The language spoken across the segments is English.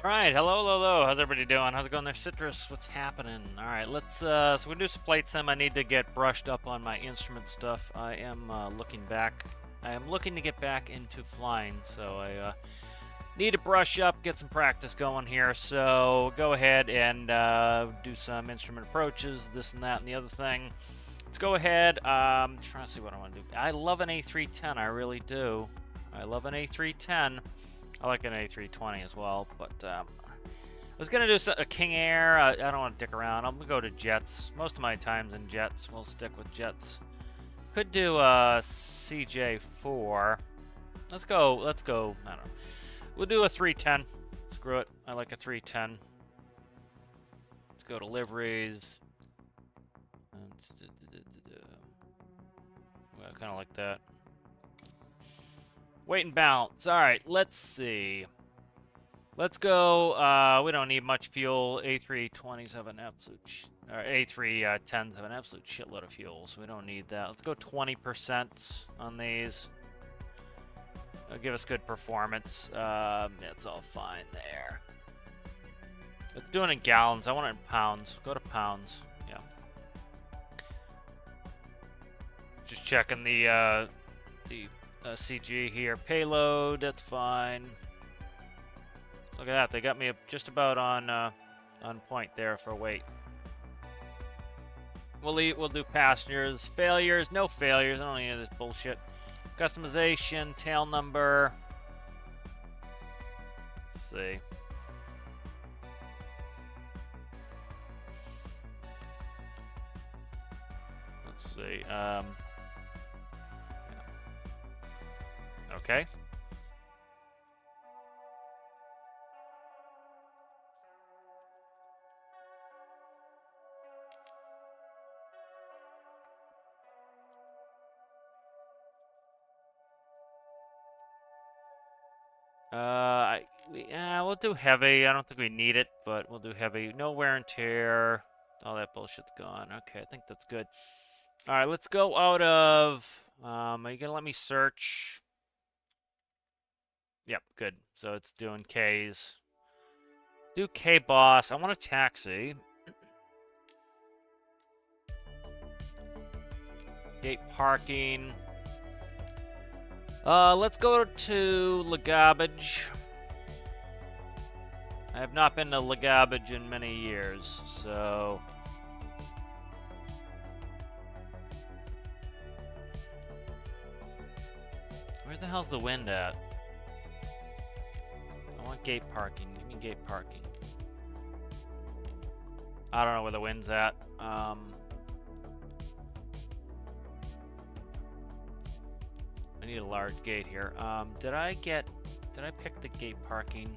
Alright, hello, hello, hello. How's everybody doing? How's it going there, Citrus? What's happening? Alright, so we do some flight sim. I need to get brushed up on my instrument stuff. I am looking back. I am looking to get back into flying, so I need to brush up, get some practice going here. So go ahead and do some instrument approaches, this and that and the other thing. Let's go ahead. Trying to see what I want to do. I love an A310, I really do. I love an A310. I like an A320 as well, but I was going to do a King Air. I don't want to dick around. I'm going to go to jets. Most of my time's in jets. We'll stick with jets. Could do a CJ4. Let's go. I don't know. We'll do a 310. Screw it. I like a 310. Let's go to liveries. I kind of like that. Weight and balance. All right, let's see. Let's go. We don't need much fuel. A320s have an absolute, or A310s have an absolute shitload of fuel, so we don't need that. Let's go 20% on these. It'll give us good performance. It's all fine there. Let's do it in gallons. I want it in pounds. Go to pounds. Yeah. Just checking the CG here. Payload, that's fine. Look at that, they got me just about on point there for weight. We'll do passengers. Failures, no failures. I don't need any of this bullshit. Customization, tail number. Let's see. Let's see. Okay. We'll do heavy. I don't think we need it, but we'll do heavy. No wear and tear. All that bullshit's gone. Okay, I think that's good. All right, let's go out of. Are you gonna let me search? Yep, good. So it's doing K's. Do K boss. I want a taxi. Gate parking. Let's go to Lagabage. I have not been to Lagabage in many years, so... Where the hell's the wind at? I want gate parking. Give me gate parking. I don't know where the wind's at. I need a large gate here. Did I pick the gate parking?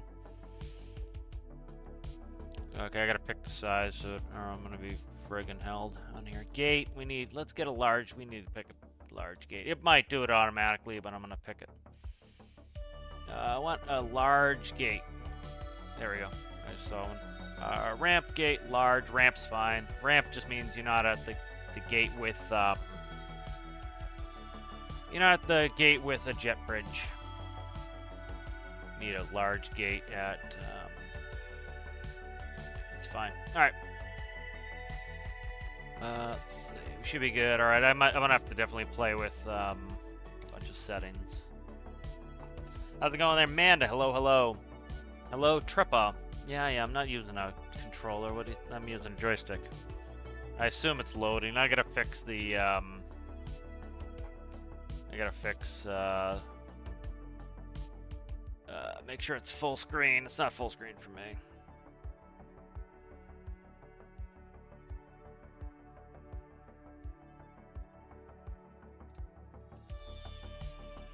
Okay, I gotta pick the size, or I'm gonna be friggin' held on here. Gate, let's get a large, we need to pick a large gate. It might do it automatically, but I'm gonna pick it. I want a large gate. There we go, I just saw one. Ramp gate, large, ramp's fine. Ramp just means you're not at the gate with, you're not at the gate with a jet bridge. Need a large gate at, it's fine. All right. Let's see. We should be good. All right. I'm gonna have to definitely play with a bunch of settings. How's it going there, Manda? Hello, hello. Hello, Trippa. Yeah. I'm not using a controller. I'm using a joystick. I assume it's loading. I gotta fix the. I gotta fix. Make sure it's full screen. It's not full screen for me.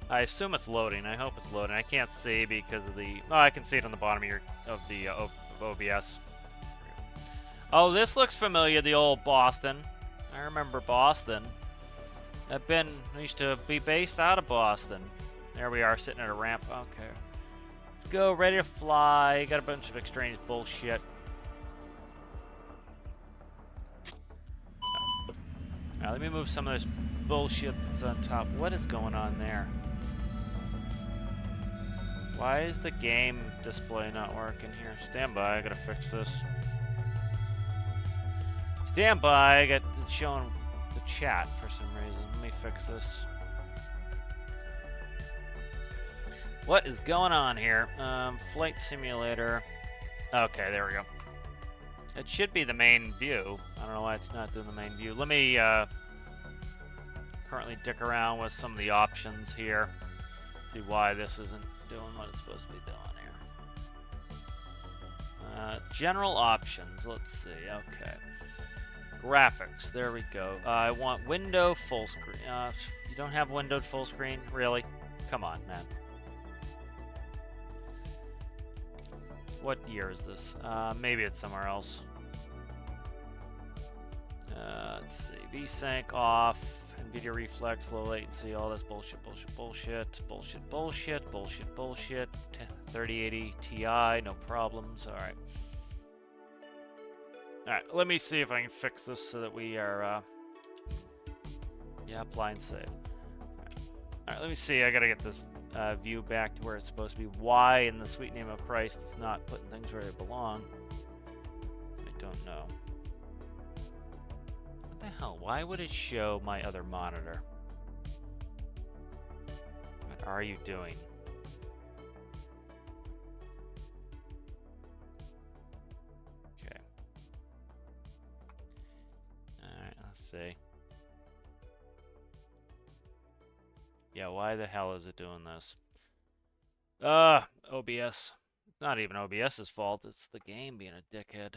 I assume it's loading. I hope it's loading. I can't see because of the... Oh, I can see it on the bottom of OBS. Oh, this looks familiar, the old Boston. I remember Boston. I used to be based out of Boston. There we are, sitting at a ramp. Okay. Let's go, ready to fly. Got a bunch of extraneous bullshit. Now, let me move some of this bullshit that's on top. What is going on there? Why is the game display not working here? Stand by, I gotta fix this. Stand by, I got it's showing the chat for some reason. Let me fix this. What is going on here? Flight simulator. Okay, there we go. It should be the main view. I don't know why it's not doing the main view. Let me currently dick around with some of the options here. See why this isn't doing what it's supposed to be doing here. General options. Let's see. Okay. Graphics. There we go. I want window full screen. You don't have windowed full screen? Really? Come on, man. What year is this? Maybe it's somewhere else. Let's see. VSync off. NVIDIA Reflex, low latency, all this bullshit, bullshit, bullshit, bullshit, bullshit, bullshit, bullshit. 3080 Ti, no problems. All right. All right. Let me see if I can fix this so that we are. Yeah, apply and save. All right. Let me see. I gotta get this view back to where it's supposed to be. Why, in the sweet name of Christ, it's not putting things where they belong? I don't know. What the hell? Why would it show my other monitor? What are you doing? Okay. Alright, let's see. Yeah, why the hell is it doing this? OBS. It's not even OBS's fault, it's the game being a dickhead.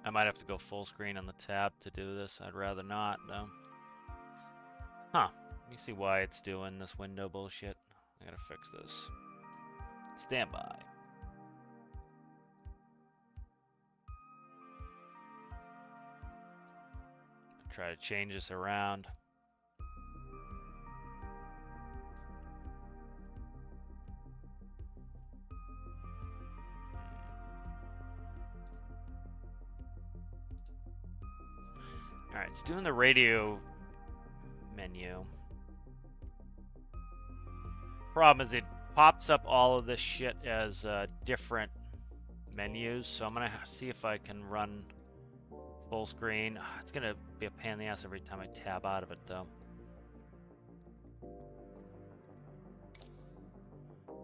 I might have to go full screen on the tab to do this. I'd rather not, though. Huh. Let me see why it's doing this window bullshit. I gotta fix this. Stand by. Try to change this around. Alright, it's doing the radio menu. Problem is it pops up all of this shit as different menus, so I'm gonna see if I can run full screen. It's gonna be a pain in the ass every time I tab out of it, though.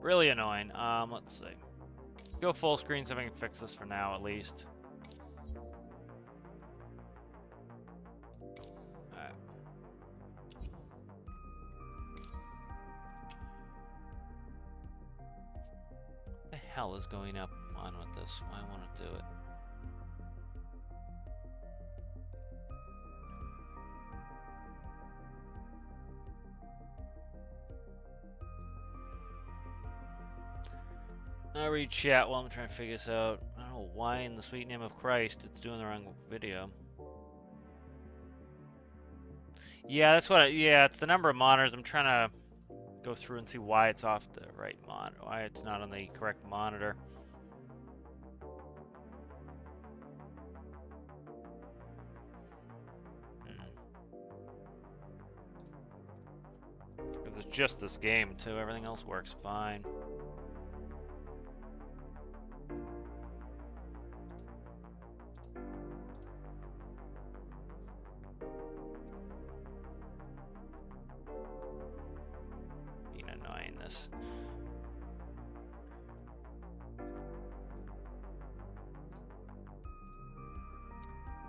Really annoying. Let's see. Go full screen so I can fix this for now, at least. Hell is going up on with this? Why I want to do it? I read chat while I'm trying to figure this out. I don't know why in the sweet name of Christ it's doing the wrong video. Yeah, that's what yeah, it's the number of monitors. I'm trying to go through and see why it's off the right monitor, why it's not on the correct monitor. Because it's just this game too, everything else works fine.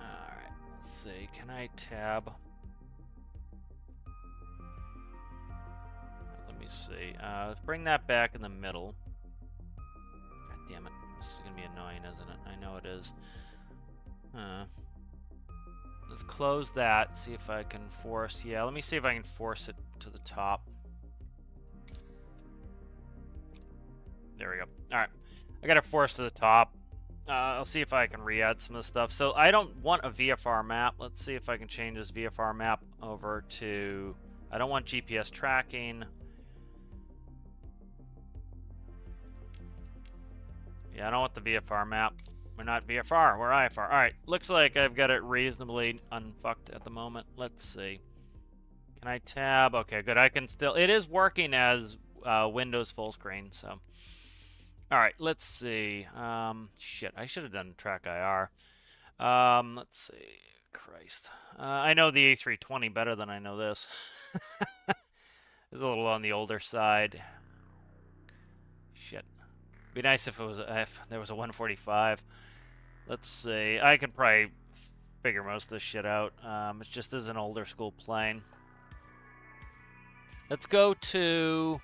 Alright, let's see. Can I tab? Let me see. Let's bring that back in the middle. God damn it. This is going to be annoying, isn't it? I know it is. Let's close that. See if I can force. Yeah, let me see if I can force it to the top. There we go. Alright. I got it forced to the top. I'll see if I can re-add some of the stuff. So I don't want a VFR map. Let's see if I can change this VFR map over to... I don't want GPS tracking. Yeah, I don't want the VFR map. We're not VFR, we're IFR. Alright, looks like I've got it reasonably unfucked at the moment. Let's see. Can I tab? Okay, good. I can still... It is working as Windows full screen, so... Alright, let's see. Shit, I should have done track IR. Let's see. Christ. I know the A320 better than I know this. It's a little on the older side. Shit. Be nice if there was a 145. Let's see. I could probably figure most of this shit out. It just is an older school plane. Let's go to...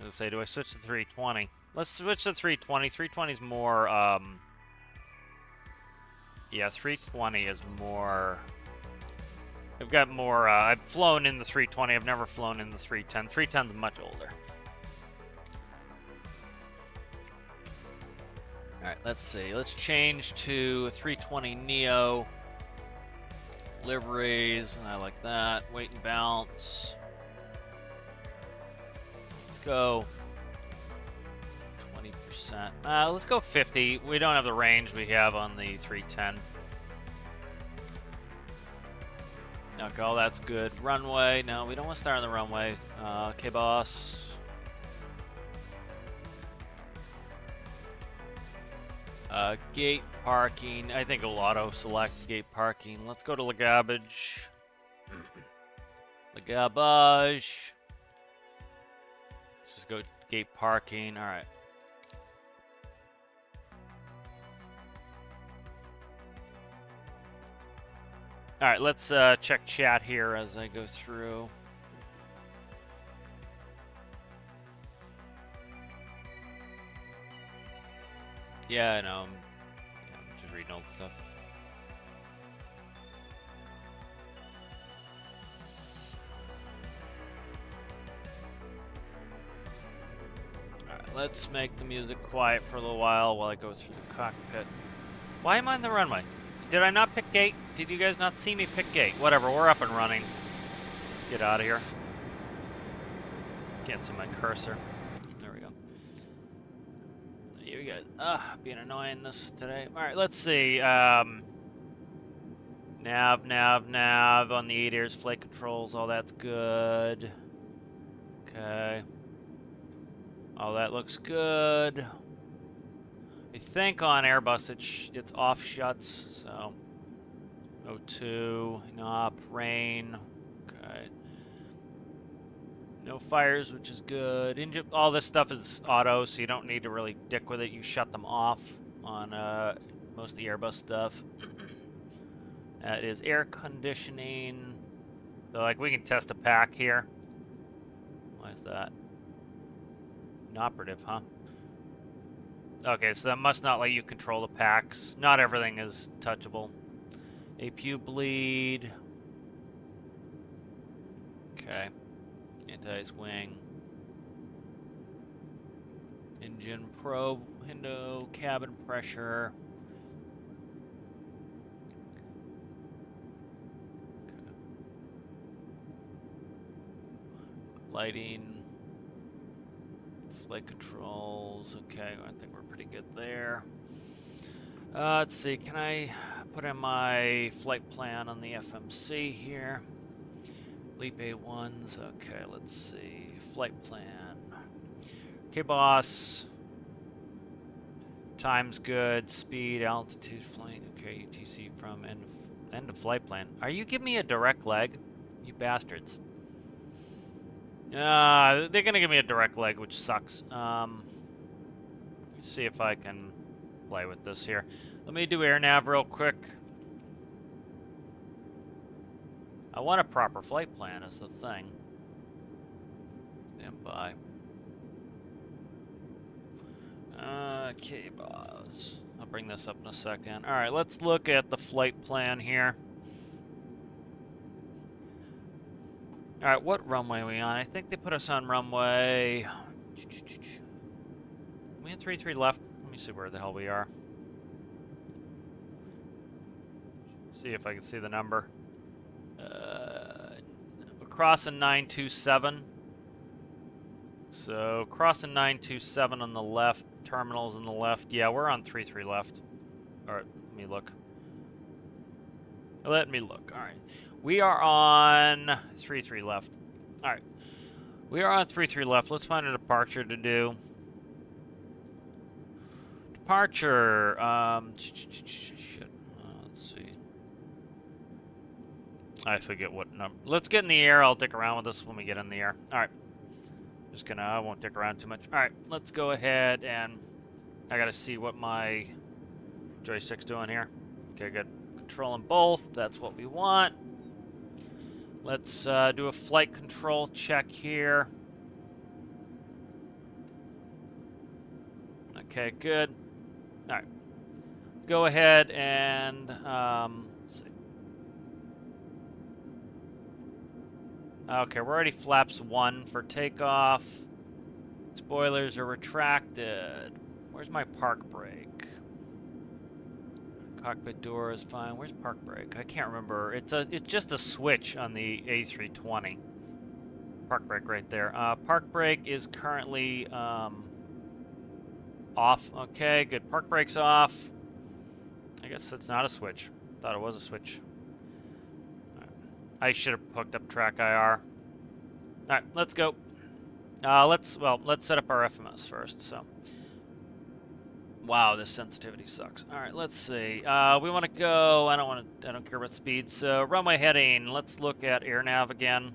Let's say, do I switch to 320? Let's switch to 320. 320 is more, yeah, 320 is more... I've got more, I've flown in the 320. I've never flown in the 310. 310 is much older. Alright, let's see. Let's change to 320 Neo. Liveries, I like that. Weight and balance. Let's go 20%. Let's go 50. We don't have the range we have on the 310. Okay, all that's good. Runway. No, we don't want to start on the runway. Okay, boss. Gate parking. I think it'll auto-select gate parking. Let's go to Lagabage. Lagabage. Let's just go gate parking. All right. All right, let's check chat here as I go through. Yeah, I know. I'm just reading old stuff. Alright, let's make the music quiet for a little while I go through the cockpit. Why am I on the runway? Did I not pick gate? Did you guys not see me pick gate? Whatever, we're up and running. Let's get out of here. Can't see my cursor. There we go. You guys, being annoying this today. All right, let's see. Nav on the 8 ears, flight controls, all that's good. Okay. All that looks good. I think on Airbus it's off shuts, so O2, NOP, rain. Okay. No fires, which is good. Engine, all this stuff is auto, so you don't need to really dick with it. You shut them off on most of the Airbus stuff. That is air conditioning. So, like, we can test a pack here. Why is that? Inoperative, huh? Okay, so that must not let you control the packs. Not everything is touchable. APU bleed. Okay. Anti-swing. Engine probe. Window. Cabin pressure. Okay. Lighting. Flight controls. Okay, I think we're pretty good there. Let's see. Can I put in my flight plan on the FMC here? Leap A1s. Okay, let's see. Flight plan. Okay, boss. Time's good. Speed, altitude, flight. Okay, UTC from end of flight plan. Are you giving me a direct leg? You bastards. They're gonna give me a direct leg, which sucks. Let's see if I can play with this here. Let me do air nav real quick. I want a proper flight plan is the thing. Stand by. Okay, boss. I'll bring this up in a second. All right, let's look at the flight plan here. All right, what runway are we on? I think they put us on runway... We had 33 left. Let me see where the hell we are. See if I can see the number. We're crossing 927. So, crossing 927 on the left. Terminals on the left. Yeah, we're on 33 left. All right, let me look. Let me look. All right. We are on 3-3 left. All right. We are on 3-3 left. Let's find a departure to do. Departure. Shit. Let's see. I forget what number. Let's get in the air. I'll dick around with this when we get in the air. All right. Just gonna. I won't dick around too much. All right. Let's go ahead and. I gotta see what my joystick's doing here. Okay, good. Controlling both. That's what we want. Let's do a flight control check here. Okay, good. All right. Let's go ahead and let's see. Okay, we're already flaps 1 for takeoff. Spoilers are retracted. Where's my park brake? Cockpit door is fine. Where's park brake? I can't remember. It's just a switch on the A320. Park brake right there. Park brake is currently off. Okay, good. Park brake's off. I guess that's not a switch. Thought it was a switch. Right. I should have hooked up track IR. All right, let's go. Let's set up our FMS first. So. Wow, this sensitivity sucks. All right, let's see. We want to go. I don't care about speed. So runway heading. Let's look at air nav again.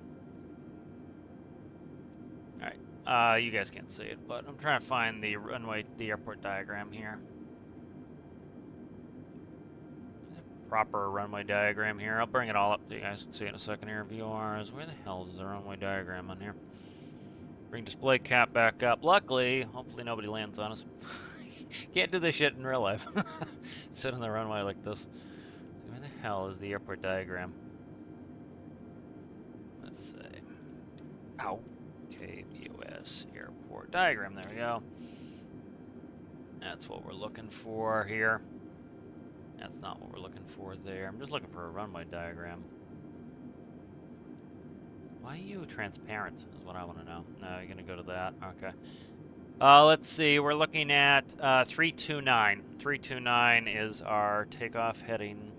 All right. You guys can't see it, but I'm trying to find the airport diagram here. Proper runway diagram here. I'll bring it all up so you guys can see it in a second here. VORs. Where the hell is the runway diagram on here? Bring display cap back up. Luckily, hopefully nobody lands on us. Can't do this shit in real life. Sit on the runway like this. Where the hell is the airport diagram? Let's see. Ow. KBOS airport diagram. There we go. That's what we're looking for here. That's not what we're looking for there. I'm just looking for a runway diagram. Why are you transparent is what I want to know. No, you're going to go to that. Okay. Let's see. We're looking at 329. 329 is our takeoff heading.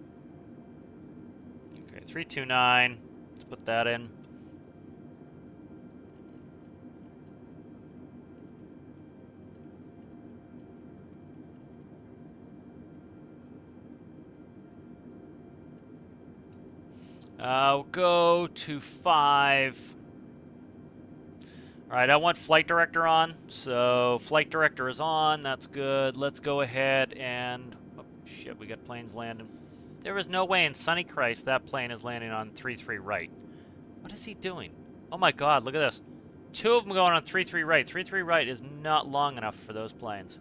Okay, 329. Let's put that in. We'll go to 5. All right, I want flight director on, so flight director is on. That's good. Let's go ahead and... Oh, shit, we got planes landing. There is no way in sunny Christ that plane is landing on 3-3 right. What is he doing? Oh my god, look at this. 2 of them going on 3-3 right. 3-3 right is not long enough for those planes.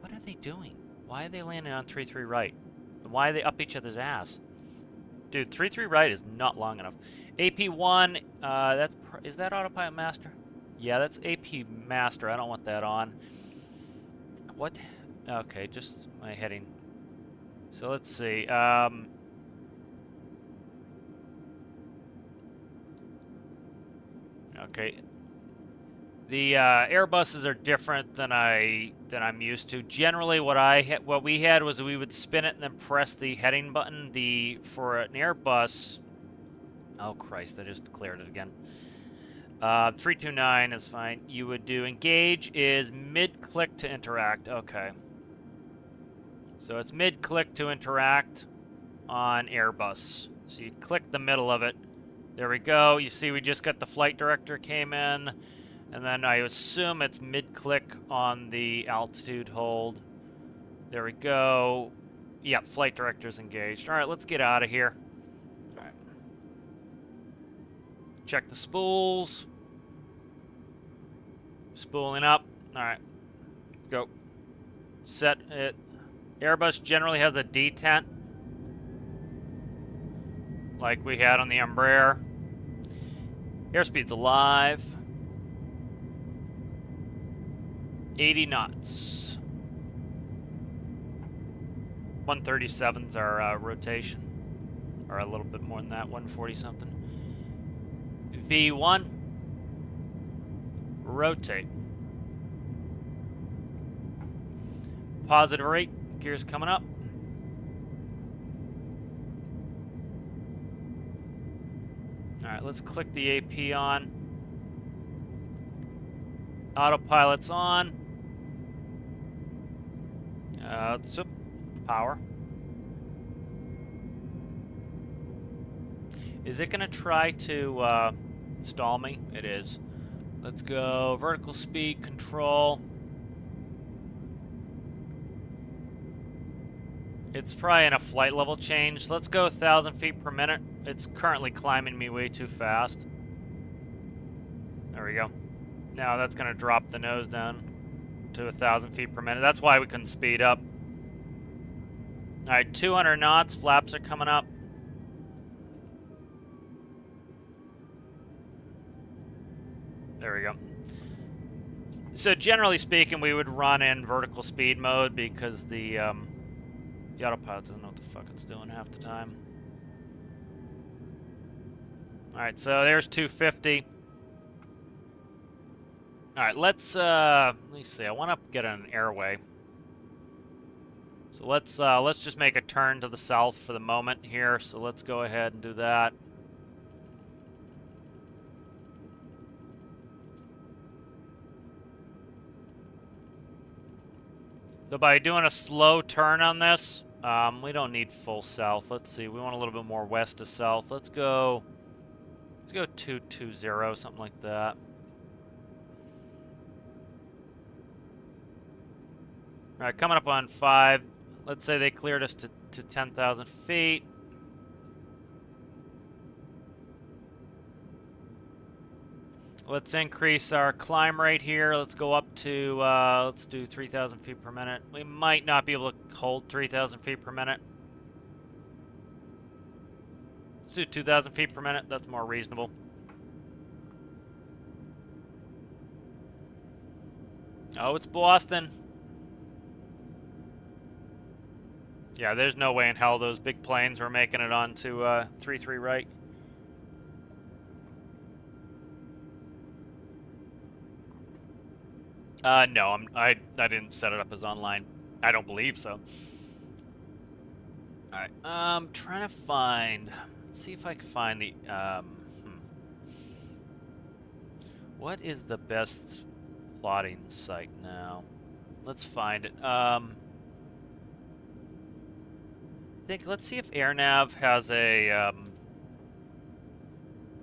What are they doing? Why are they landing on 3-3 right? And why are they up each other's ass? Dude, 3-3 right is not long enough. AP1, is that autopilot master? Yeah, that's AP master. I don't want that on. What? Okay, just my heading. So let's see. Okay. The Airbuses are different than I'm used to. Generally, what we had was we would spin it and then press the heading button. For an Airbus. Oh Christ! I just cleared it again. 329 is fine. You would do engage is mid-click to interact. Okay. So it's mid-click to interact on Airbus. So you click the middle of it. There we go. You see, we just got the flight director came in. And then I assume it's mid-click on the altitude hold. There we go. Yep, flight director's engaged. All right, let's get out of here. All right. Check the spools. Spooling up. All right, let's go. Set it. Airbus generally has a detent, like we had on the Embraer. Airspeed's alive. 80 knots. 137's our rotation. Or a little bit more than that, 140 something. V1. Rotate. Positive rate. Gears coming up. Alright, let's click the AP on. Autopilot's on. Let's power. Is it going to try to stall me? It is. Let's go vertical speed control. It's probably in a flight level change. Let's go 1,000 feet per minute. It's currently climbing me way too fast. There we go. Now that's going to drop the nose down to 1,000 feet per minute. That's why we couldn't speed up. Alright, 200 knots. Flaps are coming up. There we go. So generally speaking, we would run in vertical speed mode because the autopilot doesn't know what the fuck it's doing half the time. Alright, so there's 250. Alright, let's see. I want to get an airway. So let's just make a turn to the south for the moment here. So let's go ahead and do that. So by doing a slow turn on this, we don't need full south. Let's see. We want a little bit more west to south. Let's go 220, something like that. All right, coming up on 5. Let's say they cleared us to 10,000 feet. Let's increase our climb rate here. Let's go up to, let's do 3,000 feet per minute. We might not be able to hold 3,000 feet per minute. Let's do 2,000 feet per minute. That's more reasonable. Oh, it's Boston. Yeah, there's no way in hell those big planes were making it onto 3-3 right. No, I didn't set it up as online. I don't believe so. Alright, trying to find... Let's see if I can find the... What is the best plotting site now? Let's find it. Let's see if AirNav has a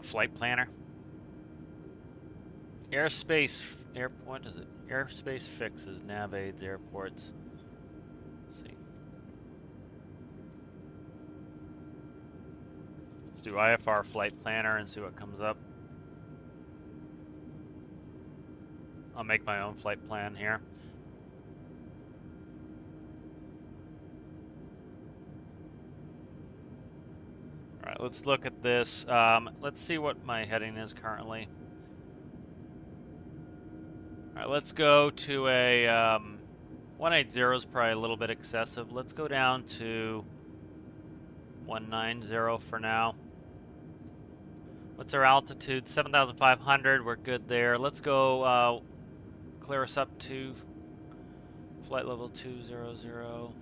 flight planner. What is it? Airspace fixes, nav aids, airports. Let's see. Let's do IFR flight planner and see what comes up. I'll make my own flight plan here. Alright, let's look at this. Let's see what my heading is currently. Alright, let's go to a 180 is probably a little bit excessive. Let's go down to 190 for now. What's our altitude? 7,500. We're good there. Let's go clear us up to flight level 200.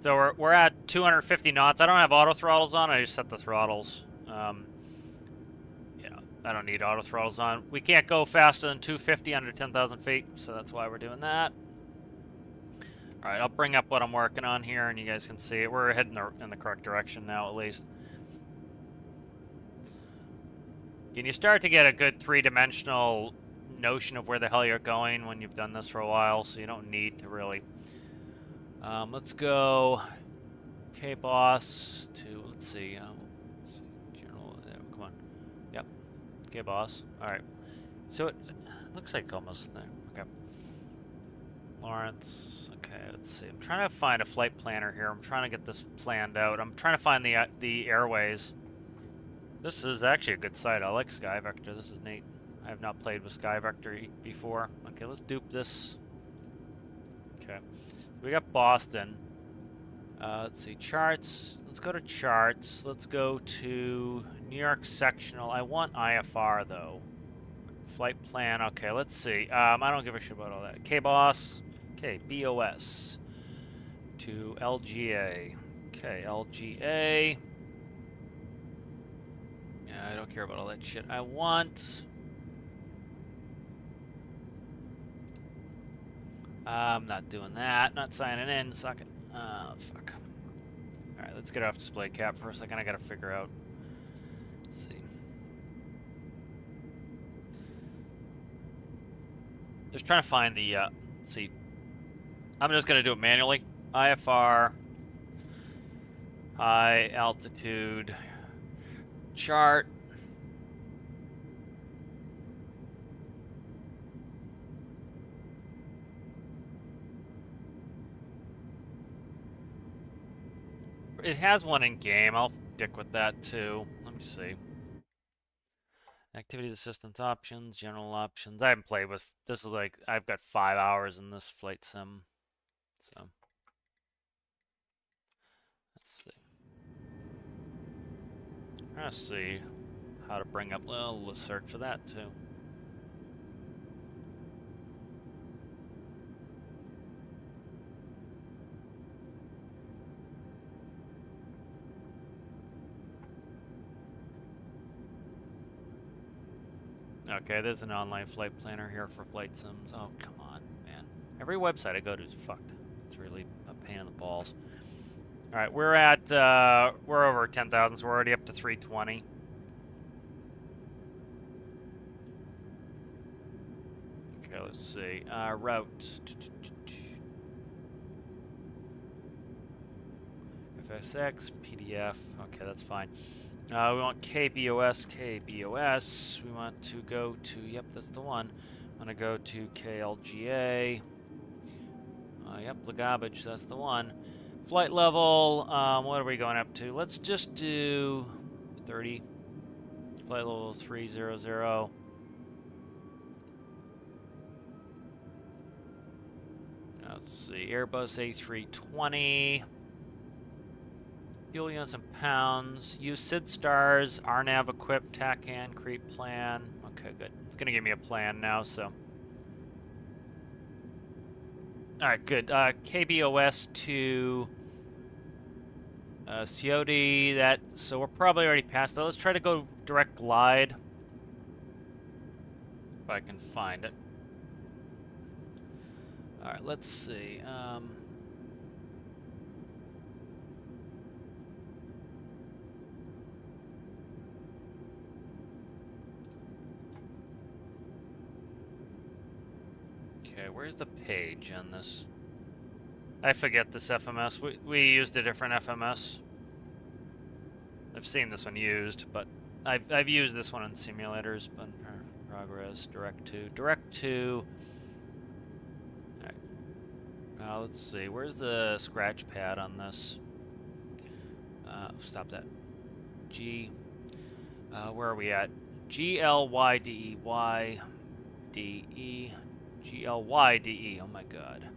So we're at 250 knots. I don't have auto throttles on. I just set the throttles. I don't need auto throttles on. We can't go faster than 250 under 10,000 feet, so that's why we're doing that. All right, I'll bring up what I'm working on here, and you guys can see it. We're heading in the correct direction now, at least. And you start to get a good three-dimensional notion of where the hell you're going when you've done this for a while, so you don't need to really. Let's go KBOS to, let's see, general, come on. Yep, KBOS. All right. So it looks like almost there. Okay. Lawrence. Okay, let's see. I'm trying to find a flight planner here. I'm trying to get this planned out. I'm trying to find the airways. This is actually a good site. I like SkyVector. This is neat. I have not played with SkyVector before. Okay, let's dupe this. Okay. We got Boston. Let's see, charts. Let's go to charts. Let's go to New York sectional. I want IFR though. Flight plan. Okay, let's see. I don't give a shit about all that. KBOS. Okay, BOS. To LGA. Okay, LGA. Yeah, I don't care about all that shit. I want... I'm not doing that. Not signing in. Suck it. Fuck. Alright, let's get off display cap for a second. I gotta figure out... Let's see. Just trying to find the, let's see. I'm just gonna do it manually. IFR... High altitude... Chart... It has one in game. I'll stick with that too. Let me see. Activities assistance options, general options. I haven't played with this. Is like I've got 5 hours in this flight sim. So let's see. I'm trying to see how to bring up. Well, let's search for that too. Okay, there's an online flight planner here for flight sims. Oh, come on, man. Every website I go to is fucked. It's really a pain in the balls. All right, we're over 10,000, so we're already up to 320. Okay, let's see. Routes. FSX, PDF. Okay, that's fine. We want KBOS, KBOS. We want to go to, yep, that's the one. I want to go to KLGA. Yep, Lagabage, that's the one. Flight level, what are we going up to? Let's just do 30. Flight level 300. Let's see, Airbus A320. Fuel units and pounds. Use SID stars. RNAV equipped. TACAN. Creep plan. Okay, good. It's gonna give me a plan now, so. Alright, good. KBOS to COD. That, so we're probably already past that. Let's try to go direct glide. If I can find it. Alright, let's see. Okay, where's the page on this? I forget this FMS. We used a different FMS. I've seen this one used, but I've used this one in simulators. But progress, direct to. All right. Let's see. Where's the scratch pad on this? Stop that. G. Where are we at? GLYDE. YDE. GLYDE. Oh my god.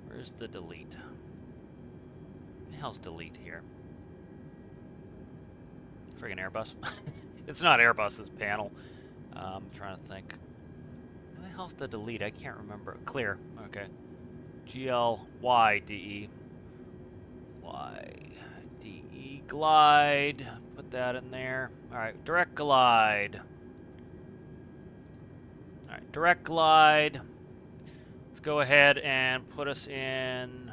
Where's the delete? What the hell's delete here? Friggin' Airbus. It's not Airbus's panel. I'm trying to think. What the hell's the delete? I can't remember. Clear. Okay. GLYDE. YDE. Glide. Put that in there. Alright, direct glide. Alright, direct glide. Let's go ahead and put us in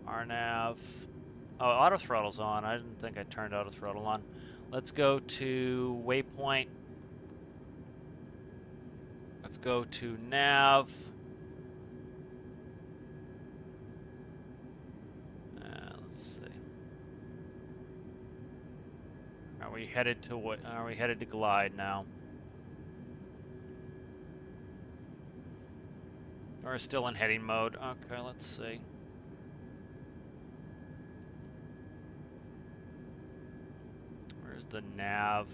RNAV. Oh, auto throttle's on. I didn't think I turned auto throttle on. Let's go to waypoint. Let's go to nav. Let's see. Are we headed to what? Are we headed to glide now? We're still in heading mode. Okay, let's see. Where's the nav?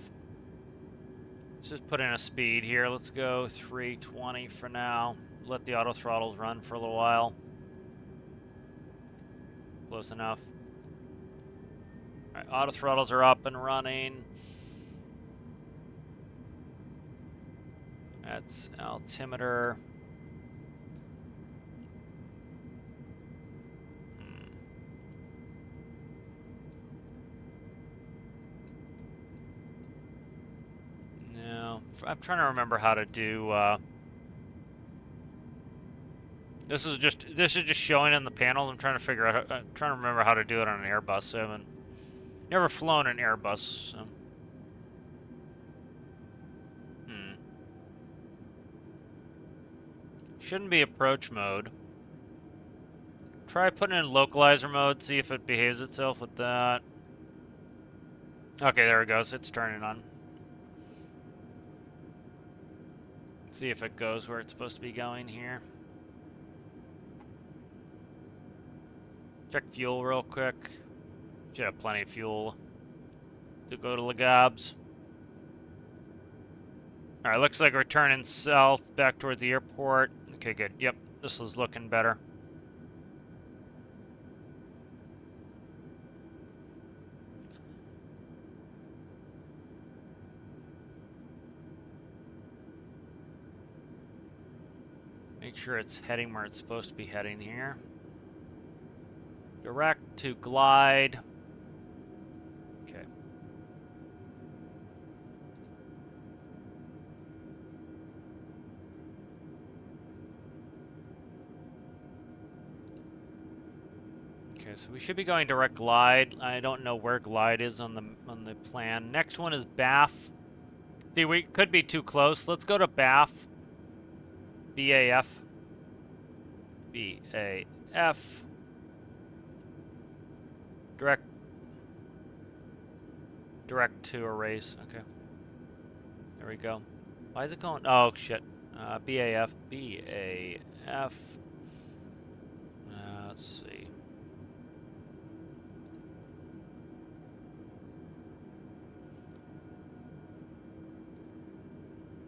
Let's just put in a speed here. Let's go 320 for now. Let the auto throttles run for a little while. Close enough. All right, auto throttles are up and running. That's altimeter. I'm trying to remember how to do. This is just showing in the panels. I'm trying to figure out. I'm trying to remember how to do it on an Airbus. I haven't never flown an Airbus. So. Shouldn't be approach mode. Try putting it in localizer mode. See if it behaves itself with that. Okay, there it goes. It's turning on. See if it goes where it's supposed to be going here. Check fuel real quick. Should have plenty of fuel to go to Lagabs. Alright, looks like we're turning south back toward the airport. Okay, good. Yep, this is looking better. Make sure it's heading where it's supposed to be heading here. Direct to glide. Okay. Okay, so we should be going direct glide. I don't know where glide is on the plan. Next one is BAF. See, we could be too close. Let's go to BAF. BAF. BAF. Direct to erase. Okay. There we go. Why is it going? Oh, shit. BAF. BAF. Let's see.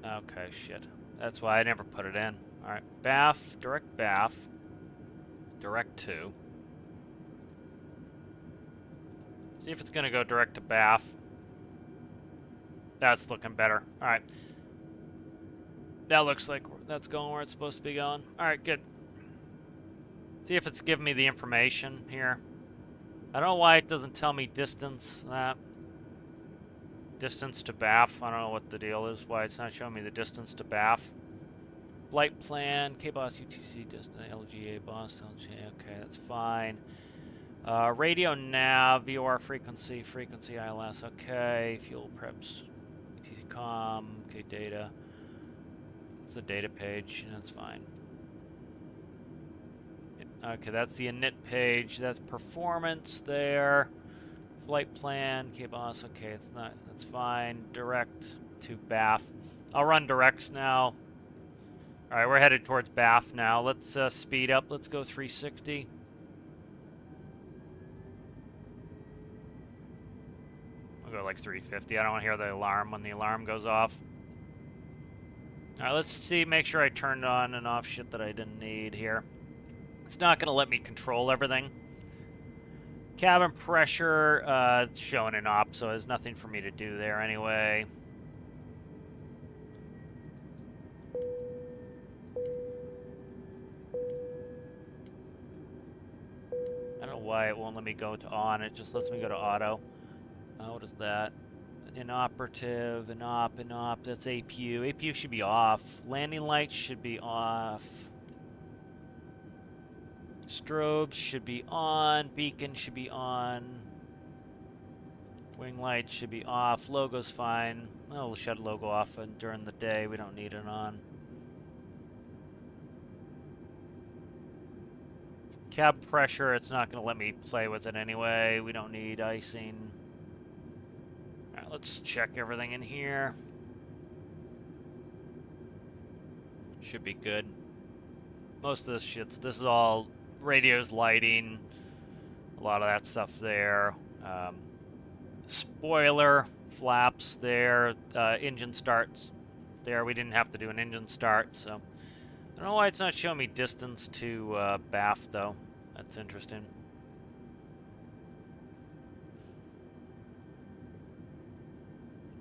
Okay, shit. That's why I never put it in. Alright. BAF. Direct BAF. Direct to. See if it's going to go direct to BAF. That's looking better. Alright. That looks like that's going where it's supposed to be going. Alright, good. See if it's giving me the information here. I don't know why it doesn't tell me distance. Distance to BAF. I don't know what the deal is. Why it's not showing me the distance to BAF. Flight plan. KBOS UTC distance. LGA boss. LGA. Okay, that's fine. Radio nav. VOR frequency. Frequency ILS. Okay. Fuel preps. UTC com. Okay, data. It's the data page. That's fine. Okay, that's the init page. That's performance there. Flight plan, KBOS. Okay, it's not. That's fine. Direct to BAF. I'll run directs now. All right, we're headed towards BAF now. Let's speed up. Let's go 360. We'll go like 350. I don't want to hear the alarm when the alarm goes off. All right, let's see. Make sure I turned on and off shit that I didn't need here. It's not going to let me control everything. Cabin pressure, it's showing an op, so there's nothing for me to do there anyway. I don't know why it won't let me go to on. It just lets me go to auto. What is that? Inoperative, inop, that's APU. APU should be off. Landing lights should be off. Strobes should be on. Beacon should be on. Wing lights should be off. Logo's fine. Well, we'll shut logo off during the day. We don't need it on. Cab pressure, it's not going to let me play with it anyway. We don't need icing. Alright, let's check everything in here. Should be good. Most of this shit's... This is all... Radios, lighting, a lot of that stuff there. Spoiler, flaps there, engine starts there. We didn't have to do an engine start, so I don't know why it's not showing me distance to BAF though. That's interesting.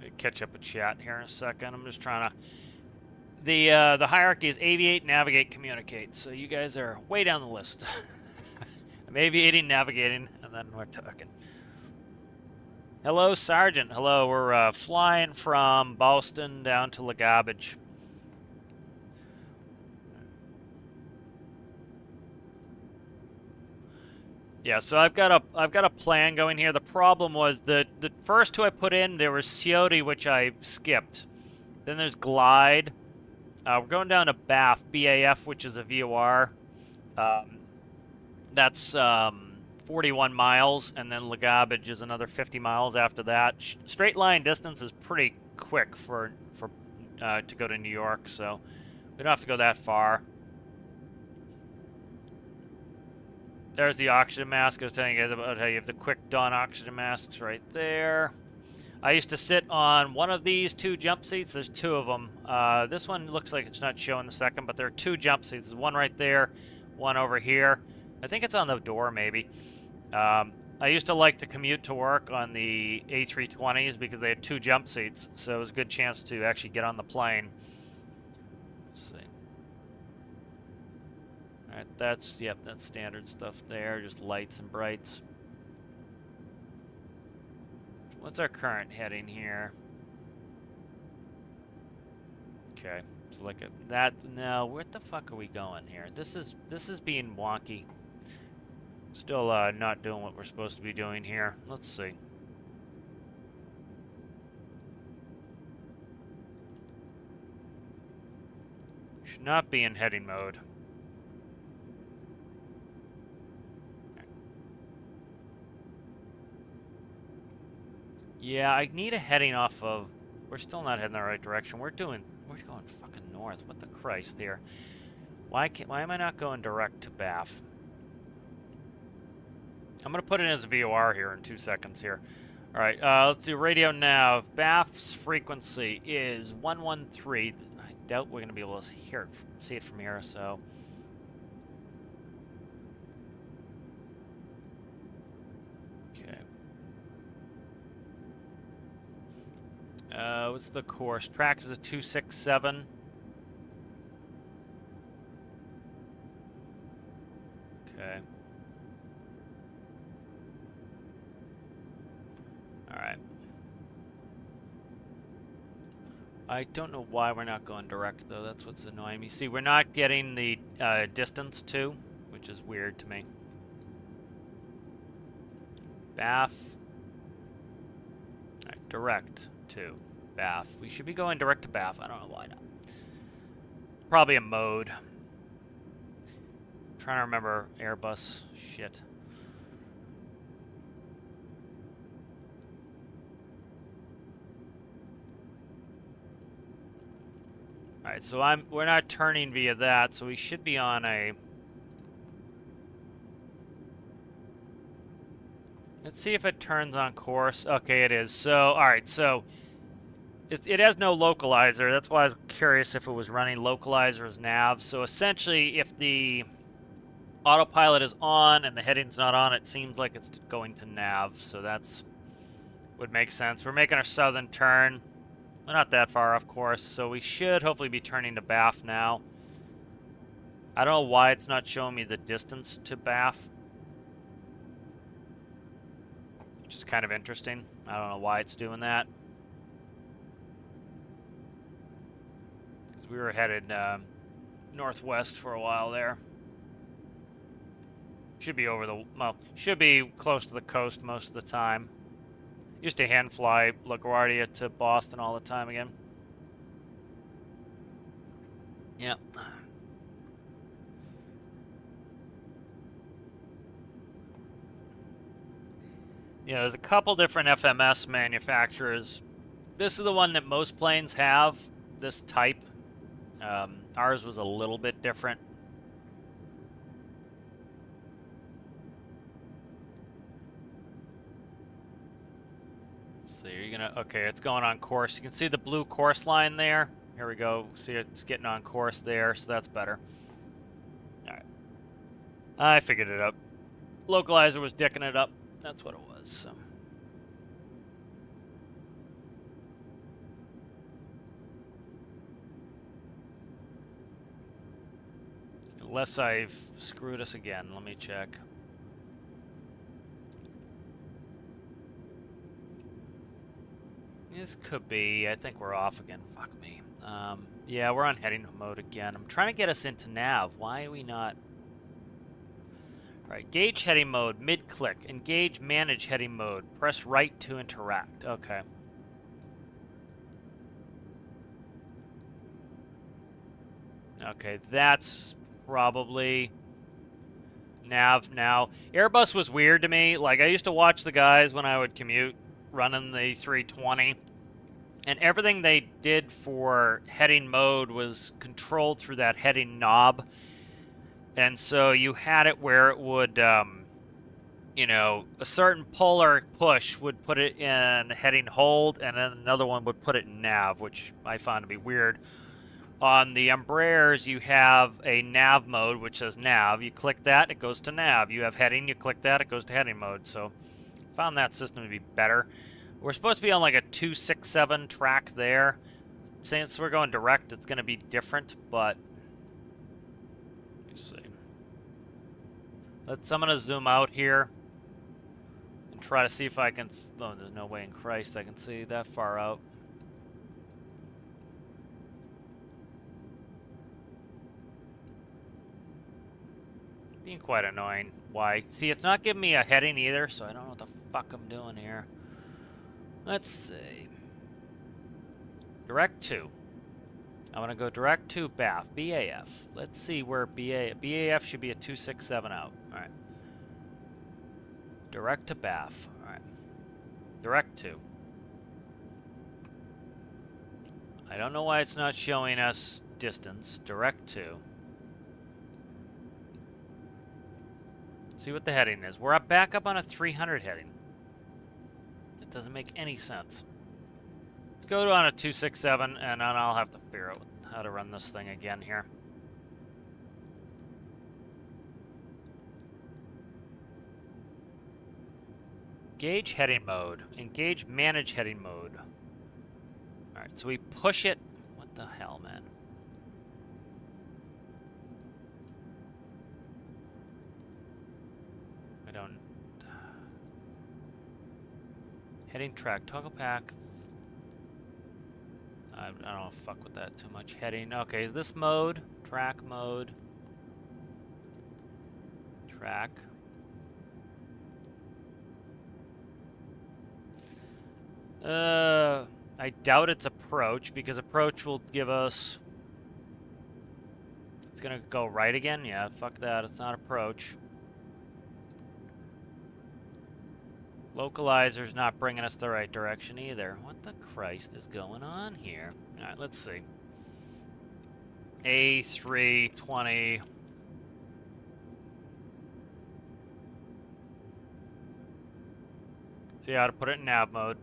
I'll catch up with chat here in a second. I'm just trying to. The hierarchy is aviate, navigate, communicate. So you guys are way down the list. I'm aviating, navigating, and then we're talking. Hello, Sergeant. Hello, we're flying from Boston down to Lagabage. Yeah, so I've got a plan going here. The problem was that the first two I put in, there was Coyote, which I skipped. Then there's Glide. We're going down to BAF, BAF, which is a VOR. Um, that's 41 miles, and then Lagabage is another 50 miles after that. Straight line distance is pretty quick for to go to New York, so we don't have to go that far. There's the oxygen mask. I was telling you guys about how you have the quick dawn oxygen masks right there. I used to sit on one of these two jump seats. There's two of them. This one looks like it's not showing the second, but there are two jump seats. There's one right there, one over here. I think it's on the door, maybe. I used to like to commute to work on the A320s because they had two jump seats, so it was a good chance to actually get on the plane. Let's see. Alright, that's standard stuff there, just lights and brights. What's our current heading here? Okay, so like that. No, where the fuck are we going here? This is being wonky. Still not doing what we're supposed to be doing here. Let's see. Should not be in heading mode. Yeah, I need a heading off of... We're still not heading the right direction. We're going fucking north. What the Christ here? Why am I not going direct to BAF? I'm going to put it as a VOR here in 2 seconds here. All right, let's do radio nav. BAF's frequency is 113. I doubt we're going to be able to see it from here, so... what's the course? Track is a 267. Okay. Alright. I don't know why we're not going direct, though. That's what's annoying me. See, we're not getting the distance, too, which is weird to me. BAF. Alright, direct to BAF. We should be going direct to BAF. I don't know why not. Probably a mode. I'm trying to remember Airbus. Shit. Alright, so we're not turning via that, so we should be on a... Let's see if it turns on course. Okay, it is. So, alright, so... It has no localizer. That's why I was curious if it was running localizer as nav. So essentially, if the autopilot is on and the heading's not on, it seems like it's going to nav. So that's... would make sense. We're making our southern turn. We're not that far off course, so we should hopefully be turning to BAF now. I don't know why it's not showing me the distance to BAF, which is kind of interesting. I don't know why it's doing that. Because we were headed northwest for a while there. Should be over the... well, should be close to the coast most of the time. Used to hand fly LaGuardia to Boston all the time again. Yep. Yeah, there's a couple different FMS manufacturers. This is the one that most planes have, this type. Ours was a little bit different. So you're gonna, okay, it's going on course. You can see the blue course line there. Here we go. See, it's getting on course there, so that's better. All right. I figured it out. Localizer was dicking it up. That's what it was, so. Unless I've screwed us again. Let me check. This could be. I think we're off again. Fuck me. Yeah, we're on heading mode again. I'm trying to get us into nav. Why are we not? All right, gauge heading mode, mid-click. Engage manage heading mode. Press right to interact. Okay. Okay, that's probably nav now. Airbus was weird to me. Like, I used to watch the guys when I would commute running the 320. And everything they did for heading mode was controlled through that heading knob. And so you had it where it would, you know, a certain pull or push would put it in heading hold, and then another one would put it in nav, which I found to be weird. On the Embraers, you have a nav mode, which says nav. You click that, it goes to nav. You have heading, you click that, it goes to heading mode. So I found that system to be better. We're supposed to be on like a 267 track there. Since we're going direct, it's going to be different, but let me see. I'm going to zoom out here and try to see if I can... Oh, there's no way in Christ I can see that far out. Being quite annoying. Why? See, it's not giving me a heading either, so I don't know what the fuck I'm doing here. Let's see. Direct to. I want to go direct to BAF. BAF. Let's see where BAF should be a 267 out. Alright. Direct to BAF. Alright. Direct to. I don't know why it's not showing us distance. Direct to. See what the heading is. We're back up on a 300 heading. It doesn't make any sense. Let's go on a 267, and then I'll have to figure out how to run this thing again here. Gauge heading mode. Engage manage heading mode. Alright, so we push it. What the hell, man? I don't... Heading track. Toggle pack. I don't fuck with that too much. Heading. Okay, is this mode? Track mode. Track. I doubt it's approach, because approach will give us... It's gonna go right again? Yeah, fuck that. It's not approach. Localizer's not bringing us the right direction either. What the Christ is going on here? Alright, let's see. A320. See how to put it in nav mode.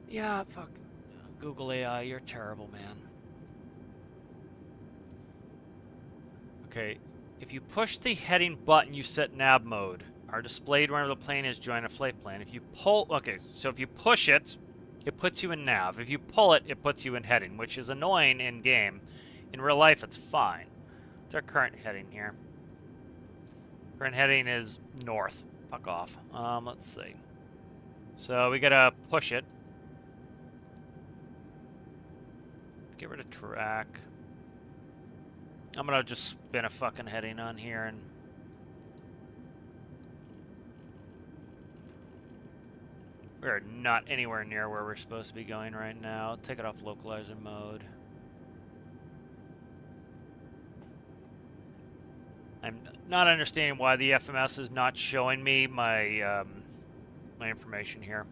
Yeah, fuck. Google AI, you're terrible, man. Okay, if you push the heading button, you set nav mode. Are displayed whenever the plane is joined a flight plan. If you pull... Okay, so if you push it, it puts you in nav. If you pull it, it puts you in heading, which is annoying in-game. In real life, it's fine. What's our current heading here? Current heading is north. Fuck off. Let's see. So we gotta push it. Let's get rid of track. I'm gonna just spin a fucking heading on here and... We're not anywhere near where we're supposed to be going right now. Take it off localizer mode. I'm not understanding why the FMS is not showing me my my information here.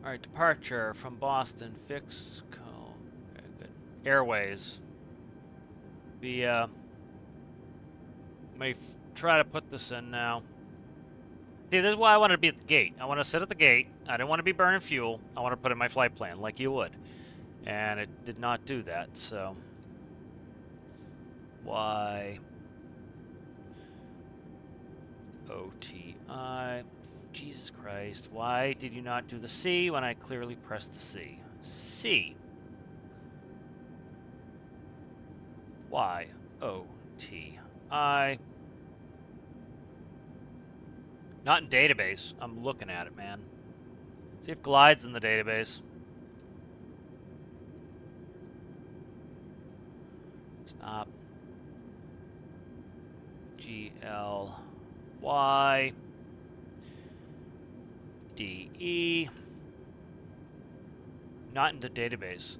Alright, departure from Boston. Fix code. Okay, good. Airways. May try to put this in now. See, this is why I wanted to be at the gate. I want to sit at the gate. I didn't want to be burning fuel. I want to put in my flight plan, like you would. And it did not do that, so... Why? OTI. Jesus Christ. Why did you not do the C when I clearly pressed the C? C. Y. OTI. Not in database. I'm looking at it, man. See if glide's in the database. Stop. GLY. DE. Not in the database.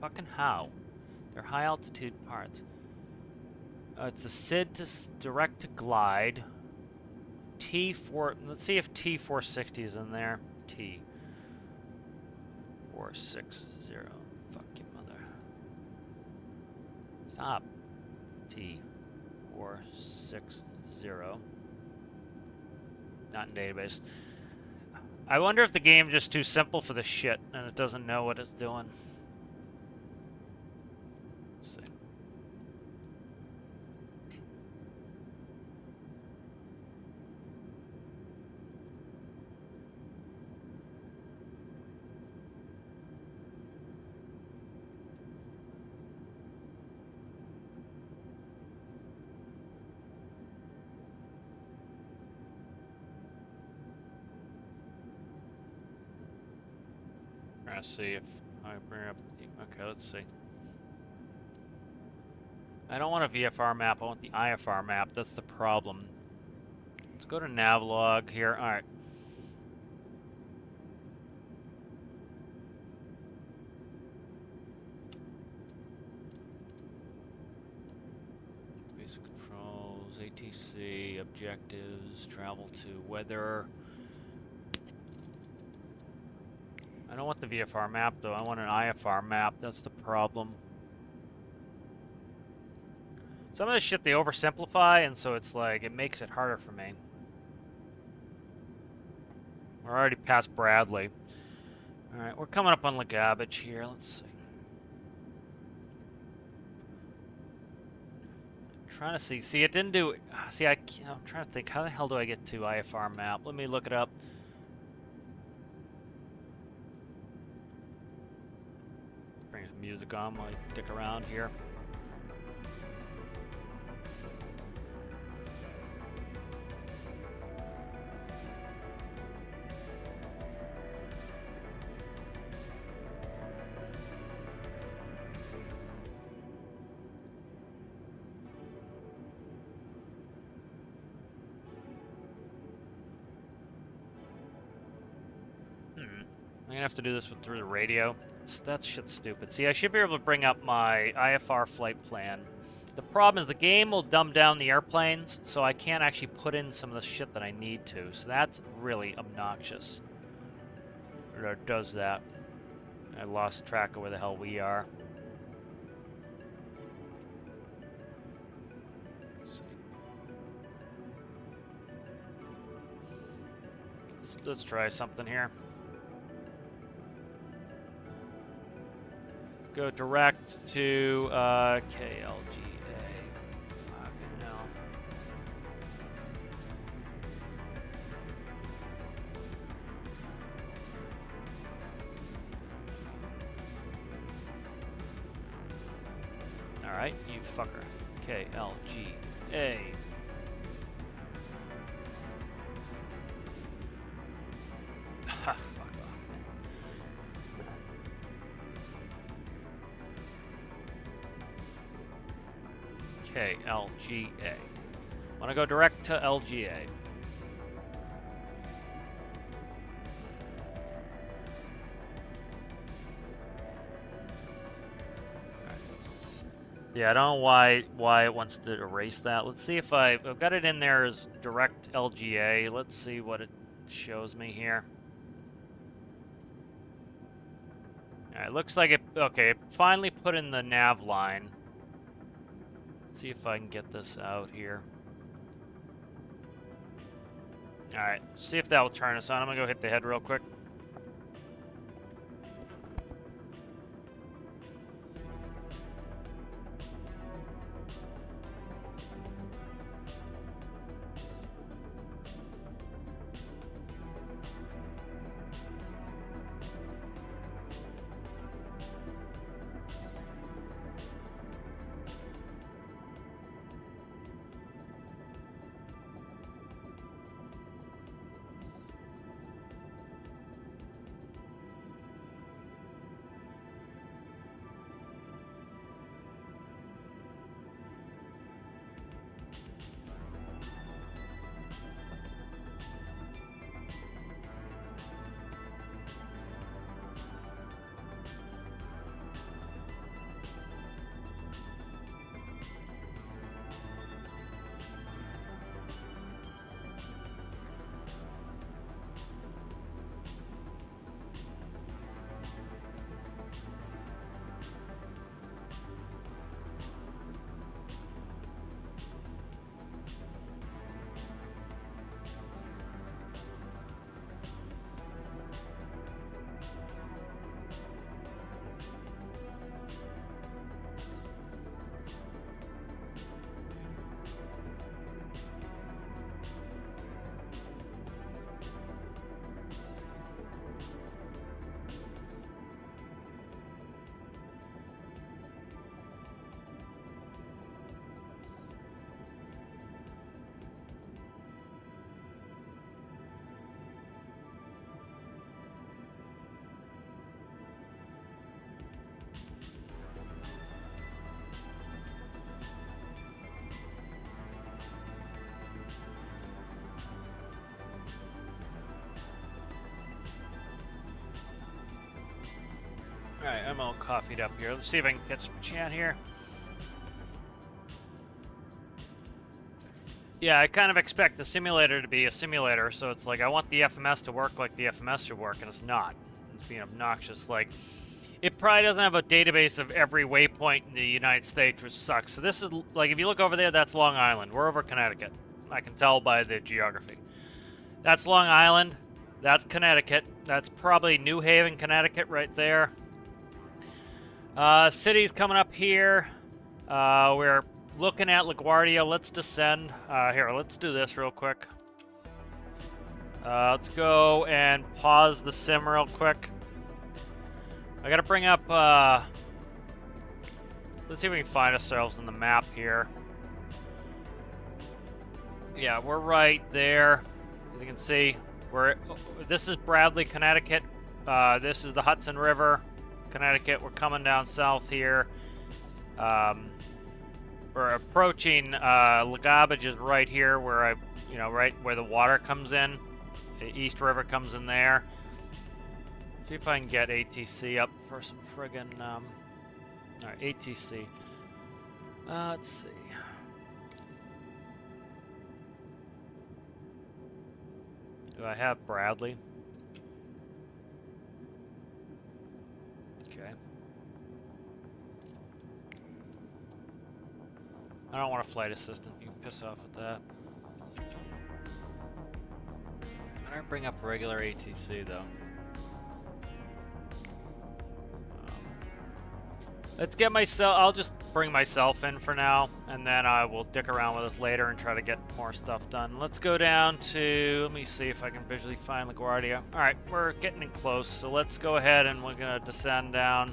Fucking how? They're high altitude parts. It's a SID to direct to glide. T4. Let's see if T460 is in there. T460. Fuck you, mother. Stop. T460. Not in database. I wonder if the game's just too simple for this shit and it doesn't know what it's doing. Let's see. Trying to see if I bring up. Okay, let's see. I don't want a VFR map. I want the IFR map. That's the problem. Let's go to Navlog here. All right. Basic controls, ATC, objectives, travel to weather. I don't want the VFR map, though. I want an IFR map. That's the problem. Some of this shit they oversimplify, and so it's like, it makes it harder for me. We're already past Bradley. Alright, we're coming up on Lagabage here. Let's see. I'm trying to see. See, it didn't do... See, I'm trying to think. How the hell do I get to IFR map? Let me look it up. Bring some music on while I dick around here. I'm gonna have to do this through the radio. That shit's stupid. See, I should be able to bring up my IFR flight plan. The problem is the game will dumb down the airplanes, so I can't actually put in some of the shit that I need to. So that's really obnoxious. Or it does that. I lost track of where the hell we are. Let's see. Let's try something here. Go direct to KLGA. Fucking hell. Alright, you fucker. KLGA. Ha, fuck off. Okay, LGA. Want to go direct to LGA. Yeah, I don't know why it wants to erase that. Let's see if I've got it in there as direct LGA. Let's see what it shows me here. Alright, looks like it... Okay, it finally put in the nav line. Let's see if I can get this out here. Alright, see if that will turn us on. I'm gonna go hit the head real quick. Alright, I'm all coffeeed up here. Let's see if I can get some chat here. Yeah, I kind of expect the simulator to be a simulator, so it's like I want the FMS to work like the FMS should work, and it's not. It's being obnoxious. Like, it probably doesn't have a database of every waypoint in the United States, which sucks. So this is, like, if you look over there, that's Long Island. We're over Connecticut. I can tell by the geography. That's Long Island. That's Connecticut. That's probably New Haven, Connecticut right there. City's coming up here. We're looking at LaGuardia. Let's descend. Here, let's do this real quick. Let's go and pause the sim real quick. I gotta bring up, let's see if we can find ourselves in the map here. Yeah, we're right there. As you can see, this is Bradley, Connecticut. This is the Hudson River, Connecticut. We're coming down south here. We're approaching, Legabage is right here where right where the water comes in. The East River comes in there. See if I can get ATC up for some friggin', alright, ATC. Let's see. Do I have Bradley? Okay. I don't want a flight assistant. You can piss off with that. I don't bring up regular ATC though. Let's get myself. I'll just bring myself in for now, and then I will dick around with us later and try to get more stuff done. Let's go down to. Let me see if I can visually find LaGuardia. All right, we're getting in close, so let's go ahead and we're gonna descend down.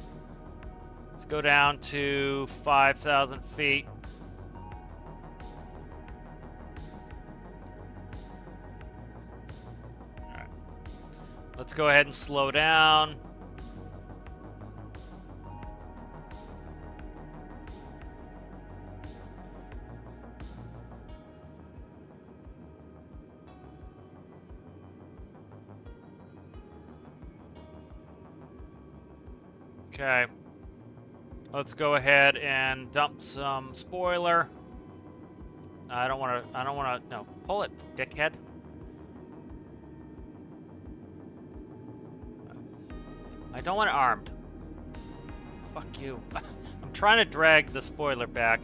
Let's go down to 5,000 feet. All right. Let's go ahead and slow down. Okay, let's go ahead and dump some spoiler. I don't want to, no, pull it, dickhead. I don't want it armed. Fuck you. I'm trying to drag the spoiler back.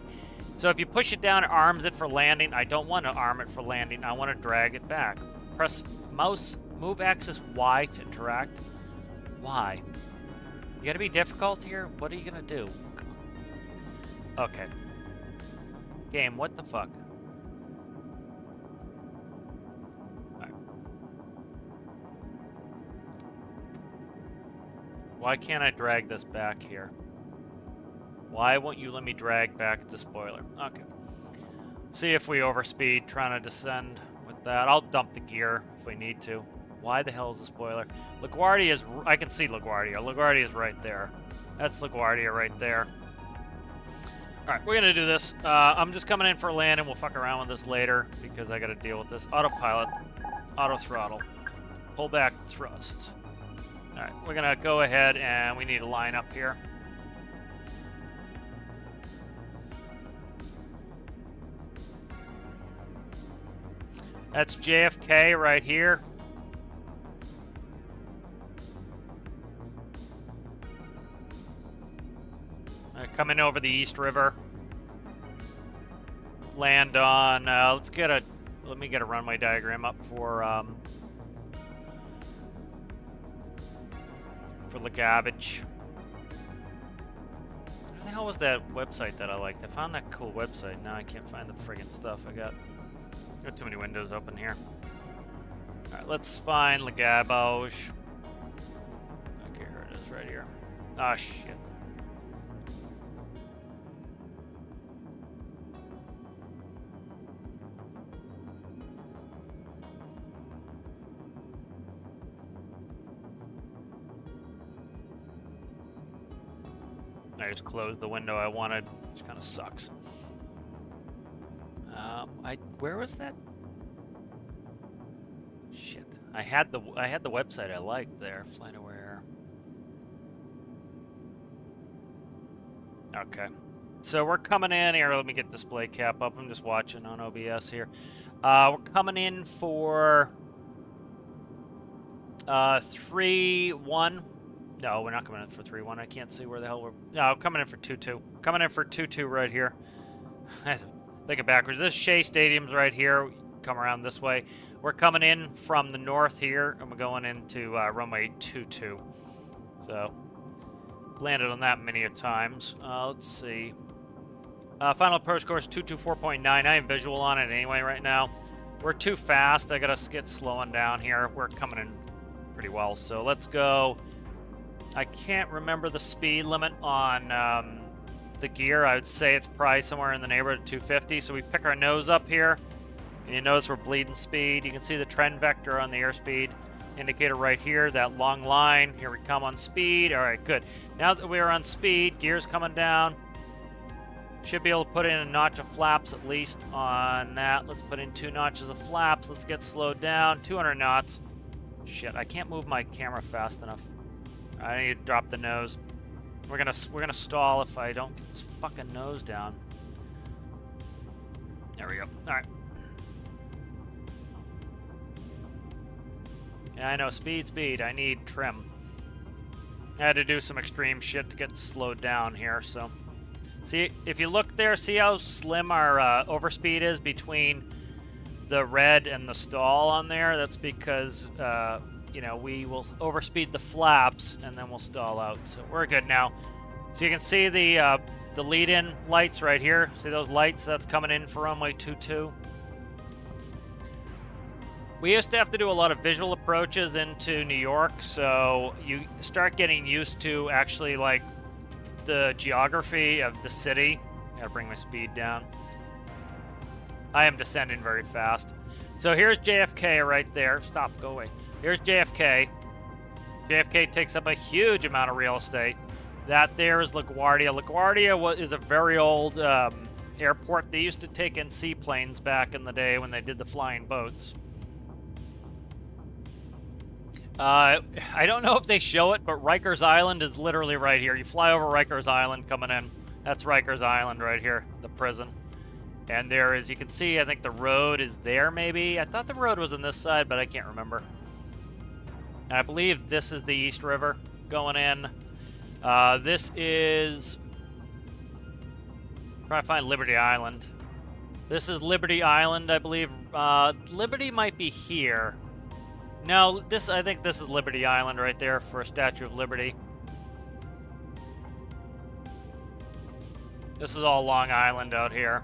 So if you push it down, it arms it for landing. I don't want to arm it for landing. I want to drag it back. Press mouse, move axis Y to interact. Why? You gotta be difficult here? What are you gonna do? Okay. Game, what the fuck? Alright. Why can't I drag this back here? Why won't you let me drag back the spoiler? Okay. See if we overspeed trying to descend with that. I'll dump the gear if we need to. Why the hell is the spoiler? LaGuardia is... I can see LaGuardia. LaGuardia is right there. That's LaGuardia right there. Alright, we're gonna do this. I'm just coming in for a land and we'll fuck around with this later because I gotta deal with this. Autopilot. Auto throttle. Pull back thrust. Alright, we're gonna go ahead and we need to line up here. That's JFK right here. Coming over the East River. Land on, let me get a runway diagram up for Legabage. What the hell was that website that I liked? I found that cool website. Now I can't find the friggin' stuff I got. Got too many windows open here. Alright, let's find Legabage. Okay, here it is right here. Ah, shit. I just closed the window I wanted, which kind of sucks. Where was that? Shit. I had the website I liked there, FlightAware. Okay. So we're coming in here. Let me get display cap up. I'm just watching on OBS here. We're coming in for 3-1. No, we're not coming in for 3-1. I can't see where the hell we're... No, coming in for 2-2. Coming in for 2-2 right here. Thinking backwards. This Shea Stadium's right here. Come around this way. We're coming in from the north here, and we're going into runway 22. So, landed on that many times. Let's see. Final approach course 224.9. I am visual on it anyway right now. We're too fast. I gotta get slowing down here. We're coming in pretty well. So let's go. I can't remember the speed limit on the gear. I would say it's probably somewhere in the neighborhood of 250. So we pick our nose up here. And you notice we're bleeding speed. You can see the trend vector on the airspeed indicator right here. That long line. Here we come on speed. All right, good. Now that we are on speed, gear's coming down. Should be able to put in a notch of flaps at least on that. Let's put in 2 notches of flaps. Let's get slowed down. 200 knots. Shit, I can't move my camera fast enough. I need to drop the nose. We're gonna stall if I don't get this fucking nose down. There we go. All right. Yeah, I know. Speed. I need trim. I had to do some extreme shit to get slowed down here, so... See, if you look there, see how slim our overspeed is between the red and the stall on there? That's because, you know, we will overspeed the flaps and then we'll stall out. So we're good now. So you can see the lead-in lights right here. See those lights? That's coming in for runway 22. We used to have to do a lot of visual approaches into New York, so you start getting used to actually, like, the geography of the city. Gotta bring my speed down. I am descending very fast. So here's JFK right there. Stop, go away. Here's JFK. JFK takes up a huge amount of real estate. That there is LaGuardia. LaGuardia is a very old airport. They used to take in seaplanes back in the day when they did the flying boats. I don't know if they show it, but Rikers Island is literally right here. You fly over Rikers Island coming in. That's Rikers Island right here, the prison. And there is, you can see, I think the road is there maybe. I thought the road was on this side, but I can't remember. And I believe this is the East River going in. This is... I'm trying to find Liberty Island. This is Liberty Island, I believe. Liberty might be here. No, I think this is Liberty Island right there for a Statue of Liberty. This is all Long Island out here.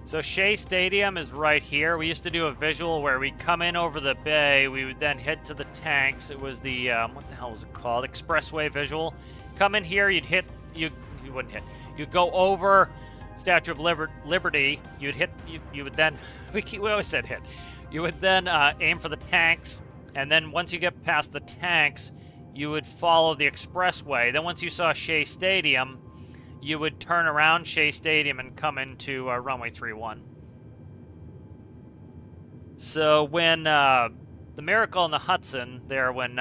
So Shea Stadium is right here. We used to do a visual where we come in over the bay. We would then head to the tanks. It was the, what the hell was it called? Expressway visual. Come in here, you'd hit, you wouldn't hit. You'd go over Statue of Liberty, you'd hit, you would then, we always said hit. You would then aim for the tanks, and then once you get past the tanks, you would follow the expressway. Then once you saw Shea Stadium, you would turn around Shea Stadium and come into runway 31. So when the Miracle on the Hudson there, when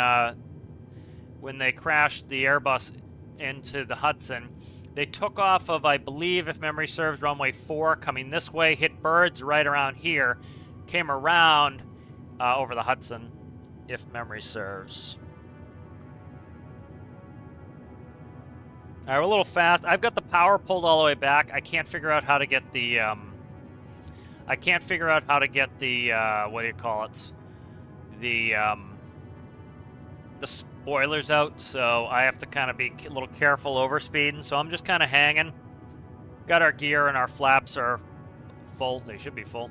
they crashed the Airbus into the Hudson, they took off of, I believe, if memory serves, runway 4, coming this way, hit birds right around here, came around over the Hudson, if memory serves. All right, we're a little fast. I've got the power pulled all the way back. I can't figure out how to get the, what do you call it? The spoilers out, so I have to kind of be a little careful overspeeding, so I'm just kind of hanging. Got our gear and our flaps are full. They should be full.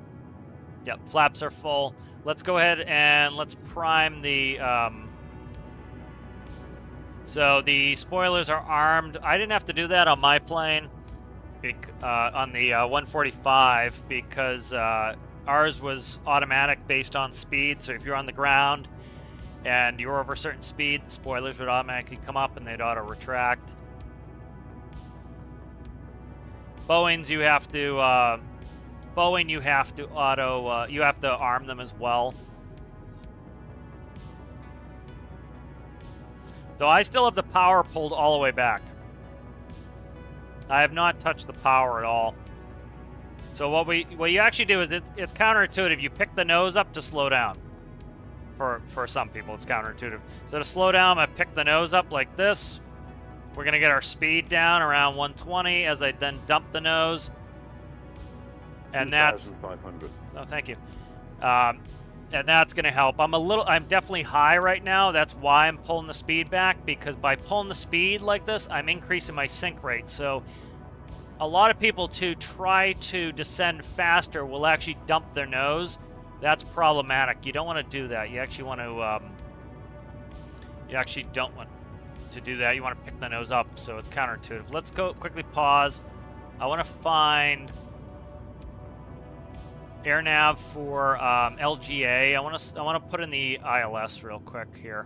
Yep, flaps are full. Let's go ahead and let's prime the, so the spoilers are armed. I didn't have to do that on my plane, on the 145, because ours was automatic based on speed, so if you're on the ground and you're over a certain speed, the spoilers would automatically come up and they'd auto-retract. Boeing's you have to, Boeing you have to you have to arm them as well. So I still have the power pulled all the way back. I have not touched the power at all. So what you actually do is it's counterintuitive. You pick the nose up to slow down. For some people, it's counterintuitive. So to slow down, I pick the nose up like this. We're gonna get our speed down around 120 as I then dump the nose. And that's 500. Oh, thank you. And that's gonna help. I'm definitely high right now. That's why I'm pulling the speed back, because by pulling the speed like this, I'm increasing my sink rate. So a lot of people to try to descend faster will actually dump their nose. That's problematic. You don't want to do that. You actually want to, you actually don't want to do that. You want to pick the nose up, so it's counterintuitive. Let's go quickly pause. I want to find air nav for LGA. I want to put in the ILS real quick here.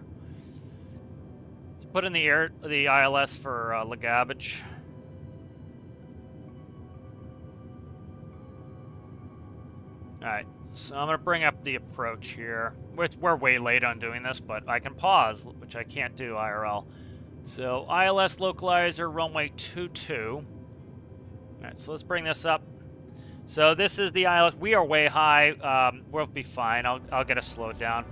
Let's put in the ILS for Lagabage. All right. So I'm going to bring up the approach here. We're way late on doing this, but I can pause, which I can't do IRL. So ILS localizer, runway 22. All right, so let's bring this up. So this is the ILS. We are way high. We'll be fine. I'll get us slowed down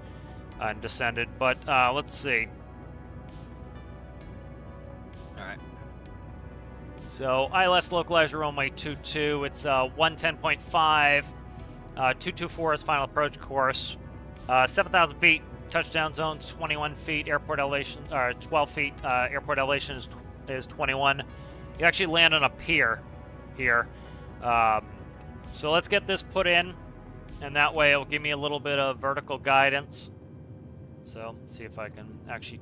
and descended. But let's see. All right. So ILS localizer, runway 22. It's 110.5. 224 is final approach course. 7,000 feet. Touchdown zone's 21 feet. Airport elevation, 12 feet. Airport elevation is 21. You actually land on a pier here. So let's get this put in, and that way it'll give me a little bit of vertical guidance. So see if I can actually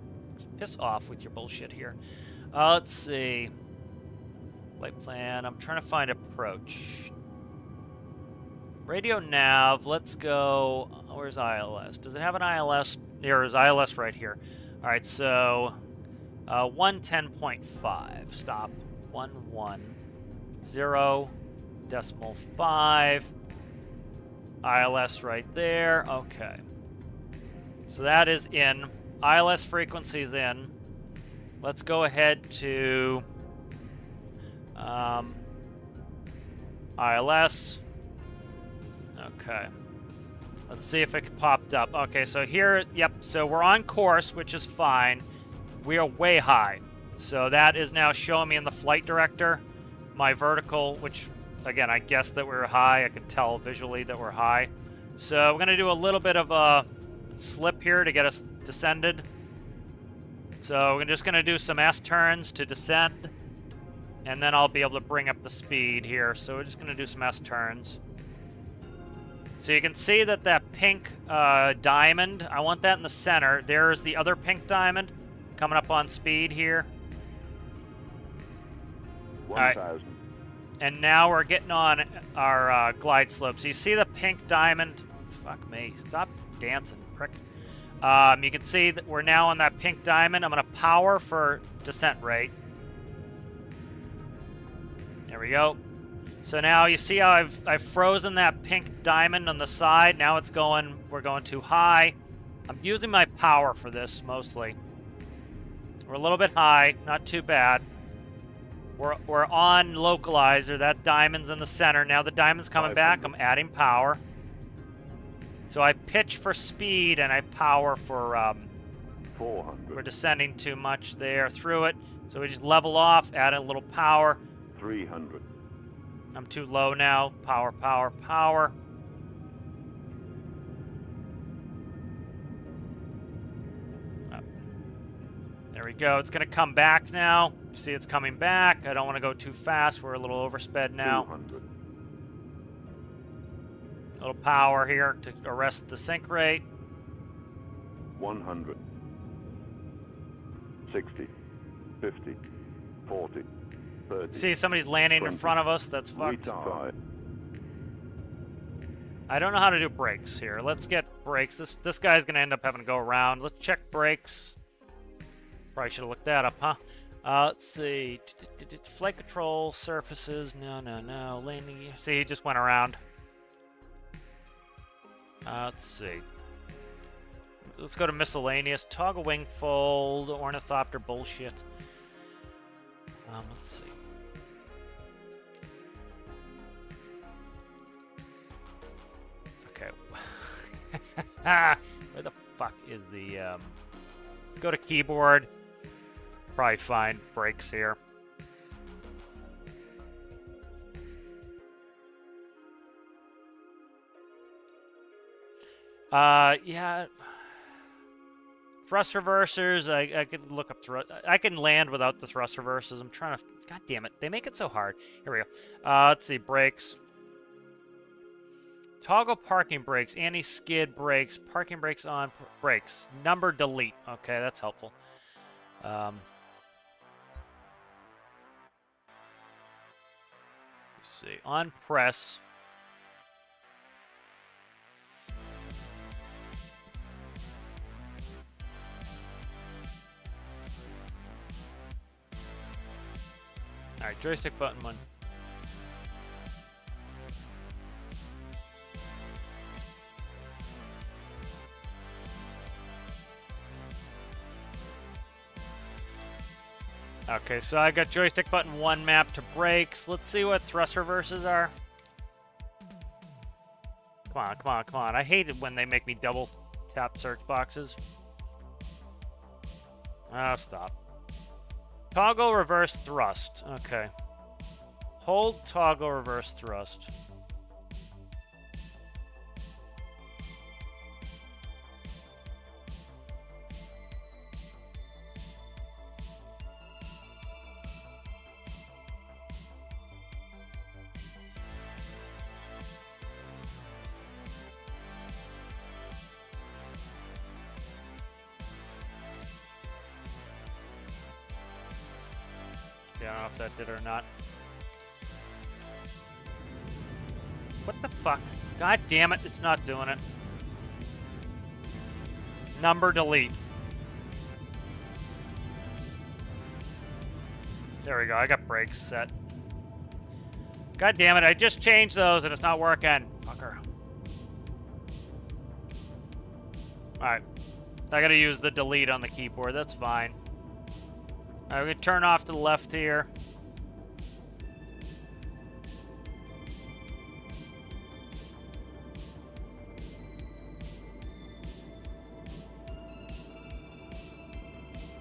piss off with your bullshit here. Let's see. Flight plan. I'm trying to find approach. Radio nav, let's go. Where's ILS? Does it have an ILS? There's ILS right here. All right, so 110.5. Stop. 110.5. ILS right there. Okay. So that is in. ILS frequency is in. Let's go ahead to ILS. Okay. Let's see if it popped up. Okay, so here, yep, so we're on course, which is fine. We are way high. So that is now showing me in the flight director my vertical, which, again, I guess that we're high. I can tell visually that we're high. So we're going to do a little bit of a slip here to get us descended. So we're just going to do some S-turns to descend, and then I'll be able to bring up the speed here. So we're just going to do some S-turns. So you can see that pink diamond, I want that in the center. There's the other pink diamond coming up on speed here. 1,000. All right. And now we're getting on our glide slope. So you see the pink diamond. Fuck me. Stop dancing, prick. You can see that we're now on that pink diamond. I'm going to power for descent rate. There we go. So now you see how I've frozen that pink diamond on the side. Now it's going, we're going too high. I'm using my power for this mostly. We're a little bit high, not too bad. We're on localizer. That diamond's in the center. Now the diamond's coming back. I'm adding power. So I pitch for speed and I power for 400. We're descending too much there through it. So we just level off, add a little power. 300. I'm too low now. Power, power, power. Oh. There we go. It's going to come back now. You see it's coming back. I don't want to go too fast. We're a little oversped now. 200. A little power here to arrest the sink rate. 100. 60. 50. 40. 30. See, somebody's landing 20. in front of us. That's fucked. Retard. I don't know how to do brakes here. Let's get brakes. This guy's going to end up having to go around. Let's check brakes. Probably should have looked that up, huh? Let's see. Flight control surfaces. No. Landing. See, he just went around. Let's see. Let's go to miscellaneous. Toggle wing fold. Ornithopter bullshit. Let's see. Okay. Where the fuck is the go to keyboard. Probably find breaks here. Yeah. Thrust reversers, I could look up thrust. I can land without the thrust reversers. I'm trying to. God damn it. They make it so hard. Here we go. Let's see. Brakes. Toggle parking brakes. Anti-skid brakes. Parking brakes on. Brakes. Number delete. Okay, that's helpful. Let's see. On press. Alright, joystick button 1. Okay, so I got joystick button 1 mapped to brakes. Let's see what thrust reverses are. Come on, come on, come on. I hate it when they make me double tap search boxes. Oh, stop. Toggle reverse thrust. Okay. Hold toggle reverse thrust. I don't know if that did or not. What the fuck? God damn it, it's not doing it. Number delete. There we go, I got brakes set. God damn it, I just changed those and it's not working. Fucker. Alright. I gotta use the delete on the keyboard, that's fine. Alright, we're gonna turn off to the left here.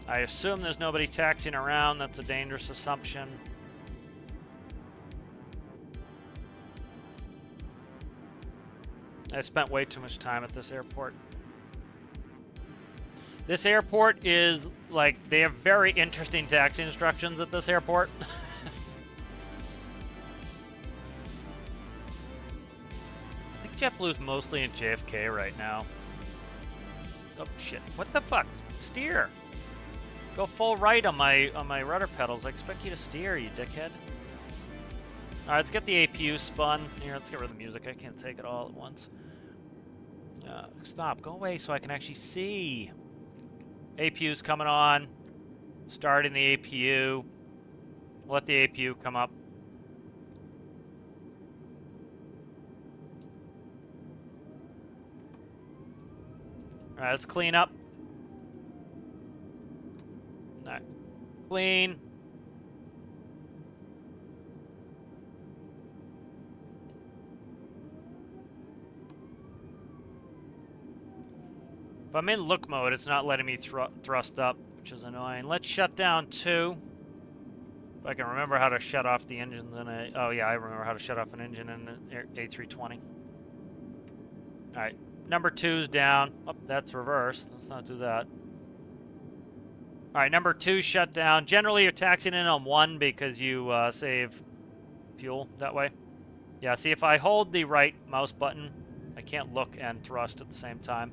I assume there's nobody taxiing around. That's a dangerous assumption. I spent way too much time at this airport. This airport is, like, they have very interesting taxi instructions at this airport. I think JetBlue's mostly in JFK right now. Oh, shit. What the fuck? Steer. Go full right on my rudder pedals. I expect you to steer, you dickhead. Alright, let's get the APU spun. Here, let's get rid of the music. I can't take it all at once. Stop. Go away so I can actually see. APU's coming on. Starting the APU. Let the APU come up. Alright, let's clean up. Alright. Clean. If I'm in look mode, it's not letting me thrust up, which is annoying. Let's shut down 2. If I can remember how to shut off the engines in a... Oh, yeah, I remember how to shut off an engine in an A320. Alright, number 2's down. Oh, that's reversed. Let's not do that. Alright, number 2 shut down. Generally, you're taxiing in on 1 because you save fuel that way. Yeah, see, if I hold the right mouse button, I can't look and thrust at the same time.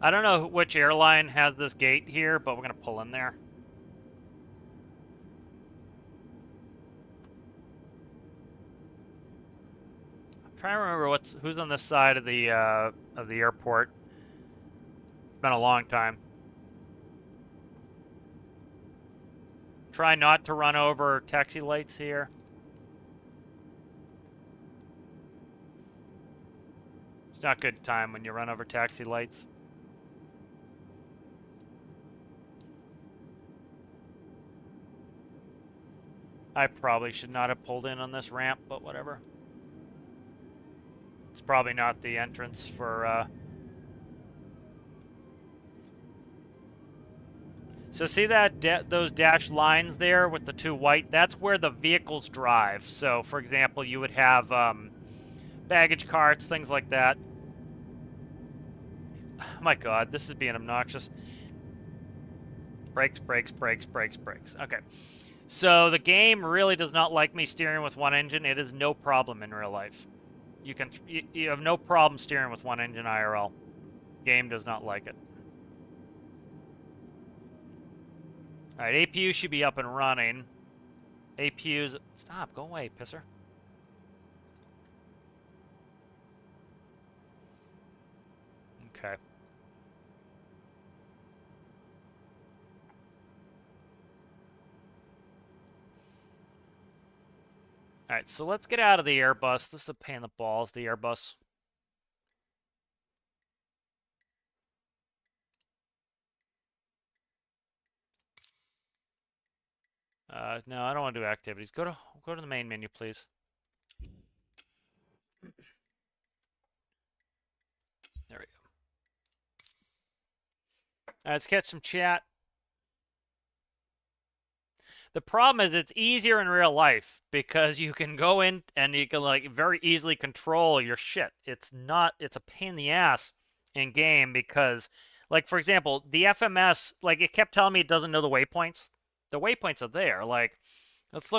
I don't know which airline has this gate here, but we're going to pull in there. I'm trying to remember who's on this side of the airport. It's been a long time. Try not to run over taxi lights here. It's not good time when you run over taxi lights. I probably should not have pulled in on this ramp, but whatever. It's probably not the entrance for, So see that those dashed lines there with the two white? That's where the vehicles drive. So, for example, you would have baggage carts, things like that. Oh my god, this is being obnoxious. Brakes, brakes, brakes, brakes, brakes. Okay. So the game really does not like me steering with one engine. It is no problem in real life. You have no problem steering with one engine IRL. Game does not like it. Alright, APU should be up and running. APU's... Stop, go away, pisser. Okay. Alright, so let's get out of the Airbus. This is a pain in the balls, the Airbus. No, I don't want to do activities. Go to the main menu, please. There we go. Alright, let's catch some chat. The problem is it's easier in real life because you can go in and you can like very easily control your shit. It's a pain in the ass in game because, like, for example, the FMS, like, it kept telling me it doesn't know the waypoints. The waypoints are there. Like, let's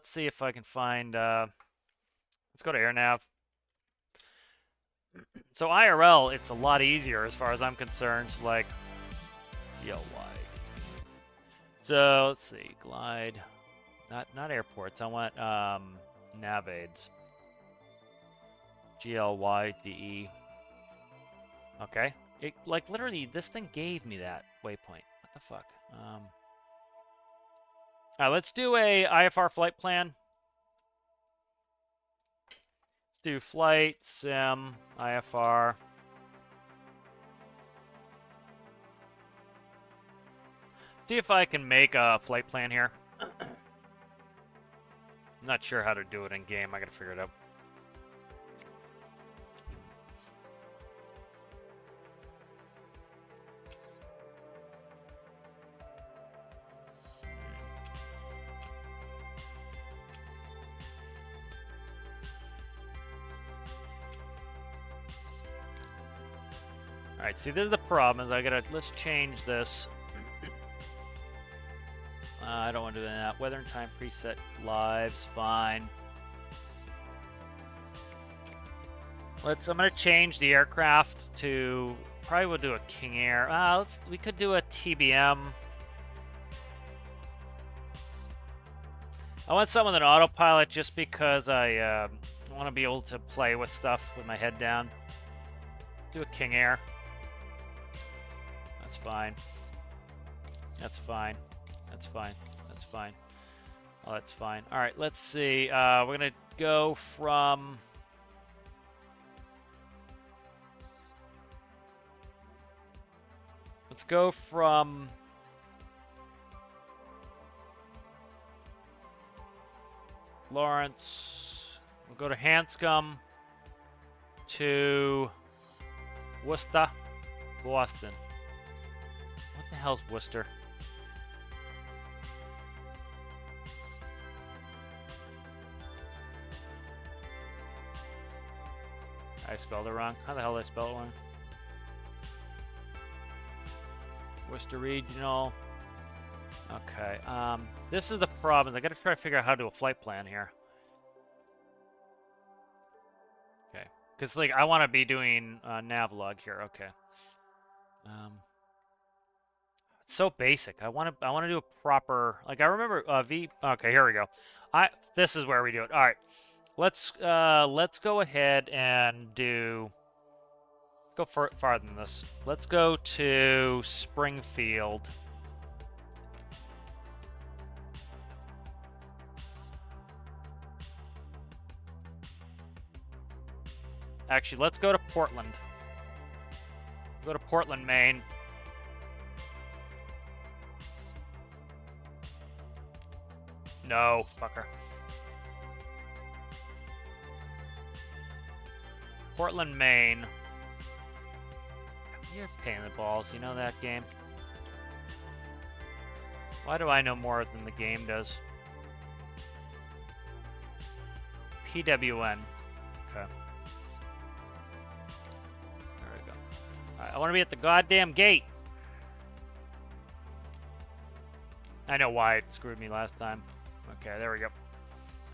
see if I can find, let's go to AirNav. So IRL, it's a lot easier as far as I'm concerned. Like, DLY. So let's see, glide, not airports. I want nav aids. GLYDE. Okay, it like literally this thing gave me that waypoint. What the fuck? All right, let's do a IFR flight plan. Let's do flight sim IFR. See if I can make a flight plan here. I'm not sure how to do it in game. I gotta figure it out. All right, see, this is the problem. Is let's change this. I don't want to do that. Weather and time preset lives, fine. I'm gonna change the aircraft to, probably we'll do a King Air. We could do a TBM. I want something with an autopilot just because I want to be able to play with stuff with my head down. Do a King Air. That's fine. That's fine. That's fine. That's fine. Oh, that's fine. All right, let's see. We're going to go from... Let's go from... Lawrence. We'll go to Hanscom to Worcester. Boston. What the hell's Worcester? I spelled it wrong. How the hell did I spell it wrong? Worcester Regional. Okay. This is the problem. I got to try to figure out how to do a flight plan here. Okay. Because, like, I want to be doing Navlog here. Okay. It's so basic. I want to do a proper, like, I remember Okay, here we go. This is where we do it. All right. Let's go ahead and go farther than this. Let's go to Springfield. Actually, let's go to Portland. Go to Portland, Maine. No, fucker. Portland, Maine. You're a pain in the balls. You know that game? Why do I know more than the game does? PWN. Okay. There we go. Alright, I want to be at the goddamn gate. I know why it screwed me last time. Okay, there we go.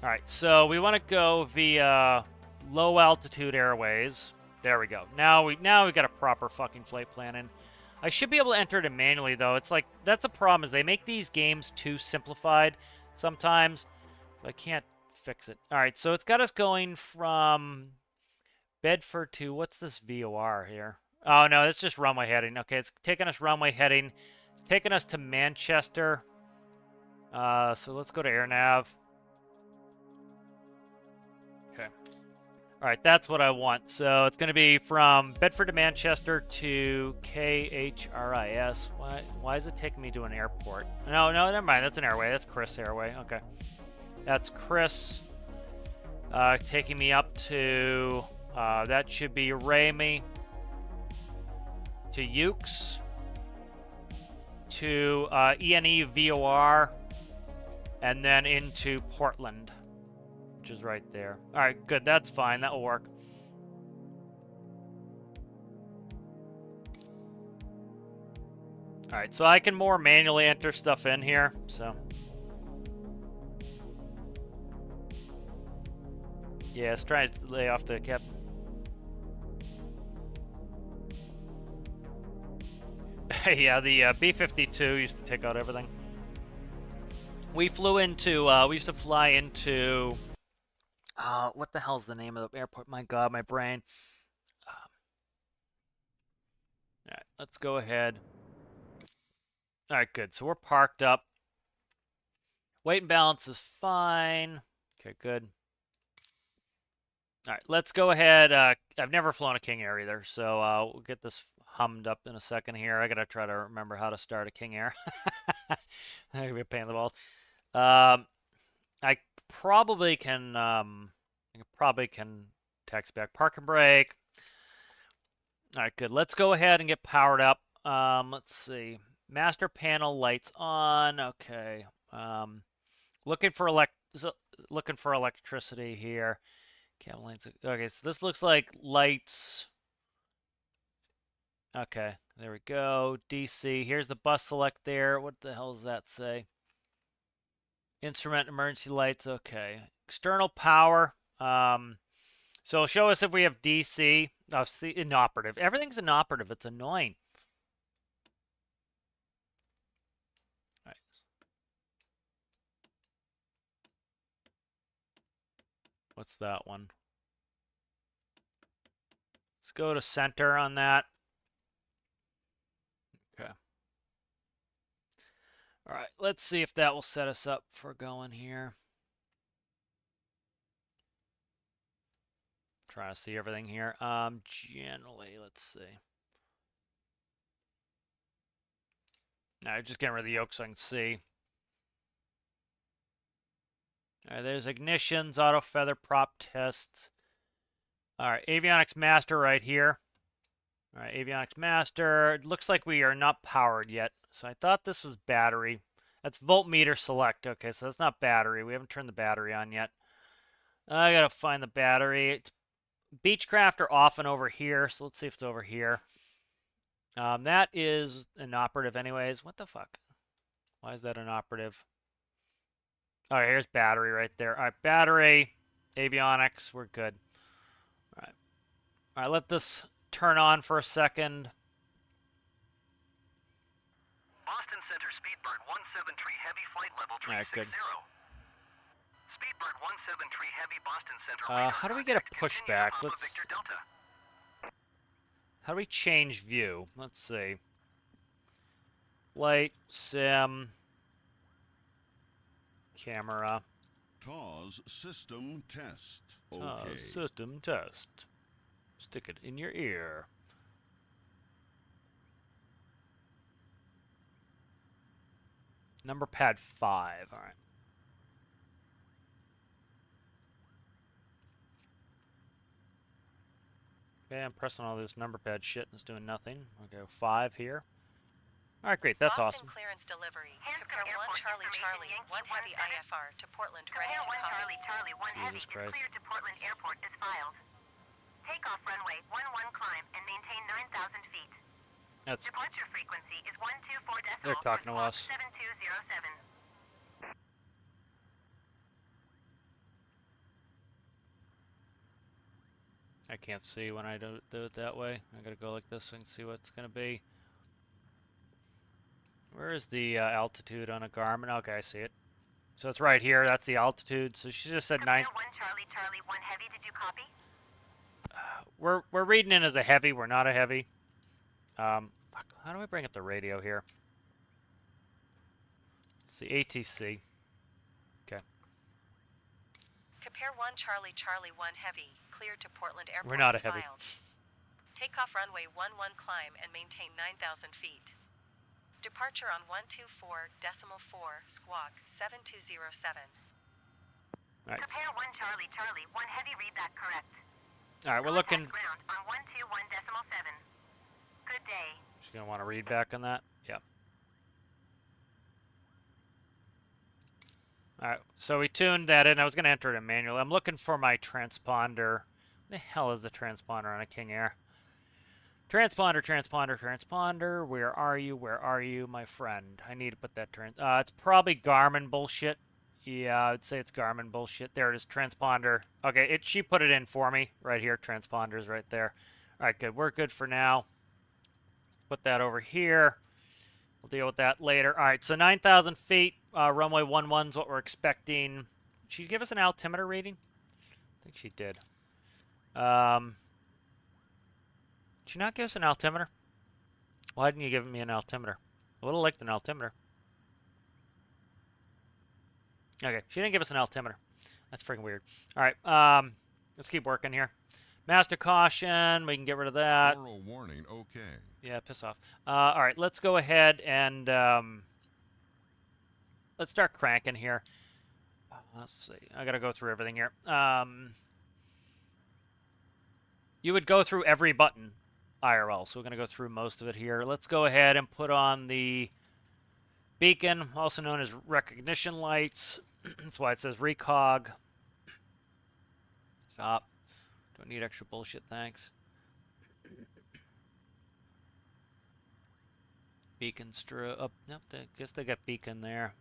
Alright, so we want to go via low altitude airways. There we go. Now we got a proper fucking flight plan in. I should be able to enter it manually though. It's like that's a problem is they make these games too simplified sometimes. I can't fix it. All right, so it's got us going from Bedford to what's this VOR here? Oh no, it's just runway heading. Okay, it's taking us runway heading. It's taking us to Manchester. So let's go to AirNav. Okay. All right, that's what I want. So it's going to be from Bedford to Manchester to KHRIS. Why is it taking me to an airport? No, never mind. That's an airway. That's Chris Airway. Okay. That's Chris taking me up to, that should be Ramey, to Ukes, to ENE VOR, and then into Portland. Which is right there. All right, good. That's fine. That will work. All right, so I can more manually enter stuff in here. So, yeah, let's try to lay off the cap. Yeah, the B-52 used to take out everything. We flew into. We used to fly into. What the hell's the name of the airport? My God, my brain. All right, let's go ahead. All right, good. So we're parked up. Weight and balance is fine. Okay, good. All right, let's go ahead. I've never flown a King Air either, so we'll get this hummed up in a second here. I gotta try to remember how to start a King Air. That could be a pain in the balls. I probably can. Text back. Park and brake. All right, good. Let's go ahead and get powered up. Let's see. Master panel lights on. Okay. Looking for electricity here. Cam lights. Okay, so this looks like lights. Okay, there we go. DC. Here's the bus select there. What the hell does that say? Instrument emergency lights. Okay. External power. So show us if we have DC. Oh, see, inoperative. Everything's inoperative. It's annoying. All right. What's that one? Let's go to center on that. Okay. All right. Let's see if that will set us up for going here. Trying to see everything here. Generally, let's see. Now, just getting rid of the yoke so I can see. All right, there's ignitions, auto feather, prop test. All right, avionics master right here. All right, avionics master. It looks like we are not powered yet. So I thought this was battery. That's voltmeter select. Okay, so that's not battery. We haven't turned the battery on yet. I gotta find the battery. It's Beechcraft are often over here, so let's see if it's over here. That is inoperative anyways. What the fuck? Why is that inoperative? All right, here's battery right there. All right, battery, avionics, we're good. All right. All right, let this turn on for a second. Boston Center Speedbird 173 Heavy flight level 360. All right, good. Speedbird 173 Heavy Boston Center. How do we get a pushback? How do we change view? Let's see. Light, sim, camera. TAWS system test. Okay. System test. Stick it in your ear. Number pad 5. All right. Okay, I'm pressing all this number pad shit and it's doing nothing. I'll go 5 here. All right, great. That's Boston awesome. clearance delivery. Hanscom Prepare 1 Airport Charlie information, Charlie, Yankee 1 heavy 17. IFR to Portland, ready Prepare to 1 copy. Charlie Charlie 1 heavy Jesus is Christ. cleared to Portland Airport is filed. Takeoff runway 11 climb and maintain 9,000 feet. That's Departure frequency is 124 decibels. They're talking to for us. 7207. I can't see when I do it that way. I gotta go like this so I can see what it's gonna be. Where is the altitude on a Garmin? Okay, I see it. So it's right here. That's the altitude. So she just said 9. Prepare 1 Charlie Charlie 1 heavy. Did you copy? We're reading in as a heavy. We're not a heavy. Fuck. How do I bring up the radio here? It's the ATC. Okay. Prepare 1 Charlie Charlie 1 heavy, cleared to Portland Airport We're not is a heavy. filed. Takeoff runway 11 climb and maintain 9,000 feet. Departure on 124.4 squawk 7207. All right. Prepare 1 Charlie Charlie 1 heavy. Read that correct. All right. We're looking. Contact ground on 121.7. Good day. She's gonna want to read back on that. Yep. All right. So we tuned that in. I was gonna enter it in manually. I'm looking for my transponder. What the hell is the transponder on a King Air? Transponder, transponder, transponder. Where are you? Where are you, my friend? I need to put that it's probably Garmin bullshit. Yeah, I'd say it's Garmin bullshit. There it is, transponder. Okay, she put it in for me right here. Transponder's right there. All right, good. We're good for now. Put that over here. We'll deal with that later. All right, so 9,000 feet. Runway 11's what we're expecting. Did she give us an altimeter reading? I think she did. Did she not give us an altimeter? Why didn't you give me an altimeter? I would have liked an altimeter. Okay, she didn't give us an altimeter. That's freaking weird. All right, let's keep working here. Master caution, we can get rid of that. Oral warning, okay. Yeah, piss off. All right, let's go ahead and let's start cranking here. Let's see. I got to go through everything here. You would go through every button IRL, so we're going to go through most of it here. Let's go ahead and put on the beacon, also known as recognition lights. That's why it says recog. Stop. Don't need extra bullshit, thanks. Beacon up. Nope, I guess they got beacon there.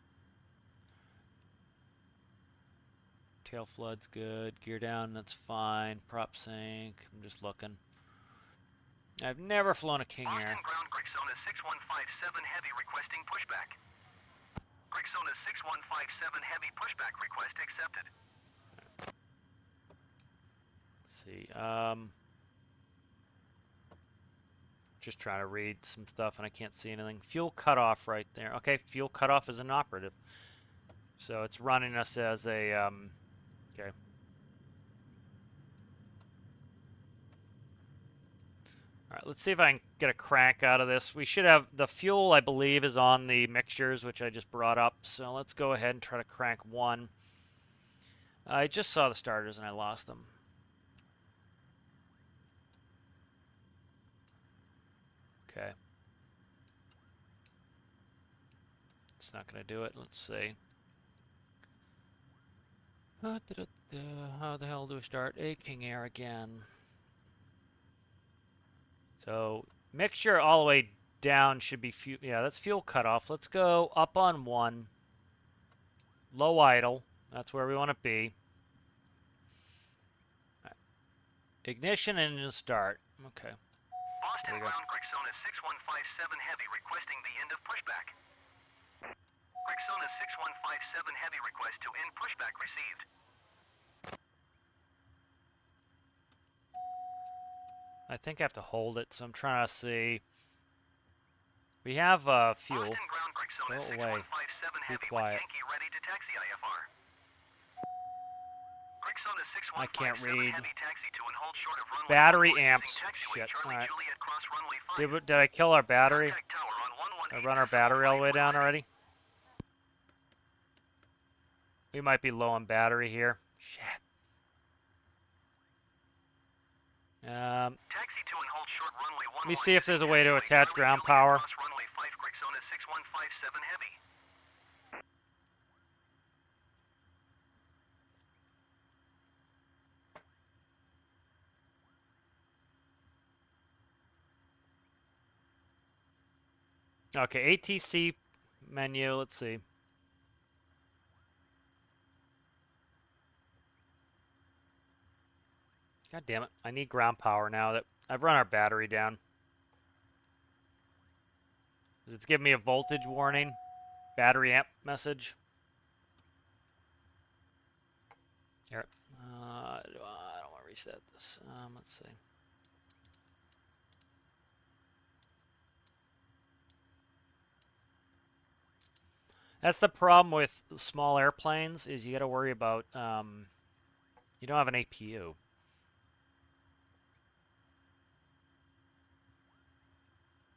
Tail flood's good. Gear down, that's fine. Prop sync. I'm just looking. I've never flown a King Air. Boston ground Grixona 6157 heavy requesting pushback. Grixona 6157 heavy pushback request accepted. Let's see. Just trying to read some stuff and I can't see anything. Fuel cutoff right there. Okay, fuel cutoff is inoperative. So it's running us as a okay. All right, let's see if I can get a crank out of this. We should have the fuel, I believe, is on the mixtures, which I just brought up. So let's go ahead and try to crank one. I just saw the starters and I lost them. Okay. It's not going to do it. Let's see. How the hell do we start a King Air again? So mixture all the way down should be fuel. Yeah, that's fuel cutoff. Let's go up on 1. Low idle. That's where we want to be. Right. Ignition, engine start. Okay. Boston ground Grixona 6157 heavy requesting the end of pushback. Grixona 6157 heavy request to end pushback received. I think I have to hold it, so I'm trying to see. We have fuel. Boston ground Grixona Go away. 6157 Be heavy quiet. with Yankee ready to taxi IFR. Grixona I can't 6157 read. Heavy, taxi to and hold short of runway Battery 11 amps. using taxiway Shit. Charlie Alright. Juliet cross runway 5. Did I kill our battery? Contact tower on 118 I run our battery all the way down already? We might be low on battery here. Shit. Taxi to and hold short runway Let me see if there's a way to attach ground power. Cross runway 5, correct zone is 6157 Heavy. Okay, ATC menu, let's see. God damn it. I need ground power now that I've run our battery down. It's giving me a voltage warning. Battery amp message. Here. I don't want to reset this. Let's see. That's the problem with small airplanes, is you got to worry about, you don't have an APU.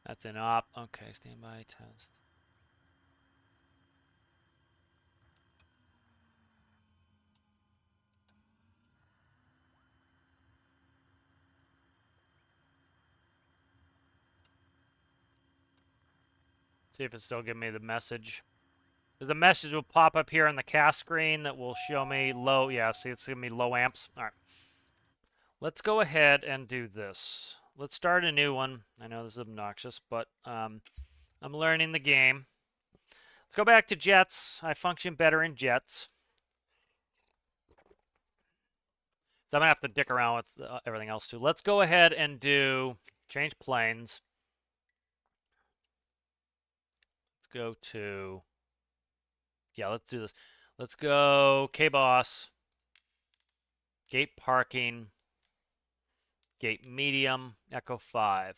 That's an op. Okay, standby test. See if it's still giving me the message. The message will pop up here on the cast screen that will show me low. Yeah, see, it's giving me low amps. All right. Let's go ahead and do this. Let's start a new one. I know this is obnoxious, but I'm learning the game. Let's go back to jets. I function better in jets. So I'm going to have to dick around with everything else too. Let's go ahead and change planes. Let's go to, yeah, let's do this. Let's go KBOS, gate parking, gate medium, Echo 5.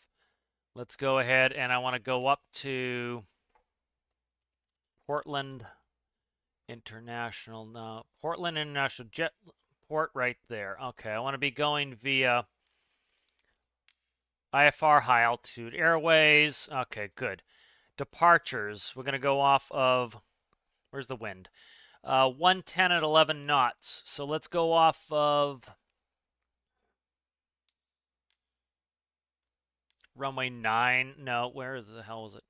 Let's go ahead and I want to go up to Portland International. No, Portland International Jet Port right there. Okay, I want to be going via IFR High Altitude Airways. Okay, good. Departures. We're going to go off of, where's the wind? 110 at 11 knots. So let's go off of runway 9. No, where the hell is it?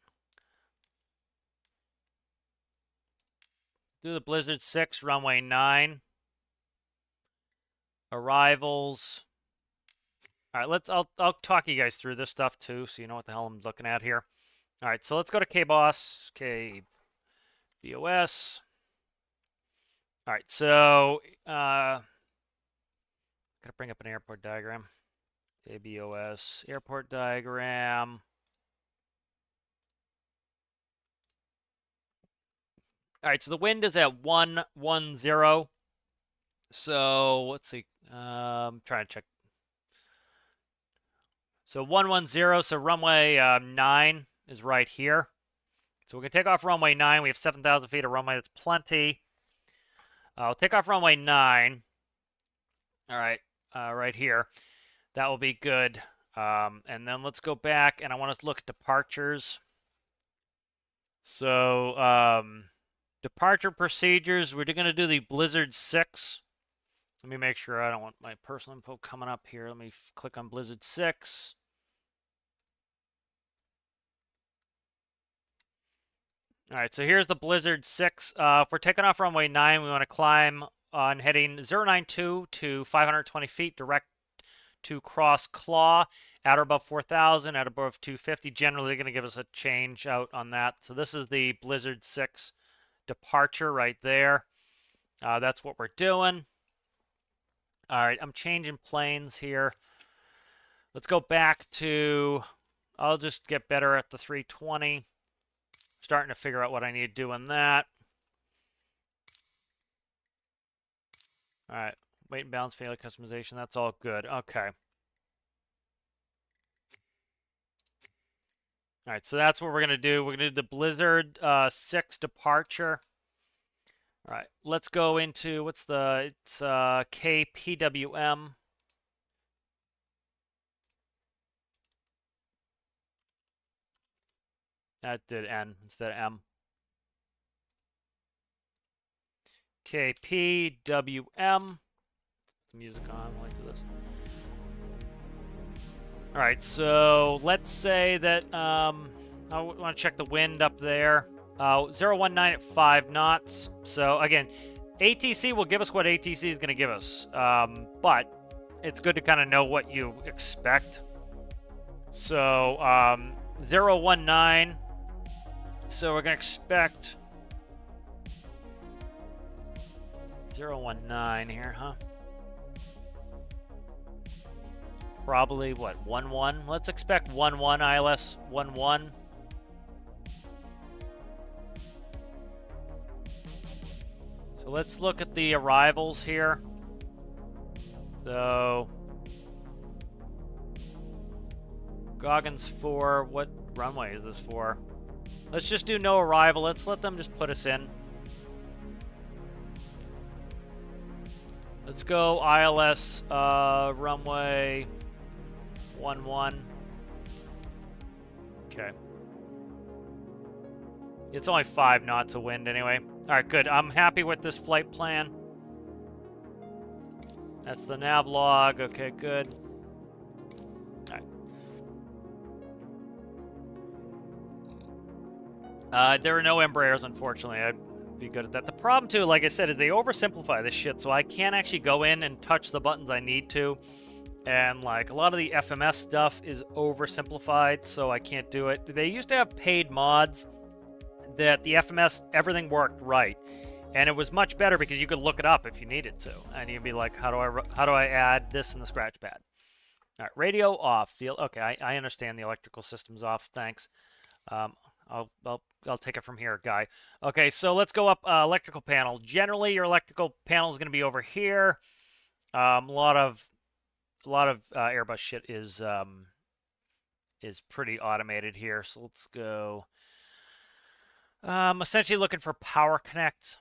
Do the Blizzard 6, runway 9. Arrivals. All right, I'll talk you guys through this stuff too, so you know what the hell I'm looking at here. All right, so let's go to KBOS, KBOS. All right, so gotta bring up an airport diagram. KBOS airport diagram. All right, so the wind is at 110. So let's see. I'm trying to check. So 110. So runway 9 is right here. So we can take off runway 9. We have 7,000 feet of runway. That's plenty. I'll take off runway 9. All right, right here. That will be good. And then let's go back, and I want us to look at departures. So departure procedures. We're going to do the Blizzard 6. Let me make sure I don't want my personal info coming up here. Let me click on Blizzard 6. All right, so here's the Blizzard 6. If we're taking off runway 9, we want to climb on heading 092 to 520 feet, direct to cross Claw, at or above 4,000, at above 250. Generally, they're going to give us a change out on that. So this is the Blizzard 6 departure right there. That's what we're doing. All right, I'm changing planes here. Let's go back to, I'll just get better at the 320. Starting to figure out what I need to do in that. All right, weight and balance, failure customization, that's all good. Okay. All right, so that's what we're going to do. We're going to do the Blizzard 6 departure. All right, let's go into what's the it's KPWM. That did N instead of M. KPWM. Music on like this. All right, so let's say that I want to check the wind up there. 019 at 5 knots. So again, ATC will give us what ATC is going to give us, but it's good to kind of know what you expect. So 019. So we're going to expect 019 here, huh? Probably what, 11? Let's expect 11 ILS 11. So let's look at the arrivals here. So Goggins 4, what runway is this for? Let's just do no arrival. Let's let them just put us in. Let's go ILS runway 11. Okay. It's only 5 knots of wind anyway. All right, good. I'm happy with this flight plan. That's the nav log. Okay, good. All right. There are no Embraers, unfortunately. I'd be good at that. The problem, too, like I said, is they oversimplify this shit, so I can't actually go in and touch the buttons I need to. And, like, a lot of the FMS stuff is oversimplified, so I can't do it. They used to have paid mods that the FMS, everything worked right. And it was much better because you could look it up if you needed to. And you'd be like, how do I add this in the scratch pad? All right, radio off. Okay, I understand the electrical system's off. Thanks. I'll take it from here, guy. Okay, so let's go up electrical panel. Generally, your electrical panel is going to be over here. A lot of Airbus shit is pretty automated here. So let's go. Essentially looking for power connect.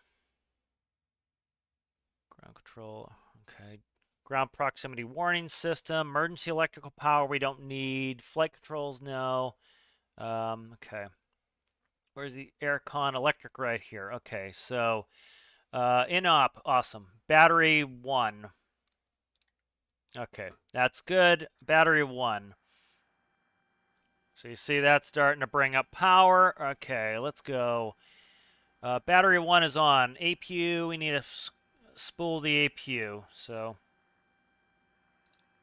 Ground control. Okay. Ground proximity warning system. Emergency electrical power we don't need. Flight controls, no. Okay. Where's the aircon electric right here? Okay, so in op, awesome. Battery 1. Okay, that's good. Battery 1. So you see that starting to bring up power. Okay, let's go. Battery 1 is on. APU, we need to spool the APU. So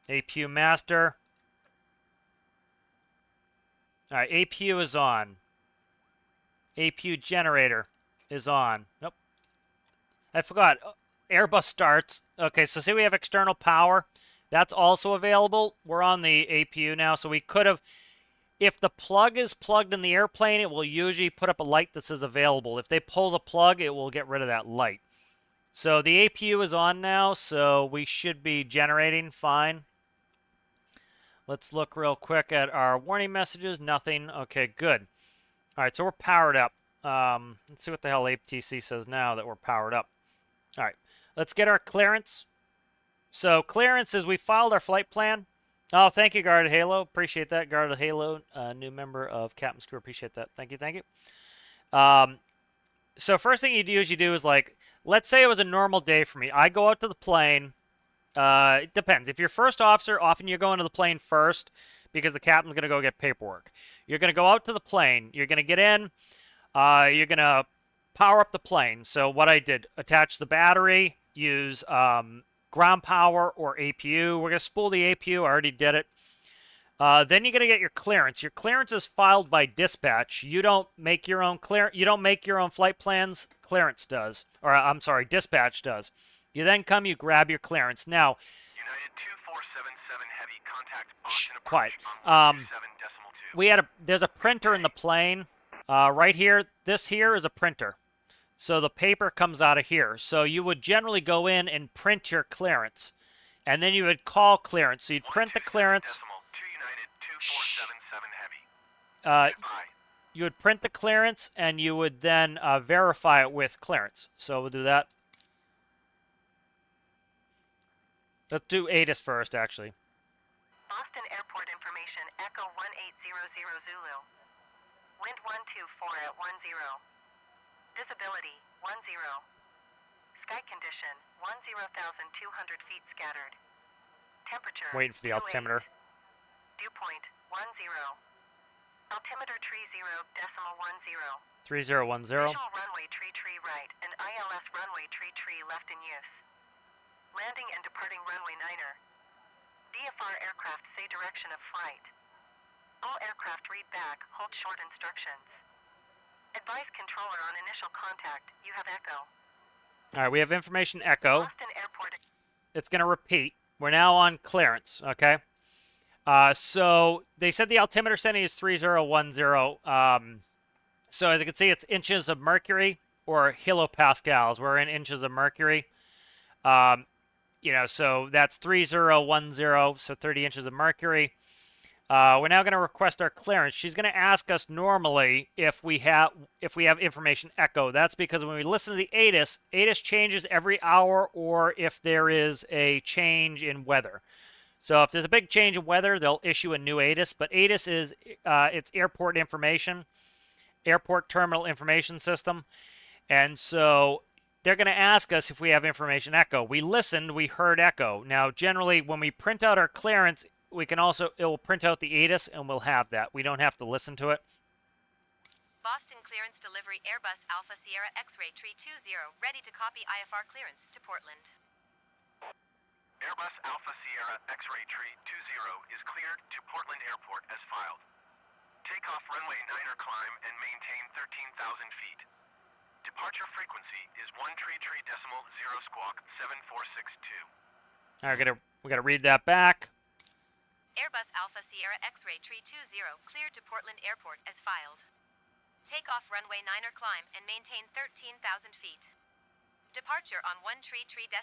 APU master. All right, APU is on. APU generator is on. Nope. I forgot. Airbus starts. Okay, so see we have external power. That's also available. We're on the APU now, so we could have... If the plug is plugged in the airplane, it will usually put up a light that says available. If they pull the plug, it will get rid of that light. So the APU is on now, so we should be generating fine. Let's look real quick at our warning messages. Nothing. Okay, good. All right, so we're powered up. Let's see what the hell ATC says now that we're powered up. All right, let's get our clearance. So clearance is we filed our flight plan. Oh, thank you, Guarded Halo. Appreciate that, Guarded Halo, new member of Captain's Crew. Appreciate that. Thank you, thank you. So first thing you usually do is, like, let's say it was a normal day for me. I go out to the plane. It depends. If you're first officer, often you're going to the plane first because the captain's going to go get paperwork. You're going to go out to the plane. You're going to get in. You're going to power up the plane. So what I did, attach the battery, use ground power or APU. We're going to spool the APU. I already did it. Then you're going to get your clearance. Your clearance is filed by dispatch. You don't make your own You don't make your own flight plans. Clearance does. Or I'm sorry, dispatch does. You then come, you grab your clearance. Now, United 2477 heavy contact Boston quiet. approach on 127.2. There's a printer in the plane. Right here, this here is a printer. So the paper comes out of here. So you would generally go in and print your clearance. And then you would call clearance. So you'd print the clearance. 2 United 2477 heavy. Uh, Goodbye. you would print the clearance, and you would then verify it with clearance. So we'll do that. Let's do ATIS first, actually. Boston Airport information, Echo 1800 Zulu. Wind 124 at 10. Visibility 10. Sky condition 10,200 feet scattered. Temperature Waiting for the 28. altimeter. Dew point 10. Altimeter tree 0.10. 3010. Visual runway tree right and ILS runway tree left in use. Landing and departing runway 9er. VFR aircraft say direction of flight. All aircraft read back, hold short instructions. Advise controller on initial contact. You have Echo. All right, we have information Echo. Boston Airport. It's going to repeat. We're now on clearance, okay? So they said the altimeter setting is 3010. So as you can see, it's inches of mercury or kilopascals. We're in inches of mercury. So that's 3010, so 30 inches of mercury. We're now going to request our clearance. She's going to ask us normally if we have information Echo. That's because when we listen to the ATIS, ATIS changes every hour or if there is a change in weather. So if there's a big change in weather, they'll issue a new ATIS. But ATIS is it's airport information, airport terminal information system. And so they're going to ask us if we have information Echo. We listened, we heard Echo. Now, generally, when we print out our clearance, it will print out the ATIS, and we'll have that. We don't have to listen to it. Boston clearance delivery Airbus Alpha Sierra X-ray tree 20, ready to copy IFR clearance to Portland. Airbus Alpha Sierra X-ray tree 20 is cleared to Portland Airport as filed. Takeoff runway 9er climb and maintain 13,000 feet. Departure frequency is 133.0 squawk 7462. All right, we gotta read that back. Airbus Alpha Sierra X-ray tree 20 cleared to Portland Airport as filed. Takeoff runway 9er climb and maintain 13,000 feet. Departure on 133.0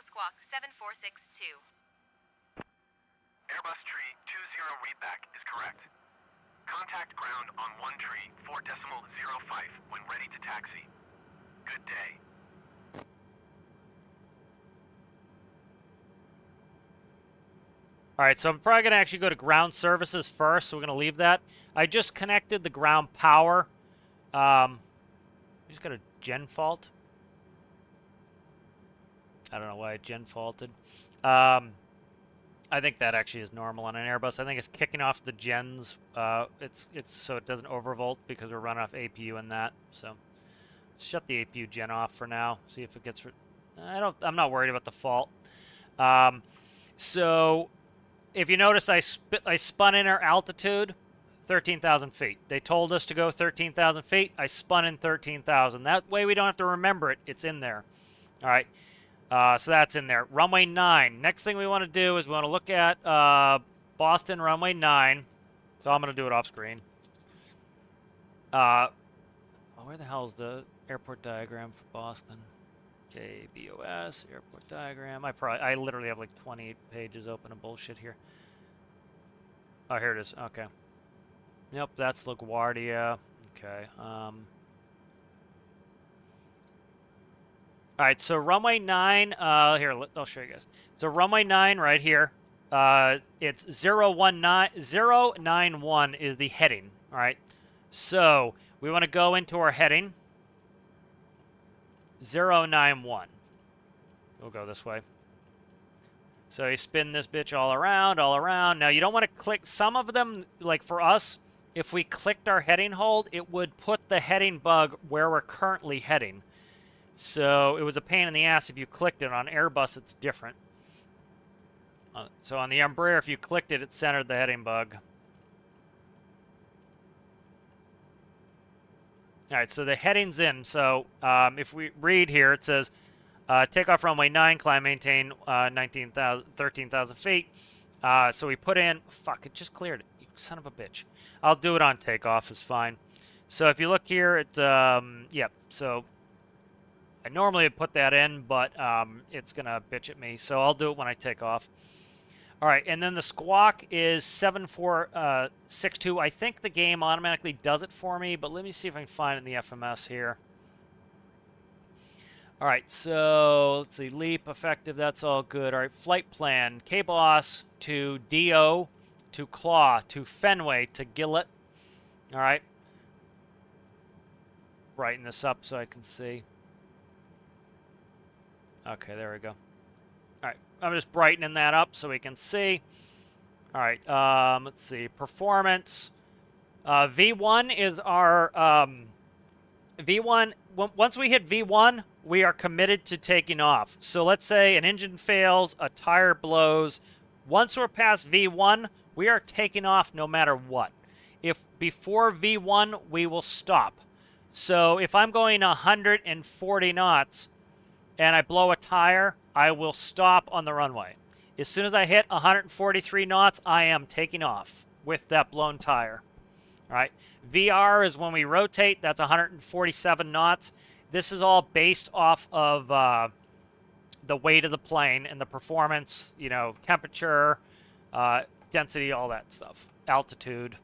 squawk 7462. Airbus tree 20 readback is correct. Contact ground on 134.05 when ready to taxi. Good day. All right, so I'm probably going to actually go to ground services first, so we're going to leave that. I just connected the ground power. We just got a gen fault. I don't know why it gen faulted. I think that actually is normal on an Airbus. I think it's kicking off the gens. It's so it doesn't overvolt because we're running off APU in that. So let's shut the APU gen off for now. See if it gets. I'm not worried about the fault. So if you notice, I spun in our altitude, 13,000 feet. They told us to go 13,000 feet. I spun in 13,000. That way we don't have to remember it. It's in there. All right. So that's in there. Runway 9. Next thing we want to do is we want to look at Boston runway 9. So I'm going to do it off screen. Where the hell is the airport diagram for Boston? Okay, BOS, airport diagram. I literally have like 28 pages open of bullshit here. Oh, here it is. Okay. Yep, that's LaGuardia. Okay. All right, so runway 9. Here, I'll show you guys. So runway 9 right here. It's 091 is the heading. All right. So we want to go into our heading. 091. We'll go this way. So you spin this bitch all around, all around. Now you don't want to click some of them, like for us, if we clicked our heading hold, it would put the heading bug where we're currently heading. So it was a pain in the ass if you clicked it. On Airbus, it's different. So on the Embraer, if you clicked it, it centered the heading bug. All right, so the heading's in. So if we read here, it says, takeoff runway 9, climb, maintain 13,000 feet. So we put in, fuck, it just cleared it. You son of a bitch. I'll do it on takeoff, it's fine. So if you look here, it, yep, so I normally would put that in, but it's going to bitch at me. So I'll do it when I take off. All right, and then the squawk is 7462. I think the game automatically does it for me, but let me see if I can find it in the FMS here. All right, so let's see, leap, effective, that's all good. All right, flight plan, K-Boss to DO, to Claw, to Fenway, to Gillett. All right. Brighten this up so I can see. Okay, there we go. All right, I'm just brightening that up so we can see. All right, let's see, performance. V1 is our, V1, once we hit V1, we are committed to taking off. So let's say an engine fails, a tire blows. Once we're past V1, we are taking off no matter what. If before V1, we will stop. So if I'm going 140 knots and I blow a tire, I will stop on the runway. As soon as I hit 143 knots, I am taking off with that blown tire. All right. VR is when we rotate. That's 147 knots. This is all based off of the weight of the plane and the performance, you know, temperature, density, all that stuff, altitude.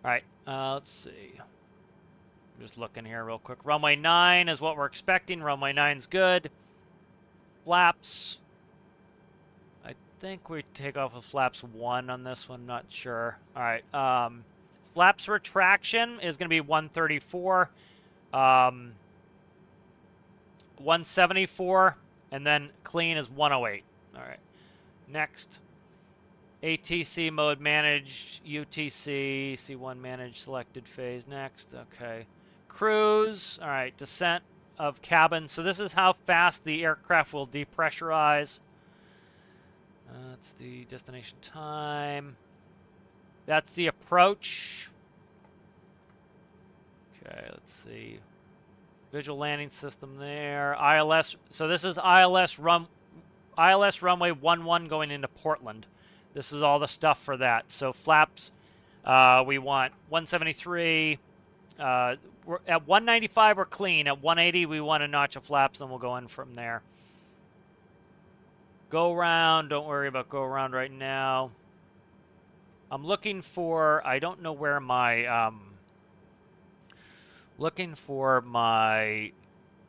All right. Let's see. I'm just looking here real quick. Runway 9 is what we're expecting. Runway 9's good. Flaps. I think we take off with flaps 1 on this one. Not sure. All right. Flaps retraction is going to be 134. 174. And then clean is 108. All right. Next. ATC mode managed. UTC. C1 managed selected phase. Next. Okay. Cruise. All right. Descent of cabin. So this is how fast the aircraft will depressurize. That's the destination time. That's the approach. Okay, let's see. Visual landing system there. ILS. So this is ILS runway 11 going into Portland. This is all the stuff for that. So flaps, we want 173. We're at 195, we're clean. At 180, we want a notch of flaps, then we'll go in from there. Go round. Don't worry about go round right now. I'm looking for, I don't know where my, looking for my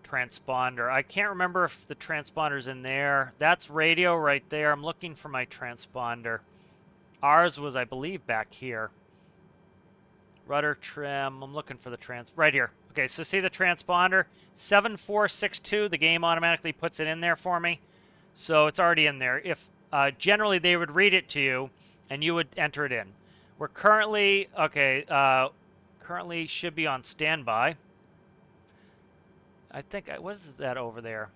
transponder. I can't remember if the transponder's in there. That's radio right there. I'm looking for my transponder. Ours was, I believe, back here. Rudder trim. I'm looking for the right here. Okay, so see the transponder? 7462. The game automatically puts it in there for me. So it's already in there. If generally they would read it to you, and you would enter it in. We're currently, okay, currently should be on standby. I think, what is that over there?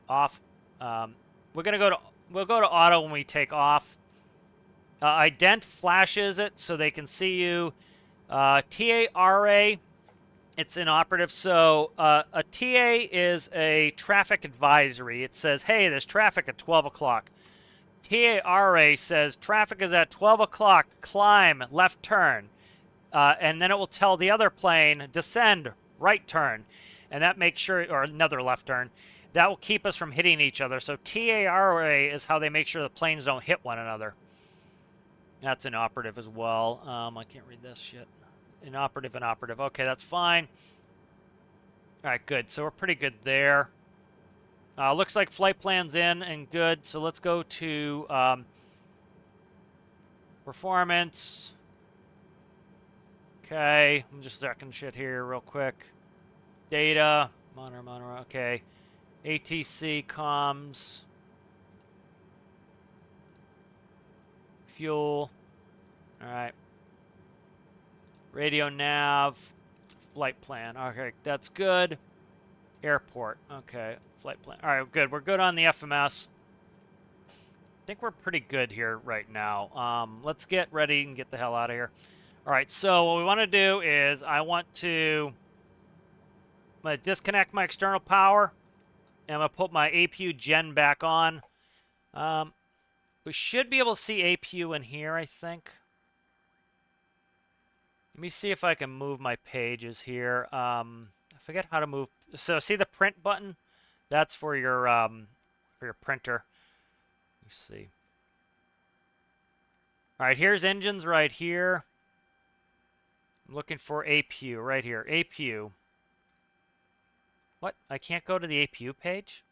Off. We'll go to auto when we take off. Ident flashes it so they can see you. TARA, it's inoperative. So a TA is a traffic advisory. It says, hey, there's traffic at 12 o'clock. TARA says traffic is at 12 o'clock, climb, left turn. And then it will tell the other plane, descend, right turn. And that makes sure, or another left turn. That will keep us from hitting each other. So TARA is how they make sure the planes don't hit one another. That's inoperative as well. I can't read this shit. Inoperative. Okay, that's fine. All right, good. So we're pretty good there. Looks like flight plan's in and good. So let's go to performance. Okay, I'm just checking shit here real quick. Data, monitor, okay. ATC comms. Fuel. All right. Radio nav. Flight plan. Okay, that's good. Airport. Okay, flight plan. All right, good. We're good on the FMS. I think we're pretty good here right now. Let's get ready and get the hell out of here. All right, so what we want to do is I'm going to disconnect my external power, and I'm going to put my APU gen back on. We should be able to see APU in here, I think. Let me see if I can move my pages here. I forget how to move. So see the print button? That's for your printer. Let me see. All right, here's engines right here. I'm looking for APU right here. APU. What? I can't go to the APU page?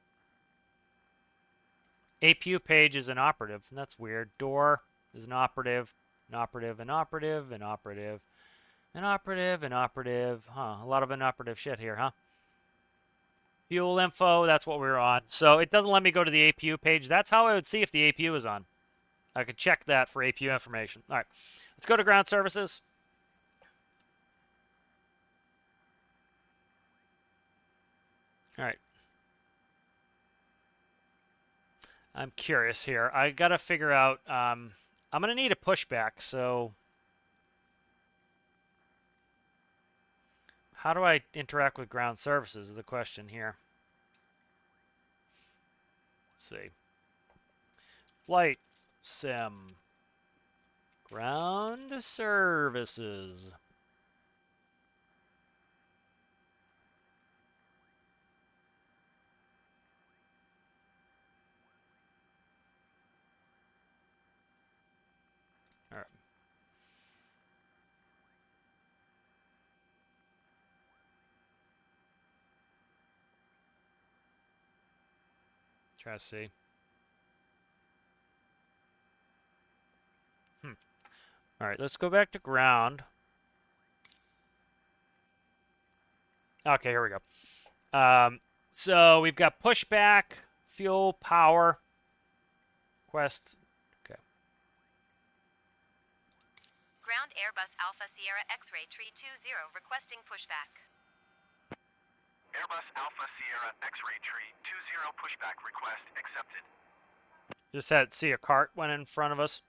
APU page is an operative. That's weird. Door is an operative. An operative, an operative, an operative, an operative, an operative. Huh, a lot of inoperative shit here, huh? Fuel info, that's what we're on. So it doesn't let me go to the APU page. That's how I would see if the APU is on. I could check that for APU information. All right, let's go to ground services. All right. I'm curious here. I got to figure out, I'm going to need a pushback, so how do I interact with ground services is the question here. Let's see. Flight sim. Ground services. All right. Try to see. All right, let's go back to ground. Okay, here we go. So we've got pushback, fuel, power, quest. Okay. Ground Airbus Alpha Sierra X-Ray Tree 20 requesting pushback. Airbus Alpha Sierra X-Ray Tree 20 pushback request accepted. Just had to see a cart went in front of us.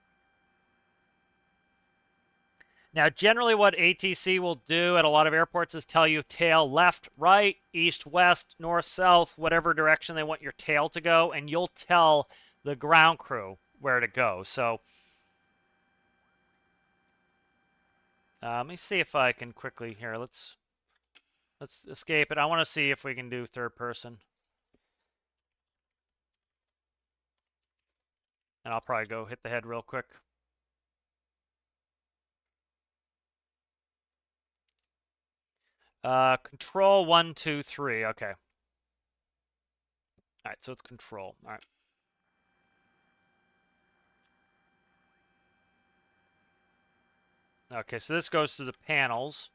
Now, generally what ATC will do at a lot of airports is tell you tail left, right, east, west, north, south, whatever direction they want your tail to go, and you'll tell the ground crew where to go. So let me see if I can quickly here. Let's escape it. I want to see if we can do third person. And I'll probably go hit the head real quick. Control 1, 2, 3. Okay. All right, so it's control. All right. Okay, so this goes to the panels.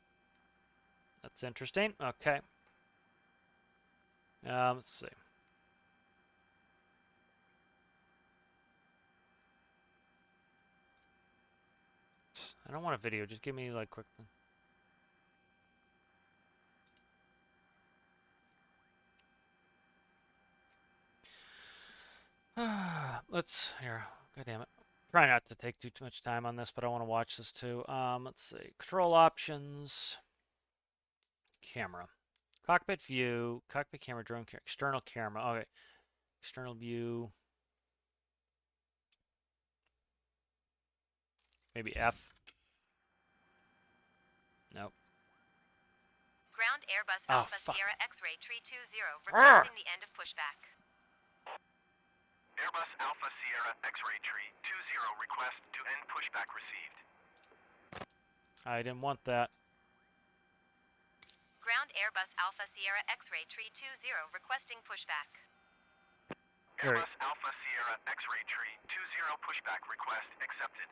That's interesting. Okay. Let's see. I don't want a video. Just give me like quick. Let's here. God damn it. Try not to take too much time on this, but I want to watch this too. Let's see. Control options. Camera. Cockpit view. Cockpit camera. Drone camera. External camera. Okay. External view. Maybe F. Nope. Ground Airbus Oh, Alpha fuck. Sierra X-Ray Tree 20 requesting the end of pushback. Airbus Alpha Sierra X-Ray Tree 20 request to end pushback received. I didn't want that. Ground Airbus Alpha Sierra X-Ray Tree 20 requesting pushback. Here. Airbus Alpha Sierra X-Ray Tree 20 pushback request accepted.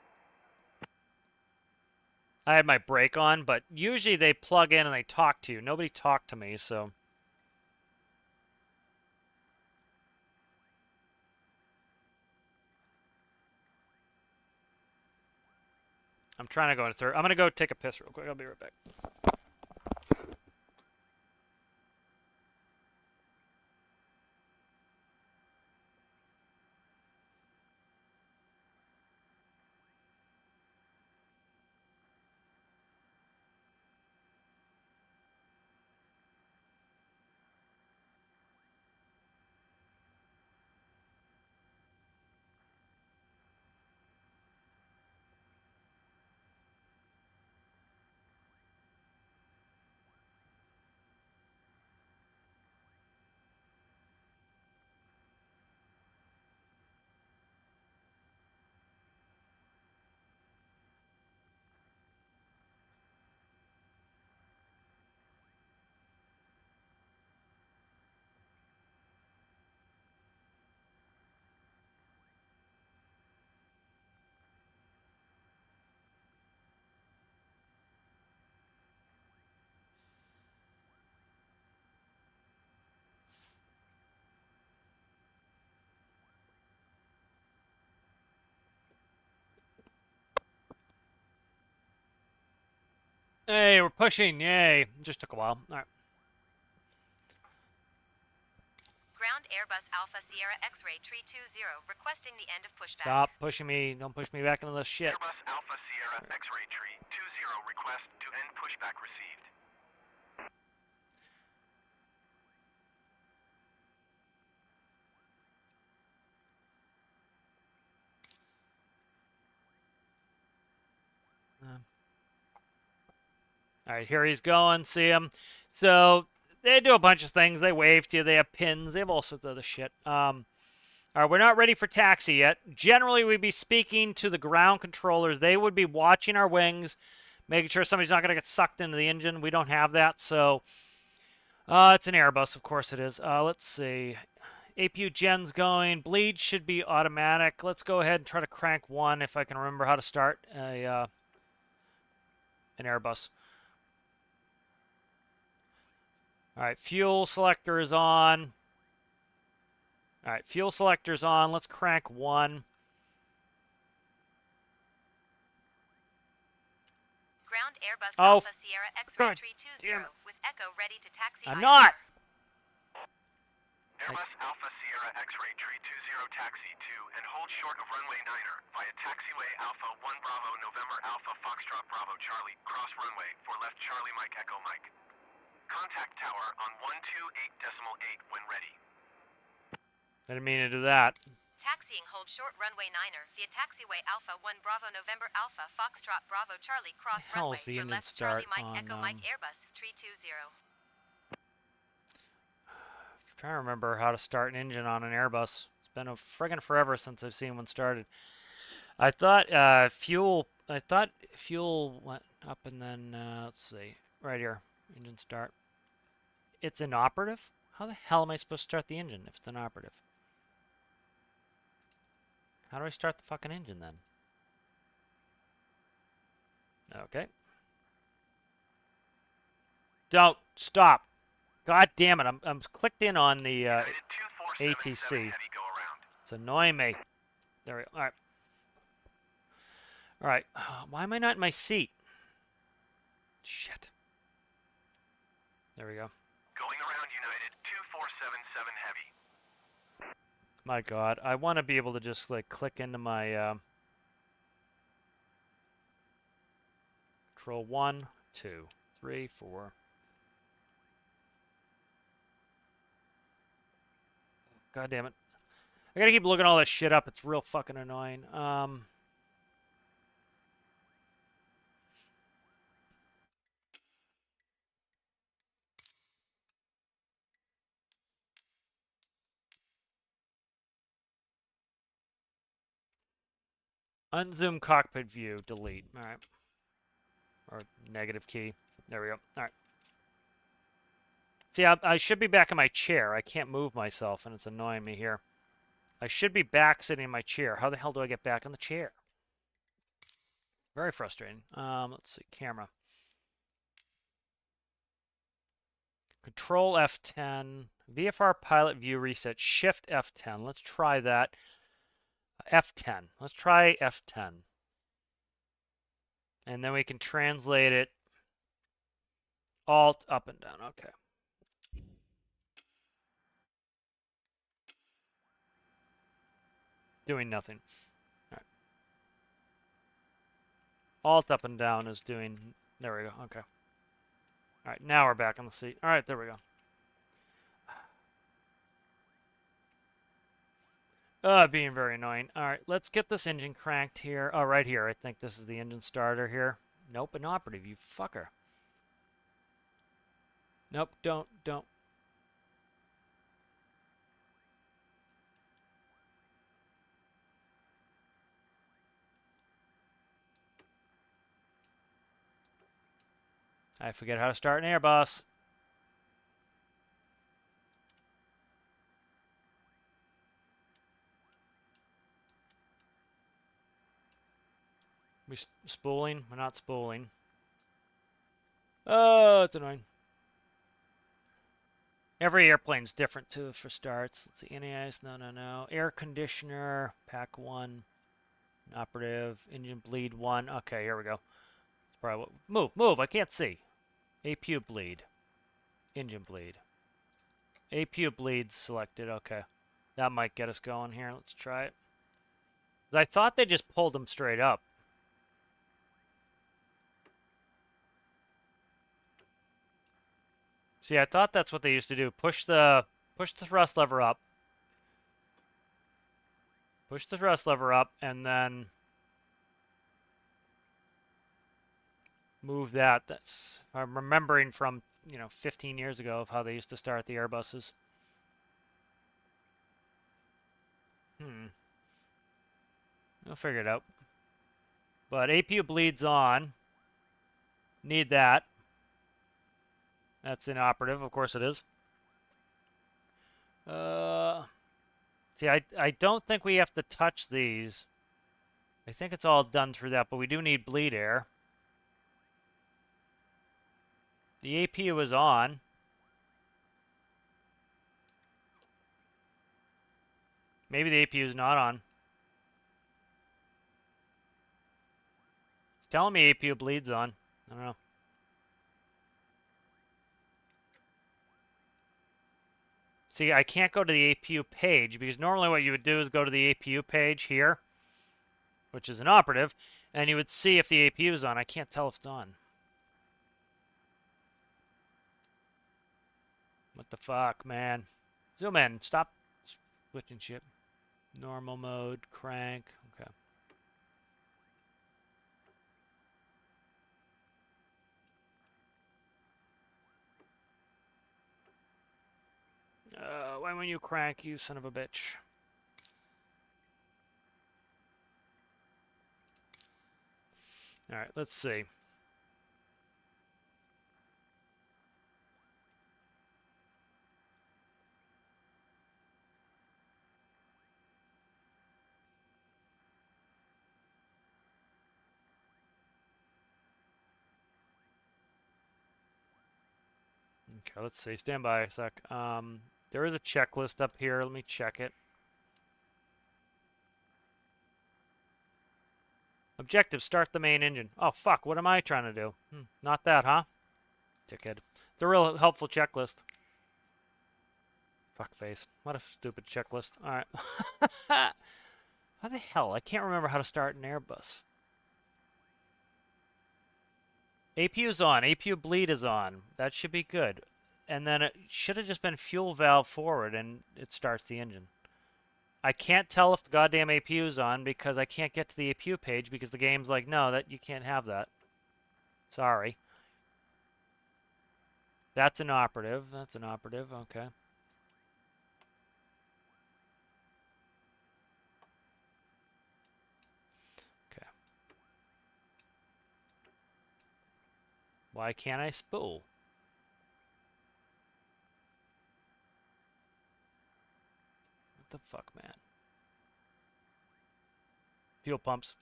I had my brake on, but usually they plug in and they talk to you. Nobody talked to me, so. I'm trying to go into third. I'm going to go take a piss real quick. I'll be right back. Hey, we're pushing. Yay. Just took a while. All right. Ground Airbus Alpha Sierra X-ray Tree 20 requesting the end of pushback. Stop pushing me. Don't push me back into the shit. Airbus Alpha Sierra X-ray Tree 20 request to end pushback received. All right, here he's going. See him. So they do a bunch of things. They wave to you. They have pins. They have all sorts of other shit. All right, we're not ready for taxi yet. Generally, we'd be speaking to the ground controllers. They would be watching our wings, making sure somebody's not going to get sucked into the engine. We don't have that, so it's an Airbus. Of course it is. Let's see. APU gen's going. Bleed should be automatic. Let's go ahead and try to crank one if I can remember how to start an Airbus. All right, fuel selector is on. All right, fuel selector's on. Let's crank one. Ground Airbus Oh, Alpha Sierra X-ray God Tree 20 damn it. with Echo ready to taxi. I'm via not. Airbus Alpha Sierra X-ray Tree 20 taxi to and hold short of runway 9er via taxiway Alpha 1 Bravo November Alpha Foxtrot Bravo Charlie cross runway for left Charlie Mike Echo Mike. Contact tower on 128.8 when ready. Didn't mean to do that. Taxiing hold short runway 9er via taxiway Alpha 1 Bravo November Alpha Foxtrot Bravo Charlie cross The hell runway is the for engine left Charlie start Mike on, Echo Mike Airbus Tree 20. I'm trying to remember how to start an engine on an Airbus. It's been a friggin' forever since I've seen one started. I thought fuel went up and then let's see, right here, engine start. It's inoperative? How the hell am I supposed to start the engine if it's inoperative? How do I start the fucking engine then? Okay. Don't stop. God damn it! I'm clicked in on the United ATC. 2477 heavy go around. It's annoying me. There we go. All right. All right. Why am I not in my seat? Shit. There we go. Going around United 2477 heavy. My God, I want to be able to just like click into my control 1, 2, 3, 4. God damn it! I gotta keep looking all this shit up. It's real fucking annoying. Unzoom cockpit view. Delete. All right. Or negative key. There we go. All right. See, I should be back in my chair. I can't move myself, and it's annoying me here. I should be back sitting in my chair. How the hell do I get back in the chair? Very frustrating. Let's see. Camera. Control F10. VFR pilot view reset. Shift F10. Let's try that. F10. Let's try F10. And then we can translate it. Alt up and down. Okay. Doing nothing. All right. Alt up and down is doing... There we go. Okay. All right. Now we're back on the seat. All right. There we go. Being very annoying. All right. Let's get this engine cranked here. Oh, right here. I think this is the engine starter here. Nope. Inoperative. You fucker. Nope. Don't. I forget how to start an Airbus. We spooling? We're not spooling. Oh, it's annoying. Every airplane's different too for starts. Let's see, NAIS, no. Air conditioner, pack 1, operative, engine bleed 1. Okay, here we go. It's probably what... Move, move, I can't see. APU bleed. Engine bleed. APU bleed selected, okay. That might get us going here. Let's try it. I thought they just pulled them straight up. See, I thought that's what they used to do. Push the thrust lever up. Push the thrust lever up, and then move that. That's, I'm remembering from, 15 years ago of how they used to start the Airbuses. We'll figure it out. But APU bleeds on. Need that. That's inoperative. Of course it is. See, I don't think we have to touch these. I think it's all done through that, but we do need bleed air. The APU is on. Maybe the APU is not on. It's telling me APU bleeds on. I don't know. See, I can't go to the APU page because normally what you would do is go to the APU page here, which is inoperative, and you would see if the APU is on. I can't tell if it's on. What the fuck, man? Zoom in. Stop switching shit. Normal mode, crank. Okay. Why won't you crank, you son of a bitch? All right, let's see. Okay, let's see. Stand by a sec. There is a checklist up here. Let me check it. Objective, start the main engine. Oh, fuck. What am I trying to do? Not that, huh? Dickhead. It's a real helpful checklist. Fuckface. What a stupid checklist. All right. How the hell? I can't remember how to start an Airbus. APU's on. APU bleed is on. That should be good. And then it should have just been fuel valve forward and it starts the engine. I can't tell if the goddamn APU's on because I can't get to the APU page because the game's like, no, that you can't have that. Sorry. That's inoperative. That's inoperative. Okay. Okay. Why can't I spool? What the fuck, man? Fuel pumps.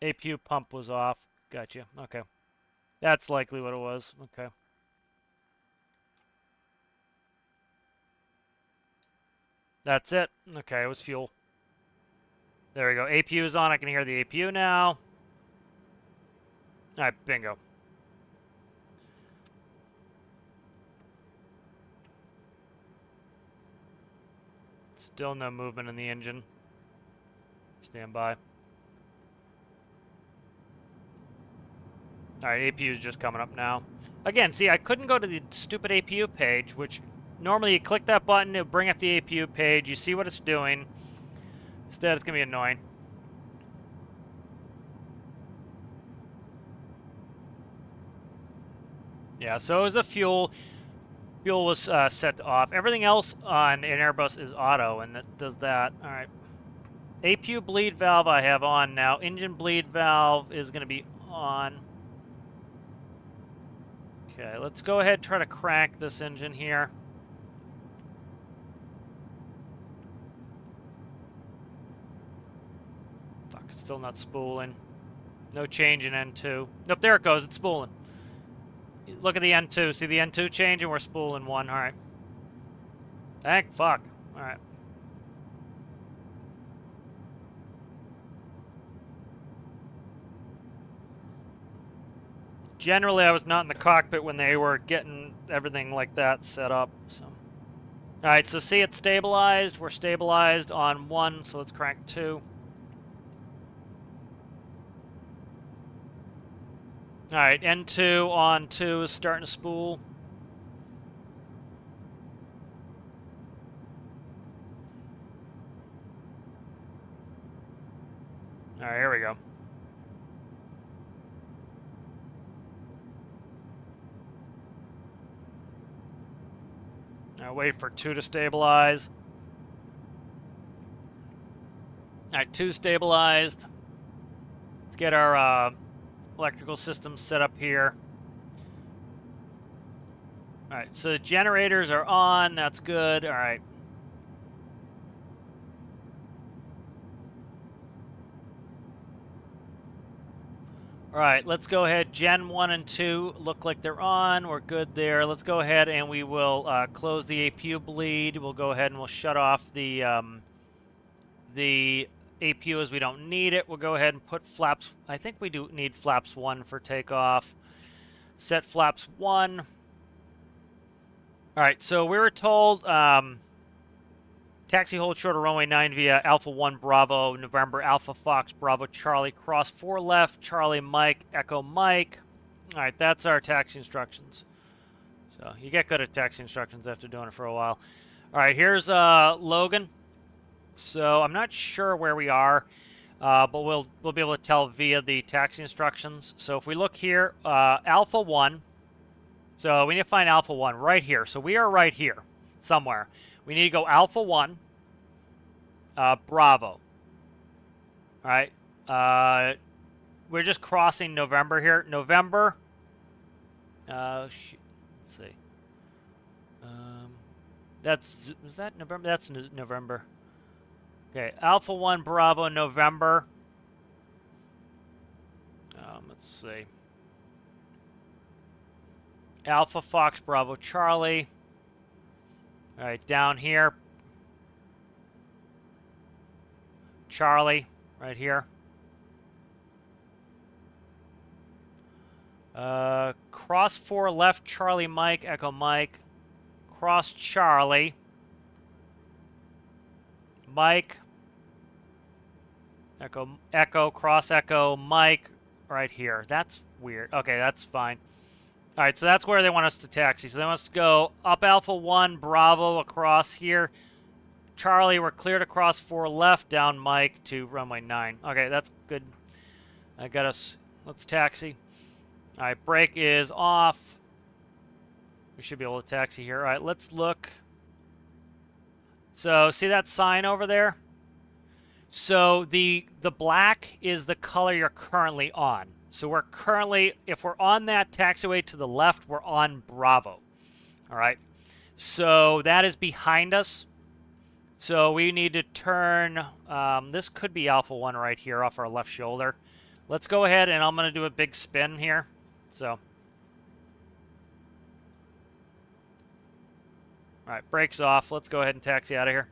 APU pump was off. Gotcha. Okay. That's likely what it was. Okay. That's it. Okay, it was fuel. There we go. APU is on. I can hear the APU now. Alright, bingo. Still no movement in the engine. Stand by. Alright, APU is just coming up now. Again, see, I couldn't go to the stupid APU page, which normally you click that button, it'll bring up the APU page, you see what it's doing. Instead, it's going to be annoying. Yeah, so it was the fuel. Fuel was set off. Everything else on an Airbus is auto, and that does that. All right. APU bleed valve I have on now. Engine bleed valve is going to be on. Okay, let's go ahead and try to crank this engine here. Fuck, still not spooling. No change in N2. Nope, there it goes. It's spooling. Look at the N2. See the N2 change, and we're spooling one. All right. Thank fuck. All right. Generally, I was not in the cockpit when they were getting everything like that set up. So, all right. So see, it's stabilized. We're stabilized on 1. So let's crank 2. All right. N2 on 2 is starting to spool. All right. Here we go. Wait for 2 to stabilize. Alright, 2 stabilized. Let's get our electrical system set up here. Alright, so the generators are on. That's good. Alright. Alright, let's go ahead. Gen 1 and 2 look like they're on. We're good there. Let's go ahead and we will close the APU bleed. We'll go ahead and we'll shut off the APU as we don't need it. We'll go ahead and put flaps. I think we do need flaps 1 for takeoff. Set flaps 1. Alright, so we were told taxi hold short of runway 9 via Alpha 1 Bravo, November Alpha Fox Bravo Charlie, cross 4 left, Charlie Mike, Echo Mike. All right, that's our taxi instructions. So you get good at taxi instructions after doing it for a while. All right, here's Logan. So I'm not sure where we are, but we'll be able to tell via the taxi instructions. So if we look here, Alpha 1. So we need to find Alpha 1 right here. So we are right here somewhere. We need to go Alpha 1, Bravo. All right. We're just crossing November here. November. Let's see. Is that November? That's November. Okay. Alpha 1, Bravo, November. Let's see. Alpha Fox, Bravo, Charlie. All right, down here. Charlie, right here. Cross 4 left, Charlie Mike, Echo Mike. Cross Charlie. Mike. Echo, cross Echo, Mike, right here. That's weird. Okay, that's fine. All right, so that's where they want us to taxi. So they want us to go up Alpha 1, Bravo, across here. Charlie, we're cleared across 4 left, down Mike to runway 9. Okay, that's good. I got us. Let's taxi. All right, brake is off. We should be able to taxi here. All right, let's look. So see that sign over there? So the black is the color you're currently on. So we're currently, if we're on that taxiway to the left, we're on Bravo. All right. So that is behind us. So we need to turn, this could be Alpha 1 right here off our left shoulder. Let's go ahead and I'm going to do a big spin here. So. All right, brakes off. Let's go ahead and taxi out of here.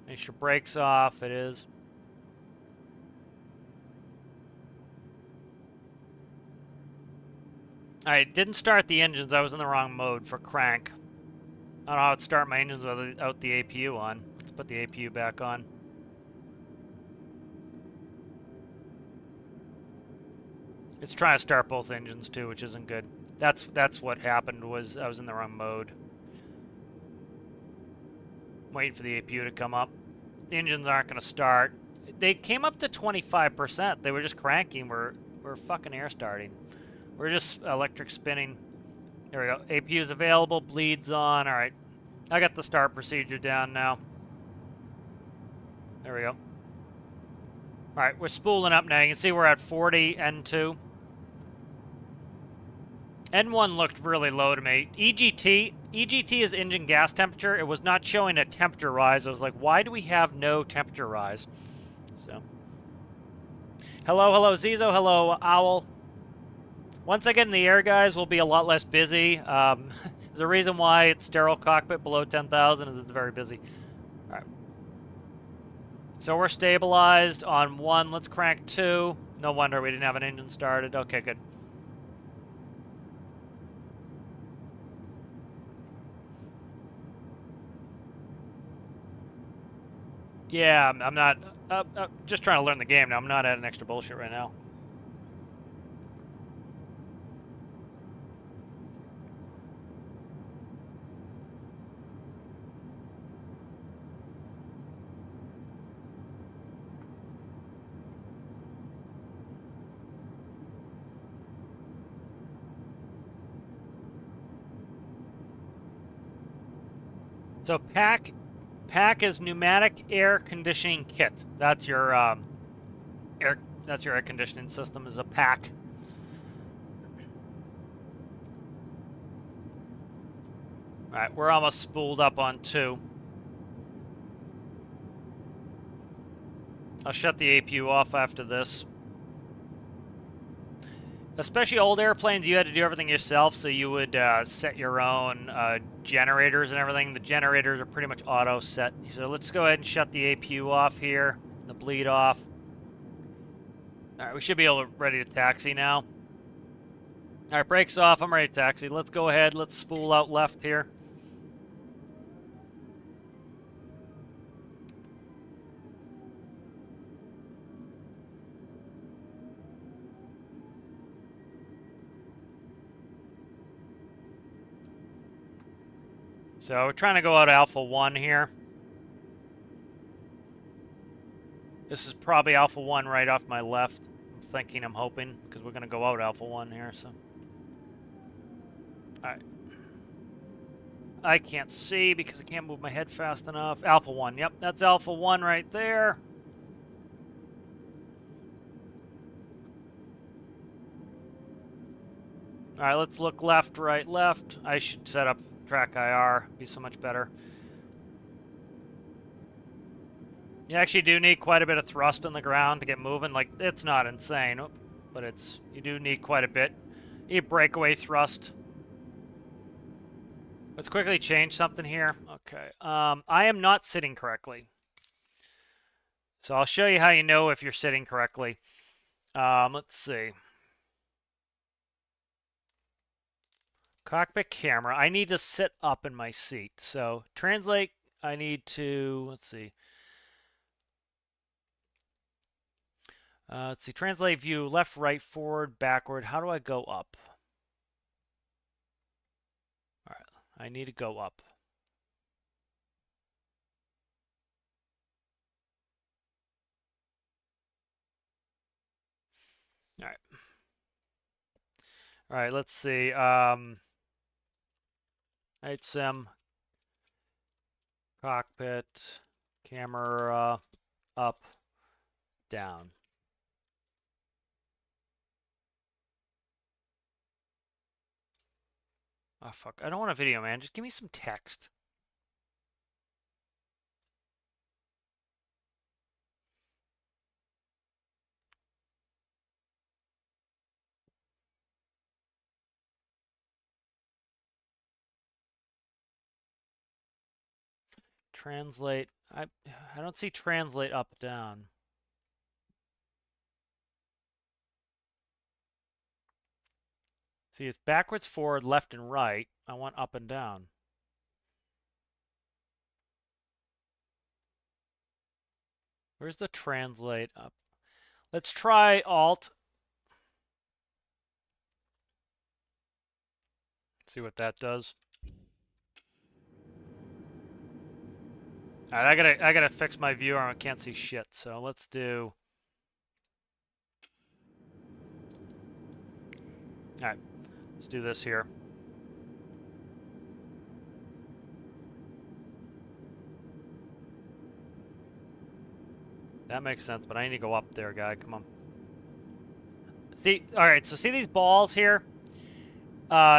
Make your brakes off. It is. Alright, didn't start the engines. I was in the wrong mode for crank. I don't know how to start my engines without the APU on. Let's put the APU back on. It's trying to start both engines too, which isn't good. That's what happened, was I was in the wrong mode. Waiting for the APU to come up. The engines aren't going to start. They came up to 25%. They were just cranking. We're fucking air starting. We're just electric spinning. There we go. APU is available. Bleeds on. All right. I got the start procedure down now. There we go. All right. We're spooling up now. You can see we're at 40 N2. N1 looked really low to me. EGT is engine gas temperature. It was not showing a temperature rise. I was like, why do we have no temperature rise? So, hello, Zizo. Hello, Owl. Once I get in the air, guys, we'll be a lot less busy. There's a reason why it's sterile cockpit below 10,000 is it's very busy. All right. So we're stabilized on 1. Let's crank 2. No wonder we didn't have an engine started. Okay, good. Yeah, I'm not... just trying to learn the game now. I'm not adding extra bullshit right now. So PAC is pneumatic air conditioning kit. That's your air conditioning system is a PAC. All right, we're almost spooled up on 2. I'll shut the APU off after this. Especially old airplanes, you had to do everything yourself, so you would set your own generators and everything. The generators are pretty much auto set. So let's go ahead and shut the APU off here, the bleed off. All right, we should be ready to taxi now. All right, brakes off. I'm ready to taxi. Let's go ahead. Let's spool out left here. So we're trying to go out Alpha 1 here. This is probably Alpha 1 right off my left. I'm hoping, because we're going to go out Alpha 1 here, so. Alright. I can't see because I can't move my head fast enough. Alpha 1, yep, that's Alpha 1 right there. Alright, let's look left, right, left. I should set up track IR, be so much better. You actually do need quite a bit of thrust on the ground to get moving. Like, it's not insane, but you do need quite a bit. You need breakaway thrust. Let's quickly change something here. Okay, I am not sitting correctly. So I'll show you how you know if you're sitting correctly. Let's see. Cockpit camera. I need to sit up in my seat. So translate, I need to, let's see, translate view, left, right, forward, backward. How do I go up? All right, I need to go up. All right. All right, let's see. ITSIM, cockpit, camera, up, down. Oh, fuck. I don't want a video, man. Just give me some text. Translate. I don't see translate up, down. See, it's backwards, forward, left, and right. I want up and down. Where's the translate up? Let's try Alt. See what that does. All right, I gotta fix my viewer. I can't see shit. So let's do. All right, let's do this here. That makes sense, but I need to go up there, guy. Come on. See, all right. So see these balls here.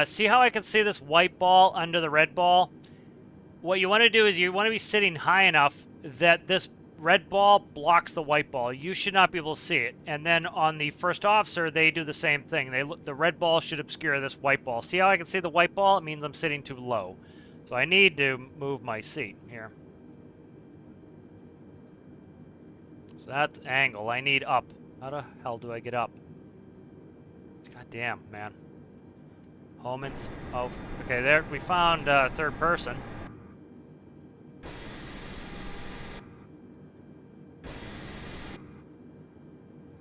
See how I can see this white ball under the red ball? What you want to do is you want to be sitting high enough that this red ball blocks the white ball. You should not be able to see it. And then on the first officer, they do the same thing. The red ball should obscure this white ball. See how I can see the white ball? It means I'm sitting too low. So I need to move my seat here. So that angle, I need up. How the hell do I get up? God damn, man. Homans. Oh, okay, there. We found third person.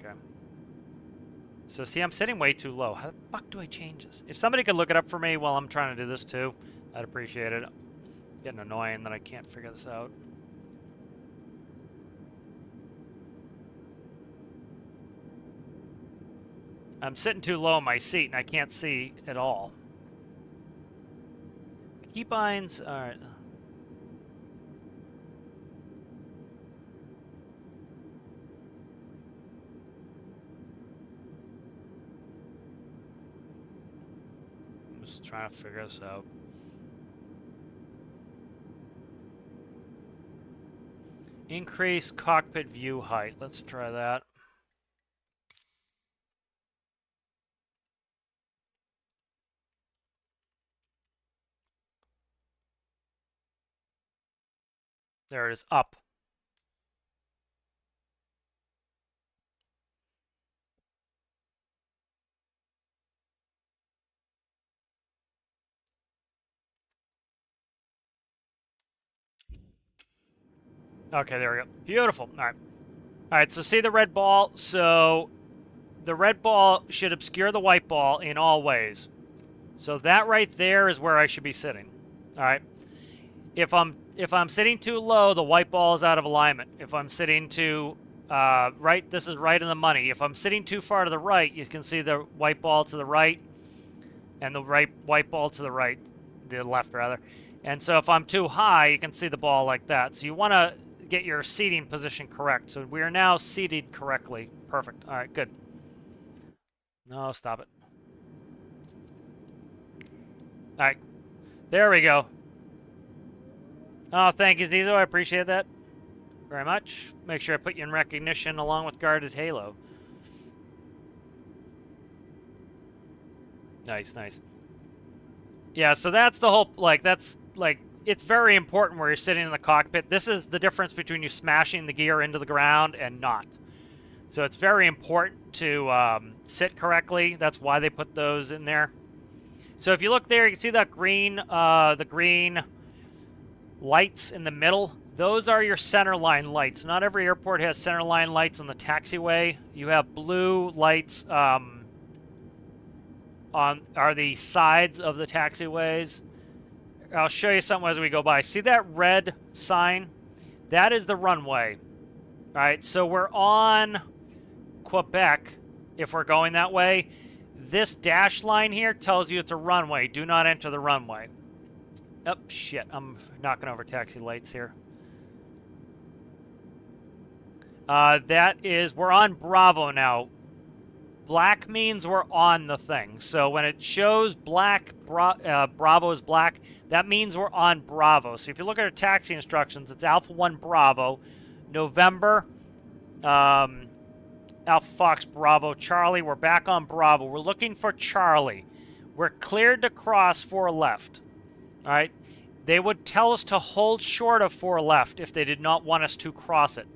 Okay. So see, I'm sitting way too low. How the fuck do I change this? If somebody could look it up for me while I'm trying to do this too, I'd appreciate it. Getting annoying that I can't figure this out. I'm sitting too low in my seat and I can't see at all. Keybinds, alright. I'm just trying to figure this out. Increase cockpit view height. Let's try that. There it is, up. Okay, there we go. Beautiful. All right. All right, so see the red ball? So the red ball should obscure the white ball in all ways. So that right there is where I should be sitting. All right. If I'm sitting too low, the white ball is out of alignment. If I'm sitting too right, this is right in the money. If I'm sitting too far to the right, you can see the white ball to the right and the white ball to the right, the left rather. And so if I'm too high, you can see the ball like that. So you want to get your seating position correct. So we are now seated correctly. Perfect. All right, good. No, stop it. All right, there we go. Oh, thank you, Zizo. I appreciate that very much. Make sure I put you in recognition along with Guarded Halo. Nice, nice. Yeah, so that's the whole, it's very important where you're sitting in the cockpit. This is the difference between you smashing the gear into the ground and not. So it's very important to sit correctly. That's why they put those in there. So if you look there, you can see that green, the green lights in the middle. Those are your center line lights. Not every airport has center line lights on the taxiway. You have blue lights are the sides of the taxiways. I'll show you something as we go by. See that red sign? That is the runway. All right, so we're on Quebec if we're going that way. This dash line here tells you it's a runway. Do not enter the runway. Oh, shit. I'm knocking over taxi lights here. We're on Bravo now. Black means we're on the thing. So when it shows black, Bravo is black, that means we're on Bravo. So if you look at our taxi instructions, it's Alpha 1 Bravo, November, Alpha Fox Bravo, Charlie. We're back on Bravo. We're looking for Charlie. We're cleared to cross 4 left. All right. They would tell us to hold short of 4 left if they did not want us to cross it.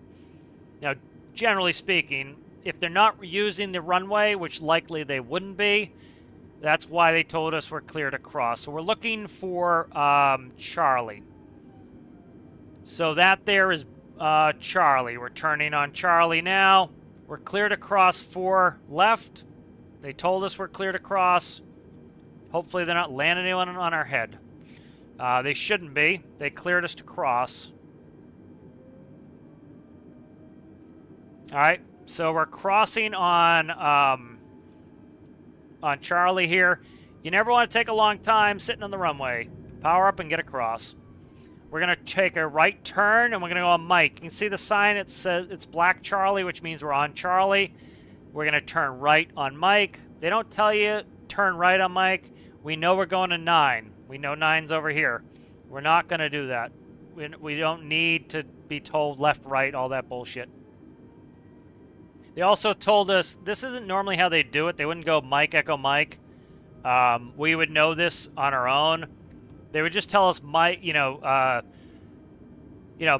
Now, generally speaking, if they're not using the runway, which likely they wouldn't be, that's why they told us we're clear to cross. So we're looking for Charlie. So that there is Charlie. We're turning on Charlie now. We're clear to cross 4 left. They told us we're clear to cross. Hopefully they're not landing anyone on our head. They shouldn't be. They cleared us to cross. All right. So we're crossing on Charlie here. You never want to take a long time sitting on the runway. Power up and get across. We're going to take a right turn, and we're going to go on Mike. You can see the sign. It says it's black Charlie, which means we're on Charlie. We're going to turn right on Mike. They don't tell you turn right on Mike. We know we're going to 9. We know 9's over here. We're not going to do that. We don't need to be told left, right, all that bullshit. They also told us this isn't normally how they do it. They wouldn't go Mike, Echo, Mike. We would know this on our own. They would just tell us Mike,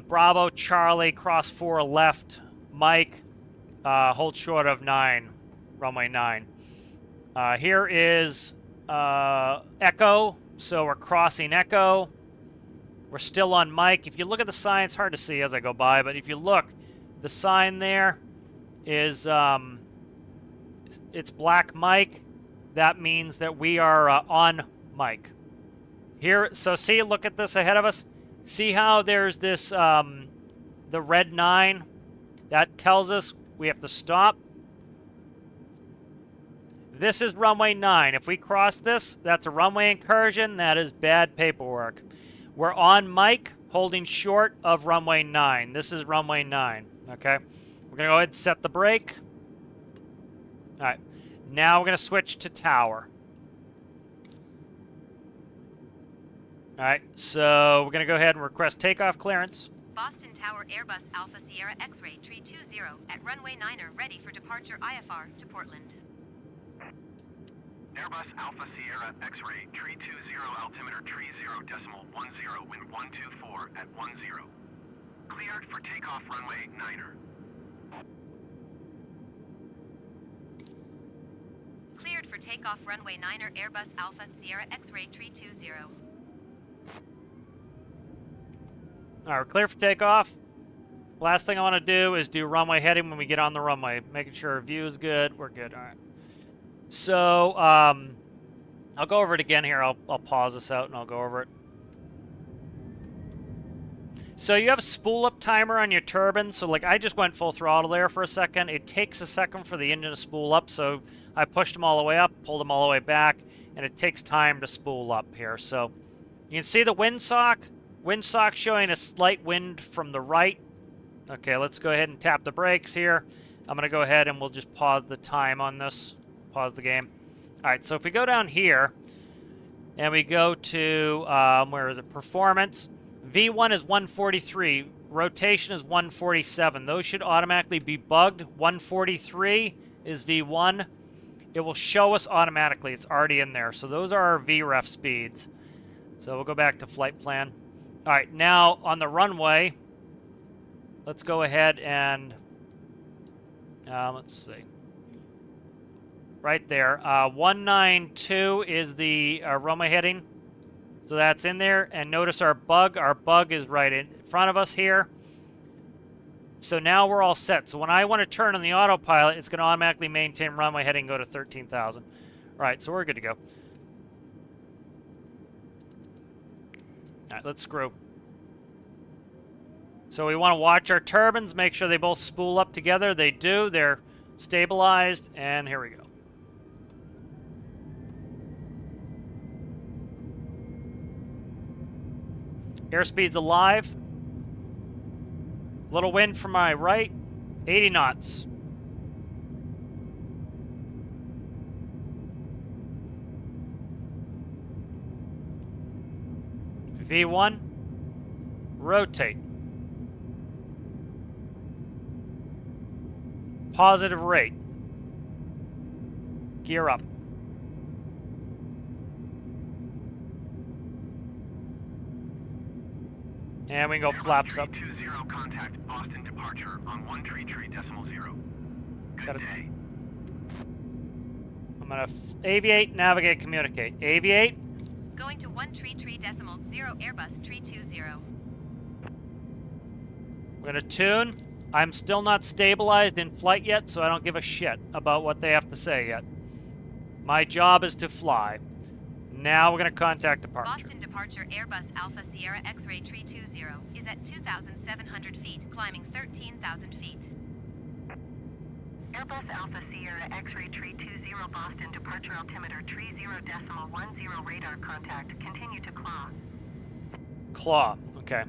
Bravo, Charlie, cross 4 left, Mike, hold short of 9, runway 9. Here is Echo, so we're crossing Echo. We're still on Mike. If you look at the sign, it's hard to see as I go by, but if you look, the sign there is, it's black Mike. That means that we are on Mike. Here, so see, look at this ahead of us. See how there's this, the red 9? That tells us we have to stop. This is runway 9. If we cross this, that's a runway incursion. That is bad paperwork. We're on Mike, holding short of runway 9. This is runway 9, okay? We're going to go ahead and set the brake. All right. Now we're going to switch to tower. All right, so we're going to go ahead and request takeoff clearance. Boston Tower Airbus Alpha Sierra X-ray tree 20 at runway 9er ready for departure IFR to Portland. Airbus Alpha Sierra X-ray tree 20 altimeter tree 0.10 wind 124 at 10. Cleared for takeoff runway 9er. Cleared for takeoff runway 9er Airbus Alpha Sierra X-ray tree 20. All right, we're clear for takeoff. Last thing I want to do is do runway heading when we get on the runway, making sure our view is good. We're good. All right. So I'll go over it again here. I'll pause this out and I'll go over it. So you have a spool up timer on your turbine. So like I just went full throttle there for a second. It takes a second for the engine to spool up. So I pushed them all the way up, pulled them all the way back, and it takes time to spool up here. So you can see the windsock. Windsock showing a slight wind from the right. Okay, let's go ahead and tap the brakes here. I'm going to go ahead and we'll just pause the time on this. Pause the game. All right, so if we go down here and we go to, where is it? Performance. V1 is 143. Rotation is 147. Those should automatically be bugged. 143 is V1. It will show us automatically. It's already in there. So those are our VREF speeds. So we'll go back to flight plan. All right, now on the runway, let's go ahead and, let's see. Right there, 192 is the runway heading. So that's in there. And notice our bug is right in front of us here. So now we're all set. So when I want to turn on the autopilot, it's going to automatically maintain runway heading and go to 13,000. All right, so we're good to go. All right, let's screw. So we want to watch our turbines, make sure they both spool up together. They do. They're stabilized, and here we go. Airspeed's alive. Little wind from my right. 80 knots. V1. Rotate. Positive rate. Gear up. And we can go flaps up. 20 contact Boston departure on 133.0. Good day. I'm gonna aviate, navigate, communicate. Aviate. Going to 133.0 Airbus tree 20. We're gonna tune. I'm still not stabilized in flight yet, so I don't give a shit about what they have to say yet. My job is to fly. Now we're gonna contact departure. Boston departure Airbus Alpha Sierra X-ray tree 20 is at 2,700 feet, climbing 13,000 feet. Airbus Alpha Sierra X-ray tree 20 Boston departure altimeter tree 0.10 radar contact. Continue to claw. Claw. Okay.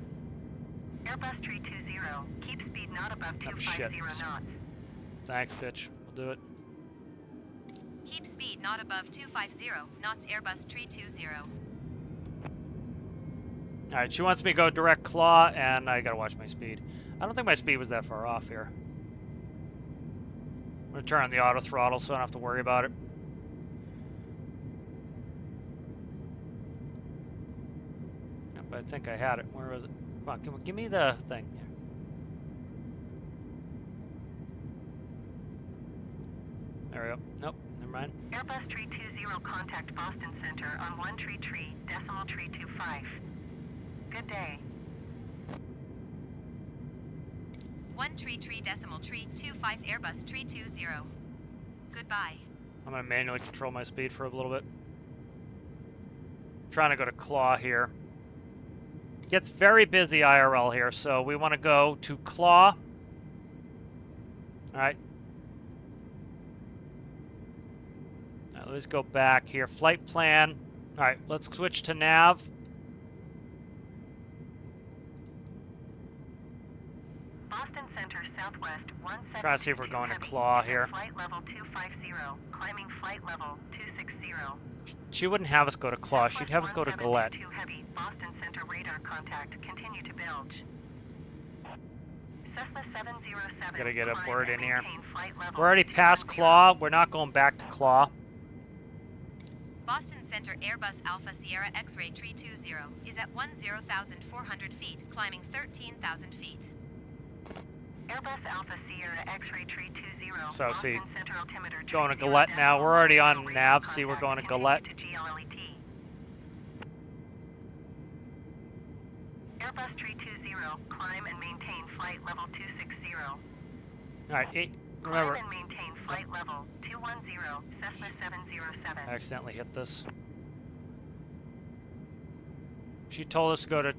Airbus tree 20. Keep speed not above Oh, shit. 250 knots. Thanks, bitch. We'll do it. Keep speed not above 250 knots Airbus tree 20. Alright, she wants me to go direct claw, and I gotta watch my speed. I don't think my speed was that far off here. I'm gonna turn on the auto throttle so I don't have to worry about it. Yep, I think I had it. Where was it? Come on, give me the thing here. There we go. Nope, never mind. Airbus Tree 20, contact Boston Center on 133, decimal tree 25. Good day. 133 decimal tree 25 Airbus tree 20. Goodbye. I'm gonna manually control my speed for a little bit. Trying to go to claw here. Gets very busy IRL here, so we want to go to claw. All right. Now let's go back here. Flight plan. All right, let's switch to nav. Boston Center Southwest 170. Trying to see if we're going to claw here. Flight level 250, climbing flight level 260. She wouldn't have us go to claw. She'd have us go to Galette. Too heavy. Boston Center radar contact. Continue to bilge. Cessna 707. Gotta get a climb word and in here. maintain flight level We're already past 210. claw. We're not going back to claw. Boston Center Airbus Alpha Sierra X-ray tree 20 is at 10,400 feet, climbing 13,000 feet. Airbus Alpha Sierra X-ray tree 20. So, see, Boston Center altimeter tree going to 0 Galette now. decimal We're already on 10 nav. radar See, we're going to contact. Galette. Continue to GLET. Airbus Tree 20, climb and maintain flight level 260. All right, remember, Climb and maintain flight level 210, Cessna 707. I accidentally hit this. She told us to go to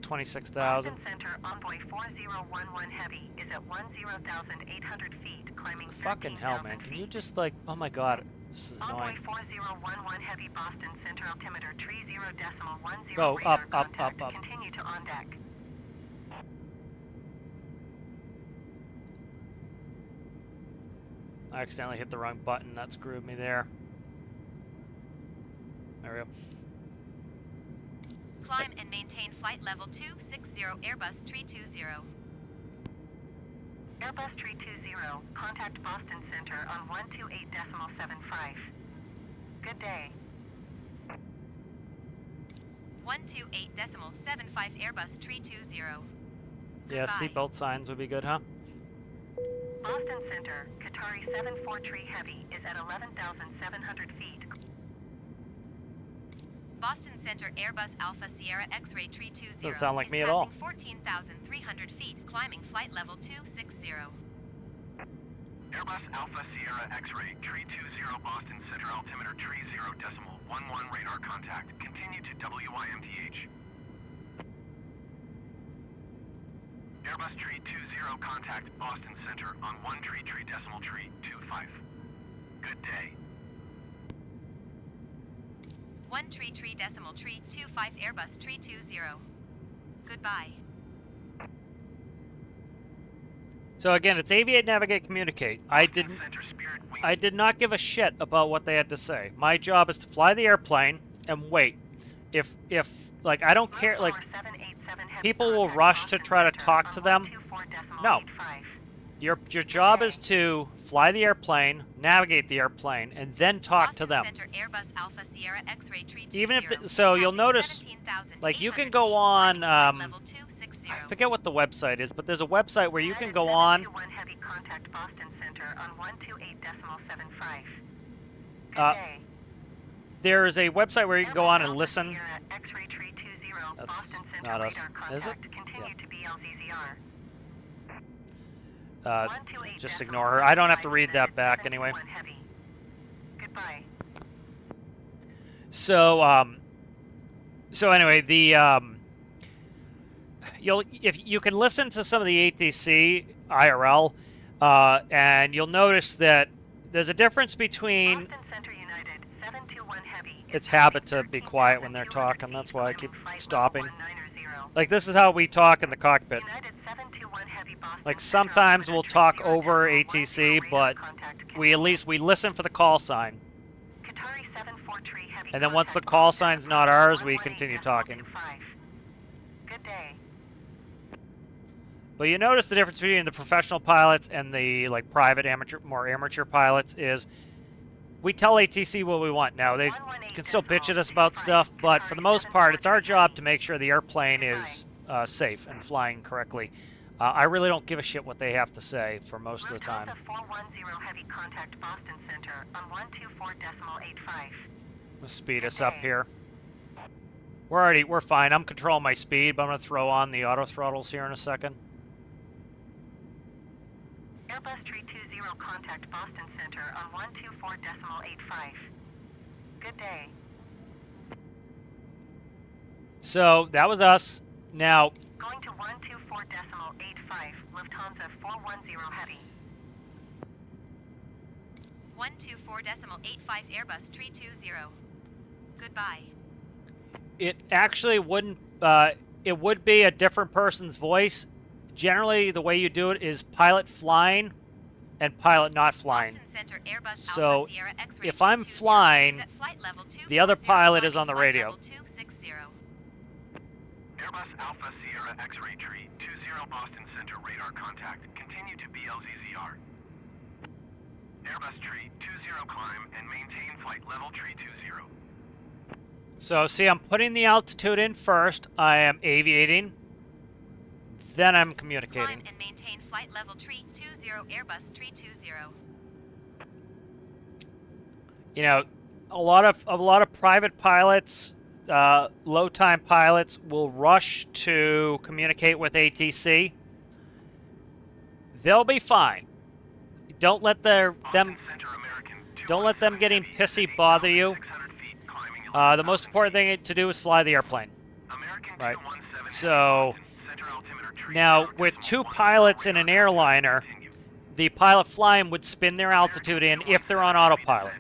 26,000. Boston Center Envoy 4011 Heavy is at 10,800 feet, climbing Fucking hell, man. 13,000 Can you feet. just, like, oh my god. This is Envoy annoying. 4011 Heavy Boston Center altimeter tree 0 decimal 10 Go radar up, up, contact. up, up. Continue to on deck. I accidentally hit the wrong button. That screwed me there. There we go. Climb and maintain flight level 260 Airbus tree 20. Airbus Tree 20, contact Boston Center on 128.75. Good day. 128.75 Airbus tree 20. Yeah, Goodbye. seatbelt signs would be good, huh? Boston Center, Qatari 74 Tree Heavy is at 11,700 feet. Boston Center Airbus Alpha Sierra X-ray tree 20 Doesn't sound like is me at all. passing 14,300 feet, climbing flight level 260. Airbus Alpha Sierra X-ray, tree 20 Boston Center altimeter tree 0 decimal 11 radar contact. Continue to WIMTH. Airbus tree 20 contact Boston Center on 1 tree decimal tree 25. Good day. 1 tree decimal tree 25 Airbus tree 20. Goodbye. So again, it's aviate, navigate, communicate. I Boston didn't. Center Spirit Wing. I did not give a shit about what they had to say. My job is to fly the airplane and wait. If like I don't care, like people will rush to try to talk to them. No. Your job is to fly the airplane, navigate the airplane, and then talk to them. Boston Center Airbus Alpha Sierra X-ray tree 20 Even if is so, you'll passing notice, 17,800 like you can feet, go on. climbing flight level 260. I forget what the website is, but there's a website where you can go on. 721 Heavy contact Boston Center on 128.75. Good Uh, day. There is a website where you can go on and Alpha listen. Sierra X-ray Tree 20, That's Boston Center not us, radar is it? contact. Continue to BLZZR. Just ignore her. I don't have to read that back anyway. Heavy. Goodbye. So anyway, if you can listen to some of the ATC IRL, and you'll notice that there's a difference between. Boston Center United 721 Heavy. It's habit to be quiet when they're 13,200 talking. That's feet, why I climbing keep flight level stopping. 190. Like this is how we talk in the cockpit. United 721 Heavy Boston Like Center sometimes altimeter we'll tree talk 0 over decimal ATC, 10 but radar contact. we listen for the call sign. Qatari 74 Tree Heavy And then once the contact call Boston sign's Center not on ours, we 118.25. continue talking. Good day. But you notice the difference between the professional pilots and the like private amateur, more amateur pilots is we tell ATC what we want. Now they can still bitch at us about stuff, but for the most part, it's our job to make sure the airplane is safe and flying correctly. I really don't give a shit what they have to say for most of the time. Lufthansa 410 heavy contact Boston Center on 124.85. Let's speed us up here. We're fine. I'm controlling my speed, but I'm gonna throw on the auto throttles here in a second. Airbus 320 contact Boston Center on 124.85. Good day. So that was us. Now Going to 124.85. Lufthansa 410 heavy. 124.85 Airbus 320. Goodbye. it actually wouldn't. It would be a different person's voice. Generally, the way you do it is pilot flying and pilot not flying. Boston Center, Airbus So, Alpha Sierra X-ray if I'm 220 flying, is at flight level the other 240, pilot is on the flight radio. level 260. Airbus Alpha Sierra X-ray tree 20 Boston Center radar contact. Continue to BLZZR. Airbus tree 20 climb and maintain flight level tree 20. So, see, I'm putting the altitude in first. I am aviating. Then I'm communicating. Climb and maintain flight level tree 20 Airbus 320. You know, a lot of private pilots, low-time pilots will rush to communicate with ATC. They'll be fine. Don't let them getting pissy bother you. The most important thing to do is fly the airplane. Right. So now with two pilots in an airliner, the pilot flying would spin their altitude in if they're on autopilot.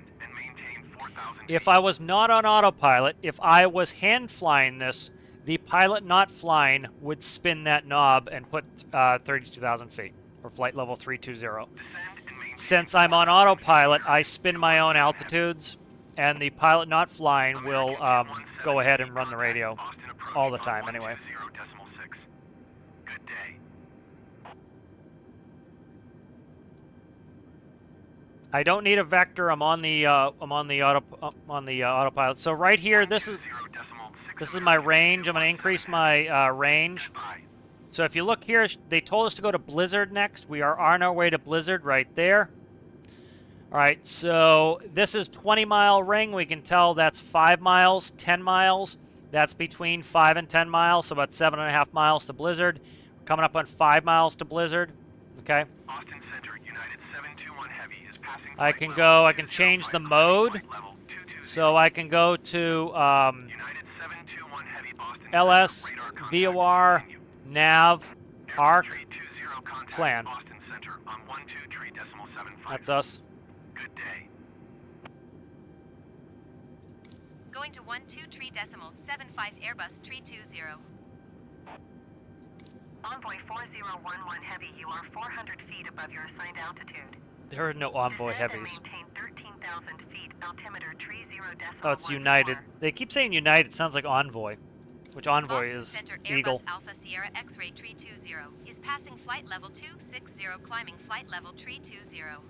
If I was not on autopilot, if I was hand flying this, the pilot not flying would spin that knob and put 32,000 feet, or flight level 320. Since I'm on autopilot, I spin my own altitudes, and the pilot not flying will go ahead and run the radio all the time anyway. Good day. I don't need a vector. I'm on the autopilot. So right here, this is my range. I'm going to increase my range. So if you look here, they told us to go to Blizzard next. We are on our way to Blizzard right there. All right, so this is 20-mile ring. We can tell that's 5 miles, 10 miles. That's between 5 and 10 miles, so about 7.5 miles to Blizzard. We're coming up on 5 miles to Blizzard. Okay. Austin Center, United 721 Heavy is passing. I can change the mode. So I can go to United 721 Heavy Boston LS, Center, radar contact, VOR, continue. nav, Airbus ARC. 320 contact plan. Boston Center on 123.75. That's us. Good day. Going to 123.75 Airbus 320. Envoy 4011 Heavy, you are 400 feet above your assigned altitude. There are no Envoy Descend and heavies. maintain 13,000 feet, altimeter 30.14. Oh, it's United. They keep saying United. Sounds like Envoy, which Envoy Boston is Center, Eagle. Airbus Alpha Sierra X-ray 320 is passing flight level 260, climbing flight level 320.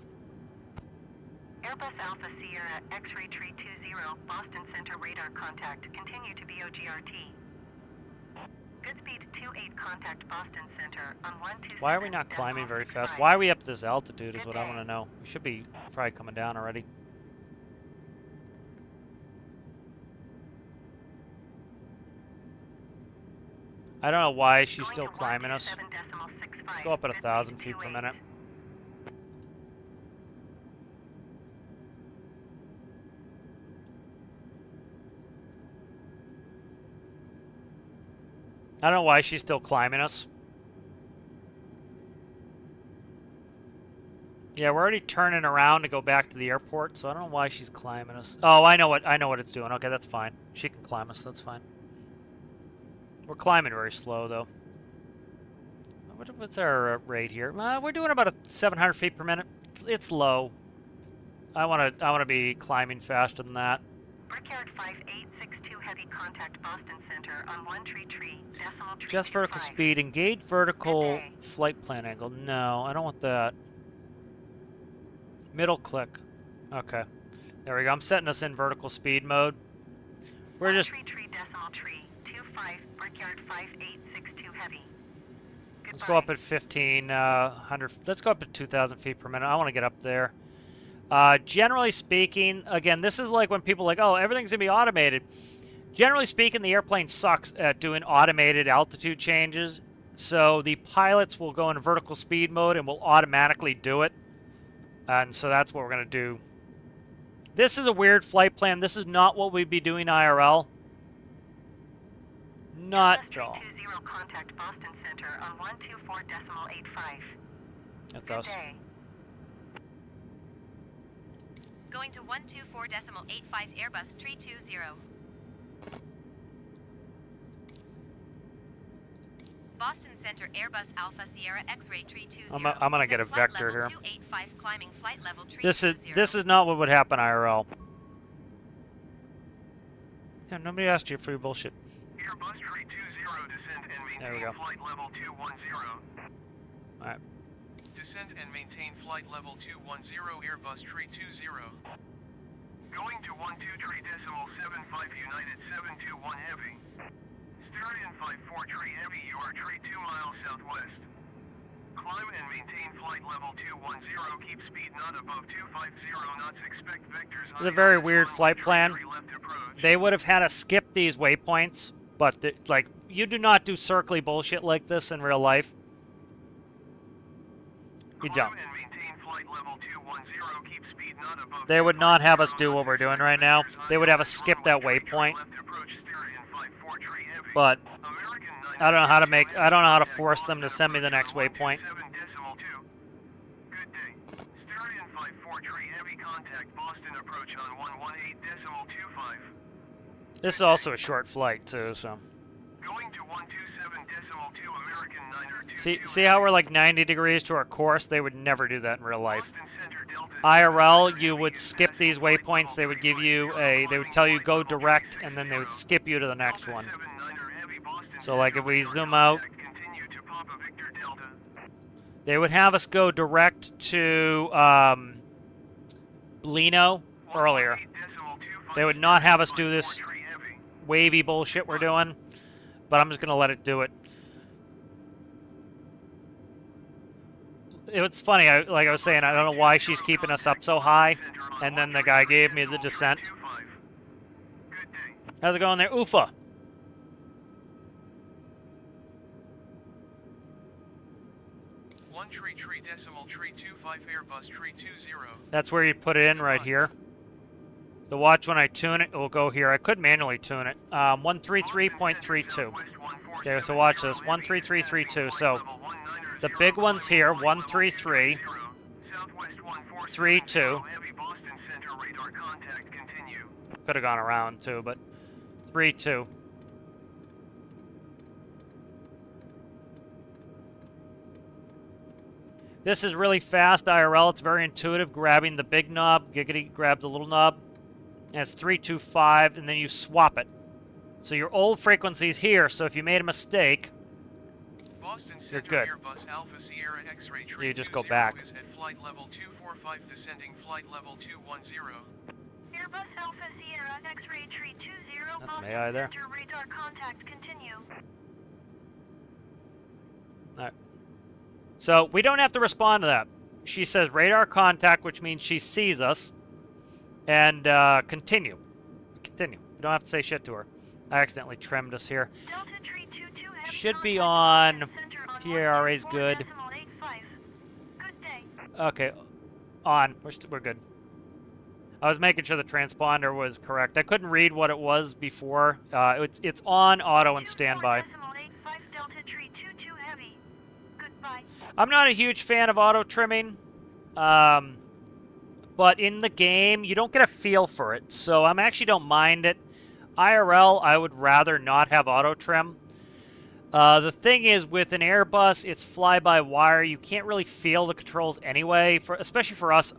Airbus Alpha Sierra X-ray 320, Boston Center radar contact. Continue to BOGRT. Goodspeed 28 contact Boston Center on 127. Why are we not climbing very fast? Why are we up this altitude is what I want to know. We should be probably coming down already. I don't know why she's still climbing us. Let's go up at 1,000 feet per minute. I don't know why she's still climbing us. Yeah, we're already turning around to go back to the airport, so I don't know why she's climbing us. Oh, I know what it's doing. Okay, that's fine. She can climb us. That's fine. We're climbing very slow though. What's our rate here? We're doing about 700 feet per minute. It's low. I want to be climbing faster than that. Brickyard 5862 Heavy, contact Boston Center on 13 decimal tree Just vertical 25. speed. Engage vertical Okay. flight plan angle. No, I don't want that. Middle click. Okay. There we go. I'm setting us in vertical speed mode. We're just... 13 decimal tree 25 Brickyard 5862 Heavy. Let's go up at 1,500. Let's go up to 2,000 feet per minute. I want to get up there. Generally speaking, again, this is like when people are like, oh, everything's going to be automated. Generally speaking, the airplane sucks at doing automated altitude changes. So the pilots will go into vertical speed mode and will automatically do it. And so that's what we're going to do. This is a weird flight plan. This is not what we'd be doing IRL. Not at all. 320 contact Boston Center on 124 decimal 85. That's Good us. day. Going to 124 decimal 85 Airbus 320. Boston Center Airbus Alpha Sierra X-ray 320. I'm gonna get a Flight vector level here. 285 climbing flight level 320. This is not what would happen IRL. Yeah, nobody asked you for your bullshit. Airbus tree 20, descend and There we maintain go. flight level 210. Alright. Descend and maintain flight level 210 Airbus tree 20. Going to 12 decimal 75 United 721 Heavy. Styrian 54 tree Heavy, you are tree 2 miles southwest. Climb and maintain flight level 210, keep speed not above 250 knots, expect vectors. It's a very weird flight plan. Left approach. They would have had us skip these waypoints, but like, you do not do circly bullshit like this in real life. You don't. Climb and maintain flight level 210, keep speed not above They would not have us 250 do what we're doing right now. They would have us skip that waypoint. Left approach, Styrian 54 tree Heavy. But American I don't know how to make. 992 I don't know how to contact force them to Boston send me the approach next on waypoint. 127.2. Good day. Styrian 54 tree Heavy, contact Boston approach on 118.25. This is also a short flight too, so. Going to 127.2 American 9er 22. See how we're like 90 degrees to our course? They would never do that in real life. Boston Center Delta IRL, 7 you would skip these waypoints. They would give you a. They would tell you go direct, and then they would skip you to the next one. So like if we zoom out, Continue to Papa Victor Delta. they would have us go direct to Lino earlier. They would not have us do this wavy bullshit we're doing, but I'm just gonna let it do it. It's funny, like I was saying, I don't know why she's keeping us up so high, and then the guy gave me the descent. Good day. How's it going there, Ufa? One tree decimal tree 25 Airbus tree 20. That's where you put it in right here. The watch when I tune it, it will go here. I could manually tune it. 133.32. Okay, so watch this. 13332. So the big one's here. 133. 32. Could have gone around too, but 32. This is really fast IRL. It's very intuitive. Grabbing the big knob, Giggity grab the little knob, and it's 325, and then you swap it. So your old frequency's here. So if you made a mistake, Boston you're Center good. Airbus Alpha Sierra X-ray tree You just go 20 back. is at flight level 245, descending flight level 210. Airbus Alpha Sierra X-ray tree 20. That's Boston AI there. Center radar contact continue. All right. So we don't have to respond to that. She says radar contact, which means she sees us, and continue. Continue. We don't have to say shit to her. I accidentally trimmed us here. Delta tree 22 heavy Should be contact on. Boston Center on TRA is 124.85. good. Good day. Okay, on. We're good. I was making sure the transponder was correct. I couldn't read what it was before. It's on auto and standby. 24.85 Delta tree 22 heavy. Goodbye. I'm not a huge fan of auto trimming, but in the game you don't get a feel for it, so I actually don't mind it. IRL, I would rather not have auto trim. The thing is, with an Airbus, it's fly-by-wire. You can't really feel the controls anyway, especially for us.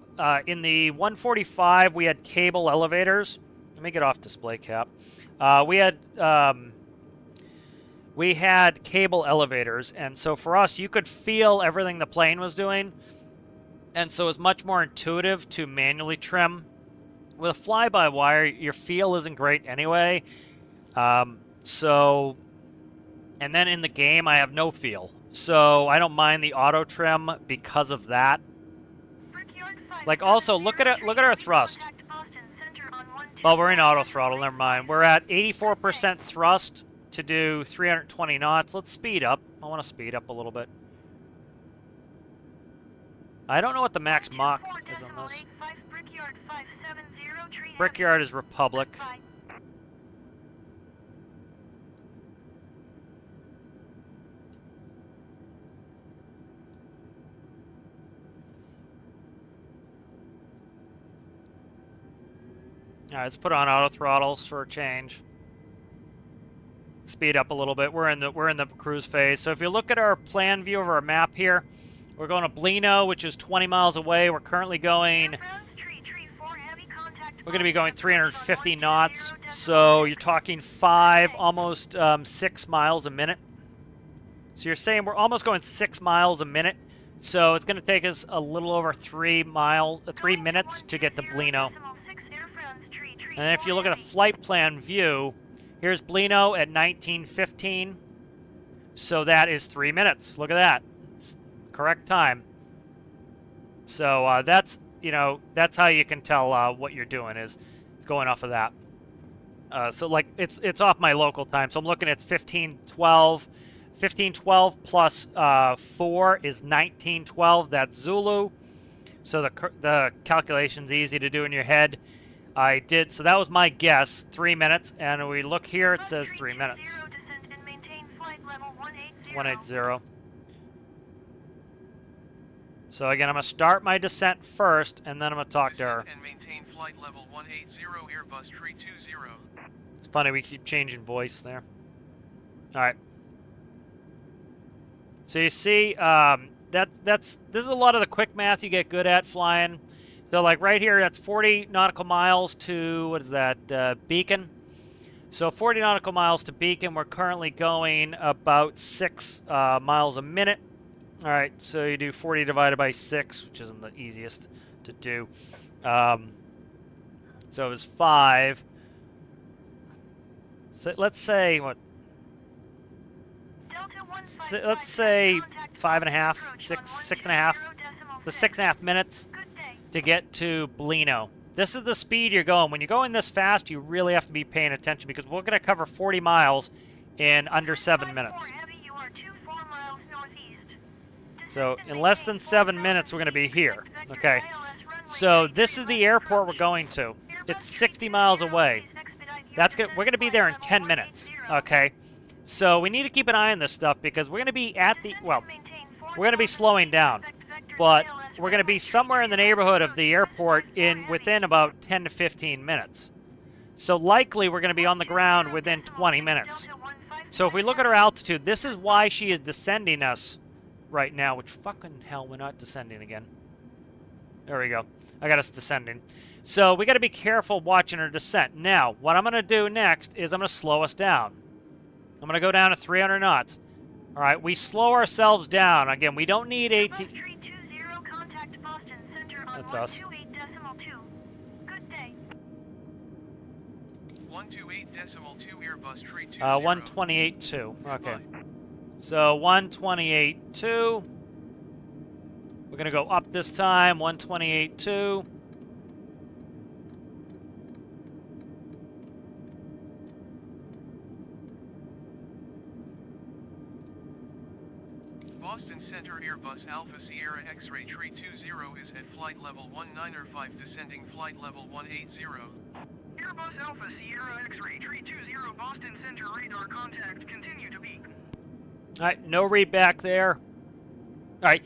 In the 145, we had cable elevators. Let me get off display cap. We had cable elevators, and so for us, you could feel everything the plane was doing, and so it's much more intuitive to manually trim. With a fly-by-wire, your feel isn't great anyway, and then in the game, I have no feel, so I don't mind the auto trim because of that. Like, also, look at our thrust. Well, we're in auto throttle, never mind. We're at 84% thrust to do 320 knots. Let's speed up. I want to speed up a little bit. I don't know what the max Mach is on this. Brickyard is Republic. Alright, let's put on auto throttles for a change. Speed up a little bit. We're in the cruise phase. So if you look at our plan view of our map here, we're going to Blino, which is 20 miles away. We're currently going... We're going to be going 350 knots. So you're talking 5, almost 6 miles a minute. So you're saying we're almost going 6 miles a minute. So it's going to take us a little over 3 minutes to get to Blino. And if you look at a flight plan view, here's Blino at 19:15. So that is 3 minutes. Look at that. It's correct time. So that's, you know, that's how you can tell what you're doing is going off of that. So like it's off my local time. So I'm looking at 15:12. 15:12 plus 4 is 19:12. That's Zulu. So the calculation's easy to do in your head. I did, so that was my guess, 3 minutes, and we look here, it says 3 minutes. 180. So again, I'm going to start my descent first, and then I'm going to talk to her. And maintain flight level 180, Airbus Tree 20. It's funny, we keep changing voice there. Alright. So you see, this is a lot of the quick math you get good at flying. So like right here, that's 40 nautical miles to, what is that, Beacon. So 40 nautical miles to Beacon. We're currently going about 6 miles a minute. All right, so you do 40 divided by 6, which isn't the easiest to do. So it was 5. So let's say, what? Let's say 5.5, 6.5. The 6.5 minutes to get to Blino. This is the speed you're going. When you're going this fast, you really have to be paying attention because we're going to cover 40 miles in under 7 minutes. So in less than 7 minutes, we're going to be here. Okay. So this is the airport we're going to. It's 60 miles away. That's good. We're going to be there in 10 minutes. Okay. So we need to keep an eye on this stuff because we're going to be at the, well, we're going to be slowing down. But we're going to be somewhere in the neighborhood of the airport within about 10 to 15 minutes. So likely we're going to be on the ground within 20 minutes. So if we look at our altitude, this is why she is descending us right now. Which fucking hell, we're not descending again. There we go. I got us descending. So we got to be careful watching our descent. Now, what I'm going to do next is I'm going to slow us down. I'm going to go down to 300 knots. All right, we slow ourselves down. Again, we don't need 18... That's us. 128.2 Airbus Tree 20. 128.2. Okay. So 128.2. We're going to go up this time. 128.2. Boston Center Airbus Alpha Sierra X-Ray Tree 20 is at flight level 195, descending flight level 180. Airbus Alpha Sierra X-Ray Tree 20, Boston Center radar contact, continue to beep. All right, no read back there. All right,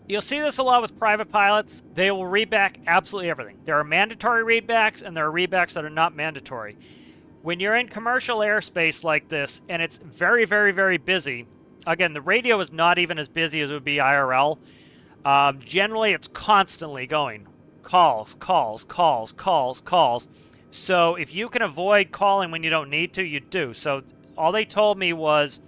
you'll see this a lot with private pilots. They will read back absolutely everything. There are mandatory readbacks and there are readbacks that are not mandatory. When you're in commercial airspace like this and it's very, very, very busy, again, the radio is not even as busy as it would be IRL. Generally, it's constantly going. Calls, calls, calls, calls, calls. So if you can avoid calling when you don't need to, you do. So all they told me was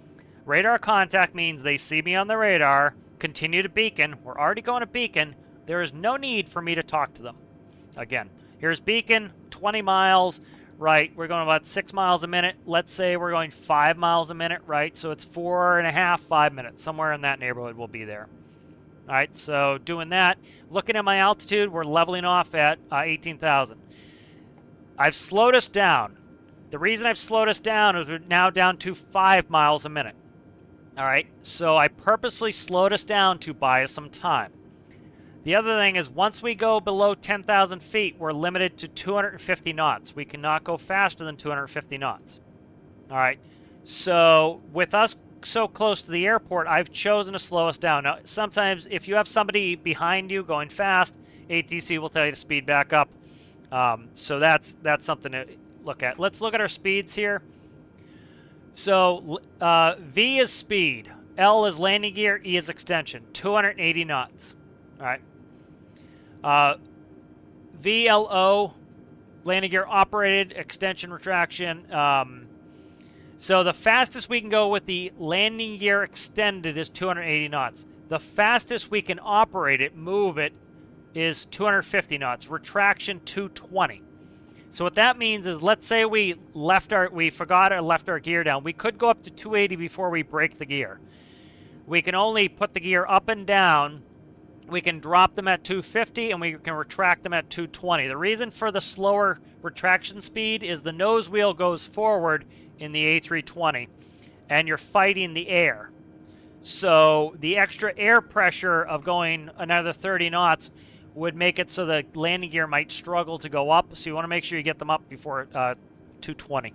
radar contact means they see me on the radar, continue to beacon. We're already going to beacon. There is no need for me to talk to them. Again, here's beacon, 20 miles, right? We're going about 6 miles a minute. Let's say we're going 5 miles a minute, right? So it's 4.5, 5 minutes. Somewhere in that neighborhood we'll be there. All right, so doing that. Looking at my altitude, we're leveling off at 18,000. I've slowed us down. The reason I've slowed us down is we're now down to 5 miles a minute. All right, so I purposely slowed us down to buy us some time. The other thing is once we go below 10,000 feet, we're limited to 250 knots. We cannot go faster than 250 knots. All right, so with us so close to the airport, I've chosen to slow us down. Now, sometimes if you have somebody behind you going fast, ATC will tell you to speed back up. So that's something to look at. Let's look at our speeds here. So V is speed, L is landing gear, E is extension, 280 knots. All right. VLO, landing gear operated, extension, retraction. So the fastest we can go with the landing gear extended is 280 knots. The fastest we can operate it, move it, is 250 knots. Retraction 220. So what that means is, let's say we forgot or left our gear down. We could go up to 280 before we break the gear. We can only put the gear up and down. We can drop them at 250 and we can retract them at 220. The reason for the slower retraction speed is the nose wheel goes forward in the A320 and you're fighting the air. So the extra air pressure of going another 30 knots would make it so the landing gear might struggle to go up. So you want to make sure you get them up before 220.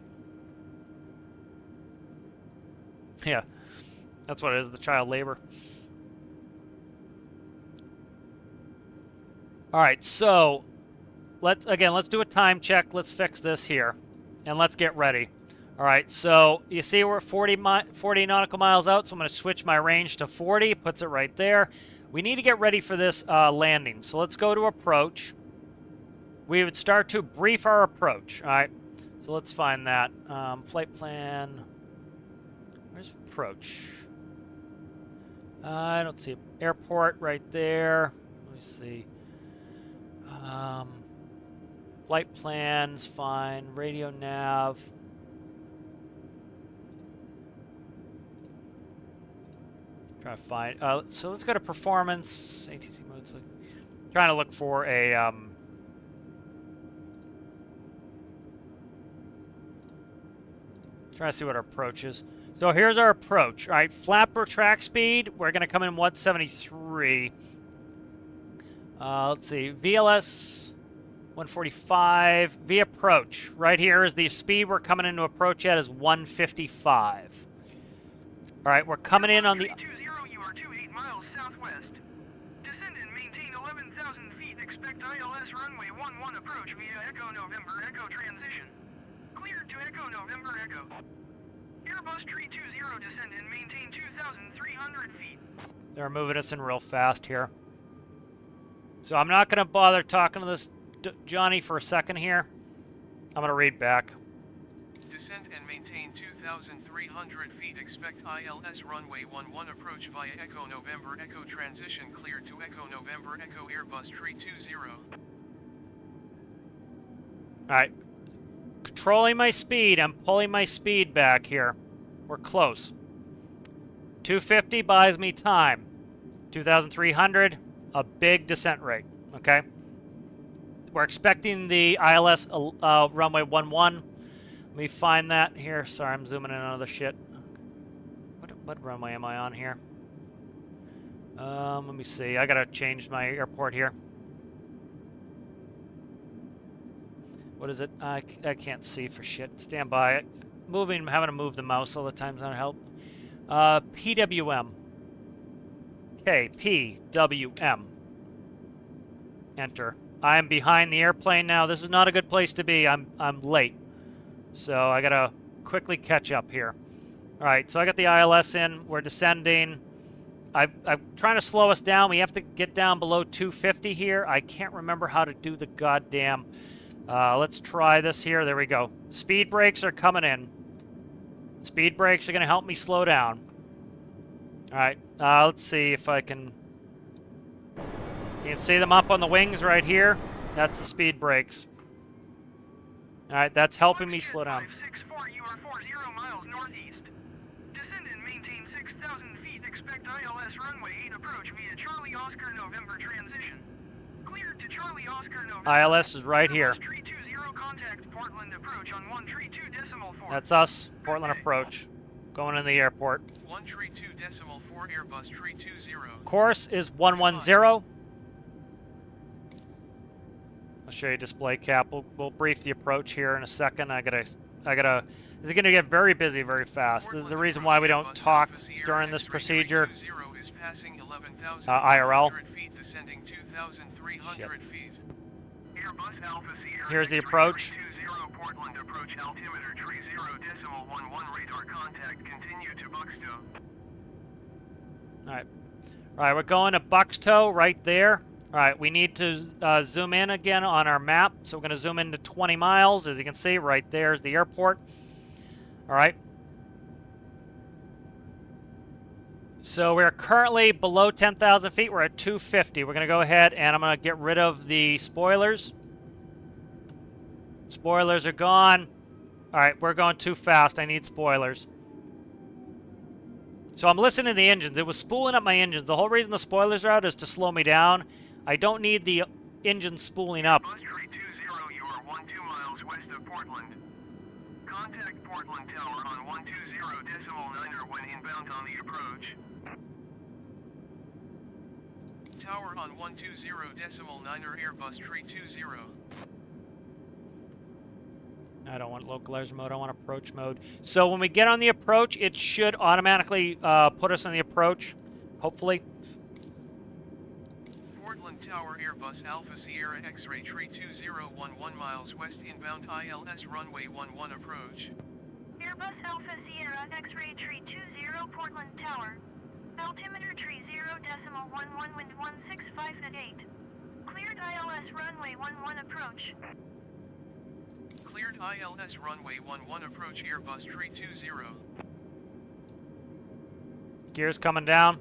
Yeah, that's what it is, the child labor. All right, so let's do a time check. Let's fix this here, and let's get ready. All right, so you see we're 40 nautical miles out, so I'm going to switch my range to 40. Puts it right there. We need to get ready for this landing. So let's go to approach. We would start to brief our approach. All right, so let's find that. Flight plan. Where's approach? I don't see it. Airport right there. Let me see. Flight plans, fine. Radio nav. Trying to find. So let's go to performance. ATC modes. Trying to look for a. Trying to see what our approach is. So here's our approach. All right, flapper track speed. We're going to come in 173. Let's see. VLS 145. V approach. Right here is the speed we're coming into approach at is 155. All right, we're coming in on the. 320, you are 28 miles southwest. Descend and maintain 11,000 feet. Expect ILS runway 11 approach via Echo November Echo transition. Cleared to Echo November Echo. Airbus Tree 20 descend and maintain 2,300 feet. They're moving us in real fast here. So I'm not going to bother talking to this Johnny for a second here. I'm going to read back. Descend and maintain 2,300 feet. Expect ILS runway 11 approach via Echo November Echo transition. Cleared to Echo November Echo Airbus Tree 20. Alright. Controlling my speed. I'm pulling my speed back here. We're close. 250 buys me time. 2,300, a big descent rate. Okay? We're expecting the ILS runway 11. Let me find that here. Sorry, I'm zooming in on other shit. What runway am I on here? Let me see. I gotta change my airport here. What is it? I can't see for shit. Stand by. Having to move the mouse all the time's not help. PWM. Okay, PWM. Enter. I am behind the airplane now. This is not a good place to be. I'm late. So I gotta quickly catch up here. All right, so I got the ILS in. We're descending. I'm trying to slow us down. We have to get down below 250 here. I can't remember how to do the goddamn Let's try this here. There we go. Speed brakes are coming in. Speed brakes are going to help me slow down. Alright, let's see if I can... You can see them up on the wings right here. That's the speed brakes. Alright, that's helping me slow down. 564, you are 40 miles northeast. Descend and maintain 6,000 feet. Expect ILS runway 8 approach via Charlie Oscar November transition. Cleared to Charlie Oscar November. ILS is right here. Tree 20, contact Portland approach on 132.4. That's us, Portland approach. Going in the airport. 132.4 Airbus Tree 20. Course is 110. I'll show you display cap. We'll brief the approach here in a second. I gotta. It's gonna get very busy very fast. The reason why we don't talk during this procedure. Is passing 11,000 IRL. feet, descending 2,300 feet. Airbus Alpha Sierra Here's the approach. 20 Portland approach altimeter tree 0.11 radar contact. Continue to Buckstow. All right, we're going to Buckstow right there. All right, we need to zoom in again on our map. So we're going to zoom into 20 miles. As you can see, right there is the airport. All right. So we're currently below 10,000 feet. We're at 250. We're going to go ahead and I'm going to get rid of the spoilers. Spoilers are gone. All right, we're going too fast. I need spoilers. So I'm listening to the engines. It was spooling up my engines. The whole reason the spoilers are out is to slow me down. I don't need the engine spooling up. Bus Tree 20, you are 12 miles west of Portland. Contact Portland Tower on 120.9 when inbound on the approach. Tower on 120.9 Airbus Tree 20. I don't want localizer mode. I want approach mode. So when we get on the approach, it should automatically put us on the approach, hopefully. Portland Tower Airbus Alpha Sierra X-Ray Tree 2011 miles west inbound ILS runway 11 approach. Airbus Alpha Sierra X-Ray Tree 20 Portland Tower. Altimeter tree 0.11 wind 165 at 8. Cleared ILS runway 11 approach. Cleared ILS runway 11 approach Airbus Tree 20. Gears coming down.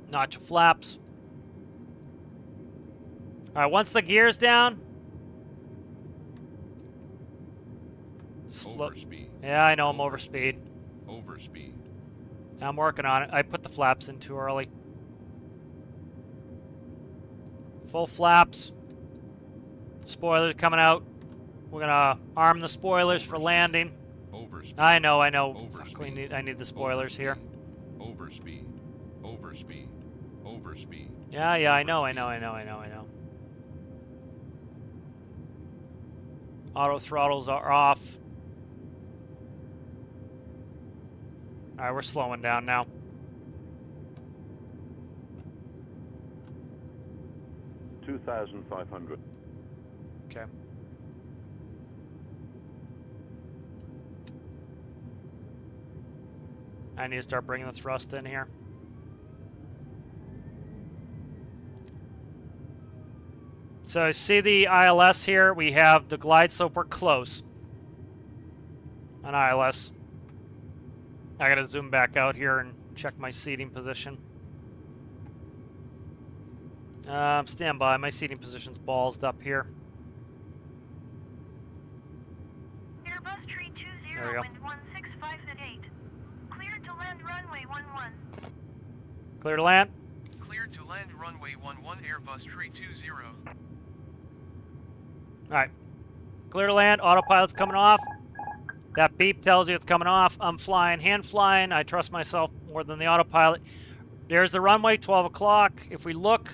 Notch of flaps. All right, once the gear's down. Overspeed. Yeah, I know I'm overspeed. Overspeed. I'm working on it. I put the flaps in too early. Full flaps. Spoilers coming out. We're gonna arm the spoilers for landing. Overspeed. I know. Overspeed. Fuck, I need the spoilers here. Overspeed. Overspeed. Overspeed. Yeah, I know. Auto throttles are off. All right, we're slowing down now. $2,500. Okay. I need to start bringing the thrust in here. So see the ILS here? We have the glide slope. We're close on ILS. I gotta zoom back out here and check my seating position. Stand by. My seating position's ballsed up here. Airbus Tree 20 There we go. wind 165 at 8. Cleared to land runway 11. Clear to land. Cleared to land runway 11 Airbus Tree 20. Alright. Clear to land. Autopilot's coming off. That beep tells you it's coming off. I'm flying, hand flying. I trust myself more than the autopilot. There's the runway, 12 o'clock. If we look,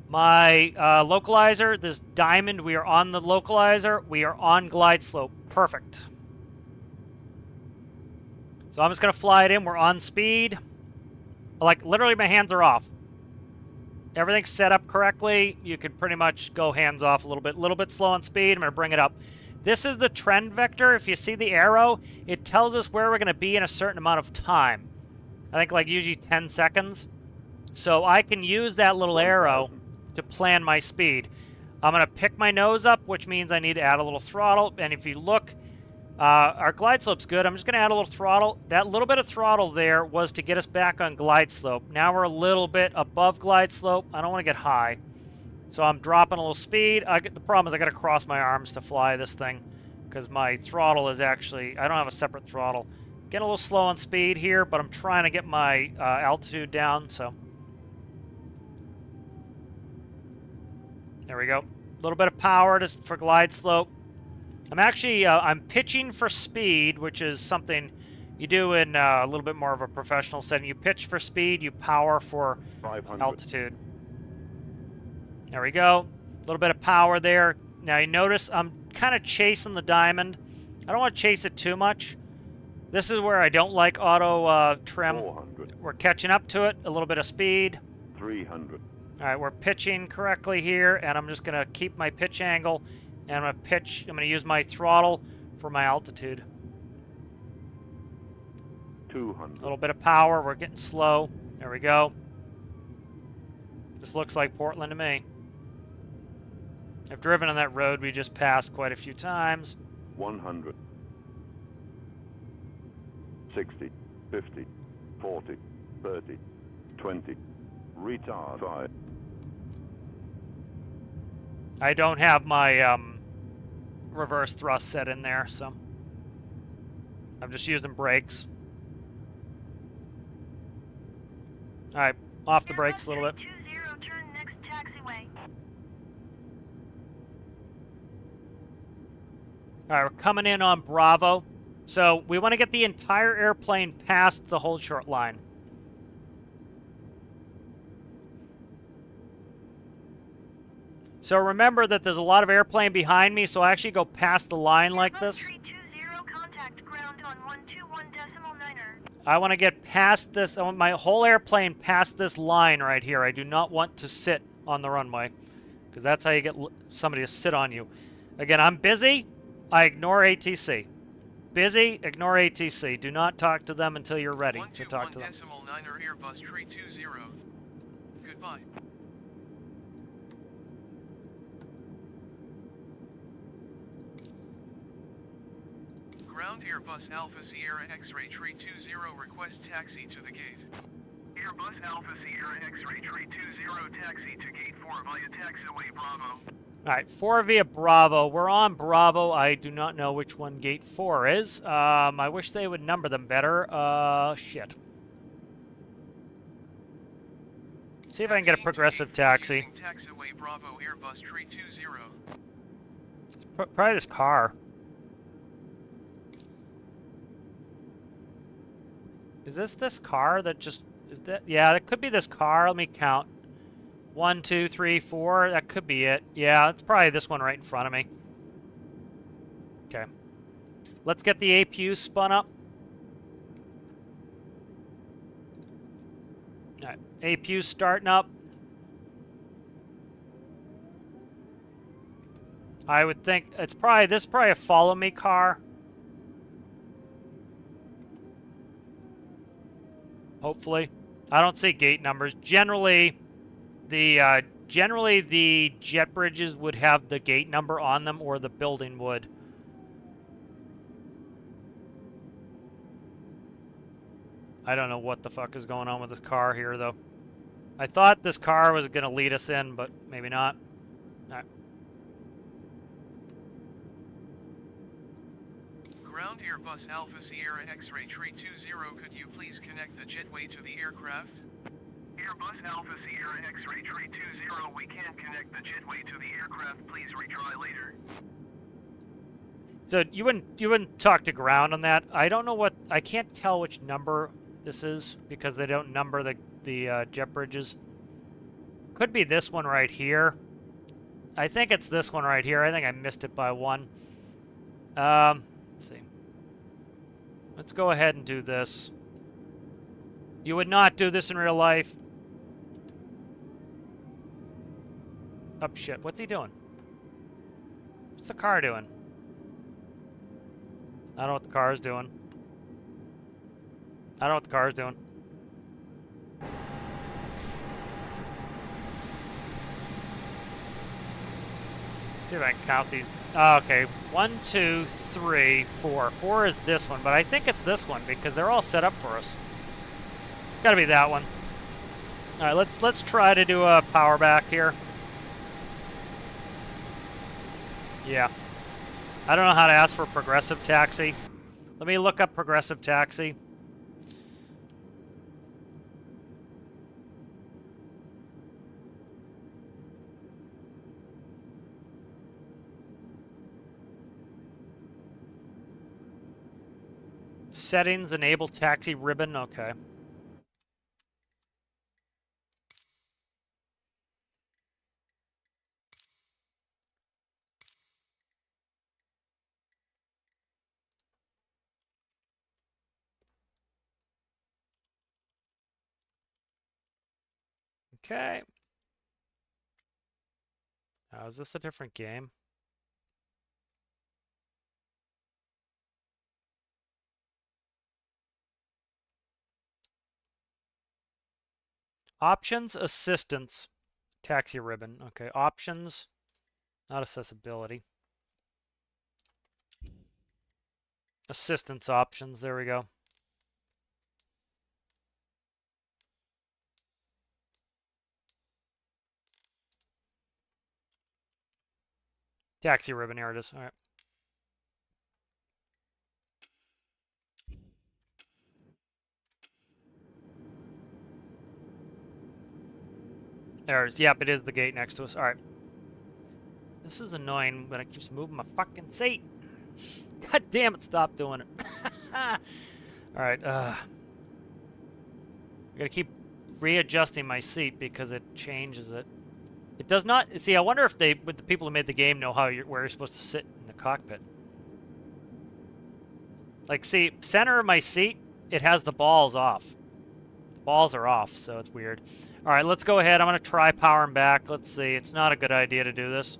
my localizer, this diamond, we are on the localizer. We are on glide slope. Perfect. So I'm just going to fly it in. We're on speed. Like, literally, my hands are off. Everything's set up correctly. You can pretty much go hands off a little bit slow on speed. I'm going to bring it up. This is the trend vector. If you see the arrow, it tells us where we're going to be in a certain amount of time. I think like usually 10 seconds. So I can use that little arrow to plan my speed. I'm going to pick my nose up, which means I need to add a little throttle. And if you look, our glide slope's good. I'm just going to add a little throttle. That little bit of throttle there was to get us back on glide slope. Now we're a little bit above glide slope. I don't want to get high. So I'm dropping a little speed. The problem is I got to cross my arms to fly this thing because my throttle is actually, I don't have a separate throttle. Getting a little slow on speed here, but I'm trying to get my altitude down, so. There we go. A little bit of power for glide slope. I'm actually, I'm pitching for speed, which is something you do in a little bit more of a professional setting. You pitch for speed, you power for 500. altitude. There we go. A little bit of power there. Now you notice I'm kind of chasing the diamond. I don't want to chase it too much. This is where I don't like auto trim. 400. We're catching up to it. A little bit of speed. 300. All right, we're pitching correctly here, and I'm just going to keep my pitch angle, and I'm going to pitch. I'm going to use my throttle for my altitude. 200. A little bit of power. We're getting slow. There we go. This looks like Portland to me. I've driven on that road we just passed quite a few times. 100. 60. 50. 40. 30. 20. Retard. 5. I don't have my reverse thrust set in there, so I'm just using brakes. All right, off the brakes a little bit. 20, turn next taxiway. All right, we're coming in on Bravo. So we want to get the entire airplane past the hold short line. So remember that there's a lot of airplane behind me, so I actually go past the line like this. Tree 20, contact ground on 121.9er. I want to get past this. I want my whole airplane past this line right here. I do not want to sit on the runway, because that's how you get somebody to sit on you. Again, I'm busy. I ignore ATC. Busy, ignore ATC. Do not talk to them until you're ready to talk to them. 121.9er Airbus Tree 20. Goodbye. Ground Airbus Alpha Sierra X-Ray Tree 20 request taxi to the gate. Airbus Alpha Sierra X-Ray Tree 20 taxi to Gate 4 via taxiway Bravo. All right, 4 via Bravo. We're on Bravo. I do not know which one Gate 4 is. I wish they would number them better. Shit. See if I can get a progressive taxi. Using taxiway Bravo Airbus Tree 20. Probably this car. Is this car that just... Is that? Yeah, that could be this car. Let me count. 1, 2, 3, 4. That could be it. Yeah, it's probably this one right in front of me. Okay. Let's get the APU spun up. All right. APU starting up. I would think it's probably... This is probably a follow me car. Hopefully. I don't see gate numbers. Generally, the jet bridges would have the gate number on them, or the building would. I don't know what the fuck is going on with this car here, though. I thought this car was going to lead us in, but maybe not. All right. Ground Airbus Alpha Sierra X-Ray Tree 20, could you please connect the jetway to the aircraft? Airbus Alpha Sierra X-Ray Tree 20, we can't connect the jetway to the aircraft. Please retry later. So you wouldn't talk to ground on that. I don't know what... I can't tell which number this is because they don't number the jet bridges. Could be this one right here. I think it's this one right here. I think I missed it by 1. Let's see. Let's go ahead and do this. You would not do this in real life. Oh, shit. What's he doing? What's the car doing? I don't know what the car is doing. I don't know what the car is doing. See if I can count these. Oh, okay, 1, 2, 3, 4. 4 is this one, but I think it's this one because they're all set up for us. It's got to be that one. All right, let's try to do a power back here. Yeah. I don't know how to ask for progressive taxi. Let me look up progressive taxi. Settings, enable taxi ribbon, okay. Okay. Now, is this a different game? Options, assistance, taxi ribbon. Okay, options, not accessibility. Assistance options, there we go. Taxi ribbon, here it is. All right. There it is. Yep, it is the gate next to us. All right. This is annoying, but it keeps moving my fucking seat. God damn it, stop doing it. All right. I gotta keep readjusting my seat because it changes it. It does not. See, I wonder if with the people who made the game, know where you're supposed to sit in the cockpit. Like, see, center of my seat, it has the balls off. The balls are off, so it's weird. All right, let's go ahead. I'm gonna try powering back. Let's see. It's not a good idea to do this.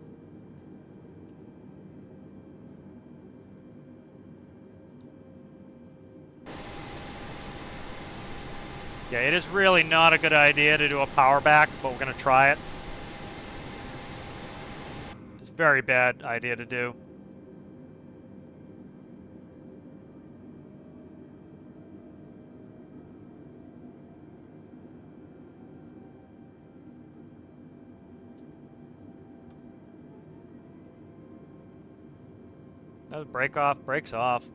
Yeah, it is really not a good idea to do a power back, but we're gonna try it. It's a very bad idea to do. That was break off, breaks off.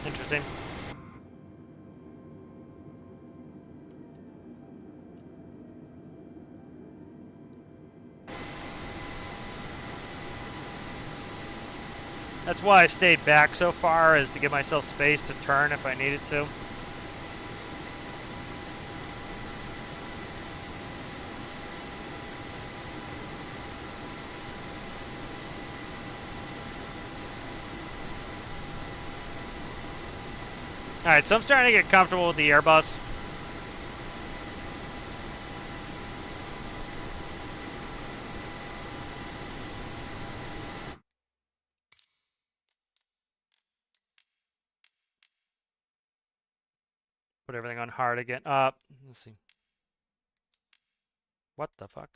Interesting. That's why I stayed back so far, is to give myself space to turn if I needed to. Alright, so I'm starting to get comfortable with the Airbus. Put everything on hard again. Let's see. What the fuck?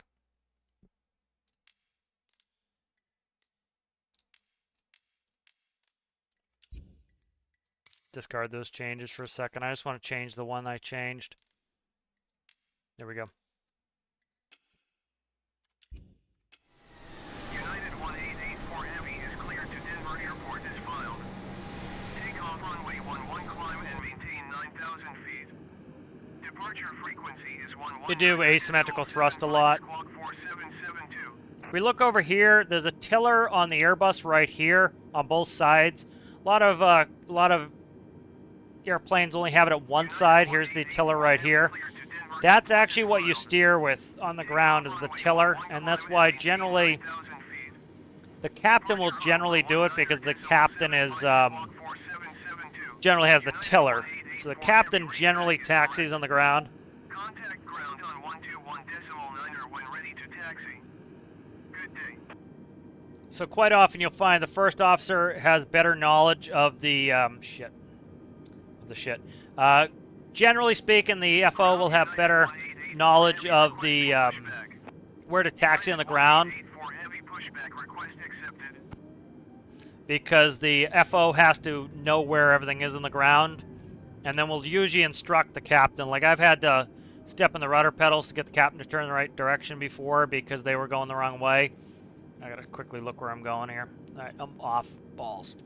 Discard those changes for a second. I just want to change the one I changed. There we go. United 1884 Heavy is cleared to Denver Airport as filed. Take off runway 11, climb and maintain 9,000 feet. Departure frequency is 11. You do asymmetrical thrust a lot. If we look over here, there's a tiller on the Airbus right here on both sides. A lot of airplanes only have it at one side. Here's the tiller right here. That's actually what you steer with on the ground, is the tiller, and that's why generally the captain will generally do it, because the captain is generally has the tiller. So the captain generally taxis on the ground. Contact ground on 121.9 when ready to taxi. Good day. So quite often you'll find the first officer has better knowledge of the generally speaking, the FO will have better knowledge of the where to taxi on the ground, because the FO has to know where everything is on the ground, and then we'll usually instruct the captain. Like, I've had to step on the rudder pedals to get the captain to turn the right direction before because they were going the wrong way. I gotta quickly look where I'm going here. Alright, I'm off. Balls.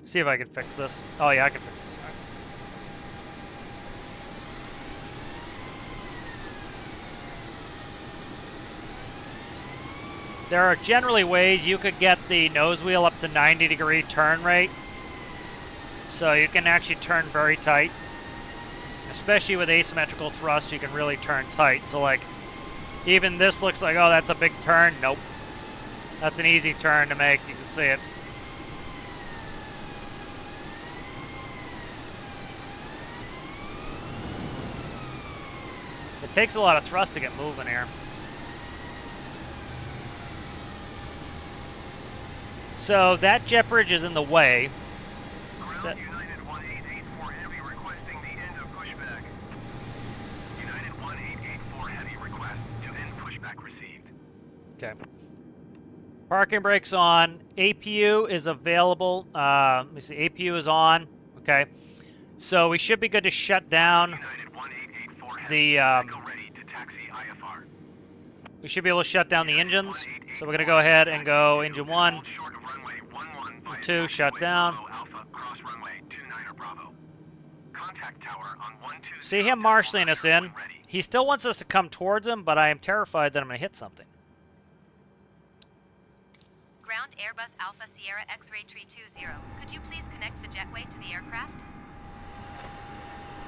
See if I can fix this. Oh yeah, I can fix this. All right. There are generally ways you could get the nose wheel up to 90-degree turn rate. So you can actually turn very tight. Especially with asymmetrical thrust, you can really turn tight. So like, even this looks like, oh, that's a big turn. Nope. That's an easy turn to make. You can see it. It takes a lot of thrust to get moving here. So that jet bridge is in the way. Ground United 1884 Heavy requesting the end of pushback. United 1884 Heavy request to end pushback received. Okay. Parking brakes on. APU is available. Let me see. APU is on. Okay. So we should be good to shut down United 1884 Heavy, the. Echo ready to taxi IFR. We should be able to shut down the engines. So we're going to go ahead and go engine 1, Hold short of runway 11 via 2, shut taxiway down. Bravo Alpha, cross runway 29er Bravo. Contact tower on 120. See him marshalling us in. Ready. He still wants us to come towards him, but I am terrified that I'm going to hit something. Ground Airbus Alpha Sierra X-Ray Tree 20. Could you please connect the jetway to the aircraft?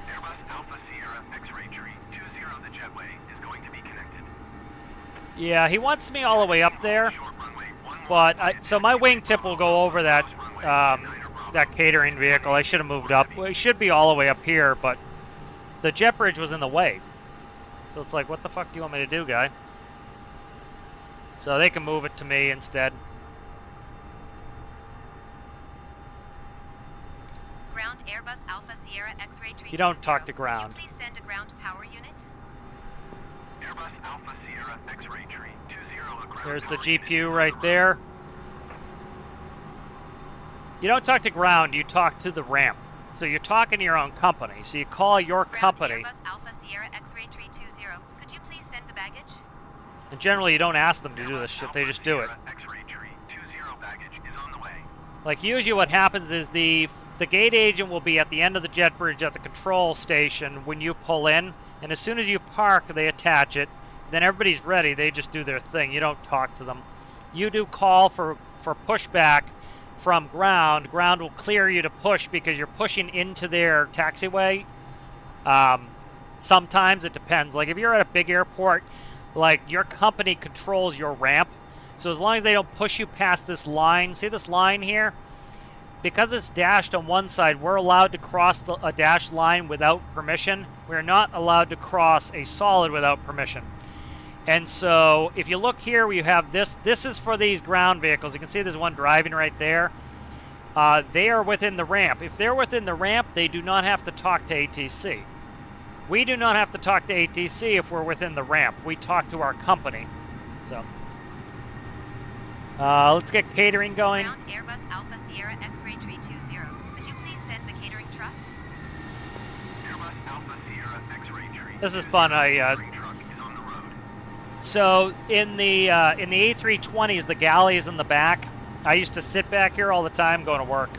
Airbus Alpha Sierra X-Ray Tree 20, the jetway is going to be connected. Yeah, he wants me all the way up there, but so my wingtip will go over that that catering vehicle. I should have moved up. Well, it should be all the way up here, but the jet bridge was in the way. So it's like, what the fuck do you want me to do, guy? So they can move it to me instead. Ground Airbus Alpha Sierra X-Ray Tree 20. You don't talk to ground. Could you please send a ground power unit? Airbus Alpha Sierra X-Ray Tree 20, a ground There's the power unit GPU is right en route. there. You don't talk to ground, you talk to the ramp. So you're talking to your own company. So you call your Ground company, Airbus Alpha Sierra X-Ray Tree 20. Could you please send the baggage? and generally you don't ask them to do this shit, they just do it. X-Ray Tree 20 baggage is on the way. Like, usually what happens is the gate agent will be at the end of the jet bridge at the control station when you pull in, and as soon as you park, they attach it. Then everybody's ready, they just do their thing. You don't talk to them. You do call for pushback from ground. Ground will clear you to push because you're pushing into their taxiway. Sometimes it depends. Like, if you're at a big airport, like, your company controls your ramp. So as long as they don't push you past this line, see this line here? Because it's dashed on one side, we're allowed to cross a dashed line without permission. We're not allowed to cross a solid without permission. And so if you look here, we have this. This is for these ground vehicles. You can see there's one driving right there. They are within the ramp. If they're within the ramp, they do not have to talk to ATC. We do not have to talk to ATC if we're within the ramp. We talk to our company. So let's get catering going. Ground Airbus Alpha Sierra X-Ray Tree 20. Could you please send the catering truck? Airbus Alpha Sierra X-Ray Tree. This is fun. Catering truck is on the road. So in the A320s, the galley is in the back. I used to sit back here all the time going to work.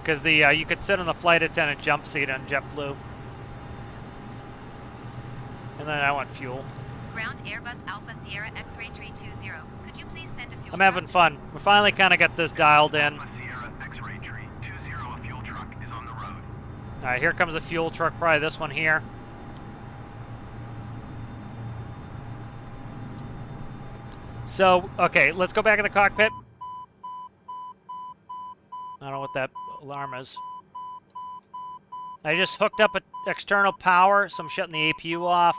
Because you could sit on the flight attendant jump seat on JetBlue. And then I want fuel. Ground Airbus Alpha Sierra X-Ray Tree 20. Could you please send a fuel I'm having truck? fun. We finally kind of got this dialed in. Alpha Sierra X-Ray Tree 20, a fuel truck is on the road. All right, here comes a fuel truck. Probably this one here. So, okay, let's go back in the cockpit. I don't know what that alarm is. I just hooked up external power, so I'm shutting the APU off.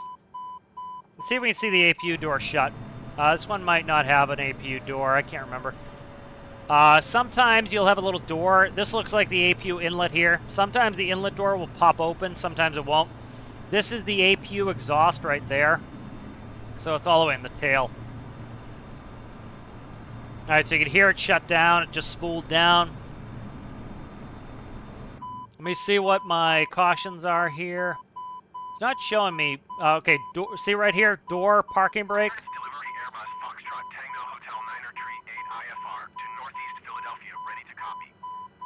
Let's see if we can see the APU door shut. This one might not have an APU door. I can't remember. Sometimes you'll have a little door. This looks like the APU inlet here. Sometimes the inlet door will pop open. Sometimes it won't. This is the APU exhaust right there. So it's all the way in the tail. All right, so you can hear it shut down. It just spooled down. Let me see what my cautions are here. It's not showing me. Okay, see right here? Door, parking brake. Delivery Airbus Foxtrot Tango Hotel Niner Tree 8 IFR to Northeast Philadelphia, ready to copy.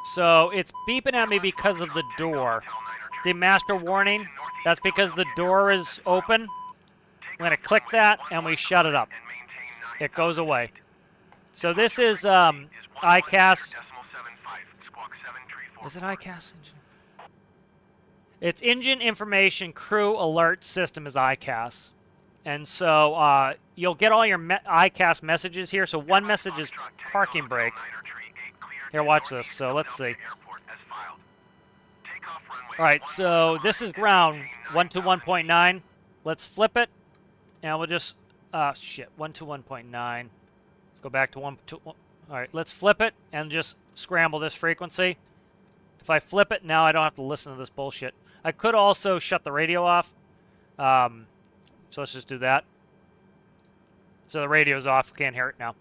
So it's beeping at me because of the door. See, master warning. That's because the door is open. I'm going to click that and we shut it up. It goes away. So this is ICAS. Is it ICAS? It's Engine Information Crew Alert System is ICAS. And so you'll get all your ICAS messages here. So one message is parking brake. Here, watch this. So let's see. All right, so this is ground 121.9. Let's flip it. And we'll just, shit, 121.9. Let's go back to 121. All right, let's flip it and just scramble this frequency. If I flip it, now I don't have to listen to this bullshit. I could also shut the radio off. So let's just do that. So the radio's off. Can't hear it now.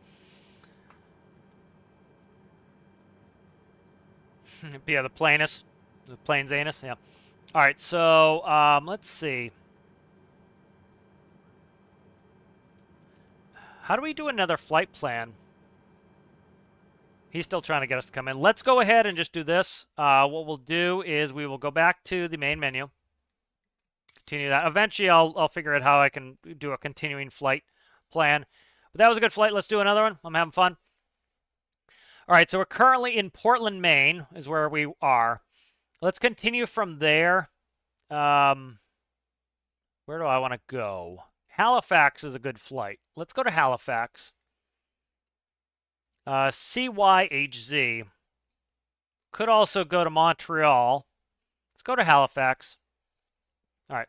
Yeah, the plainest. The plains anus, yeah. All right, so let's see. How do we do another flight plan? He's still trying to get us to come in. Let's go ahead and just do this. What we'll do is we will go back to the main menu. Continue that. Eventually, I'll figure out how I can do a continuing flight plan. But that was a good flight. Let's do another one. I'm having fun. All right, so we're currently in Portland, Maine, is where we are. Let's continue from there. Where do I want to go? Halifax is a good flight. Let's go to Halifax. CYHZ. Could also go to Montreal. Let's go to Halifax. All right.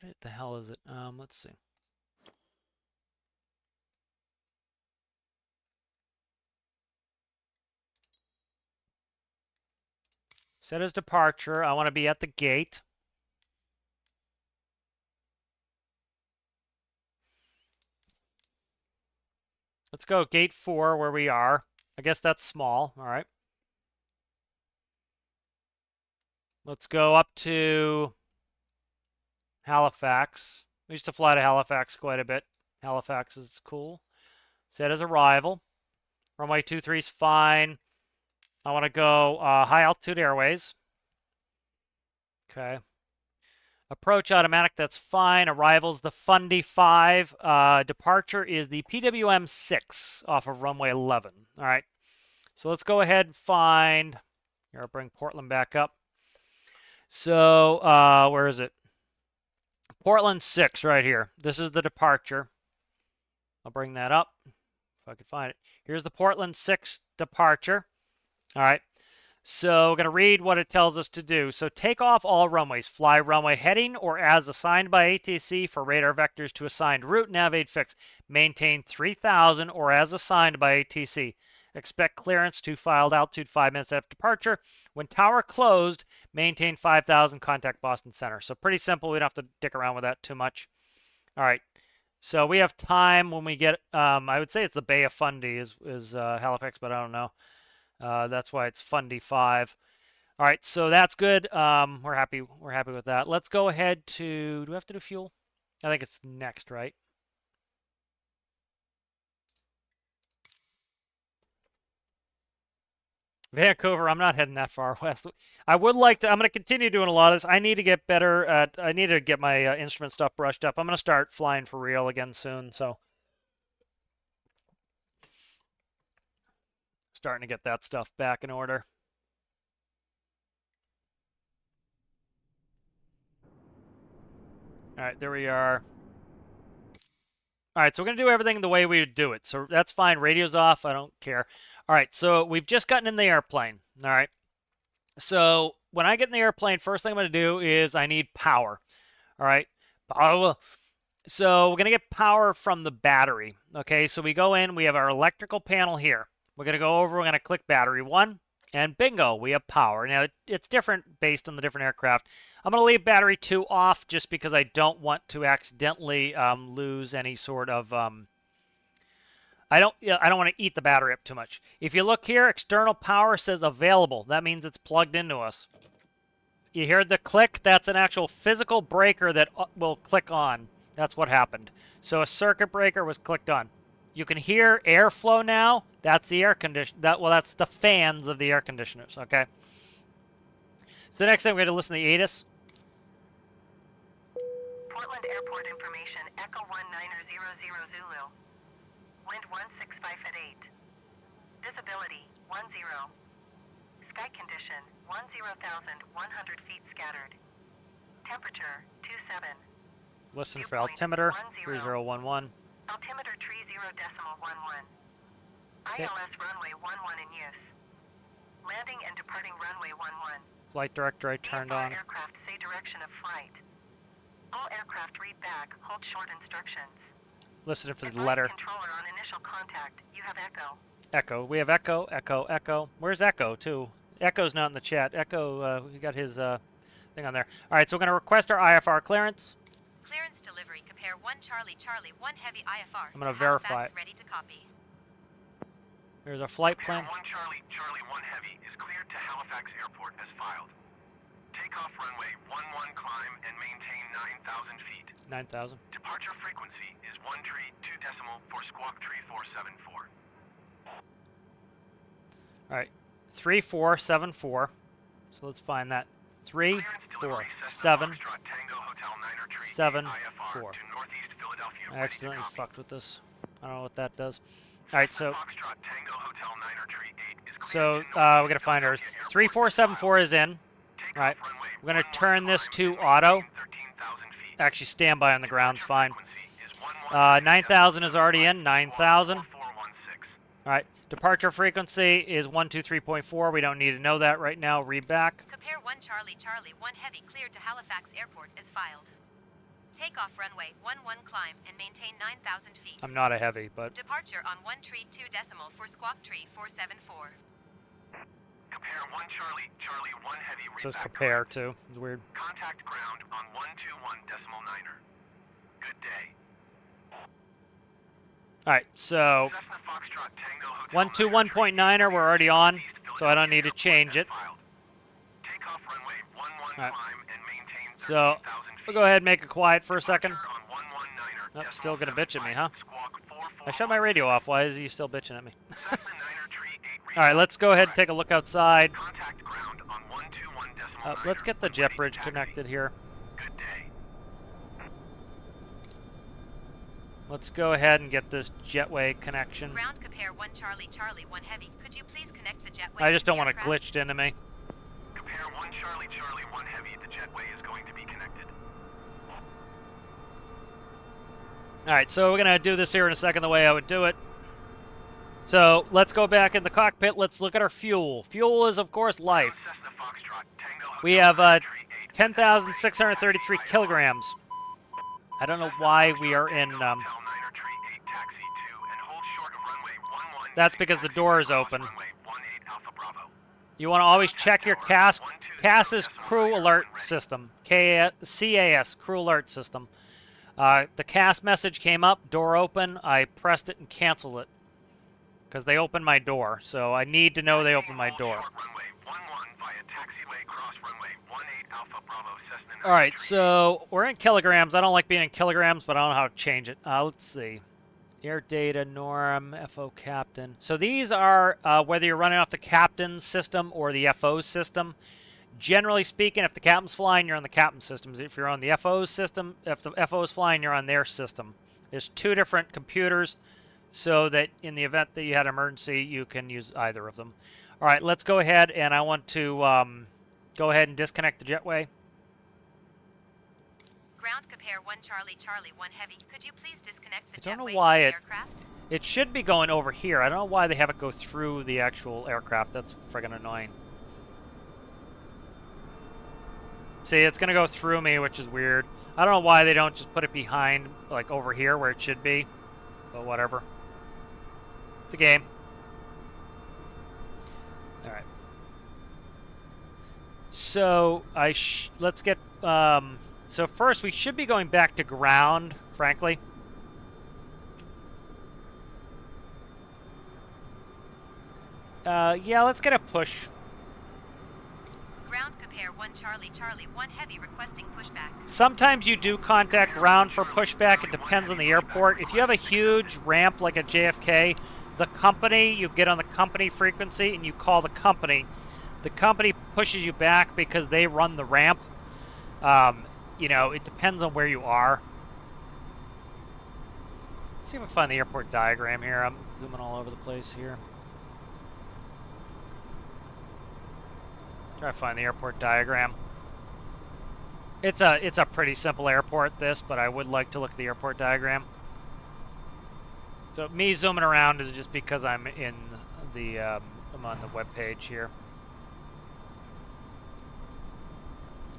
What the hell is it? Let's see. Set as departure. I want to be at the gate. Let's go gate 4 where we are. I guess that's small. All right. Let's go up to Halifax. We used to fly to Halifax quite a bit. Halifax is cool. Set as arrival. Runway 23 is fine. I want to go high altitude airways. Okay. Approach automatic, that's fine. Arrival's the Fundy 5. Departure is the PWM 6 off of runway 11. All right. So let's go ahead and find. Here, I'll bring Portland back up. So where is it? Portland 6 right here. This is the departure. I'll bring that up if I could find it. Here's the Portland 6 departure. All right, so we're going to read what it tells us to do. So take off all runways. Fly runway heading or as assigned by ATC for radar vectors to assigned route, navigate fix. Maintain 3000 or as assigned by ATC. Expect clearance to filed altitude 5 minutes after departure. When tower closed, maintain 5000, contact Boston Center. So pretty simple. We don't have to dick around with that too much. All right, so we have time when we get, I would say it's the Bay of Fundy is Halifax, but I don't know. That's why it's Fundy 5. All right, so that's good. We're happy with that. Let's go ahead to, do we have to do fuel? I think it's next, right? Vancouver, I'm not heading that far west. I would like to, I'm going to continue doing a lot of this. I need to get better at, I need to get my instrument stuff brushed up. I'm going to start flying for real again soon, so. Starting to get that stuff back in order. All right, there we are. All right, so we're going to do everything the way we would do it. So that's fine. Radio's off. I don't care. All right, so we've just gotten in the airplane. All right. So when I get in the airplane, first thing I'm going to do is I need power. All right. Power. So we're going to get power from the battery. Okay, so we go in, we have our electrical panel here. We're going to go over, we're going to click battery 1, and bingo, we have power. Now, it's different based on the different aircraft. I'm going to leave battery 2 off just because I don't want to accidentally lose any sort of... I don't want to eat the battery up too much. If you look here, external power says available. That means it's plugged into us. You hear the click? That's an actual physical breaker that will click on. That's what happened. So a circuit breaker was clicked on. You can hear airflow now. That's the air condition. That's the fans of the air conditioners. Okay. So next thing we're going to listen to the ATIS. Portland Airport information, Echo 19000 Zulu. Wind 165 at 8. Visibility 10. Sky condition 10,100 feet scattered. Temperature 27. Listen for altimeter 3011. Altimeter tree 0.11. Okay. ILS runway 11 in use. Landing and departing runway 11. Flight director I turned VFR on. aircraft say direction of flight. All aircraft read back, hold short instructions. Listening for the Advise letter. Controller on initial contact. You have Echo. Echo. We have Echo, Echo, Echo. Where's Echo, too? Echo's not in the chat. Echo, he got his thing on there. All right, so we're going to request our IFR clearance. Clearance delivery. Compare 1 Charlie Charlie 1 Heavy IFR. I'm gonna to verify Halifax, it. ready to copy. Here's our flight Compare plan. 1 Charlie Charlie 1 Heavy is cleared to Halifax Airport as filed. Takeoff runway 11 climb and maintain 9,000 feet. 9,000. Departure frequency is 1 tree 2 decimal for Squawk Tree 474. All right, 3474. So let's find that. 3, Clearance 4, delivery, Cessna 7, Foxtrot Tango Hotel Niner Tree 7, IFR 4. to Northeast Philadelphia. I ready to accidentally copy. fucked with this. I don't know what that does. All right, so Foxtrot Tango Hotel Niner Tree 8 is cleared so to we're Northeast gonna find ours. Philadelphia Airport 3474 is in. Takeoff Right. runway We're gonna 11 turn this climb to and auto. maintain 13,000 feet. Actually, standby on the ground's fine. Frequency is 11 9,000 is already in. 9,000. 4416. All right. Departure frequency is 123.4. We don't need to know that right now. Read back. Compare 1 Charlie Charlie 1 Heavy cleared to Halifax Airport as filed. Takeoff runway 11 climb and maintain 9,000 feet. I'm not a heavy, but Departure on 1 tree 2 decimal for Squawk Tree 474. Compare 1 Charlie Charlie 1 Heavy. it says read back compare correct. too. It's weird. Contact ground on 121 decimal niner. Good day. All right. So Cessna Foxtrot Tango Hotel 121.9er, we're already on, so I don't need to Airport change as it. filed. Takeoff runway 11 Alright. climb and maintain So 13,000 feet. we'll go ahead and make it quiet for a second. Departure on 119er, Nope, decimal still gonna bitch at me, 75, huh? Squawk 44. I shut my radio off. Why is he still bitching at me? Cessna Niner Tree 8 All right, let's go ahead and take a look outside. Contact ground on 121 decimal Let's niner get the when jet ready to bridge taxi. connected here. Good day. Let's go ahead and get this jetway connection. Ground compare 1 Charlie Charlie 1 Heavy. Could you please connect the jetway? I just to don't the want it aircraft? glitched into me. Compare 1 Charlie Charlie 1 Heavy. The jetway is going to be connected. All right, so we're going to do this here in a second the way I would do it. So let's go back in the cockpit. Let's look at our fuel. Fuel is, of course, life. Cessna Foxtrot Tango We Hotel have Niner Tree 8, 10,633 kilograms. I don't know why we are in... Hotel Niner Tree 8 taxi 2 and hold short of runway 11. That's because the door is Cross open. runway 18 Alpha Bravo. You want to always check your CAS's crew alert system. CAS, crew alert system. The CAS message came up, door open. I pressed it and canceled it because they opened my door. So I need to know they opened my door. Short runway 11 via taxiway cross runway 18 Alpha Bravo Cessna All right, 93. so we're in kilograms. I don't like being in kilograms, but I don't know how to change it. Let's see. Air data, norm, FO captain. So these are whether you're running off the captain's system or the FO system. Generally speaking, if the captain's flying, you're on the captain's system. If you're on the FO's system, if the FO is flying, you're on their system. There's two different computers so that in the event that you had an emergency, you can use either of them. All right, let's go ahead, and I want to go ahead and disconnect the jetway. Ground compare 1 Charlie Charlie 1 Heavy. Could you please disconnect the I don't know jetway why from the it- aircraft? It should be going over here. I don't know why they have it go through the actual aircraft. That's friggin' annoying. See, it's gonna go through me, which is weird. I don't know why they don't just put it behind, like over here where it should be. But whatever. It's a game. Alright. So, let's get, so first we should be going back to ground, frankly. Yeah, let's get a push. Ground compare 1 Charlie Charlie 1 Heavy requesting pushback. Sometimes you do contact ground for pushback. It depends on the airport. If you have a huge ramp like at JFK, the company, you get on the company frequency and you call the company. The company pushes you back because they run the ramp. You know, it depends on where you are. Let's see if I find the airport diagram here. I'm zooming all over the place here. Try to find the airport diagram. It's a pretty simple airport, this, but I would like to look at the airport diagram. So me zooming around is just because I'm in the I'm on the web page here.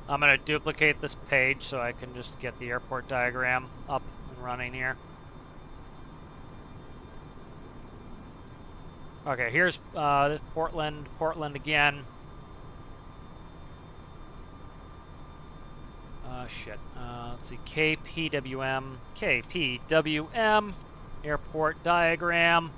I'm gonna duplicate this page so I can just get the airport diagram up and running here. Okay, here's this Portland again. Shit. Let's see. KPWM. Airport diagram.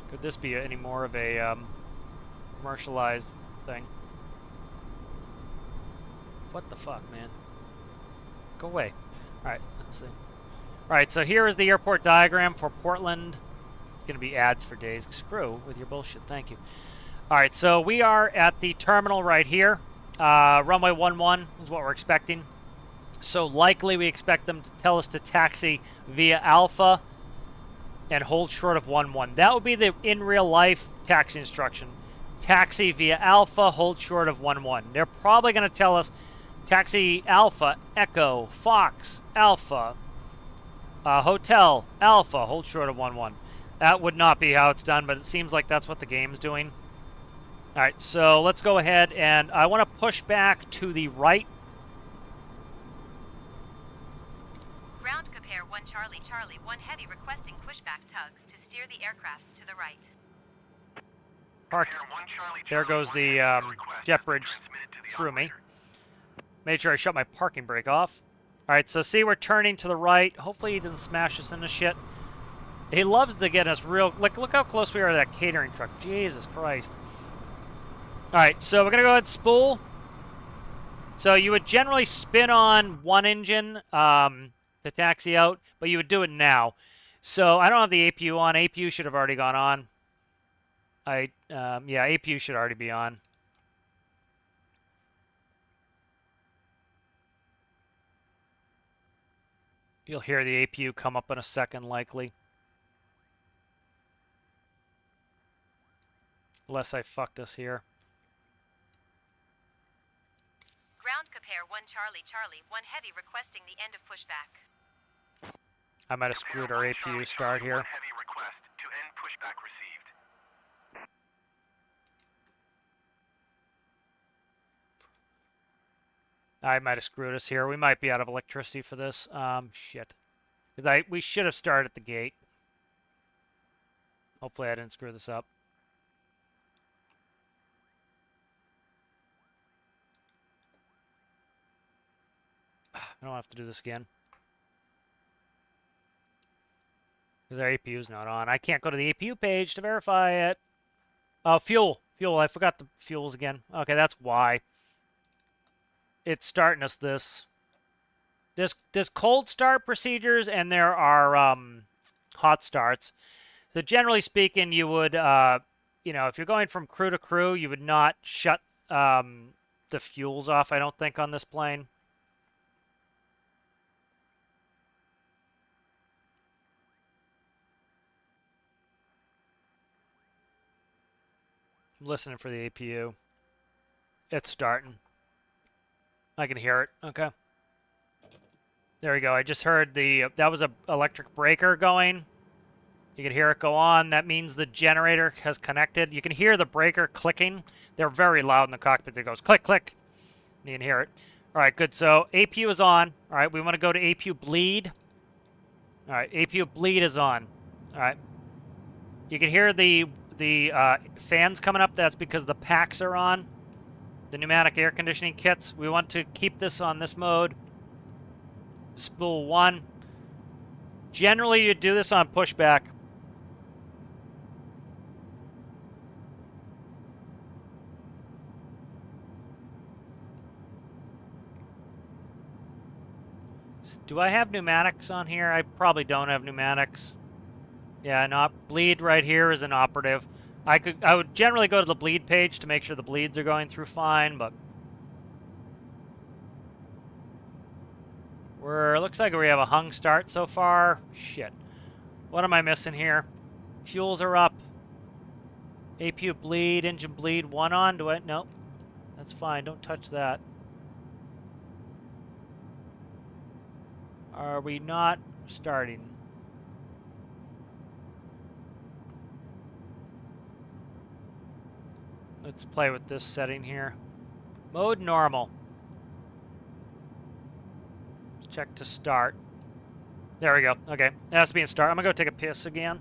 Could this be any more of a commercialized thing? What the fuck, man? Go away. Alright, let's see. Alright, so here is the airport diagram for Portland. It's going to be ads for days. Screw with your bullshit. Thank you. Alright, so we are at the terminal right here. Runway 11 is what we're expecting. So likely we expect them to tell us to taxi via Alpha and hold short of 11. That would be the in real life taxi instruction. Taxi via Alpha, hold short of 11. They're probably going to tell us taxi Alpha, Echo, Fox, Alpha, Hotel, Alpha, hold short of 11. That would not be how it's done, but it seems like that's what the game's doing. Alright, so let's go ahead and I want to push back to the right. Ground compare 1 Charlie Charlie 1 Heavy requesting pushback tug to steer the aircraft to the right. Park. There goes the jet bridge through me. Made sure I shut my parking brake off. Alright, so see, we're turning to the right. Hopefully he doesn't smash us into shit. He loves to get us real... Like, look how close we are to that catering truck. Jesus Christ. Alright, so we're going to go ahead and spool. So you would generally spin on one engine to taxi out, but you would do it now. So I don't have the APU on. APU should have already gone on. Yeah, APU should already be on. You'll hear the APU come up in a second, likely. Unless I fucked us here. Ground compare 1 Charlie Charlie 1 Heavy requesting the end of pushback. I might have screwed our APU start here. Heavy request to end pushback received. I might have screwed us here. We might be out of electricity for this. Shit. Because we should have started at the gate. Hopefully I didn't screw this up. I don't have to do this again. Because our APU's not on. I can't go to the APU page to verify it. Oh, fuel. Fuel. I forgot the fuels again. Okay, that's why. It's starting us this. There's cold start procedures and there are hot starts. So generally speaking, you would, you know, if you're going from crew to crew, you would not shut the fuels off, I don't think, on this plane. listening for the APU. It's starting. I can hear it. Okay. There we go. I just heard that was a electric breaker going. You can hear it go on. That means the generator has connected. You can hear the breaker clicking. They're very loud in the cockpit. It goes click, click. You can hear it. All right, good. So APU is on. All right, we want to go to APU bleed. All right, APU bleed is on. All right. You can hear the fans coming up. That's because the packs are on. The pneumatic air conditioning kits. We want to keep this on this mode. Spool 1. Generally, you do this on pushback. Do I have pneumatics on here? I probably don't have pneumatics. Yeah, bleed right here is inoperative. I would generally go to the bleed page to make sure the bleeds are going through fine, but looks like we have a hung start so far. Shit. What am I missing here? Fuels are up. APU bleed, engine bleed, 1 on. Do I? Nope. That's fine. Don't touch that. Are we not starting? Let's play with this setting here. Mode normal. Check to start. There we go. Okay. It has to be in start. I'm going to go take a piss again.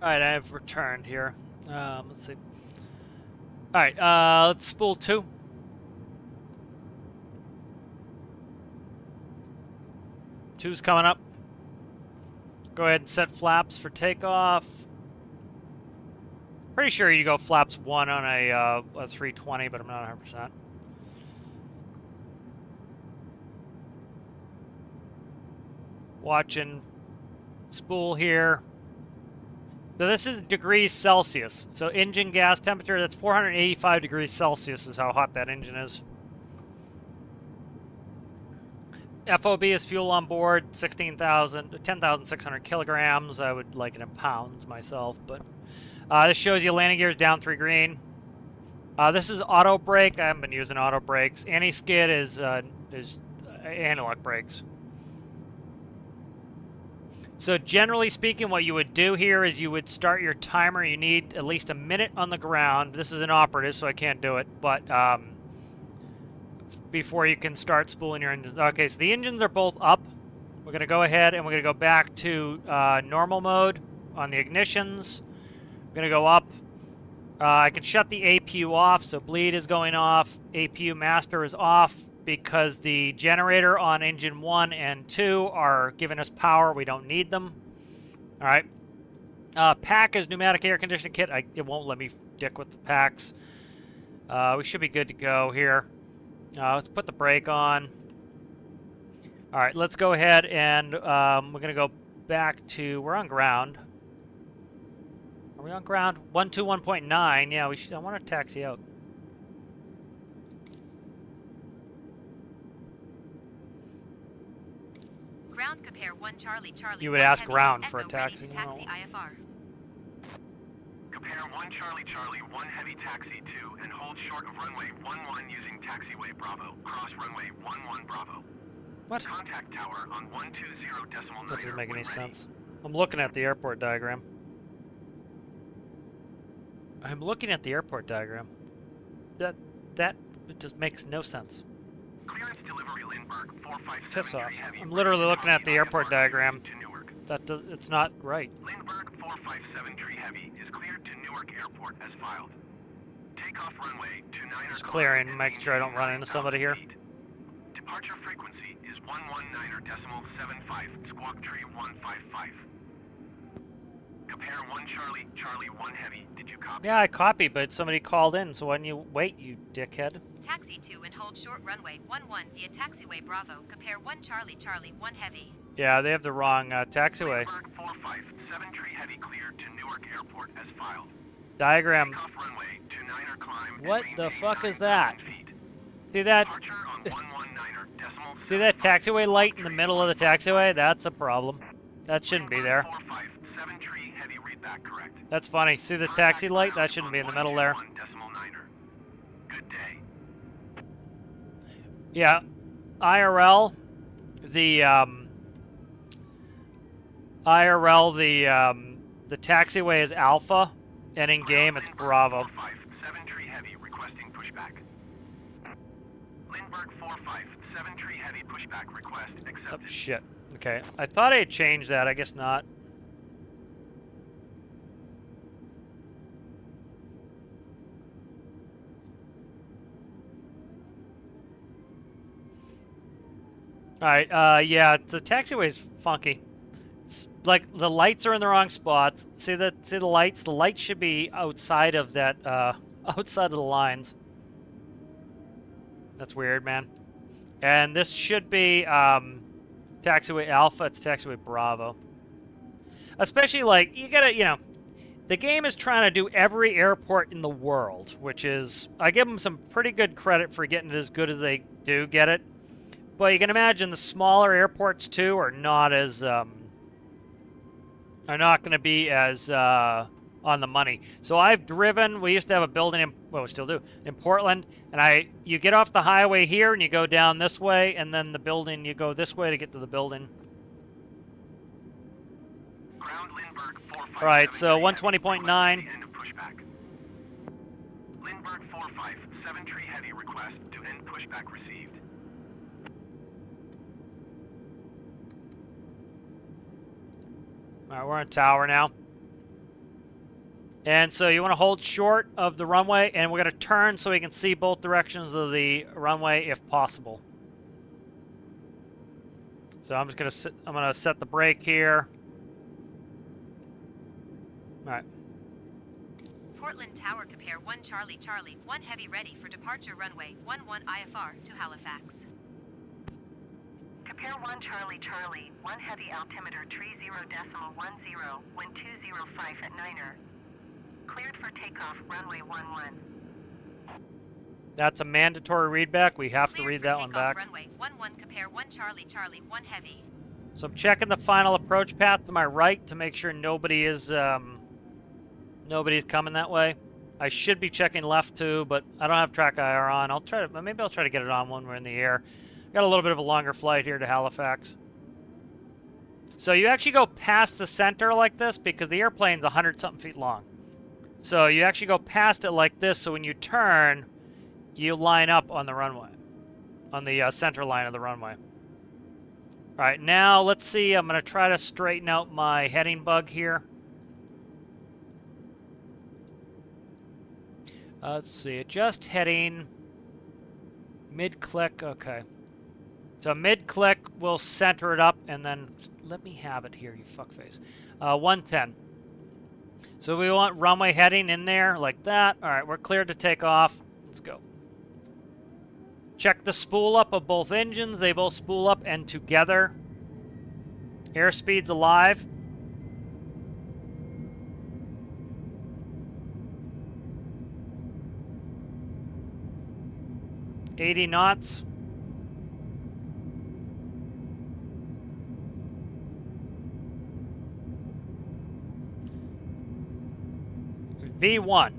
Alright, I have returned here. Let's see. Alright, let's spool 2. Two's coming up. Go ahead and set flaps for takeoff. Pretty sure you go flaps 1 on a 320, but I'm not 100%. Watching spool here. So this is degrees Celsius. So engine gas temperature, that's 485 degrees Celsius is how hot that engine is. FOB is fuel on board, 10,600 kilograms. I would like it in pounds myself, but this shows you landing gears down 3 green. This is auto brake. I haven't been using auto brakes. Anti-skid is anti-lock brakes. So generally speaking, what you would do here is you would start your timer. You need at least a minute on the ground. This is inoperative, so I can't do it, but before you can start spooling your engines. Okay, so the engines are both up. We're going to go ahead and we're going to go back to normal mode on the ignitions. We're going to go up. I can shut the APU off, so bleed is going off. APU master is off because the generator on engine 1 and 2 are giving us power. We don't need them. All right. Pack is pneumatic air conditioning kit. It won't let me dick with the packs. We should be good to go here. Let's put the brake on. All right, let's go ahead and we're going to go back to... We're on ground. Are we on ground? 121.9. Yeah, I want to taxi out. Ground compare 1 Charlie Charlie. You would 1 ask heavy, ground Echo for a ready taxi. to taxi No. IFR. Compare 1 Charlie Charlie 1 heavy taxi 2 and hold short of runway 11 using taxiway Bravo. Cross runway 11 Bravo. What? Contact tower on 120.9. That doesn't make any when ready. sense. I'm looking at the airport diagram. I'm looking at the airport diagram. It just makes no sense. Clearance delivery Lindbergh 457 Piss off. heavy. I'm literally looking at the airport diagram. To Newark. It's not right. Lindbergh 457 Tree Heavy is cleared to Newark Airport as filed. Takeoff runway 29er. Just clearing, making sure I don't run into somebody here. Departure frequency is 119.75, Squawk Tree 155. Compare 1 Charlie, Charlie 1 Heavy. Did you copy? Yeah, I copied, but somebody called in, so why don't you wait, you dickhead? Taxi 2 and hold short runway 11 via taxiway Bravo. Compare 1 Charlie Charlie 1 heavy. Yeah, they have the wrong taxiway. Lindbergh 457 Tree Heavy cleared to Newark Airport as filed. Diagram. Takeoff runway 29er climb. and What the maintain fuck is 9,000 that? feet. See that? Departure on 119er decimal See that 75, taxiway light in the middle of the taxiway? That's a problem. That shouldn't be there. 457 Tree Heavy readback correct. That's funny. See the taxi light? That shouldn't be in the middle there. 121.9er. Good day. Yeah. IRL, the the taxiway is Alpha, and in game it's Bravo. 457 Tree Heavy requesting pushback. Lindbergh 457 Tree Heavy pushback request Oh, accepted. shit. Okay. I thought I had changed that. I guess not. Alright, yeah, the taxiway's funky. It's like the lights are in the wrong spots. See the lights? The lights should be outside of that outside of the lines. That's weird, man. And this should be taxiway Alpha, it's taxiway Bravo. Especially like you gotta, the game is trying to do every airport in the world, which is I give them some pretty good credit for getting it as good as they do get it. But you can imagine the smaller airports too are not as are not going to be as on the money. So I've driven. We used to have a building in, well, we still do, in Portland, and you get off the highway here and you go down this way, and then the building you go this way to get to the building. Ground Lindbergh 457 All right, so Tree Heavy 120.9. request the end of pushback. Lindbergh 457 Tree Heavy request to end pushback received. All right, we're on tower now. And so you want to hold short of the runway, and we're going to turn so we can see both directions of the runway if possible. So I'm just going to set the brake here. All right. Portland Tower compare 1 Charlie Charlie 1 heavy ready for departure runway 11 IFR to Halifax. Compare 1 Charlie Charlie 1 heavy altimeter 30.10, wind 205 at Niner. Cleared for takeoff runway 11. That's a mandatory readback. We have to Cleared read for that one takeoff back. runway 11 compare 1 Charlie Charlie 1 heavy. So I'm checking the final approach path to my right to make sure nobody is nobody's coming that way. I should be checking left too, but I don't have track IR on. Maybe I'll try to get it on when we're in the air. Got a little bit of a longer flight here to Halifax. So you actually go past the center like this because the airplane's 100-something feet long. So you actually go past it like this, so when you turn, you line up on the runway, on the center line of the runway. All right, now let's see. I'm going to try to straighten out my heading bug here. Let's see. Adjust heading. Mid-click. Okay. So mid-click, we'll center it up, and then let me have it here, you fuckface. 110. So we want runway heading in there like that. All right, we're cleared to take off. Let's go. Check the spool up of both engines. They both spool up and together. Airspeed's alive. $80 knots. V1.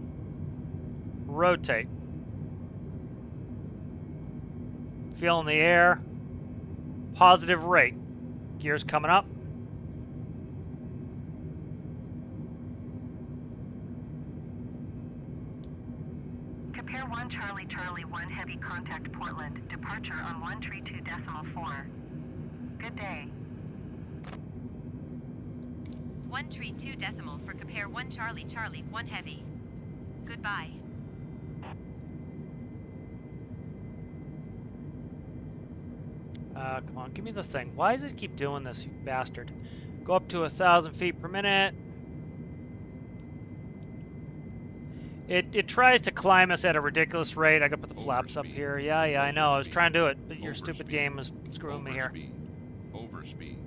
Rotate. Feeling the air. Positive rate. Gears coming up. Compare 1 Charlie Charlie 1 Heavy contact Portland. Departure on 132.4. Good day. 132 for compare 1 Charlie Charlie 1 Heavy. Goodbye. Come on, give me the thing. Why does it keep doing this, you bastard? Go up to 1,000 feet per minute. It tries to climb us at a ridiculous rate. I gotta put the flaps up here. Yeah, I know. I was trying to do it, but your stupid game is screwing me here. Overspeed.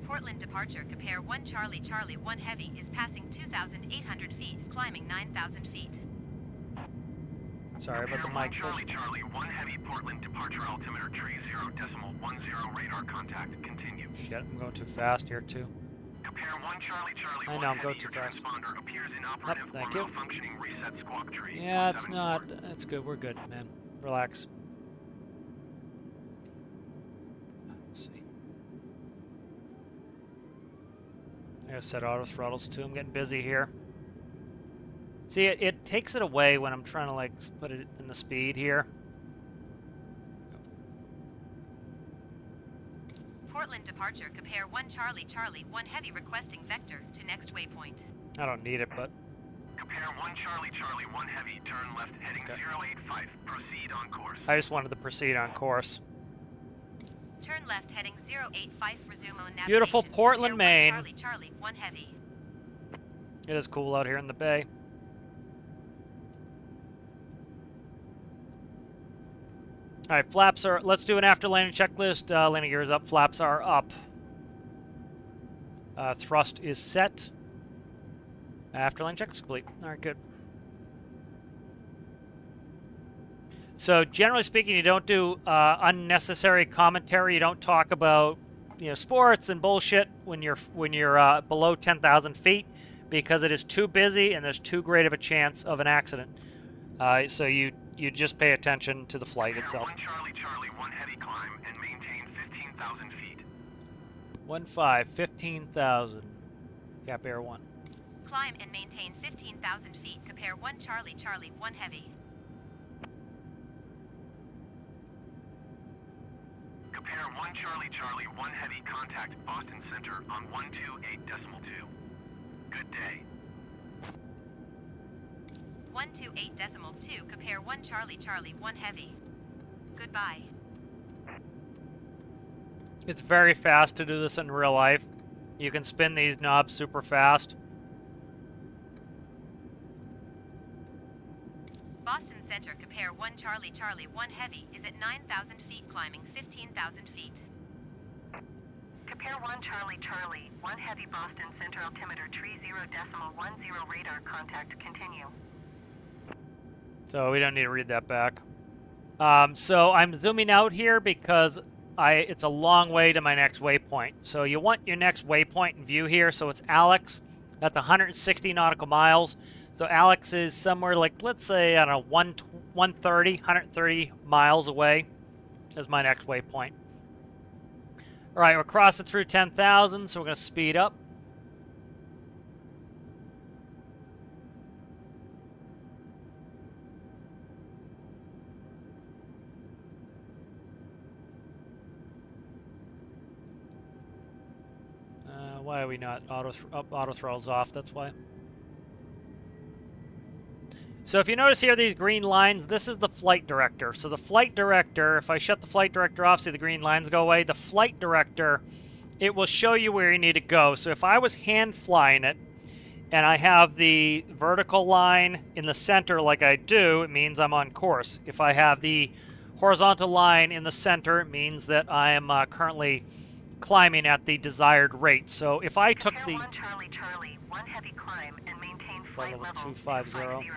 Portland departure compare 1 Charlie Charlie 1 Heavy is passing 2,800 feet, climbing 9,000 feet. Sorry about the mic. Charlie Charlie 1 Heavy Portland departure altimeter tree 0.10 radar contact. Continue. Shit, I'm going too fast here too. Compare 1 Charlie Charlie I 1 know, I'm Heavy. going too Your fast. transponder appears inoperative Nope, thank or you. malfunctioning. Reset squawk tree. Yeah, it's 174. not. It's good. We're good, man. Relax. Let's see. I gotta set auto throttles too. I'm getting busy here. See, it takes it away when I'm trying to like put it in the speed here. Portland departure compare 1 Charlie Charlie 1 Heavy requesting vector to next waypoint. I don't need it, but Compare 1 Charlie Charlie 1 Heavy. Turn left heading Okay. 085. Proceed on course. I just wanted to proceed on course. Turn left heading 085, resume on navigation. Beautiful Portland, Compare 1 Maine. Charlie Charlie 1 Heavy. It is cool out here in the bay. All right, flaps are. Let's do an after landing checklist. Landing gears up. Flaps are up. Thrust is set. After landing checklist complete. All right, good. So generally speaking, you don't do unnecessary commentary. You don't talk about sports and bullshit when you're below 10,000 feet because it is too busy and there's too great of a chance of an accident. So you just pay attention to the flight itself. 1 Charlie Charlie 1 Heavy climb and maintain 15,000 feet. 15,000. Cap Air 1. Climb and maintain 15,000 feet. Compare 1 Charlie Charlie 1 Heavy. Compare 1 Charlie Charlie 1 Heavy contact Boston Center on 128.2. Good day. 128.2 compare 1 Charlie Charlie 1 Heavy. Goodbye. It's very fast to do this in real life. You can spin these knobs super fast. Boston Center compare 1 Charlie Charlie 1 Heavy is at 9,000 feet, climbing 15,000 feet. Compare 1 Charlie Charlie 1 Heavy Boston Center altimeter tree 0.10 radar contact. Continue. So we don't need to read that back. So I'm zooming out here because it's a long way to my next waypoint. So you want your next waypoint in view here. So it's Alex. That's 160 nautical miles. So Alex is somewhere like, let's say, I don't know, 130 miles away is my next waypoint. All right, we're crossing through 10,000, so we're going to speed up. Why are we not auto throttles off? That's why. So if you notice here, these green lines, this is the flight director. So the flight director, if I shut the flight director off, see the green lines go away. The flight director, it will show you where you need to go. So if I was hand flying it, and I have the vertical line in the center like I do, it means I'm on course. If I have the horizontal line in the center, it means that I am currently climbing at the desired rate. So if I took the... 1 Charlie Charlie, 1 heavy climb and maintain flight level level 250.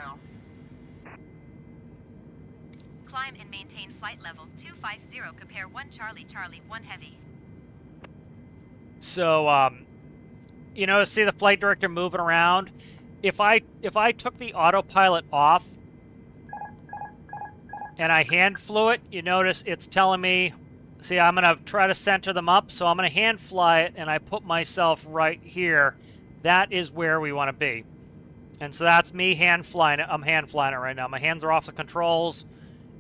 Climb and maintain flight level 250. Compare 1 Charlie Charlie 1 heavy. So, you know, see the flight director moving around? If I took the autopilot off and I hand flew it, you notice it's telling me, see, I'm going to try to center them up, so I'm going to hand fly it, and I put myself right here. That is where we want to be. And so that's me hand flying it. I'm hand flying it right now. My hands are off the controls,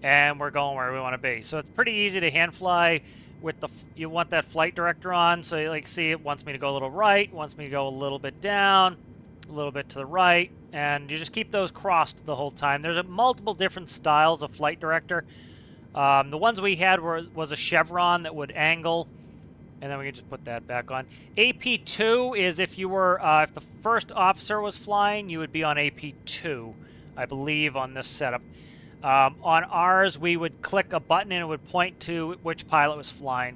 and we're going where we want to be. So it's pretty easy to hand fly with the, you want that flight director on, so you like see it wants me to go a little right, wants me to go a little bit down, a little bit to the right, and you just keep those crossed the whole time. There's multiple different styles of flight director. The ones we had was a chevron that would angle, and then we can just put that back on. AP2 is if you were, if the first officer was flying, you would be on AP2, I believe, on this setup. On ours, we would click a button and it would point to which pilot was flying.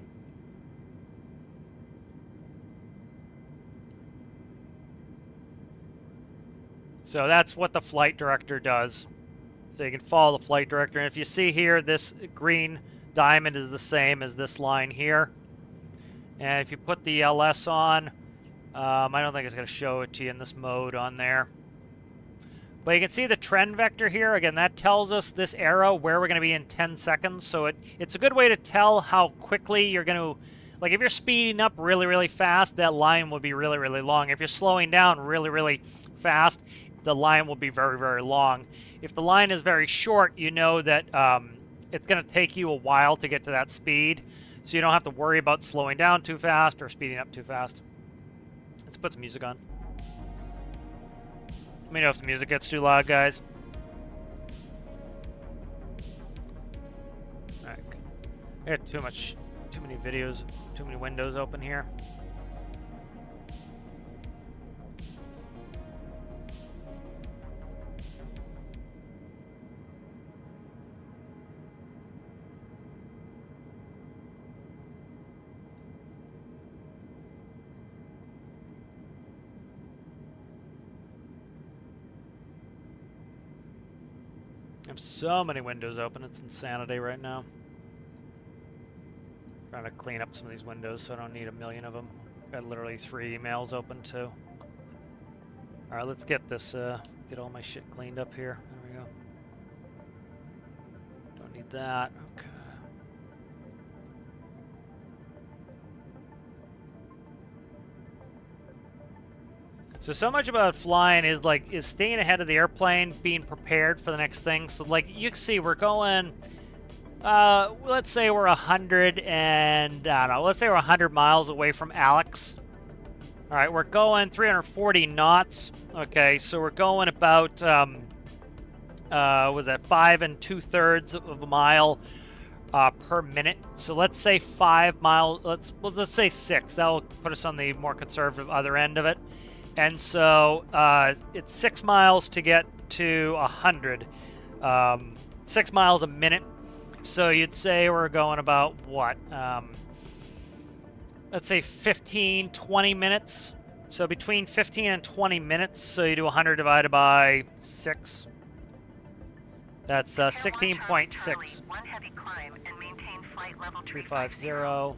So that's what the flight director does. So you can follow the flight director. And if you see here, this green diamond is the same as this line here. And if you put the LS on, I don't think it's going to show it to you in this mode on there. But you can see the trend vector here. Again, that tells us this arrow where we're going to be in 10 seconds. So it's a good way to tell how quickly you're going to... Like, if you're speeding up really, really fast, that line will be really, really long. If you're slowing down really, really fast, the line will be very, very long. If the line is very short, you know that it's going to take you a while to get to that speed. So you don't have to worry about slowing down too fast or speeding up too fast. Let's put some music on. Let me know if the music gets too loud, guys. Alright. I got too many videos, too many windows open here. I have so many windows open, it's insanity right now. Trying to clean up some of these windows so I don't need a million of them. Got literally 3 emails open too. Alright, let's get this, get all my shit cleaned up here. There we go. Don't need that. Okay. So much about flying is staying ahead of the airplane, being prepared for the next thing. So like you can see, we're going, let's say we're 100 and, I don't know, let's say we're 100 miles away from Alex. All right, we're going 340 knots. Okay, so we're going about, was that 5 2/3 of a mile per minute. So let's say 5 miles, let's say 6. That'll put us on the more conservative other end of it. And so it's 6 miles to get to 100. 6 miles a minute. So you'd say we're going about what? Let's say 15, 20 minutes. So between 15 and 20 minutes. So you do 100 divided by 6. That's 16.6. 1 heavy climb and maintain flight level 350.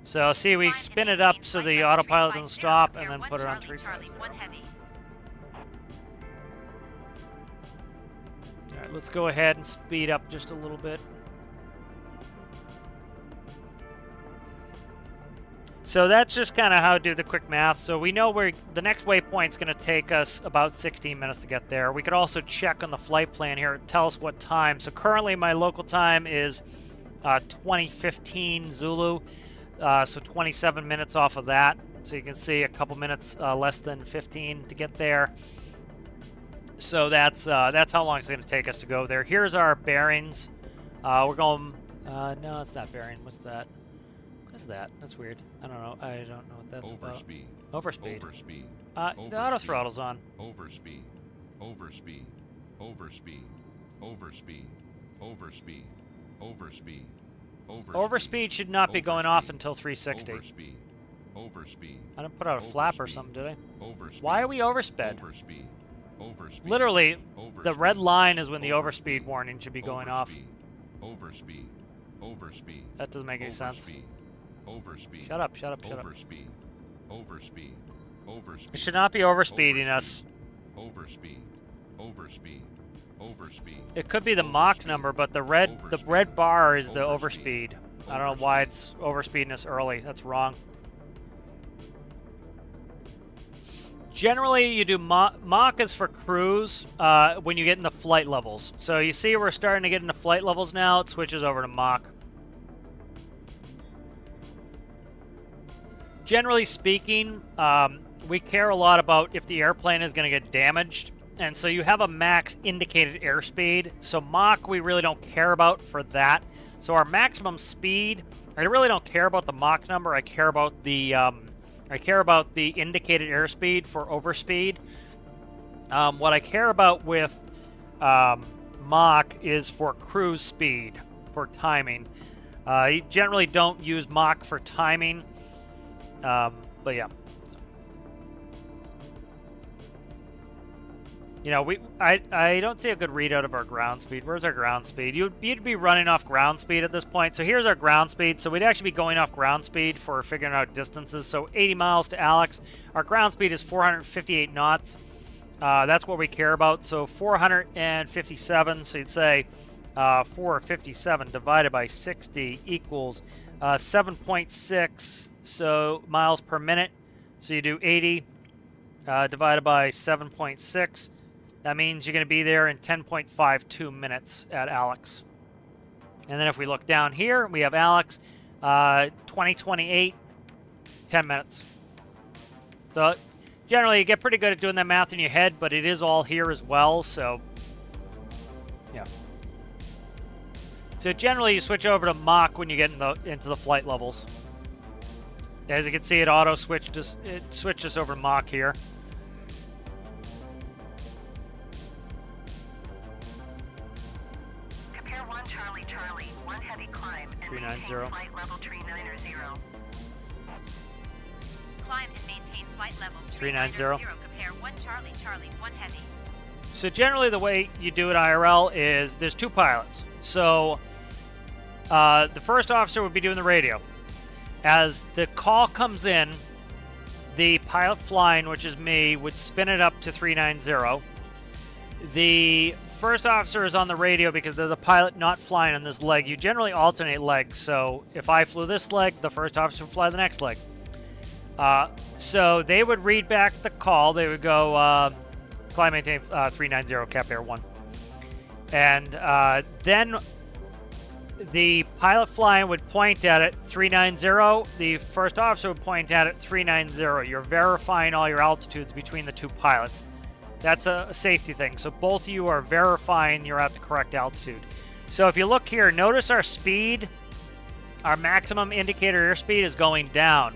So see, we spin it up so the autopilot doesn't stop, and then put it on 350. All right, let's go ahead and speed up just a little bit. So that's just kind of how to do the quick math. So we know where the next waypoint's going to take us about 16 minutes to get there. We could also check on the flight plan here, tell us what time. So currently my local time is 2015 Zulu. So 27 minutes off of that. So you can see a couple minutes less than 15 to get there. So that's how long it's going to take us to go there. Here's our bearings. We're going. No, it's not bearing. What's that? What is that? That's weird. I don't know. I don't know what that's about. Overspeed. Overspeed. Overspeed. The auto throttle's on. Overspeed. Overspeed. Overspeed. Overspeed. Overspeed. Overspeed. Overspeed should not be going off until 360. Overspeed. Overspeed. I didn't put out a flap or something, did I? Overspeed. Why are we oversped? Overspeed. Overspeed. Literally, the Overspeed. red line is when the overspeed warning should be going off. Overspeed. Overspeed. That doesn't make any sense. Overspeed. Shut up, shut up, shut up. Overspeed. Overspeed. Overspeed. It should not be overspeeding us. Overspeed. Overspeed. Overspeed. It could be the Mach number, but the red bar is the overspeed. I don't know why it's overspeeding us early. That's wrong. Generally, you do Mach is for cruise when you get into flight levels. So you see we're starting to get into flight levels now. It switches over to Mach. Generally speaking, we care a lot about if the airplane is going to get damaged. And so you have a max indicated airspeed. So Mach we really don't care about for that. So our maximum speed, I really don't care about the Mach number. I care about the indicated airspeed for overspeed. What I care about with Mach is for cruise speed, for timing. You generally don't use Mach for timing, but yeah. You know, I don't see a good readout of our ground speed. Where's our ground speed? You'd be running off ground speed at this point. So here's our ground speed. So we'd actually be going off ground speed for figuring out distances. So 80 miles to Alex. Our ground speed is 458 knots. That's what we care about. So 457. So you'd say 457 divided by 60 equals 7.6 so miles per minute. So you do 80 divided by 7.6. That means you're going to be there in 10.52 minutes at Alex. And then if we look down here, we have Alex, 2028, 10 minutes. So generally, you get pretty good at doing that math in your head, but it is all here as well, so yeah. So generally, you switch over to Mach when you get into the flight levels. As you can see, it auto switched us. It switched us over to Mach here. Compare 1 Charlie Charlie, 1 heavy climb, and 390. maintain flight level 390. Climb and maintain flight level 390. Compare 1 Charlie Charlie, 1 heavy. So generally, the way you do it IRL is there's two pilots. So the first officer would be doing the radio. As the call comes in, the pilot flying, which is me, would spin it up to 390. The first officer is on the radio because there's a pilot not flying on this leg. You generally alternate legs. So if I flew this leg, the first officer would fly the next leg. So they would read back the call. They would go, climb maintain 390, Cap Air 1. And then the pilot flying would point at it 390. The first officer would point at it 390. You're verifying all your altitudes between the two pilots. That's a safety thing. So both of you are verifying you're at the correct altitude. So if you look here, notice our speed, our maximum indicator airspeed is going down.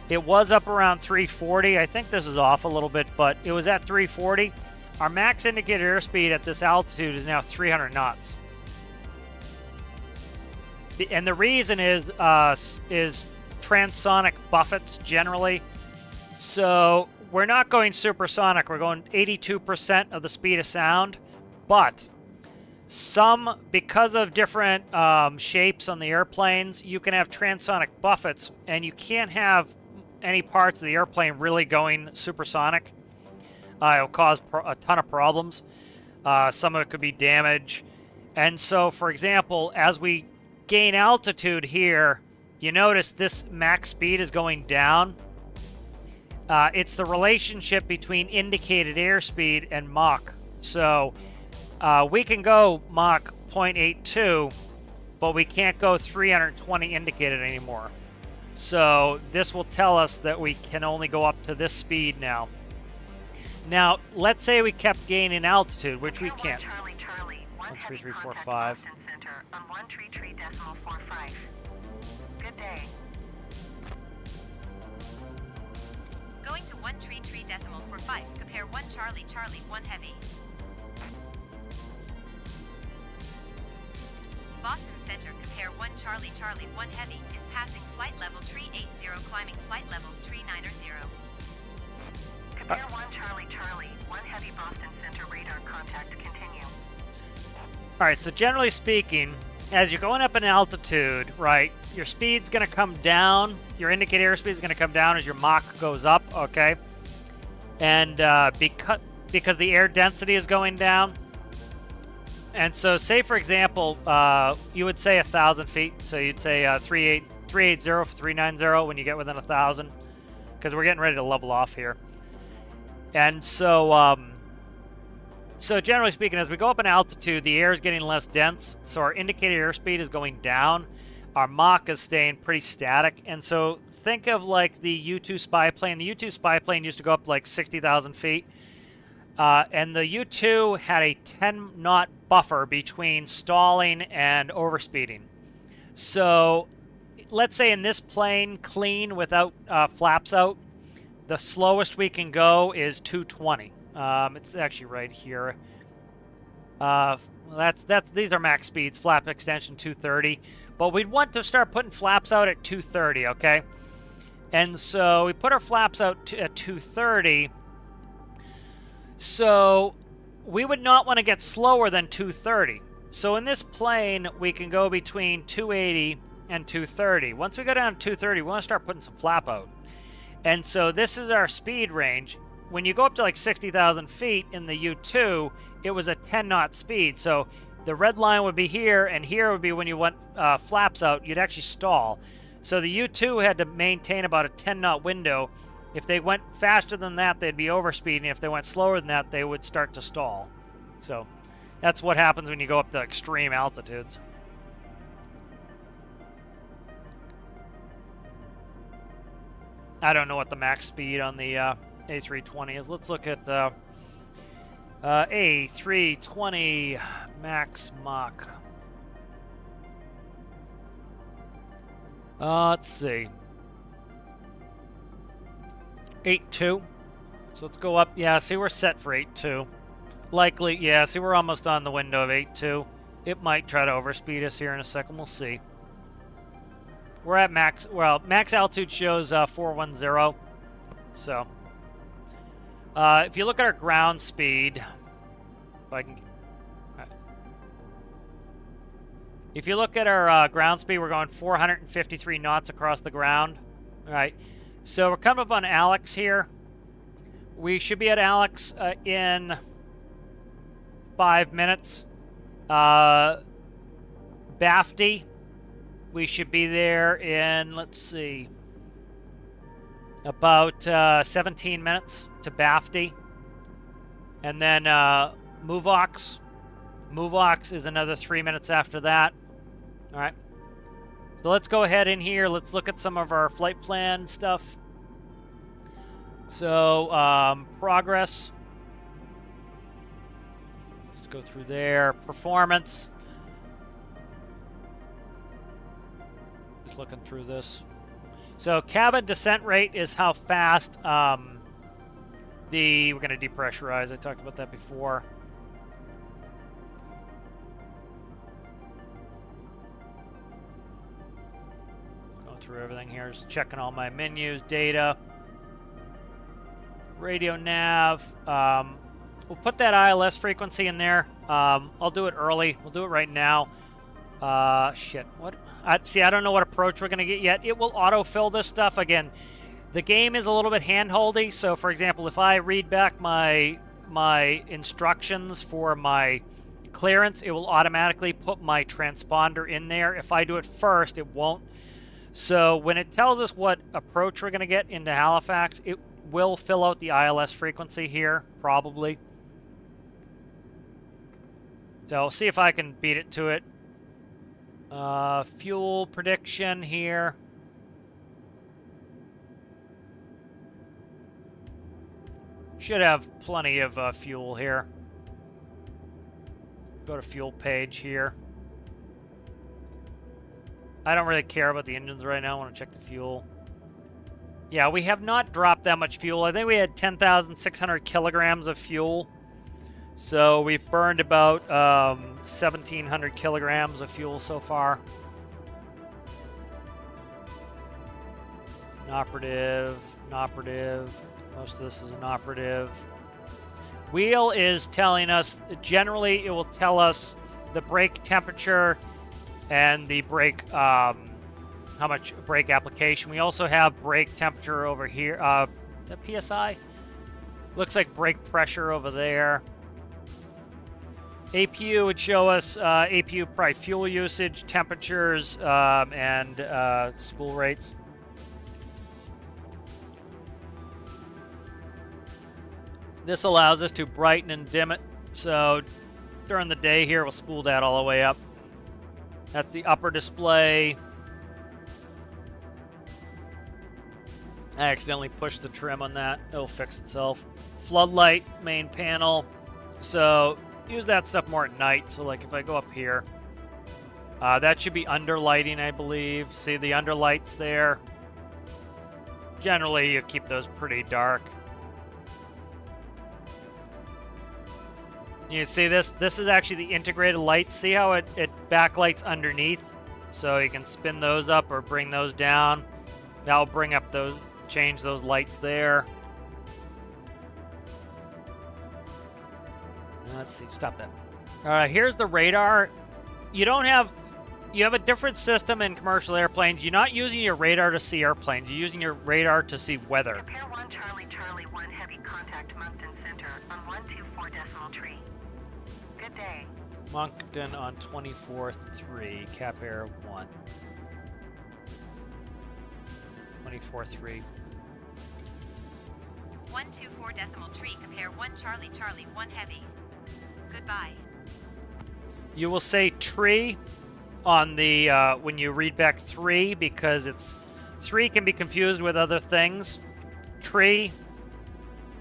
It was up around 340. I think this is off a little bit, but it was at 340. Our max indicator airspeed at this altitude is now 300 knots. And the reason is transonic buffets generally. So we're not going supersonic. We're going 82% of the speed of sound. But because of different shapes on the airplanes, you can have transonic buffets, and you can't have any parts of the airplane really going supersonic. It'll cause a ton of problems. Some of it could be damage. And so, for example, as we gain altitude here, you notice this max speed is going down. It's the relationship between indicated airspeed and Mach. So we can go Mach 0.82, but we can't go 320 indicated anymore. So this will tell us that we can only go up to this speed now. Now, let's say we kept gaining altitude, which we Clear can't. 1 Charlie Charlie, 1 1, 2, heavy 3, 4, contact 5. Boston Center on 133.45. Good day. Going to 133.45. Compare 1 Charlie Charlie 1 heavy. Boston Center, compare 1 Charlie Charlie 1 heavy is passing flight level tree 80, climbing flight level tree 90. Compare 1 Charlie Charlie, 1 heavy Boston Center radar contact continue. All right, so generally speaking, as you're going up in altitude, right, your speed's going to come down. Your indicated airspeed is going to come down as your Mach goes up, okay? And because the air density is going down. And so, say, for example, you would say 1,000 feet. So you'd say 380 for 390 when you get within 1,000. Because we're getting ready to level off here. And so, so generally speaking, as we go up in altitude, the air is getting less dense. So our indicated airspeed is going down. Our Mach is staying pretty static. And so think of like the U-2 spy plane. The U-2 spy plane used to go up to like 60,000 feet. And the U-2 had a 10-knot buffer between stalling and overspeeding. So let's say in this plane, clean, without flaps out, the slowest we can go is 220. It's actually right here. These are max speeds, flap extension 230. But we'd want to start putting flaps out at 230, okay? And so we put our flaps out at 230. So we would not want to get slower than 230. So in this plane, we can go between 280 and 230. Once we go down to 230, we want to start putting some flap out. And so this is our speed range. When you go up to like 60,000 feet in the U-2, it was a 10-knot speed. So the red line would be here, and here would be when you went flaps out, you'd actually stall. So the U-2 had to maintain about a 10-knot window. If they went faster than that, they'd be overspeeding. If they went slower than that, they would start to stall. So that's what happens when you go up to extreme altitudes. I don't know what the max speed on the A320 is. Let's look at the A320 max Mach. Let's see. 8.2. So let's go up. Yeah, see, we're set for 8.2. Likely, yeah, see, we're almost on the window of 8.2. It might try to overspeed us here in a second. We'll see. We're at max. Well, max altitude shows 410. So, if you look at our ground speed, if I can. If you look at our ground speed, we're going 453 knots across the ground. All right. So we're coming up on Alex here. We should be at Alex in 5 minutes. Bafty, we should be there in, let's see, about 17 minutes to Bafty. And then Muvox. Muvox is another 3 minutes after that. All right. So let's go ahead in here. Let's look at some of our flight plan stuff. So, progress. Let's go through there. Performance. Just looking through this. So, cabin descent rate is how fast we're going to depressurize. I talked about that before. Through everything here, just checking all my menus, data, radio nav. We'll put that ILS frequency in there. I'll do it early. We'll do it right now. Shit. What? See, I don't know what approach we're gonna get yet. It will autofill this stuff again. The game is a little bit handholdy. So, for example, if I read back my instructions for my clearance, it will automatically put my transponder in there. If I do it first, it won't. So when it tells us what approach we're going to get into Halifax, it will fill out the ILS frequency here, probably. So see if I can beat it to it. Fuel prediction here. Should have plenty of fuel here. Go to fuel page here. I don't really care about the engines right now. I want to check the fuel. Yeah, we have not dropped that much fuel. I think we had 10,600 kilograms of fuel. So we've burned about 1,700 kilograms of fuel so far. Inoperative, inoperative. Most of this is inoperative. Wheel is telling us, generally it will tell us the brake temperature and the brake, how much brake application. We also have brake temperature over here, the PSI. Looks like brake pressure over there. APU would show us APU probably fuel usage, temperatures, and spool rates. This allows us to brighten and dim it. So during the day here, we'll spool that all the way up. At the upper display, I accidentally pushed the trim on that. It'll fix itself. Floodlight, main panel. So use that stuff more at night. So like if I go up here, that should be under lighting, I believe. See the underlights there? Generally, you keep those pretty dark. You see this? This is actually the integrated lights. See how it backlights underneath? So you can spin those up or bring those down. That'll bring up those, change those lights there. Let's see, stop that. All right, here's the radar. You have a different system in commercial airplanes. You're not using your radar to see airplanes. You're using your radar to see weather. Repair 1 Charlie Charlie 1 heavy contact Moncton Center on 124 decimal tree. Good day. Moncton on 24-3, Cap Air 1. 24-3. 124 decimal tree, compare 1 Charlie Charlie 1 heavy. Goodbye. You will say tree on the when you read back 3 because it's 3 can be confused with other things. Tree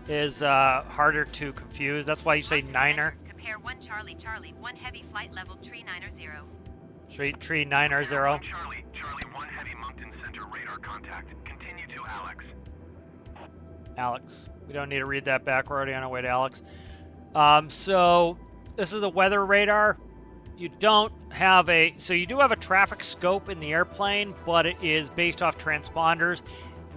is harder to confuse. That's why you say niner. Compare 1 Charlie Charlie 1 heavy flight level tree 90. Tree 90. Charlie, Charlie 1 heavy Moncton Center radar contact. Continue to Alex. Alex. We don't need to read that back. We're already on our way to Alex. So this is the weather radar. You don't have so you do have a traffic scope in the airplane, but it is based off transponders.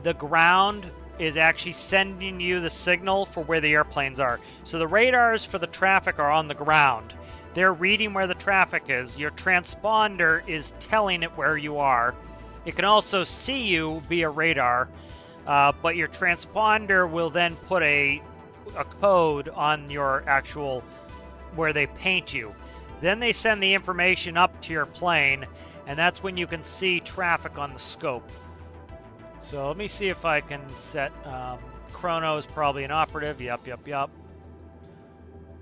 The ground is actually sending you the signal for where the airplanes are. So the radars for the traffic are on the ground. They're reading where the traffic is. Your transponder is telling it where you are. It can also see you via radar, but your transponder will then put a code on your actual where they paint you. Then they send the information up to your plane, and that's when you can see traffic on the scope. So let me see if I can set chrono is probably inoperative. Yep.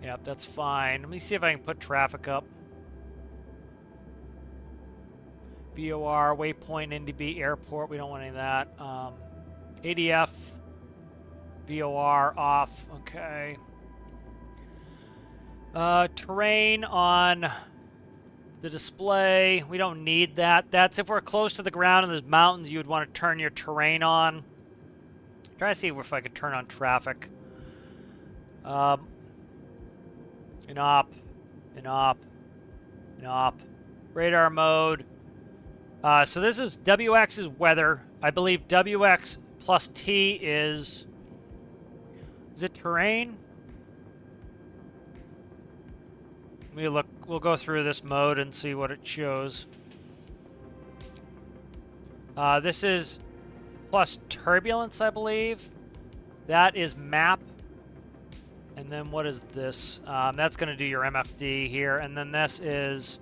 Yep, that's fine. Let me see if I can put traffic up. BOR, waypoint, NDB, airport. We don't want any of that. ADF, VOR off. Okay. Terrain on the display. We don't need that. That's if we're close to the ground and there's mountains, you would want to turn your terrain on. I'm trying to see if I could turn on traffic. Inop. Radar mode. So this is WX is weather. I believe WX plus T is it terrain? Let me look. We'll go through this mode and see what it shows. This is plus turbulence, I believe. That is map. And then what is this? That's going to do your MFD here. And then this is,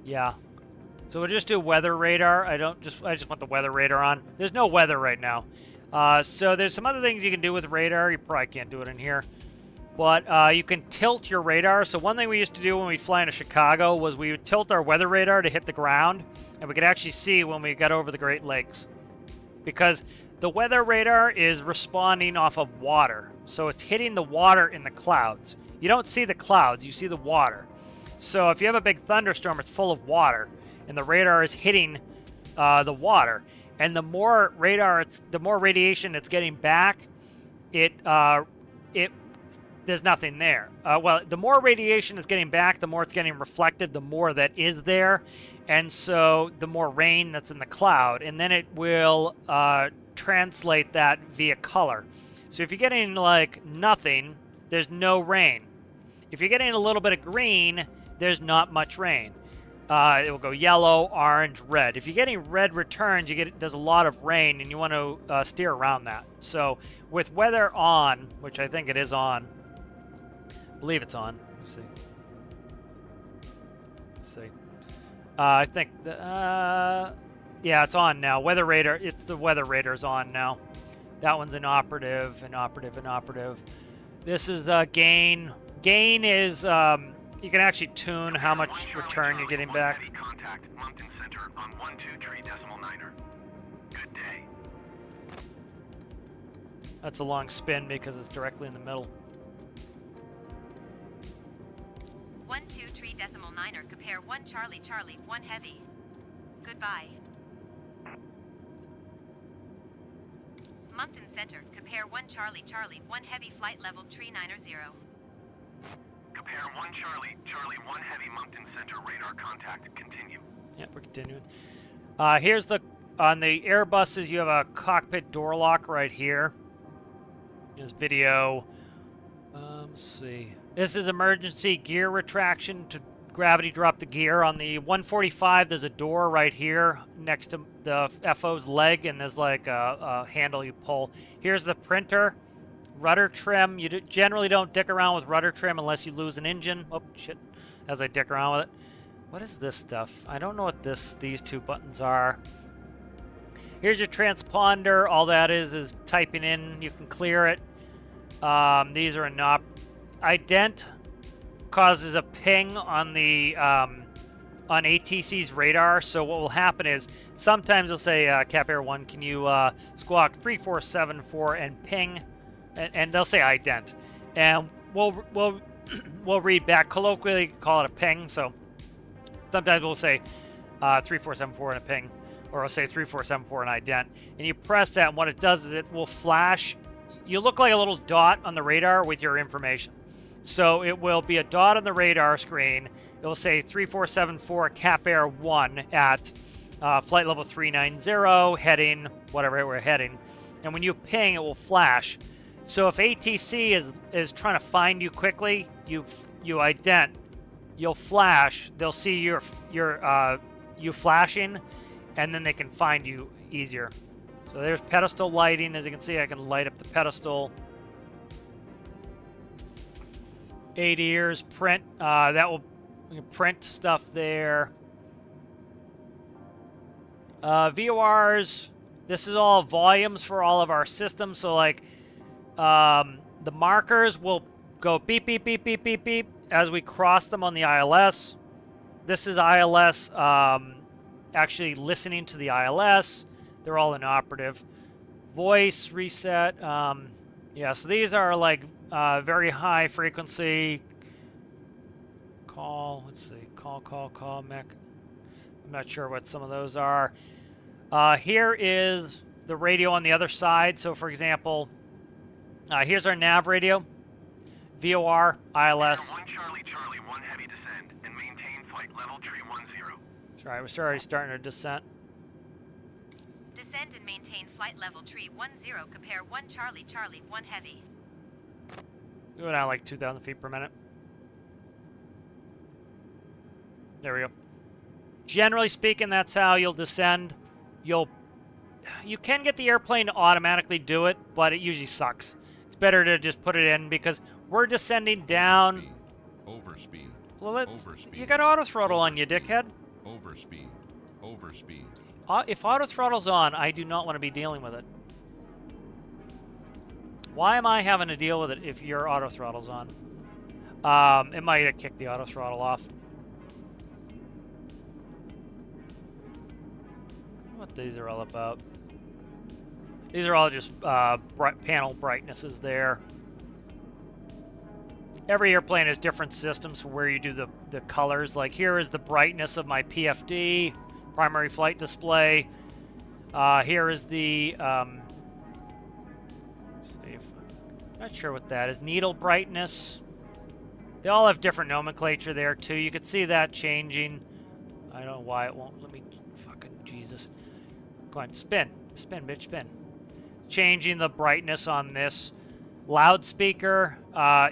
yeah. So we'll just do weather radar. I just want the weather radar on. There's no weather right now. So there's some other things you can do with radar. You probably can't do it in here. But you can tilt your radar. So one thing we used to do when we'd fly into Chicago was we would tilt our weather radar to hit the ground. And we could actually see when we got over the Great Lakes. Because The weather radar is responding off of water. So it's hitting the water in the clouds. You don't see the clouds, you see the water. So if you have a big thunderstorm, it's full of water, and the radar is hitting the water. And the more the more radiation it's getting back, there's nothing there. Well, the more radiation it's getting back, the more it's getting reflected, the more that is there, and so the more rain that's in the cloud, and then it will translate that via color. So if you're getting like nothing, there's no rain. If you're getting a little bit of green, there's not much rain. It will go yellow, orange, red. If you're getting red returns, there's a lot of rain, and you want to steer around that. So with weather on, which I think it is on, I believe it's on. Let's see. Let's see. I think yeah, it's on now. Weather radar. It's the weather radar's on now. That one's inoperative, inoperative, inoperative. This is gain. Gain is you can actually tune how much return you're getting back. Contact Moncton Center on 123.9er. Good day. That's a long spin because it's directly in the middle. 123.9er. Compare 1 Charlie Charlie 1 Heavy. Goodbye. Moncton Center. Compare 1 Charlie Charlie 1 Heavy. Flight level 390. Compare 1 Charlie Charlie 1 Heavy Moncton Center radar contact. Continue. Yeah, we're continuing. Here's on the Airbuses, you have a cockpit door lock right here. This video. Let's see. This is emergency gear retraction to gravity drop the gear. On the 145, there's a door right here next to the FO's leg, and there's like a handle you pull. Here's the printer. Rudder trim. You generally don't dick around with rudder trim unless you lose an engine. Oh, shit. As I dick around with it. What is this stuff? I don't know what these two buttons are. Here's your transponder. All that is typing in. You can clear it. These are not. Ident causes a ping on the on ATC's radar. So what will happen is sometimes they'll say, Cap Air 1, can you squawk 3474 and ping? And they'll say ident, and we'll read back. Colloquially, call it a ping. So sometimes we'll say 3474 and a ping, or we'll say 3474 and ident. And you press that, and what it does is it will flash. You look like a little dot on the radar with your information. So it will be a dot on the radar screen. It will say 3474 Cap Air 1 at flight level 390, heading whatever we're heading. And when you ping, it will flash. So if ATC is trying to find you quickly, you ident, you'll flash. They'll see you flashing, and then they can find you easier. So there's pedestal lighting. As you can see, I can light up the pedestal. 8 ears print. That will print stuff there. VORs. This is all volumes for all of our systems. So like. The markers will go beep, beep, beep, beep, beep, beep as we cross them on the ILS. This is ILS actually listening to the ILS. They're all inoperative. Voice reset. Yeah, so these are like very high frequency call. Let's see. Call, mech. I'm not sure what some of those are. Here is the radio on the other side. So, for example, here's our nav radio, VOR, ILS. 1 Charlie Charlie 1 Heavy descend and maintain flight level 310. Sorry, we're already starting our descent. Descend and maintain flight level 310. Compare 1 Charlie Charlie 1 Heavy. Do it at like 2,000 feet per minute. There we go. Generally speaking, that's how you'll descend. You can get the airplane to automatically do it, but it usually sucks. Better to just put it in because we're descending down. Overspeed. Well, Overspeed. You got auto throttle on you, dickhead. Overspeed. Overspeed. If auto throttle's on, I do not want to be dealing with it. Why am I having to deal with it if your auto throttle's on? It might have kicked the auto throttle off. What these are all about. These are all just panel brightnesses there. Every airplane has different systems for where you do the colors. Like here is the brightness of my PFD, primary flight display. Here is the, let's see if, not sure what that is, needle brightness. They all have different nomenclature there too. You can see that changing. I don't know why it won't let me, fucking Jesus. Go on, spin, bitch, spin. Changing the brightness on this. Loudspeaker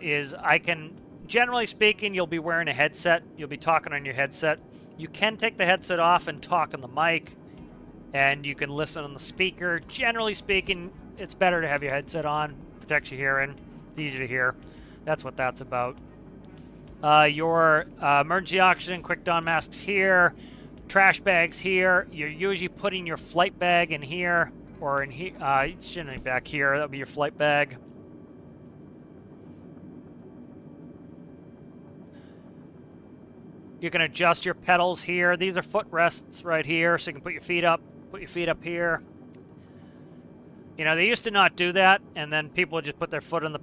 is, I can, generally speaking, you'll be wearing a headset. You'll be talking on your headset. You can take the headset off and talk on the mic, and you can listen on the speaker. Generally speaking, it's better to have your headset on. Protects your hearing. It's easy to hear. That's what that's about. Your emergency oxygen, quick dawn masks here. Trash bags here. You're usually putting your flight bag in here, or in here. It's generally back here. That'll be your flight bag. You can adjust your pedals here. These are footrests right here, so you can put your feet up. Put your feet up here. You know, they used to not do that, and then people would just put their feet on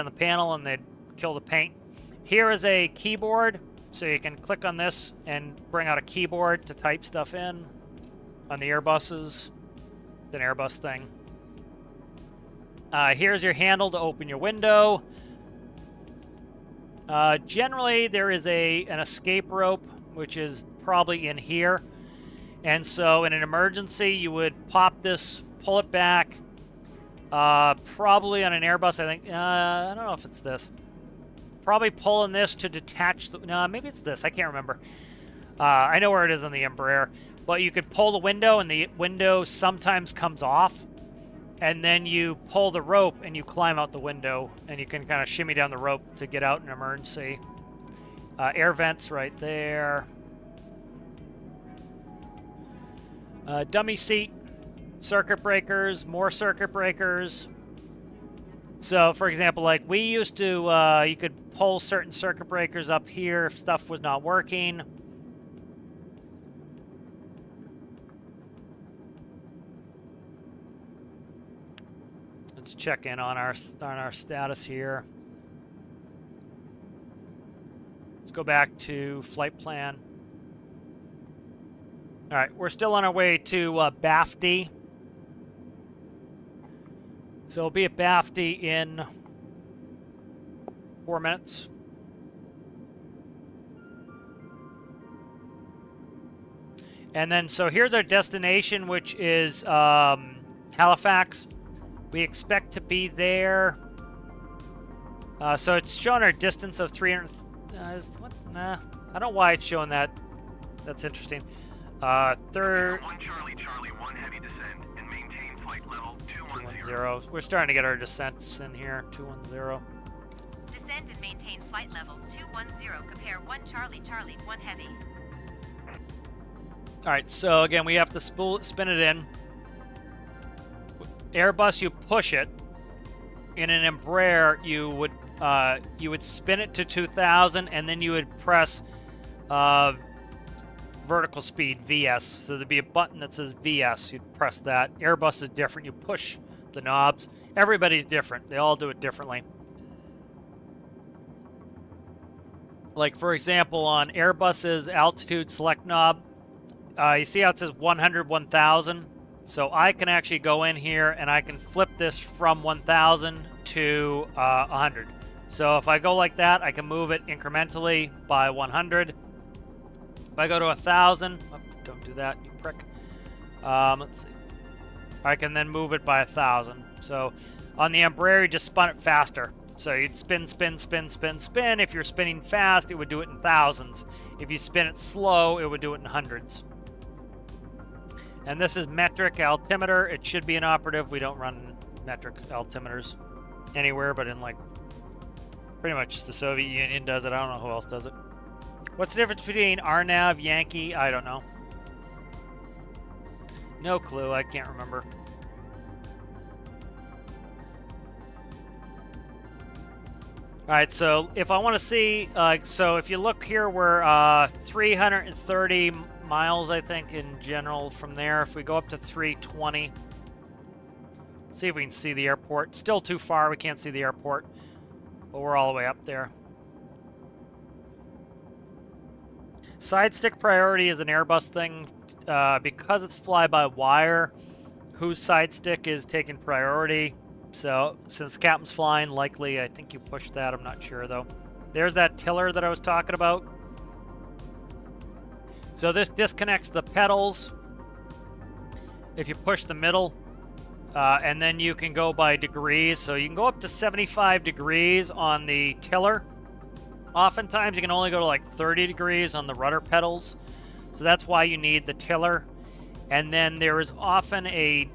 the panel, and they'd kill the paint. Here is a keyboard, so you can click on this and bring out a keyboard to type stuff in on the Airbuses. It's an Airbus thing. Here's your handle to open your window. Generally, there is an escape rope, which is probably in here. And so in an emergency, you would pop this, pull it back. Probably on an Airbus, I think. I don't know if it's this. Probably pulling this to detach the... No, maybe it's this. I can't remember. I know where it is on the Embraer. But you could pull the window, and the window sometimes comes off. And then you pull the rope, and you climb out the window. And you can kind of shimmy down the rope to get out in an emergency. Air vents right there. Dummy seat. Circuit breakers. More circuit breakers. So, for example, like we used to, you could pull certain circuit breakers up here if stuff was not working. Let's check in on our status here. Let's go back to flight plan. All right, we're still on our way to BAFD. So we'll be at BAFD in 4 minutes. And then, so here's our destination, which is Halifax. We expect to be there. So it's showing our distance of 300. What? Nah, I don't know why it's showing that. That's interesting. Third. 1 Charlie Charlie 1 heavy descent and maintain flight level 210. 210. We're starting to get our descents in here. 210. Descend and maintain flight level 210. Compare 1 Charlie Charlie 1 heavy. All right. So again, we have to spin it in. Airbus, you push it. In an Embraer, you would spin it to 2,000, and then you would press vertical speed, VS. So there'd be a button that says VS. You'd press that. Airbus is different. You push the knobs. Everybody's different. They all do it differently. Like, for example, on Airbus's altitude select knob, you see how it says 100, 1,000? So I can actually go in here and I can flip this from 1,000 to 100. So if I go like that, I can move it incrementally by 100. If I go to 1,000, oh, don't do that, you prick. Let's see. I can then move it by 1,000. So on the Embraer, you just spun it faster. So you'd spin, spin, spin, spin, spin. If you're spinning fast, it would do it in thousands. If you spin it slow, it would do it in hundreds. And this is metric altimeter. It should be inoperative. We don't run metric altimeters anywhere, but in like pretty much the Soviet Union does it. I don't know who else does it. What's the difference between RNAV, Yankee? I don't know. No clue. I can't remember. All right, so if I want to see, so if you look here, we're 330 miles, I think, in general from there. If we go up to 320, See if we can see the airport. Still too far, we can't see the airport. But we're all the way up there. Side stick priority is an Airbus thing. Because it's fly-by-wire, whose side stick is taking priority. So, since the captain's flying, likely, I think you pushed that. I'm not sure, though. There's that tiller that I was talking about. So this disconnects the pedals if you push the middle. And then you can go by degrees. So you can go up to 75 degrees on the tiller. Oftentimes, you can only go to like 30 degrees on the rudder pedals. So that's why you need the tiller. And then there is often a,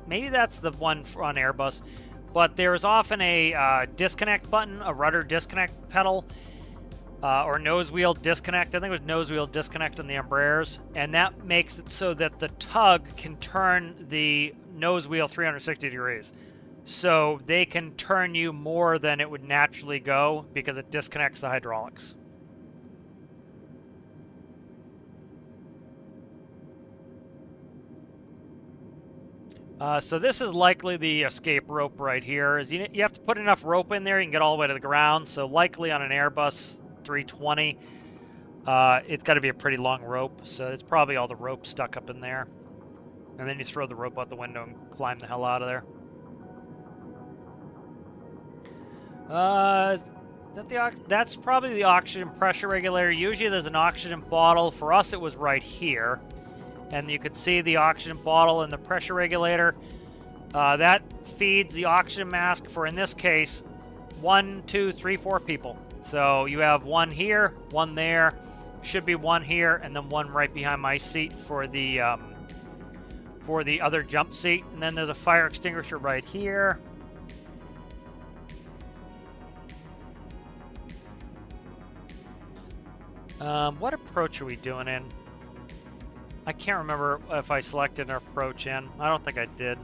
maybe that's the one on Airbus, but there is often a disconnect button, a rudder disconnect pedal, or nose wheel disconnect. I think it was nose wheel disconnect on the Embraers. And that makes it so that the tug can turn the nose wheel 360 degrees. So they can turn you more than it would naturally go because it disconnects the hydraulics. So this is likely the escape rope right here. You have to put enough rope in there, you can get all the way to the ground. So likely on an Airbus 320, it's got to be a pretty long rope. So it's probably all the rope stuck up in there. And then you throw the rope out the window and climb the hell out of there. That's probably the oxygen pressure regulator. Usually there's an oxygen bottle. For us, it was right here. And you could see the oxygen bottle and the pressure regulator. That feeds the oxygen mask for, in this case, 1, 2, 3, 4 people. So you have one here, one there, should be one here, and then one right behind my seat for the other jump seat. And then there's a fire extinguisher right here. What approach are we doing in? I can't remember if I selected an approach in. I don't think I did.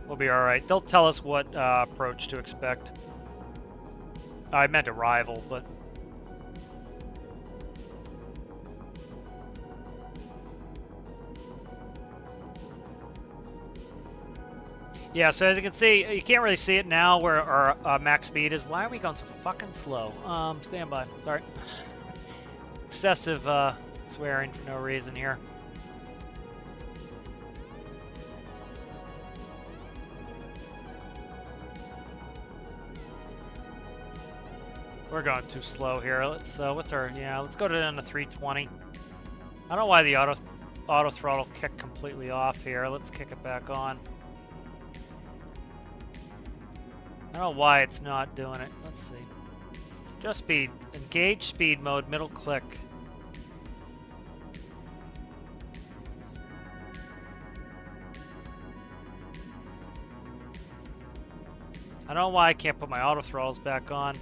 We'll be alright. They'll tell us what approach to expect. I meant arrival, but... Yeah, so as you can see, you can't really see it now where our max speed is. Why are we going so fucking slow? Stand by. Sorry. Excessive swearing for no reason here. We're going too slow here. Let's let's go down to 320. I don't know why the auto throttle kicked completely off here. Let's kick it back on. I don't know why it's not doing it. Let's see. Just speed. Engage speed mode, middle click. I don't know why I can't put my auto throttles back on.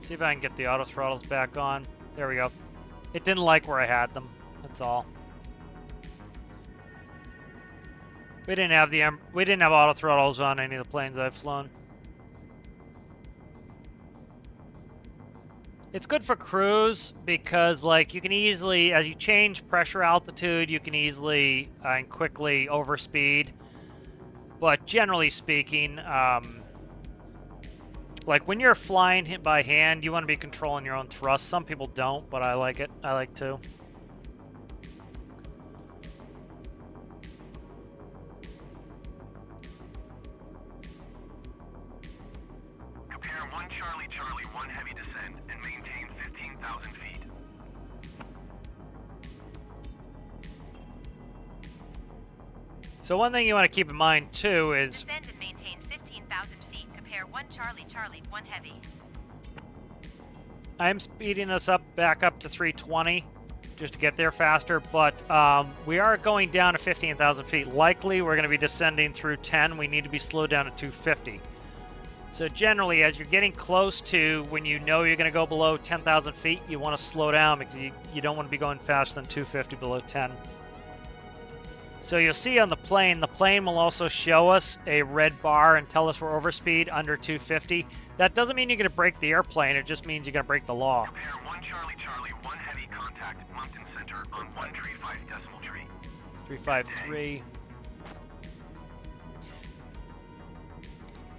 See if I can get the auto throttles back on. There we go. It didn't like where I had them. That's all. We didn't have auto throttles on any of the planes I've flown. It's good for cruise because, like, you can easily, as you change pressure altitude, you can easily and quickly overspeed. But generally speaking, like when you're flying hit by hand, you want to be controlling your own thrust. Some people don't, but I like it. I like to. Prepare 1 Charlie Charlie 1 heavy descent and maintain 15,000 feet. So one thing you want to keep in mind too is Descend and maintain 15,000 feet. Compare 1 Charlie Charlie 1 heavy. I'm speeding us up back up to 320 just to get there faster, but we are going down to 15,000 feet. Likely we're going to be descending through 10. We need to be slowed down to 250. So generally, as you're getting close to when you know you're going to go below 10,000 feet, you want to slow down because you don't want to be going faster than 250 below 10. So you'll see on the plane will also show us a red bar and tell us we're overspeed under 250. That doesn't mean you're going to break the airplane, it just means you're going to break the law. Prepare 1 Charlie Charlie, 1 heavy contact, Moncton Center on 1 tree 5 decimal tree. 353.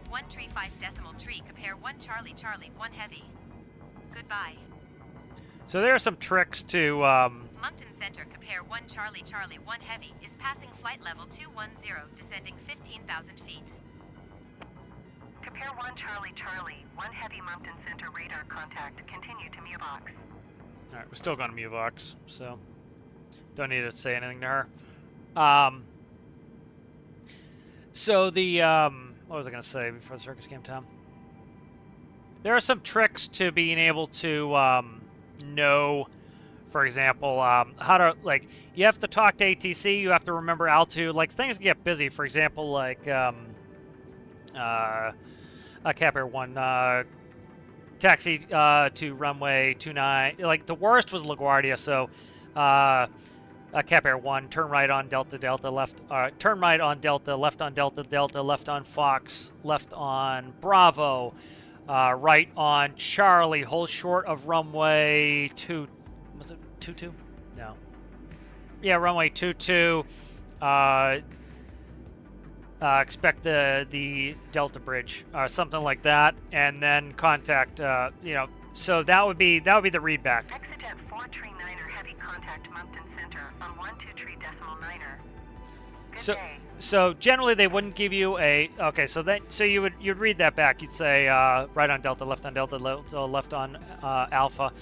135 decimal tree, compare 1 Charlie Charlie, 1 heavy. Goodbye. So there are some tricks to, Moncton Center, compare 1 Charlie Charlie, 1 heavy, is passing flight level 210, descending 15,000 feet. Compare 1 Charlie Charlie, 1 heavy Moncton Center radar contact. Continue to Muvox. Alright, we're still going to Muvox, so don't need to say anything to her. So the, what was I going to say before the circus came, Tom? There are some tricks to being able to know, for example, how to, like, you have to talk to ATC, you have to remember altitude, like, things get busy, for example, like, Cap Air 1, taxi to runway 29, like, the worst was LaGuardia, so, Cap Air 1, turn right on Delta, Delta, left, turn right on Delta, left on Delta, Delta, left on Fox, left on Bravo, right on Charlie, hold short of runway 2, was it 22? No. Yeah, runway 22, expect the Delta bridge, something like that, and then contact, you know, so that would be the readback. Exit at 4 tree 9er heavy contact Moncton Center on 12 tree decimal 9er. Good day. So generally they wouldn't give you a, okay, so you'd read that back. You'd say right on Delta, left on Delta, left on Alpha,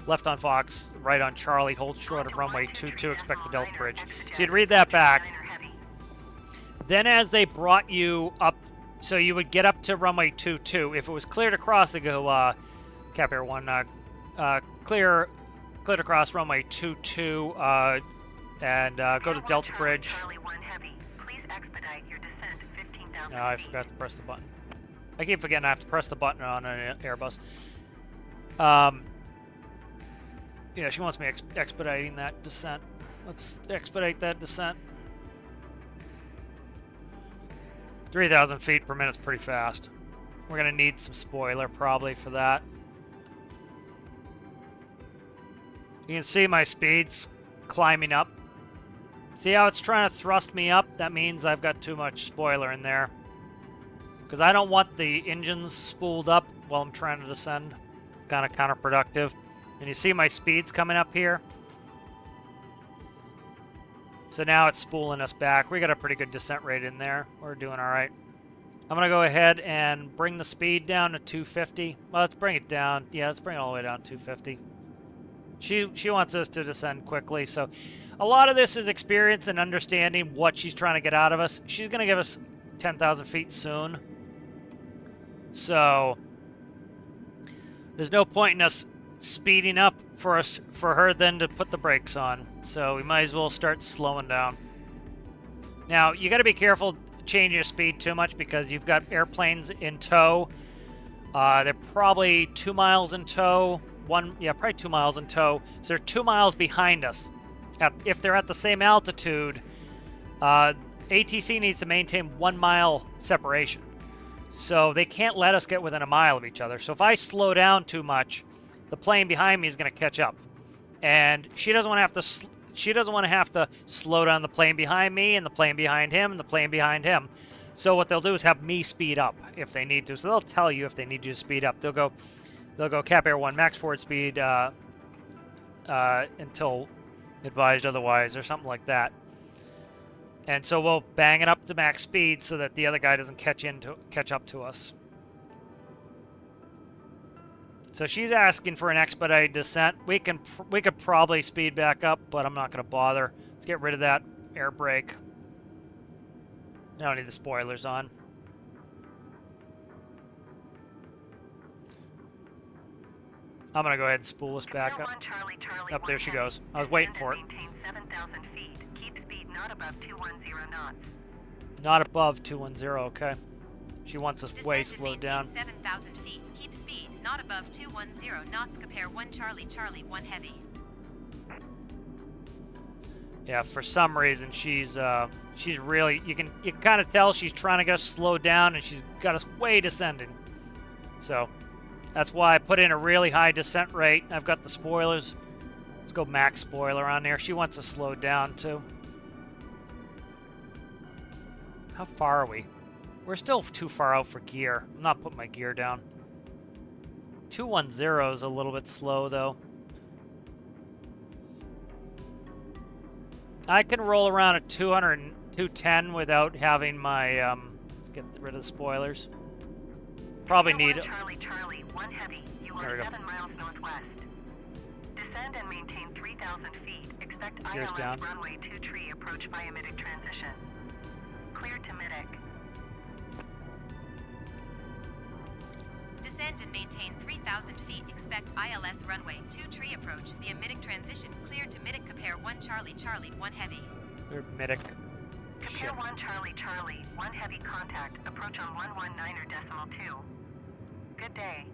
left on Fox, right on Charlie, hold short of runway 22, expect the Delta bridge. So you'd read that back. Then as they brought you up, so you would get up to runway 22. If it was cleared across, they go Cap Air 1, cleared across runway 22, and go to Delta bridge. Oh, I forgot to press the button. I keep forgetting I have to press the button on an Airbus. Yeah, she wants me expediting that descent. Let's expedite that descent. 3,000 feet per minute's pretty fast. We're gonna need some spoiler probably for that. You can see my speeds climbing up. See how it's trying to thrust me up? That means I've got too much spoiler in there. Because I don't want the engines spooled up while I'm trying to descend. Kind of counterproductive. And you see my speeds coming up here? So now it's spooling us back. We got a pretty good descent rate in there. We're doing all right. I'm going to go ahead and bring the speed down to 250. Well, let's bring it down. Yeah, let's bring it all the way down to 250. She wants us to descend quickly, so a lot of this is experience and understanding what she's trying to get out of us. She's going to give us 10,000 feet soon. So there's no point in us speeding up for her then to put the brakes on. So we might as well start slowing down. Now, you got to be careful changing your speed too much because you've got airplanes in tow. They're probably 2 miles in tow. Probably 2 miles in tow. So they're 2 miles behind us. If they're at the same altitude, ATC needs to maintain 1 mile separation. So they can't let us get within a mile of each other. So if I slow down too much, the plane behind me is going to catch up. And she doesn't want to have to she doesn't want to have to slow down the plane behind me and the plane behind him and the plane behind him. So what they'll do is have me speed up if they need to. So they'll tell you if they need you to speed up. They'll go Cap Air 1 max forward speed until advised otherwise or something like that. And so we'll bang it up to max speed so that the other guy doesn't catch up to us. So she's asking for an expedited descent. We could probably speed back up, but I'm not going to bother. Let's get rid of that air brake. I don't need the spoilers on. I'm going to go ahead and spool us back up. Up there she goes. I was waiting for it. Keep speed not above 210 knots. Not above 210, okay. She wants us way slowed down. 7,000 feet. Keep speed not above 210 knots. Compare 1 Charlie Charlie 1 heavy. Yeah, for some reason she's really, you can kind of tell she's trying to get us slowed down, and she's got us way descending. So that's why I put in a really high descent rate. I've got the spoilers. Let's go max spoiler on there. She wants to slow down too. How far are we? We're still too far out for gear. I'm not putting my gear down. 210 is a little bit slow though. I can roll around at 210 without having my, let's get rid of the spoilers. Probably need it. Charlie, Charlie, 1 heavy. You There we are go. 7 miles northwest. Descend and maintain 3,000 feet. Expect Gears ILS down. runway 23 approach via Midik transition. Clear to Midik. Descend and maintain 3,000 feet. Expect ILS runway 23 approach via Midik transition. Clear to Midik. Compare 1 Charlie, Charlie, 1 heavy. They're Midik. Compare 1 Charlie, Charlie, 1 heavy contact. Approach on 119.2. Good day.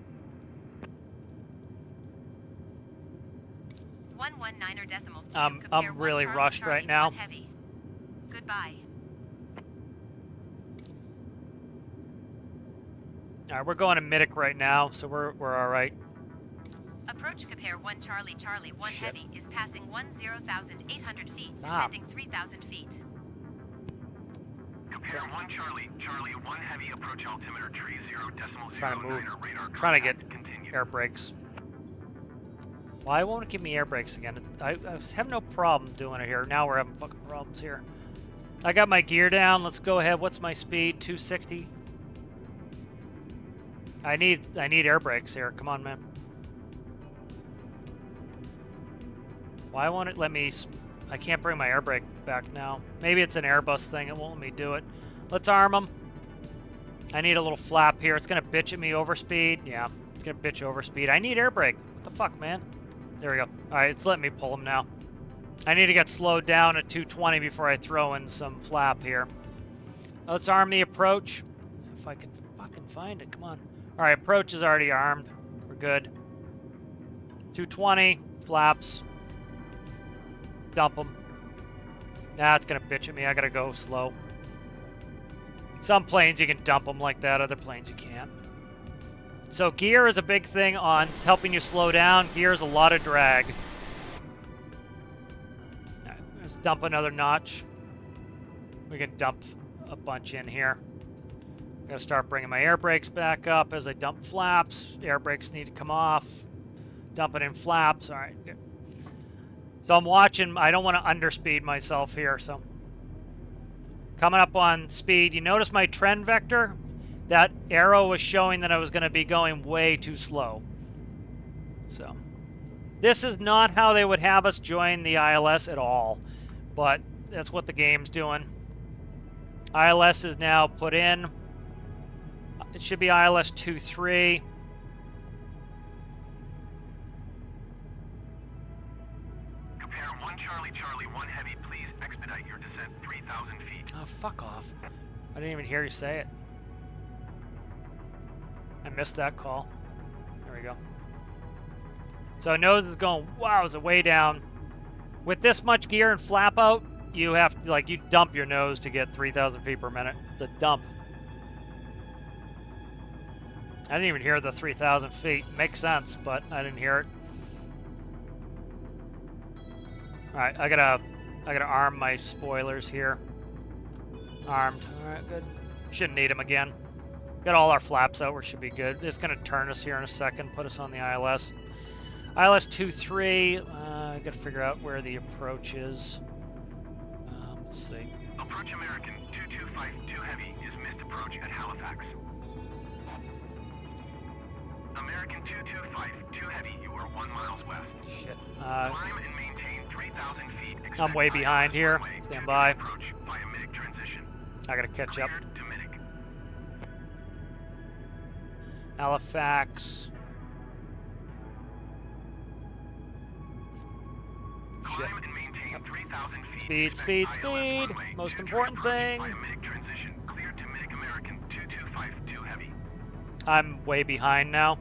119.2. I'm Compare 1 really Charlie, rushed Charlie, right now. 1 heavy. Goodbye. All right, we're going to Midik right now, so we're all right. Approach compare 1 Charlie, Charlie, 1 Shit. heavy is passing 10,800 feet, Ah. descending 3,000 feet. Compare 1 Charlie, Charlie 1 heavy approach altimeter tree 0.09 Trying to move. radar Trying to get contact. Continue. air brakes. Why won't it give me air brakes again? I have no problem doing it here. Now we're having fucking problems here. I got my gear down. Let's go ahead. What's my speed? 260. I need air brakes here. Come on, man. Why won't it let me? I can't bring my air brake back now. Maybe it's an Airbus thing. It won't let me do it. Let's arm them. I need a little flap here. It's gonna bitch at me over speed. Yeah, it's gonna bitch over speed. I need air brake. What the fuck, man? There we go. All right, it's letting me pull them now. I need to get slowed down at 220 before I throw in some flap here. Let's arm the approach. If I can fucking find it, come on. All right, approach is already armed. We're good. 220, flaps. Dump them. Nah, it's gonna bitch at me. I gotta go slow. Some planes you can dump them like that, other planes you can't. So gear is a big thing on helping you slow down. Gear is a lot of drag. All right, let's dump another notch. We can dump a bunch in here. I'm gonna start bringing my air brakes back up as I dump flaps. Air brakes need to come off. Dumping in flaps. All right, good. So I'm watching. I don't want to underspeed myself here. So coming up on speed. You notice my trend vector? That arrow was showing that I was going to be going way too slow. So this is not how they would have us join the ILS at all. But that's what the game's doing. ILS is now put in. It should be ILS 2.3. Compare 1 Charlie, Charlie 1 heavy. Please expedite your descent 3,000 feet. Oh, fuck off. I didn't even hear you say it. I missed that call. There we go. So nose is going, wow, is it way down. With this much gear and flap out, you have to, like, you dump your nose to get 3,000 feet per minute. It's a dump. I didn't even hear the 3,000 feet. Makes sense, but I didn't hear it. All right, I gotta arm my spoilers here. Armed. All right, good. Shouldn't need them again. Got all our flaps out. We should be good. It's gonna turn us here in a second. Put us on the ILS. ILS 2.3. I gotta figure out where the approach is. Let's see. Approach American 2252 heavy is missed approach at Halifax. American 2252 heavy, you are 1 mile west. Shit. Climb and maintain 3,000 feet. Expect I'm way behind here. runway Stand 23 by. Approach via Midik transition. I gotta catch up. Cleared to Midik. Halifax. Shit. Climb and maintain 3,000 feet. Speed, Expect speed, ILS speed. runway Most 23 important approach thing. via Midik transition. Cleared to Midik American 2252 heavy. I'm way behind now.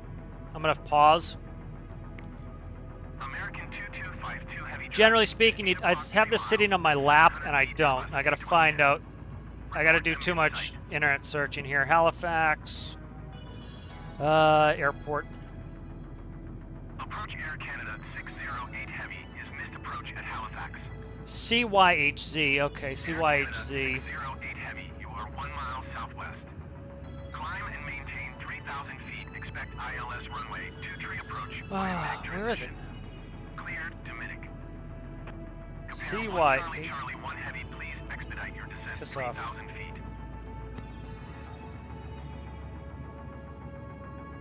I'm gonna pause. American 2252 heavy generally speaking, I'd have this sitting on my lap, and I don't. I gotta find out. I gotta do too much internet searching here. Halifax airport. Approach Air Canada 608 Heavy is missed approach at Halifax. CYHZ. Okay, Air CYHZ. Canada 608 Heavy, you are 1 mile southwest. Climb and maintain 3,000 feet. Expect ILS runway 23 approach. via Minik Where is it? transition. Cleared to Minik. CY. Charlie Charlie 1 Heavy, please expedite your descent Piss off. 3,000 feet.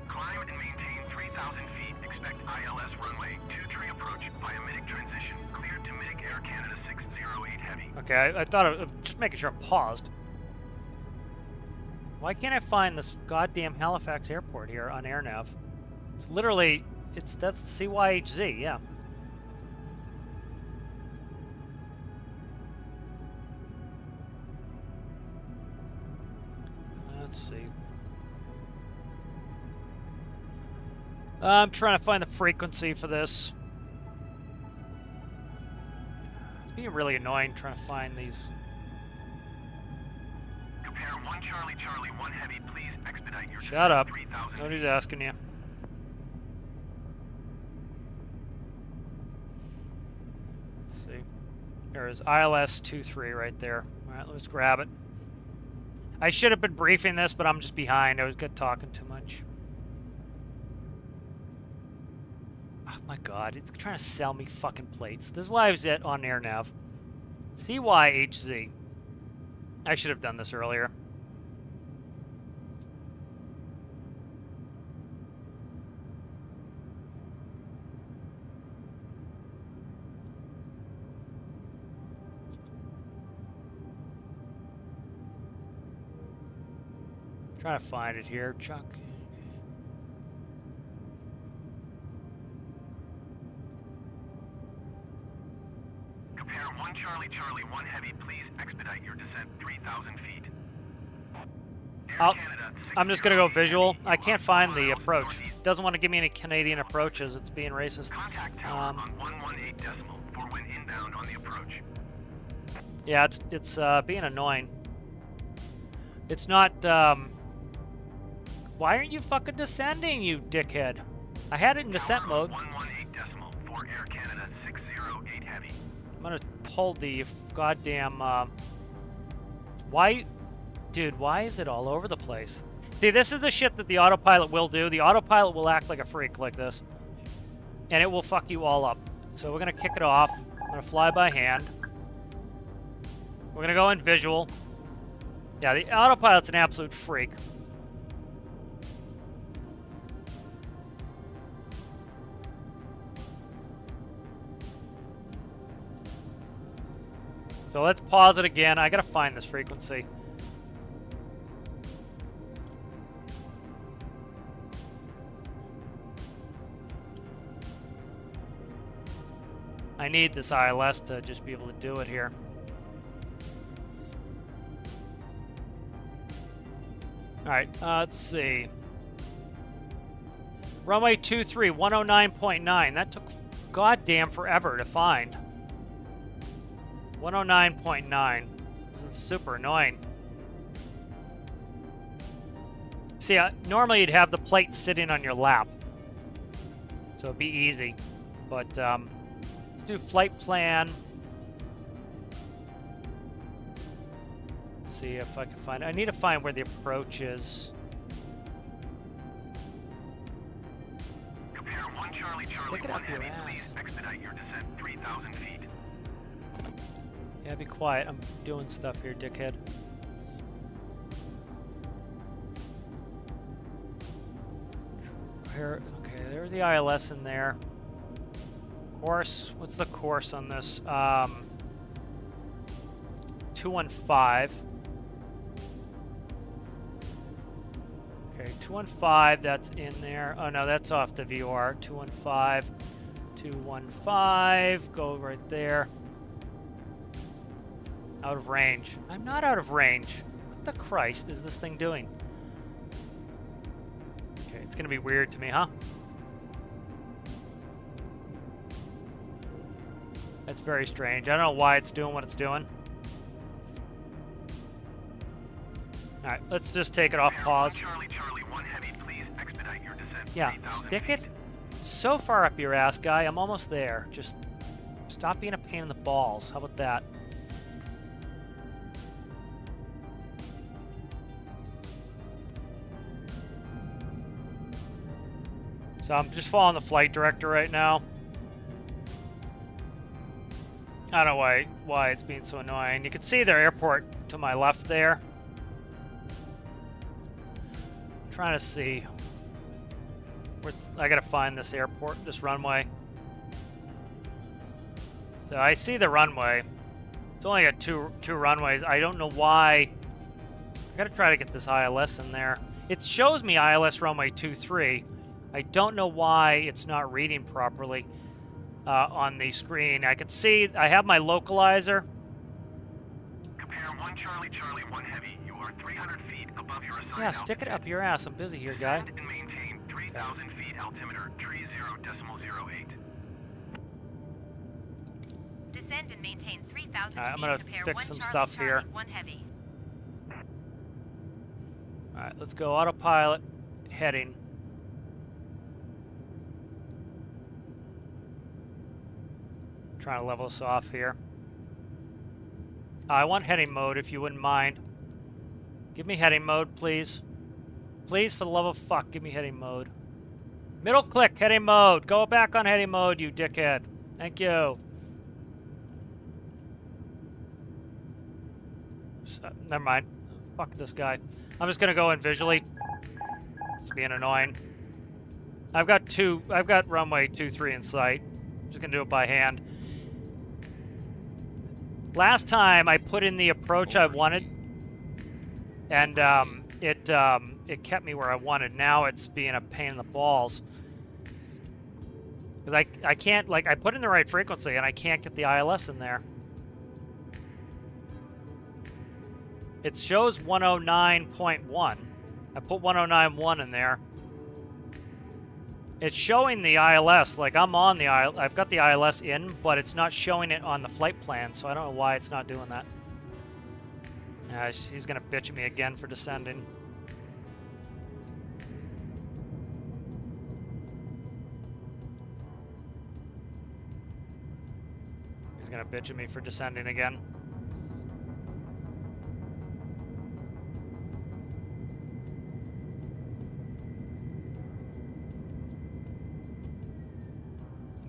Climb and maintain 3,000 feet. Expect ILS runway 23 approach via Minik transition. Cleared to Minik Air Canada 608 Heavy. Okay, I thought of just making sure I'm paused. Why can't I find this goddamn Halifax airport here on AirNav? It's literally, that's CYHZ, yeah. Let's see. I'm trying to find the frequency for this. It's being really annoying trying to find these. Compare 1 Charlie Charlie 1 Heavy, please expedite your Shut up. 3,000 Nobody's feet. asking you. Let's see. There's ILS 23 right there. Alright, let's grab it. I should have been briefing this, but I'm just behind. I was talking too much. Oh my god, it's trying to sell me fucking plates. This is why I was on AirNav. CYHZ. I should have done this earlier. Trying to find it here, Chuck. Compare 1 Charlie Charlie 1 Heavy, please expedite your descent 3,000 feet. Air Canada I'm just gonna go 608 visual. Heavy, I you can't are find 4 the miles approach. northeast. Doesn't want to give me any Canadian approaches. It's being racist. Contact tower on 118 decimal for when inbound on the approach. Yeah, it's being annoying. It's not. Why aren't you fucking descending, you dickhead? I had it in descent mode. 118 decimal for Air Canada 608 Heavy. I'm gonna pull the goddamn. Why, dude? Why is it all over the place? See, this is the shit that the autopilot will do. The autopilot will act like a freak like this, and it will fuck you all up. So we're gonna kick it off. I'm gonna fly by hand. We're gonna go in visual. Yeah, the autopilot's an absolute freak. So let's pause it again. I gotta find this frequency. I need this ILS to just be able to do it here. Alright, let's see. Runway 23, 109.9. That took goddamn forever to find. 109.9. This is super annoying. See, normally you'd have the plate sitting on your lap, so it'd be easy. But let's do flight plan. Let's see if I can find it. I need to find where the approach is. Compare 1 Charlie Charlie Stick it 1 up your Heavy, please ass. expedite your descent 3,000 feet. Yeah, be quiet. I'm doing stuff here, dickhead. Here, okay, there's the ILS in there. Course, what's the course on this? 215. Okay, 215, that's in there. Oh no, that's off the VR. 215, 215, go right there. Out of range. I'm not out of range. What the Christ is this thing doing? Okay, it's gonna be weird to me, huh? It's very strange. I don't know why it's doing what it's doing. Alright, let's just take it off pause. Charlie, Charlie, 1 heavy, please expedite your descent. Yeah, 3,000 stick feet. it so far up your ass, guy. I'm almost there. Just stop being a pain in the balls. How about that? So I'm just following the flight director right now. I don't know why it's being so annoying. You can see their airport to my left there. I'm trying to see. I gotta find this airport, this runway. So I see the runway. It's only got two runways. I don't know why. I gotta try to get this ILS in there. It shows me ILS runway 23. I don't know why it's not reading properly on the screen. I can see I have my localizer. Compare 1 Charlie, Charlie, 1 heavy. You are 300 feet above your assigned Yeah, stick it up your ass. I'm busy here, guy. Descend and maintain 3,000 feet altimeter, tree 0.08. Descend and maintain 3,000 Alright, I'm feet. gonna Compare fix 1 some Charlie, stuff Charlie, here. 1 heavy. Alright, let's go autopilot, heading. Trying to level us off here. I want heading mode if you wouldn't mind. Give me heading mode, please. Please, for the love of fuck, give me heading mode. Middle click, heading mode. Go back on heading mode, you dickhead. Thank you. So, never mind. Fuck this guy. I'm just gonna go in visually. It's being annoying. I've got runway 23 in sight. Just gonna do it by hand. Last time I put in the approach I wanted, and it kept me where I wanted. Now it's being a pain in the balls. Because I can't, like, I put in the right frequency and I can't get the ILS in there. It shows 109.1. I put 109.1 in there. It's showing the ILS, like I'm on the ILS, I've got the ILS in, but it's not showing it on the flight plan, so I don't know why it's not doing that. He's gonna bitch at me again for descending. He's gonna bitch at me for descending again.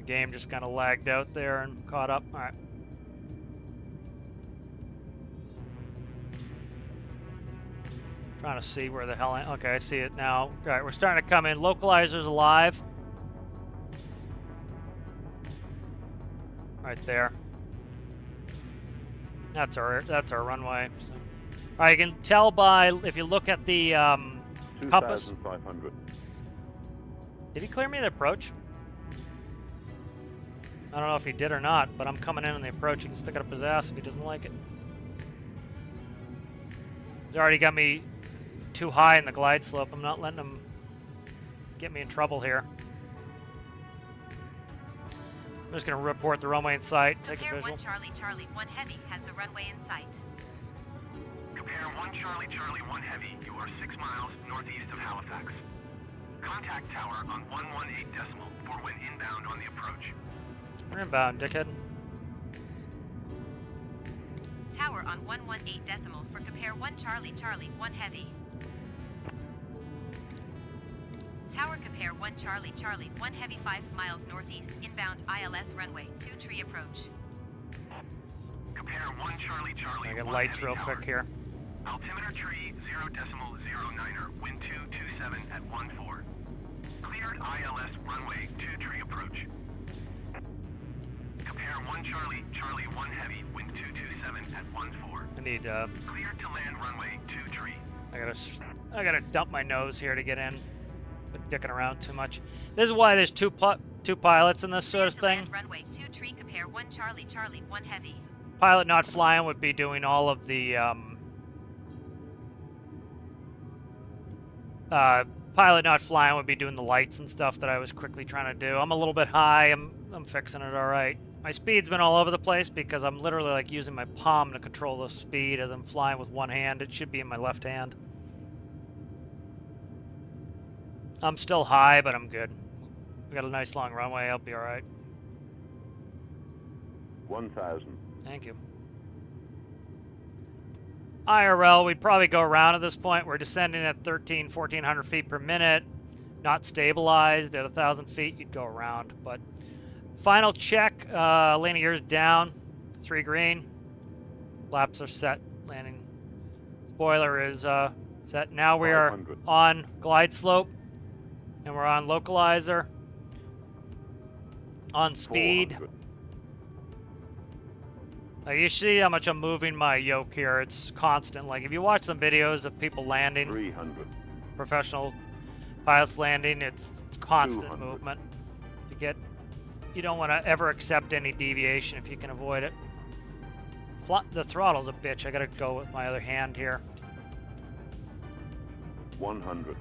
Game just kind of lagged out there and caught up. All right. Trying to see where the hell okay, I see it now. All right, we're starting to come in. Localizer's alive. Right there. That's our runway. So. All right, you can tell by if you look at the compass. 2,500. Did he clear me the approach? I don't know if he did or not, but I'm coming in on the approach. He can stick it up his ass if he doesn't like it. He's already got me too high in the glide slope. I'm not letting him get me in trouble here. I'm just going to report the runway in sight, take a Compare visual. 1 Charlie, Charlie, 1 heavy has the runway in sight. Compare 1 Charlie, Charlie, 1 heavy. You are 6 miles northeast of Halifax. Contact tower on 118 decimal for when inbound on the approach. We're inbound, dickhead. Tower on 118 decimal for compare 1 Charlie, Charlie, 1 heavy. Tower compare 1 Charlie, Charlie, 1 heavy 5 miles northeast, inbound ILS runway, 2 tree approach. Compare 1 Charlie, Charlie, I get 1 lights heavy real tower. quick here. Altimeter tree 0.09er, wind 227 at 14. Cleared ILS runway 2 tree approach. Compare 1 Charlie, Charlie 1 heavy, wind 227 at 14. I need, Cleared to land runway 2 tree. I gotta dump my nose here to get in. Been dicking around too much. This is why there's two pilots in this sort of Clear to thing. land runway 2 tree compare 1 Charlie, Charlie, 1 heavy. Pilot not flying would be doing all of the, pilot not flying would be doing the lights and stuff that I was quickly trying to do. I'm a little bit high. I'm fixing it all right. My speed's been all over the place because I'm literally like using my palm to control the speed as I'm flying with one hand. It should be in my left hand. I'm still high, but I'm good. We got a nice long runway. I'll be all right. 1,000. Thank you. IRL, we'd probably go around at this point. We're descending at 1,400 feet per minute. Not stabilized at 1,000 feet. You'd go around, but... Final check, landing gears down, 3 green. Flaps are set, landing. Spoiler is set. Now we are 500. on glide slope, and we're on localizer. On speed. 400. Like you see how much I'm moving my yoke here. It's constant. Like if you watch some videos of people landing, 300. professional pilots landing, it's constant 200. movement to get. You don't want to ever accept any deviation if you can avoid it. The throttle's a bitch. I gotta go with my other hand here. 100.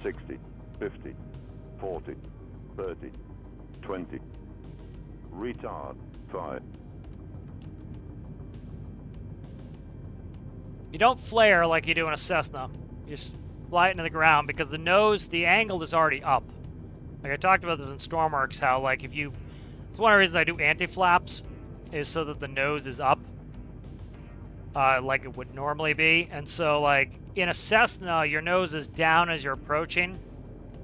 60. 50. 40. 30. 20. Retard. 5. You don't flare like you do in a Cessna. You just fly it into the ground because the nose, the angle is already up. Like I talked about this in Stormworks, how like if you, it's one of the reasons I do anti-flaps, is so that the nose is up, like it would normally be. And so like in a Cessna, your nose is down as you're approaching.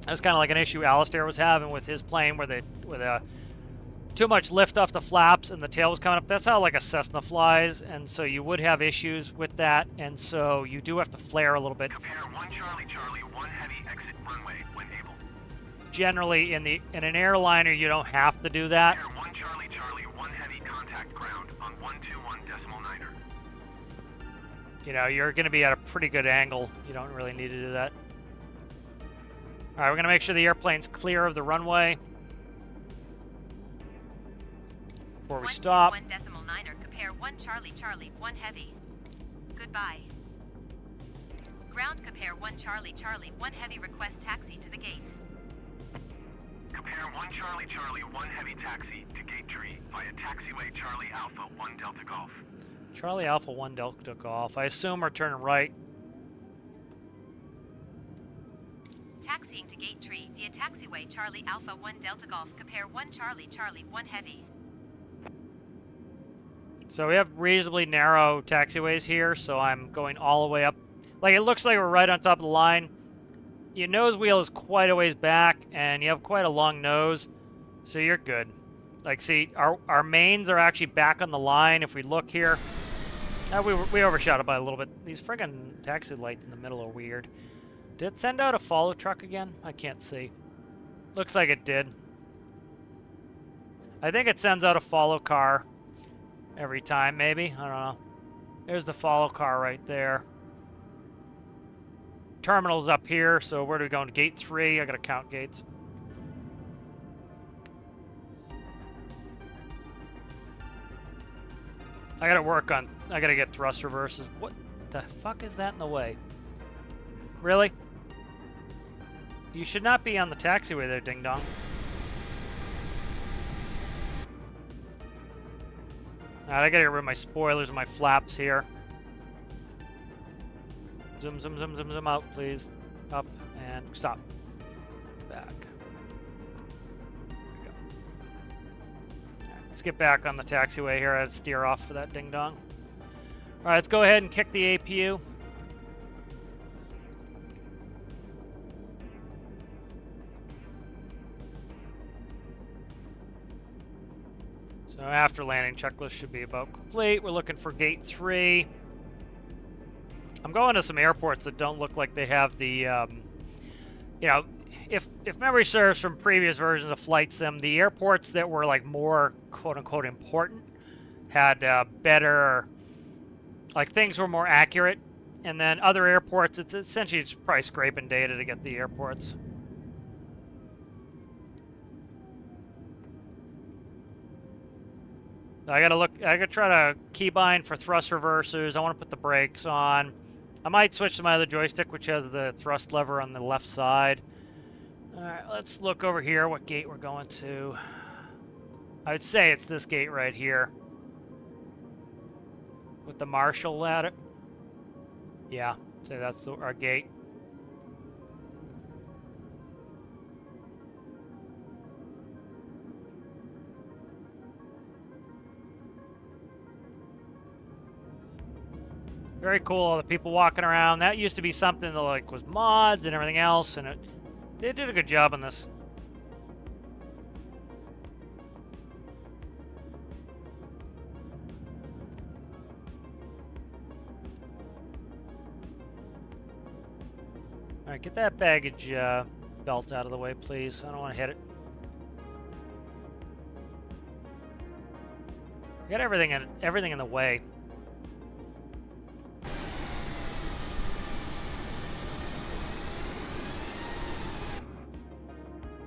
That's kind of like an issue Alistair was having with his plane, where too much lift off the flaps and the tail was coming up. That's how like a Cessna flies, and so you would have issues with that, and so you do have to flare a little bit. Compare 1 Charlie Charlie 1 heavy exit runway when able. Generally, in an airliner, you don't have to do that. Compare 1 Charlie Charlie 1 heavy contact ground on 121.9er. You know, you're going to be at a pretty good angle. You don't really need to do that. All right, we're going to make sure the airplane's clear of the runway before we stop. 121.9er, compare 1 Charlie Charlie 1 heavy. Goodbye. Ground, compare 1 Charlie Charlie 1 heavy, request taxi to the gate. Compare 1 Charlie Charlie 1 heavy taxi to gate tree via taxiway Charlie Alpha 1 Delta Golf. Charlie Alpha 1 Delta Golf. I assume we're turning right. Taxiing to gate tree via taxiway Charlie Alpha 1 Delta Golf, compare 1 Charlie Charlie 1 heavy. So we have reasonably narrow taxiways here, so I'm going all the way up. Like, it looks like we're right on top of the line. Your nose wheel is quite a ways back, and you have quite a long nose, so you're good. Like, see, our mains are actually back on the line. If we look here, we overshot it by a little bit. These friggin' taxi lights in the middle are weird. Did it send out a follow truck again? I can't see. Looks like it did. I think it sends out a follow car every time, maybe. I don't know. There's the follow car right there. Terminal's up here, so where do we go? Into gate 3? I gotta count gates. I gotta get thrust reverses. What the fuck is that in the way? Really? You should not be on the taxiway there, ding dong. Alright, I gotta get rid of my spoilers and my flaps here. Zoom, zoom, zoom, zoom, zoom out, please. Up and stop. Back. There we go. Alright, let's get back on the taxiway here. I had to steer off for that ding dong. Alright, let's go ahead and kick the APU. So after landing, checklist should be about complete. We're looking for gate 3. I'm going to some airports that don't look like they have the, you know, if memory serves from previous versions of Flight Sim, the airports that were like more quote-unquote important had better, like things were more accurate. And then other airports, it's essentially just probably scraping data to get the airports. I gotta try to keybind for thrust reversers. I want to put the brakes on. I might switch to my other joystick, which has the thrust lever on the left side. Alright, let's look over here what gate we're going to. I would say it's this gate right here. With the marshal at it. Yeah, say that's our gate. Very cool, all the people walking around. That used to be something that like was mods and everything else, and they did a good job on this. All right, get that baggage belt out of the way, please. I don't want to hit it. Got everything in the way.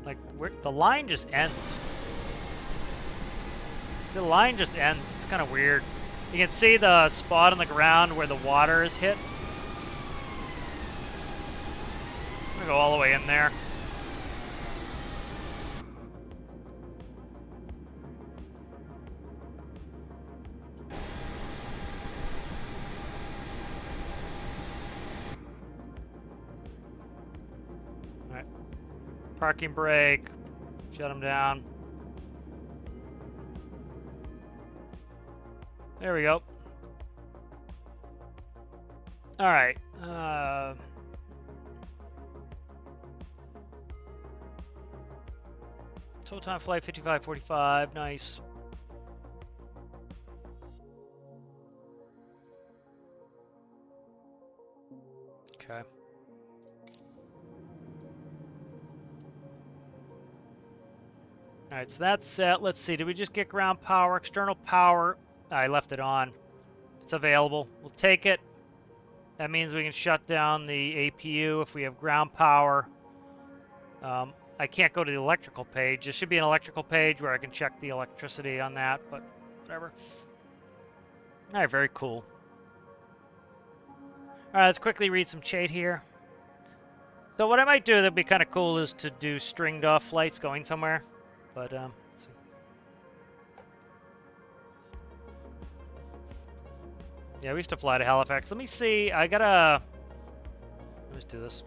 Like, the line just ends. The line just ends. It's kind of weird. You can see the spot on the ground where the water is hit. I'm gonna go all the way in there. Parking brake, shut them down. There we go. All right. Total time flight 55:45. Nice. Okay. All right, so that's set. Let's see. Did we just get ground power? External power. I left it on. It's available. We'll take it. That means we can shut down the APU if we have ground power. I can't go to the electrical page. There should be an electrical page where I can check the electricity on that, but whatever. All right, very cool. All right, let's quickly read some chat here. So what I might do that'd be kind of cool is to do stringed off flights going somewhere. But, let's see. Yeah, we used to fly to Halifax. Let me see. Let's do this.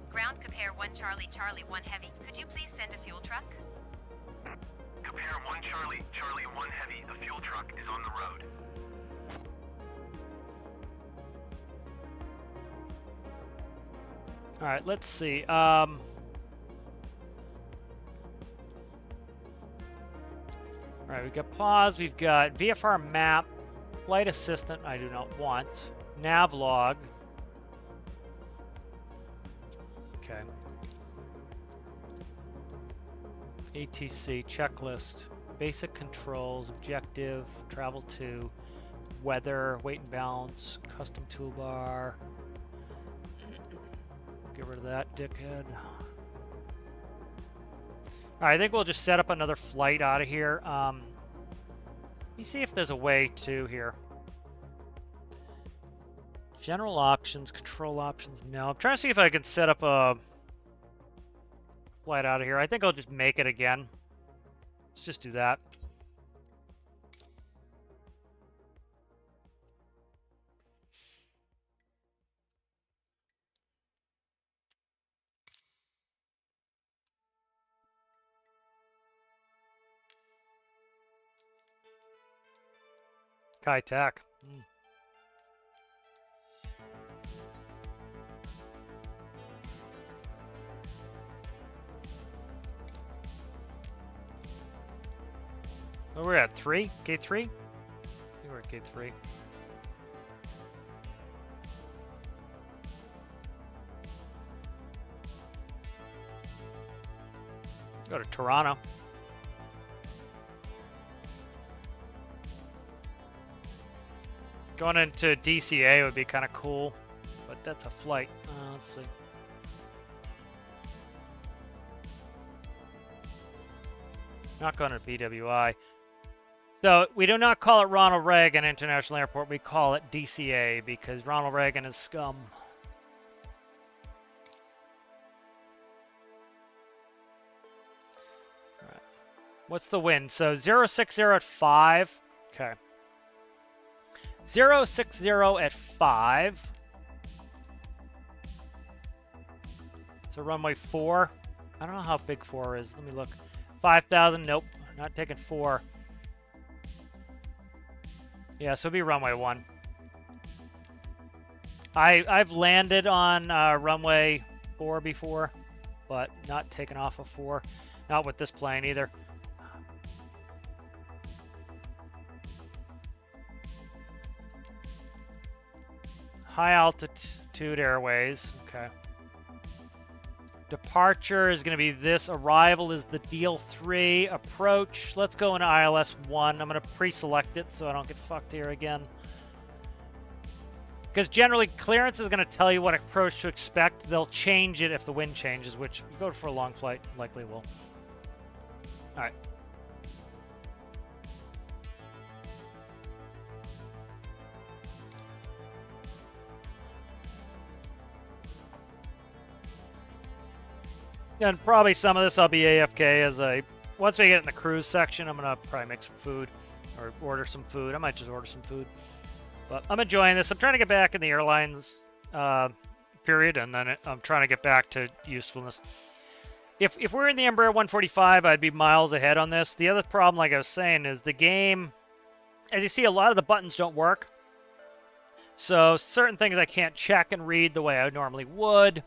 Ground compare 1 Charlie, Charlie 1 Heavy. Could you please send a fuel truck? Compare 1 Charlie, Charlie 1 Heavy. The fuel truck is on the road. All right, let's see. All right, we've got pause. We've got VFR map, flight assistant. I do not want nav log. Okay. ATC checklist, basic controls, objective, travel to, weather, weight and balance, custom toolbar. Get rid of that, dickhead. Alright, I think we'll just set up another flight out of here. Let me see if there's a way to here. General options, control options. No, I'm trying to see if I can set up a flight out of here. I think I'll just make it again. Let's just do that. High tech. Oh, we're at 3? Gate 3? I think we're at gate 3. Go to Toronto. Going into DCA would be kind of cool, but that's a flight. Let's see. Not going to BWI. So we do not call it Ronald Reagan International Airport. We call it DCA because Ronald Reagan is scum. What's the wind? So 060 at 5. Okay. 060 at 5. It's a runway 4. I don't know how big 4 is. Let me look. 5,000. Nope. Not taking 4. Yeah, so it'll be runway 1. I've landed on runway 4 before, but not taken off of 4. Not with this plane either. High altitude airways. Okay. Departure is going to be this. Arrival is the deal 3. Approach. Let's go into ILS 1. I'm going to pre-select it so I don't get fucked here again. Because generally, clearance is going to tell you what approach to expect. They'll change it if the wind changes, which if you go for a long flight, likely will. All right. And probably some of this I'll be AFK as once we get in the cruise section, I'm going to probably make some food or order some food. I might just order some food. But I'm enjoying this. I'm trying to get back in the airlines period, and then I'm trying to get back to usefulness. If we're in the Embraer 145, I'd be miles ahead on this. The other problem, like I was saying, is the game, as you see, a lot of the buttons don't work. So certain things I can't check and read the way I normally would.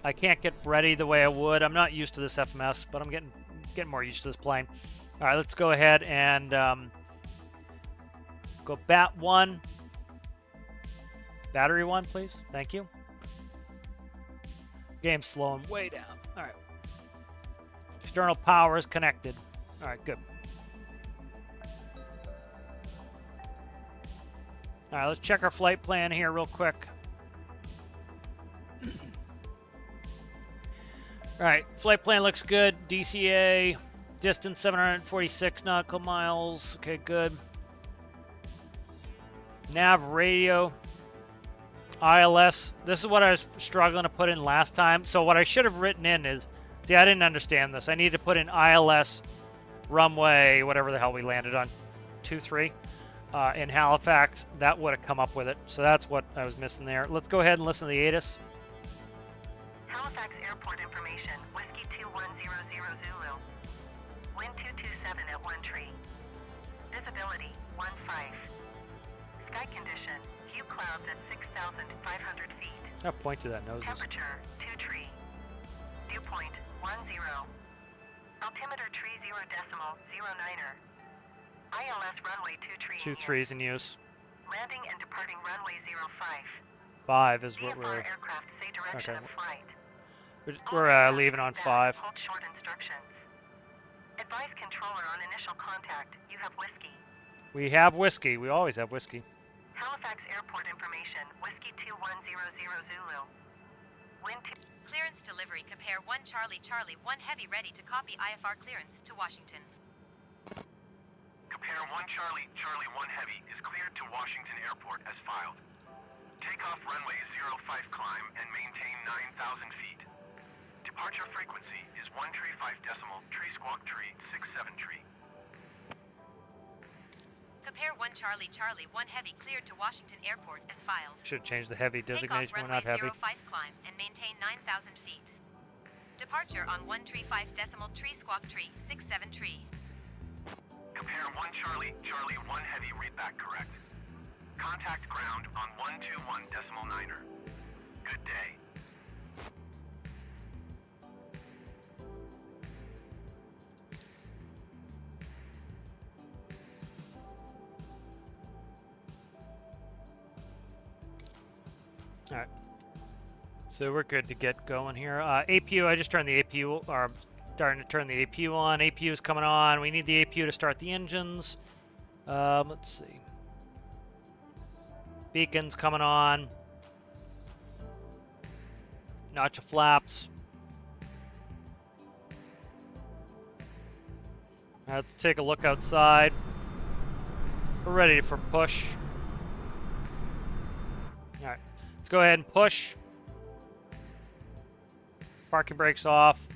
I can't get ready the way I would. I'm not used to this FMS, but I'm getting more used to this plane. All right, let's go ahead and go BAT 1. Battery 1, please. Thank you. Game's slowing way down. All right. External power is connected. All right, good. All right, let's check our flight plan here real quick. All right, flight plan looks good. DCA, distance 746 nautical miles. Okay, good. Nav radio. ILS. This is what I was struggling to put in last time. So what I should have written in is, see, I didn't understand this. I need to put in ILS runway, whatever the hell we landed on, 23 in Halifax. That would have come up with it. So that's what I was missing there. Let's go ahead and listen to the ATIS. Halifax Airport information, Whiskey 2100 Zulu. Wind 227 at 1 tree. Visibility 15. Sky condition, few clouds at 6,500 feet. I'll point to that nose. Temperature 2 tree. Dew point 10. Altimeter tree 0.09er. ILS runway 2 tree. 2 3's in use. Landing and departing runway 05. 5 is what VFR we're... aircraft say direction of flight. We're leaving on 5. Hold short instructions. Advise controller on initial contact. You have whiskey. We have whiskey. We always have whiskey. Halifax Airport information. Whiskey 2100 Zulu. Wind 2. Clearance delivery. Compare 1 Charlie Charlie 1 Heavy ready to copy IFR clearance to Washington. Compare 1 Charlie Charlie 1 Heavy is cleared to Washington Airport as filed. Takeoff runway 05 climb and maintain 9,000 feet. Departure frequency is 1 tree 5 decimal tree squawk tree 67 tree. Compare 1 Charlie Charlie 1 Heavy cleared to Washington Airport as filed. Should change the heavy Takeoff designation. We're runway not heavy. 05 climb and maintain 9,000 feet. Departure on 1 tree 5 decimal tree squawk tree 67 tree. Compare 1 Charlie Charlie 1 Heavy readback correct. Contact ground on 121 decimal 9er. Good day. All right. So we're good to get going here. APU, I just turned the APU, or I'm starting to turn the APU on. APU is coming on. We need the APU to start the engines. Let's see. Beacons coming on. Notch of flaps. All right, let's take a look outside. We're ready for push. All right, let's go ahead and push. Parking brakes off.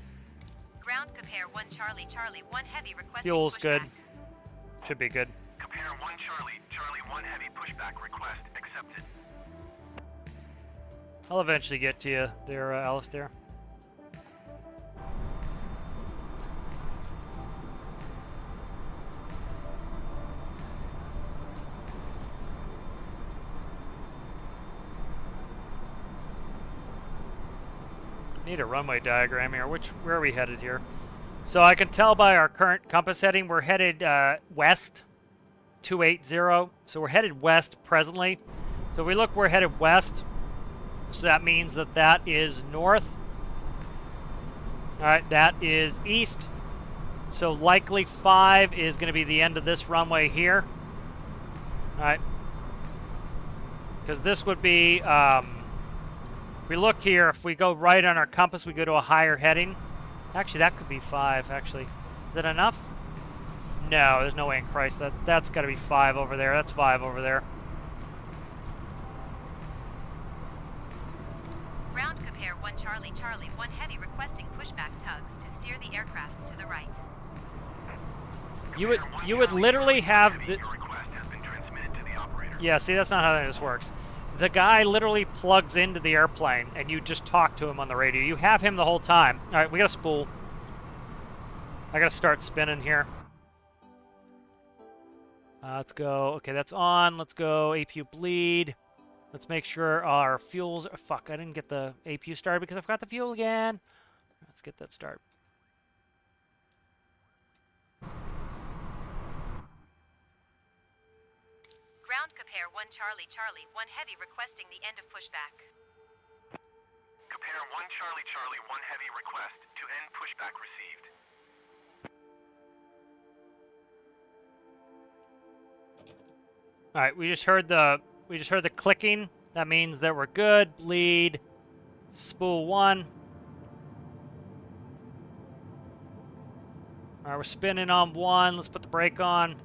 Ground compare 1 Charlie Charlie 1 heavy requesting Fuel's good. pushback. Should be good. Compare 1 Charlie Charlie 1 heavy pushback request accepted. I'll eventually get to you there, Alistair. Need a runway diagram here. Where are we headed here? So I can tell by our current compass heading, we're headed west, 280. So we're headed west presently. So if we look, we're headed west. So that means that that is north. All right, that is east. So likely 5 is going to be the end of this runway here. All right. Because this would be, we look here, if we go right on our compass, we go to a higher heading. Actually, that could be 5, actually. Is that enough? No, there's no way in Christ. That's got to be 5 over there. That's 5 over there. Ground compare 1 Charlie Charlie 1 heavy requesting pushback tug to steer the aircraft to the right. You would literally have the, Your request has been transmitted to the operator. yeah, see, that's not how this works. The guy literally plugs into the airplane, and you just talk to him on the radio. You have him the whole time. All right, we got to spool. I got to start spinning here. Let's go. Okay, that's on. Let's go APU bleed. Let's make sure our fuels... Fuck, I didn't get the APU started because I forgot the fuel again. Let's get that started. Ground compare 1 Charlie Charlie 1 heavy requesting the end of pushback. Compare 1 Charlie Charlie 1 heavy request to end pushback received. All right, we just heard the clicking. That means that we're good. Bleed. Spool 1. All right, we're spinning on 1. Let's put the brake on.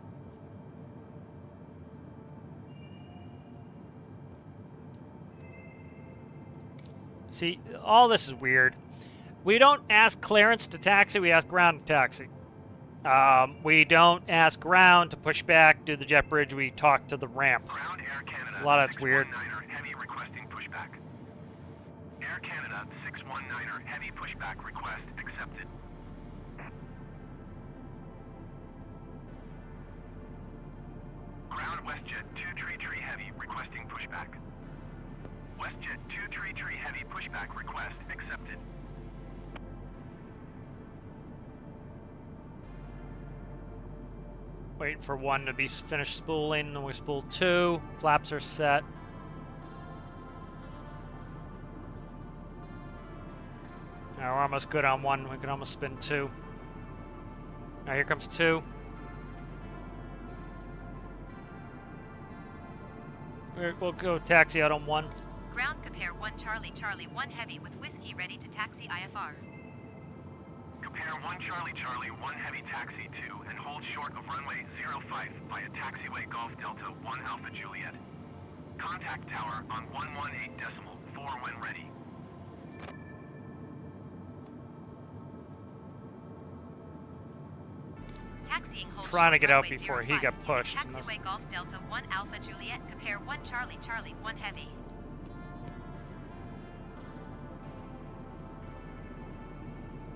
See, all this is weird. We don't ask clearance to taxi, we ask ground to taxi. We don't ask ground to push back, do the jet bridge, we talk to the ramp. Ground Air Canada. A lot of that's weird. 619er heavy requesting pushback. Air Canada 619er heavy pushback request accepted. Ground WestJet 233 heavy requesting pushback. WestJet 233 heavy pushback request accepted. Waiting for 1 to be finished spooling, then we spool 2. Flaps are set. Now we're almost good on 1. We can almost spin 2. Now here comes 2. We'll go taxi out on 1. Ground compare 1 Charlie Charlie 1 heavy with whiskey ready to taxi IFR. Compare 1 Charlie Charlie 1 heavy taxi to and hold short of runway 05 via taxiway Golf Delta 1 Alpha Juliet. Contact tower on 118.4 when ready. Taxiing hold Trying to short get out runway before he 05 got using pushed. Taxiway Golf Delta 1 Alpha Juliet compare 1 Charlie Charlie 1 heavy.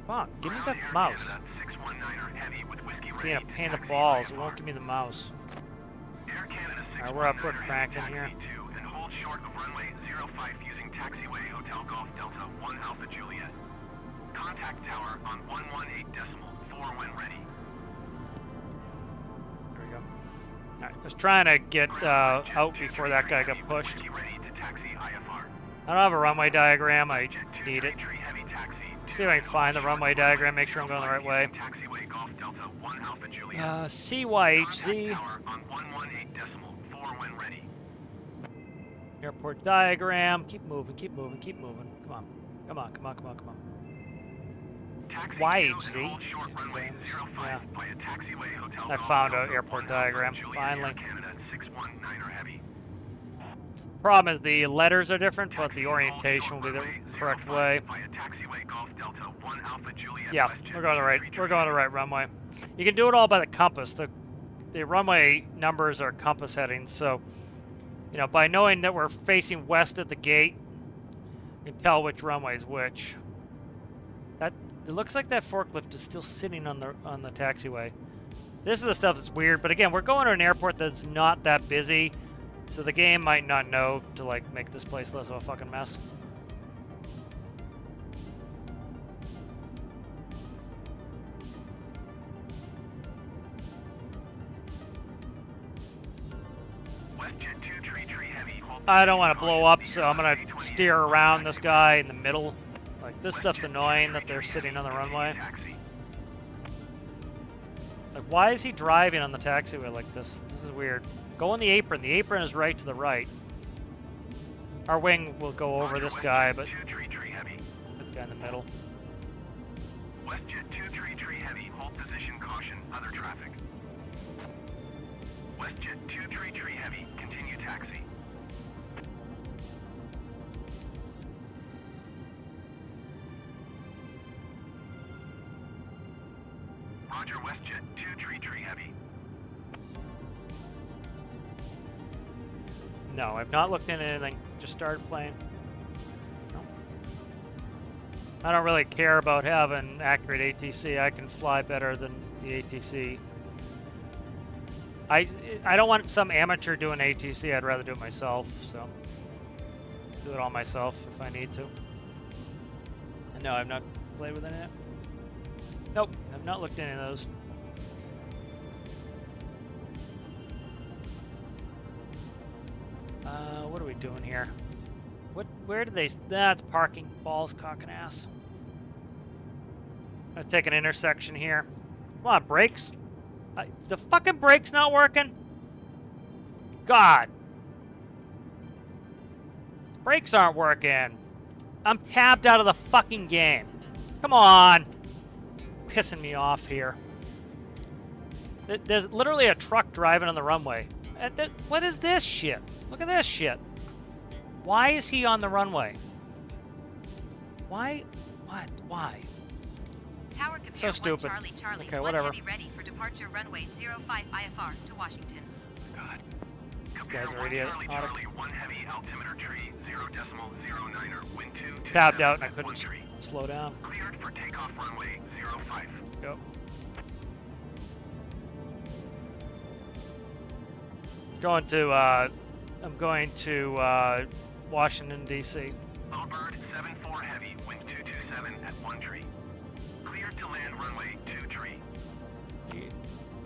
Come on, give me the Ground Air mouse. Canada 619er heavy with whiskey ready Being a to pain in the taxi balls, it IFR. won't give me the mouse. Air Canada Alright, we're up, we're 619er cranking heavy here. taxi to and hold short of runway 05 using taxiway Hotel Golf Delta 1 Alpha Juliet. Contact tower on 118.4 when ready. There we go. Alright, I was trying to get out before that guy got pushed. I don't have a runway diagram, I need it. See if I can find the runway diagram, make sure I'm going the right way. CYHZ. Airport diagram. Keep moving, keep moving, keep moving. Come on. Come on, come on, come on, come on. YHZ. Yeah. I found an airport diagram, finally. Problem is the letters are different, but the orientation will be correct way. Via taxiway Golf Delta 1 Alpha Juliet. Yeah, we're going the right. We're going the right runway. You can do it all by the compass. The runway numbers are compass headings, so you know, by knowing that we're facing west at the gate, you can tell which runway is which. That it looks like that forklift is still sitting on the taxiway. This is the stuff that's weird, but again, we're going to an airport that's not that busy, so the game might not know to like make this place less of a fucking mess. WestJet 2 Tree Heavy. Hold I don't want to position, blow up, caution, so I'm gonna speed steer 28, around this 5 guy in the middle. Like this WestJet stuff's 2 annoying that Tree they're sitting on the Heavy, runway. taxi. Like, why is he driving on the taxiway like this? This is weird. Go on the apron. The apron is right to the right. Our wing will go over Roger, this WestJet guy, but 2 Tree Heavy. the guy in the middle. WestJet 2 Tree Heavy. Hold position, caution, other traffic. WestJet 2 Tree Heavy. Continue taxi. Roger, WestJet 2 Tree Heavy. No, I've not looked into anything. Just started playing. No. I don't really care about having accurate ATC. I can fly better than the ATC. I don't want some amateur doing ATC. I'd rather do it myself. So do it all myself if I need to. And no, I've not played with any of that. Nope, I've not looked into any of those. What are we doing here? Where did they... That's parking. Balls, cock, and ass. I'm gonna take an intersection here. Come on, brakes. The fucking brakes not working? God. Brakes aren't working. I'm tabbed out of the fucking game. Come on. Pissing me off here. There's literally a truck driving on the runway. What is this shit? Look at this shit. Why is he on the runway? Why? What? Why? Tower compare So stupid. 1 Charlie, Okay, 1 whatever. Heavy ready for departure runway 05 IFR to Washington. God. These Compare guys are 1 idiotic. Charlie, 1 Heavy, altimeter tree, 0.09er, wind 2, Tabbed out and I 27 at couldn't 1 tree. slow down. Cleared for takeoff runway 05. Go. I'm going to Washington, D.C. Allbird 74 Heavy, wind 227 at 1 tree. Cleared to land runway 2 tree.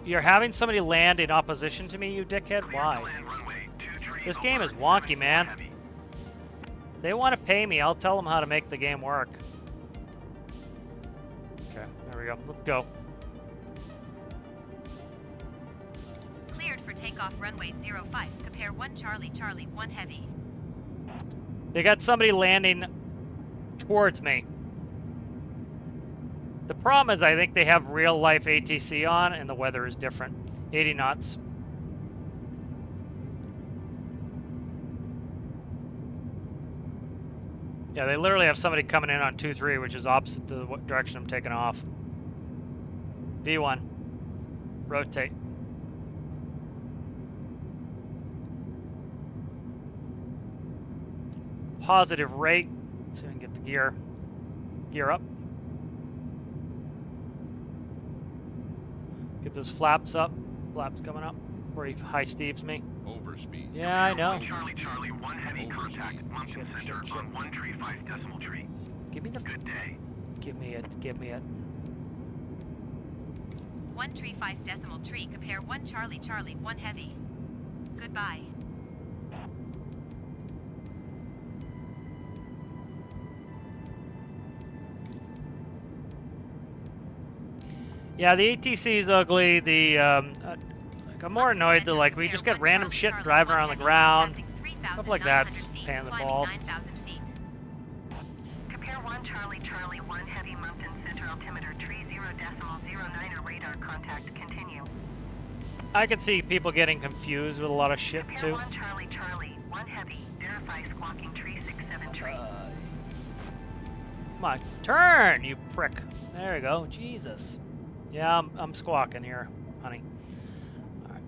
You're having somebody land in opposition to me, you dickhead? Cleared Why? to land runway 2 tree. This game is Allbird wonky, 74 man. Heavy. They want to pay me. I'll tell them how to make the game work. Okay, there we go. Let's go. Cleared for takeoff runway 05. Compare 1 Charlie, 1 Heavy. They got somebody landing towards me. The problem is I think they have real-life ATC on, and the weather is different. 80 knots. Yeah, they literally have somebody coming in on 2-3, which is opposite to the direction I'm taking off. V1. Rotate. Positive rate. So we can get the gear up. Get those flaps up. Flaps coming up before he high steves me. Overspeed. Yeah, I know. 1 Charlie, 1 Heavy, contact Moncton Shit, Center shit. on 1 tree 5 decimal tree. Give me the. Good day. Give me it. Give me it. 1 tree 5 decimal tree. Compare 1 Charlie, 1 Heavy. Goodbye. Yeah, the ATC is ugly. The like, I'm more annoyed that like we just get random shit driving around the ground. Stuff like that's pain in the balls. Compare 1 Charlie, 1 Heavy, Moncton Center, altimeter tree 0.09er radar contact, continue. I can see people getting confused with a lot of shit Compare too. 1 Charlie, 1 Heavy, verify squawking tree 67 tree. My turn, you prick. There we go. Jesus. Yeah, I'm squawking here, honey. All right.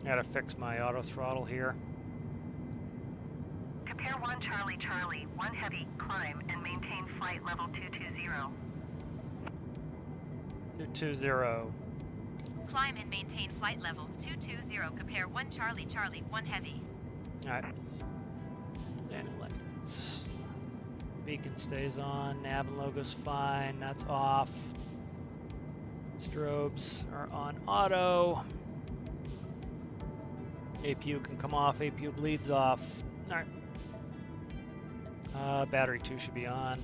Gotta fix my auto throttle here. Prepare 1 Charlie Charlie, 1 heavy, climb, and maintain flight level 220. 220. Climb and maintain flight level 220. Compare 1 Charlie Charlie, 1 heavy. Alright. And lights. Beacon stays on. Nav and logo's fine. That's off. Strobes are on auto. APU can come off. APU bleeds off. Alright. Battery 2 should be on.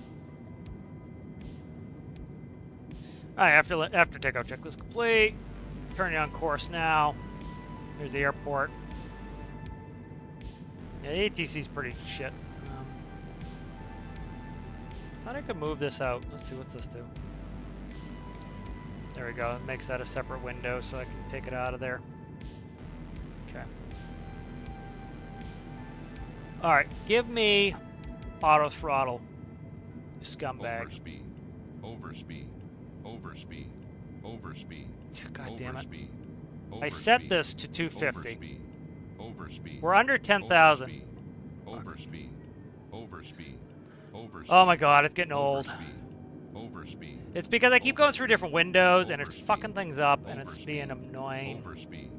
Alright, after takeout checklist complete. Turning on course now. Here's the airport. Yeah, the ATC's pretty shit. Thought I could move this out. Let's see, what's this do? There we go. It makes that a separate window so I can take it out of there. Okay. Alright, give me auto throttle, you scumbag. Overspeed. Overspeed. Overspeed. Overspeed. God damn it. Overspeed. I set Overspeed. this to 250. Overspeed. Overspeed. We're under 10,000. Overspeed. Overspeed. Overspeed. Oh my god, it's getting old. Overspeed. Overspeed. It's because I keep going through different windows and it's Overspeed. fucking things up and it's Overspeed. being annoying. Overspeed.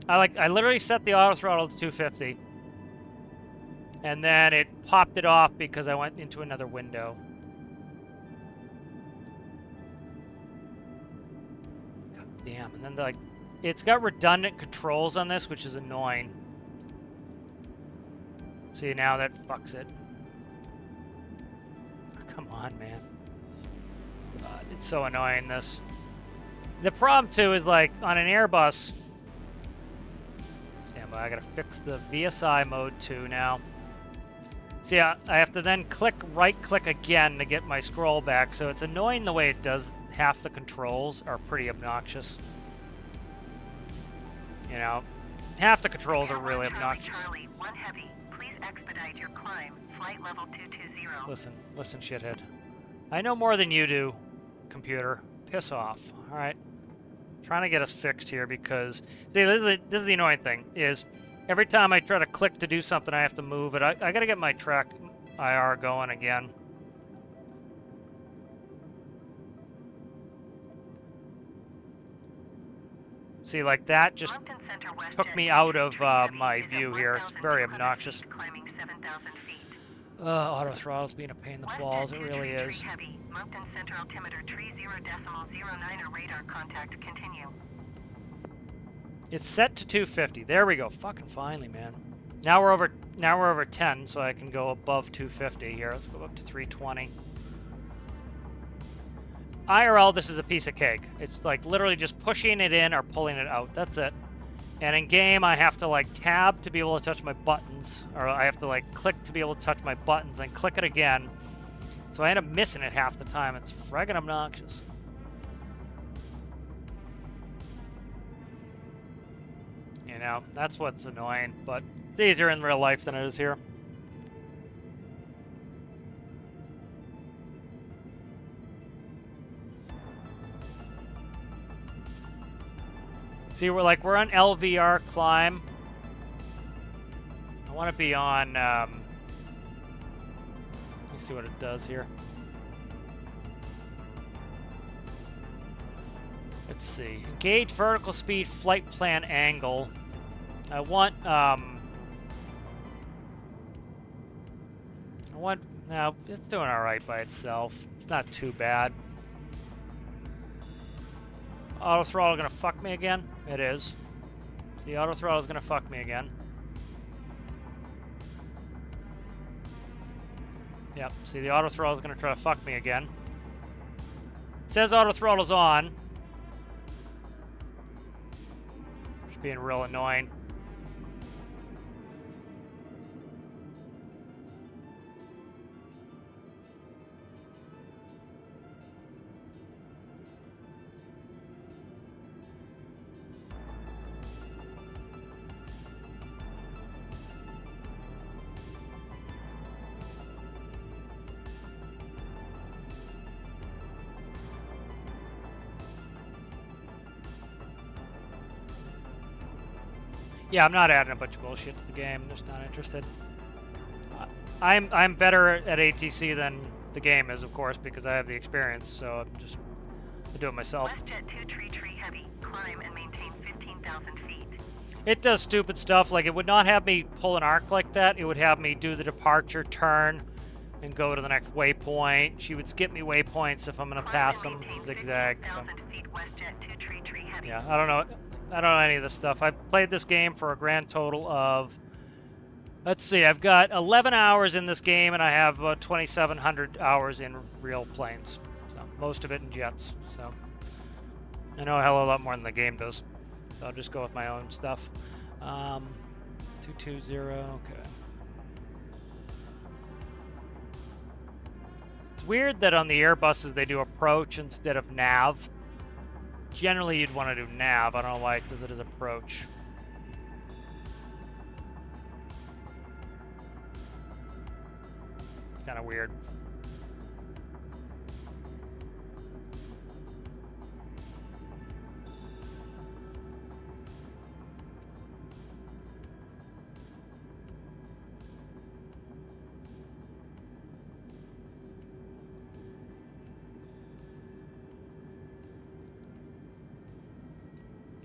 I literally set the auto throttle to 250. And then it popped it off because I went into another window. God damn, and then like it's got redundant controls on this, which is annoying. See, now that fucks it. Oh, come on, man. God, it's so annoying, this. The problem, too, is, like, on an Airbus... Stand by, I gotta fix the VSI mode, too, now. See, I have to then right-click again to get my scroll back, so it's annoying the way it does. Half the controls are pretty obnoxious. You know, half the controls are really obnoxious. Charlie, 1 heavy. Please expedite your climb. Flight level 220. Listen, shithead. I know more than you do, computer. Piss off. All right. Trying to get us fixed here because see, this is the annoying thing is every time I try to click to do something, I have to move it. I got to get my track IR going again. See, like that just took me out of my view here. It's very obnoxious. Auto throttle's being a pain in the balls. It really is. Moncton Center altimeter tree 0.09 radar contact. Continue. It's set to 250. There we go. Fucking finally, man. Now we're over 10, so I can go above 250 here. Let's go up to 320. IRL, this is a piece of cake. It's like literally just pushing it in or pulling it out. That's it. And in game, I have to like tab to be able to touch my buttons, or I have to like click to be able to touch my buttons, then click it again. So I end up missing it half the time. It's friggin' obnoxious. You know, that's what's annoying, but it's easier in real life than it is here. See, we're on LVR climb. I want to be on, let me see what it does here. Let's see. Engage vertical speed, flight plan angle. I want, no, it's doing all right by itself. It's not too bad. Auto throttle gonna fuck me again? It is. See, auto throttle is gonna fuck me again. Yep, see, the auto throttle is gonna try to fuck me again. It says auto throttle's on. It's being real annoying. Yeah, I'm not adding a bunch of bullshit to the game. I'm just not interested. I'm better at ATC than the game is, of course, because I have the experience. So I do it myself. WestJet 2 tree heavy. Climb and maintain 15,000 feet. It does stupid stuff. Like, it would not have me pull an arc like that. It would have me do the departure, turn, and go to the next waypoint. She would skip me waypoints if I'm gonna pass them, zigzag. So. Yeah, I don't know any of this stuff. I've played this game for a grand total of, let's see, I've got 11 hours in this game, and I have 2,700 hours in real planes. So most of it in jets. So I know a hell of a lot more than the game does. So I'll just go with my own stuff. 220, okay. It's weird that on the Airbuses they do approach instead of nav. Generally you'd want to do nav. I don't know why it does it as approach. It's kind of weird.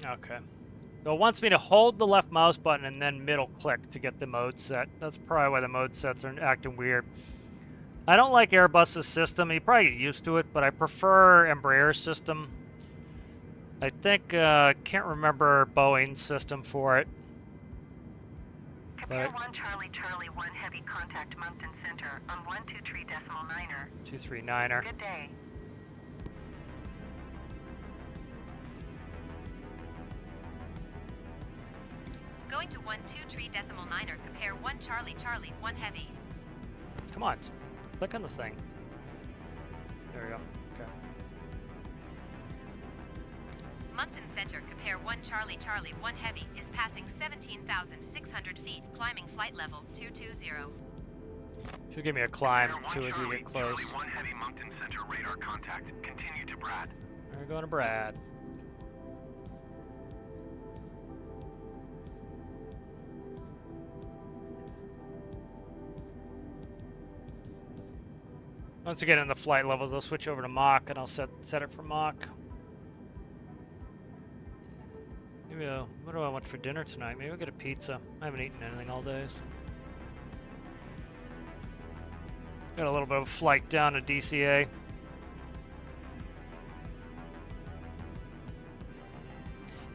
Okay. So it wants me to hold the left mouse button and then middle click to get the mode set. That's probably why the mode sets are acting weird. I don't like Airbus's system. You probably get used to it, but I prefer Embraer's system. I think, can't remember Boeing's system for it. Compare 1 Charlie Charlie 1 heavy contact Moncton Center on 123.9er. 239er. Good day. Going to 123.9er, compare 1 Charlie Charlie 1 heavy. Come on, click on the thing. There we go. Okay. Moncton Center, compare 1 Charlie Charlie 1 heavy, is passing 17,600 feet, climbing flight level 220. Should give me a climb Compare too as we Charlie, get close. Charlie 1 heavy Moncton Center radar contact. Continue to Brad. We're going to Brad. Once I get in the flight levels, I'll switch over to Mach, and I'll set it for Mach. Maybe what do I want for dinner tonight? Maybe I'll get a pizza. I haven't eaten anything all day. So. Got a little bit of a flight down to DCA.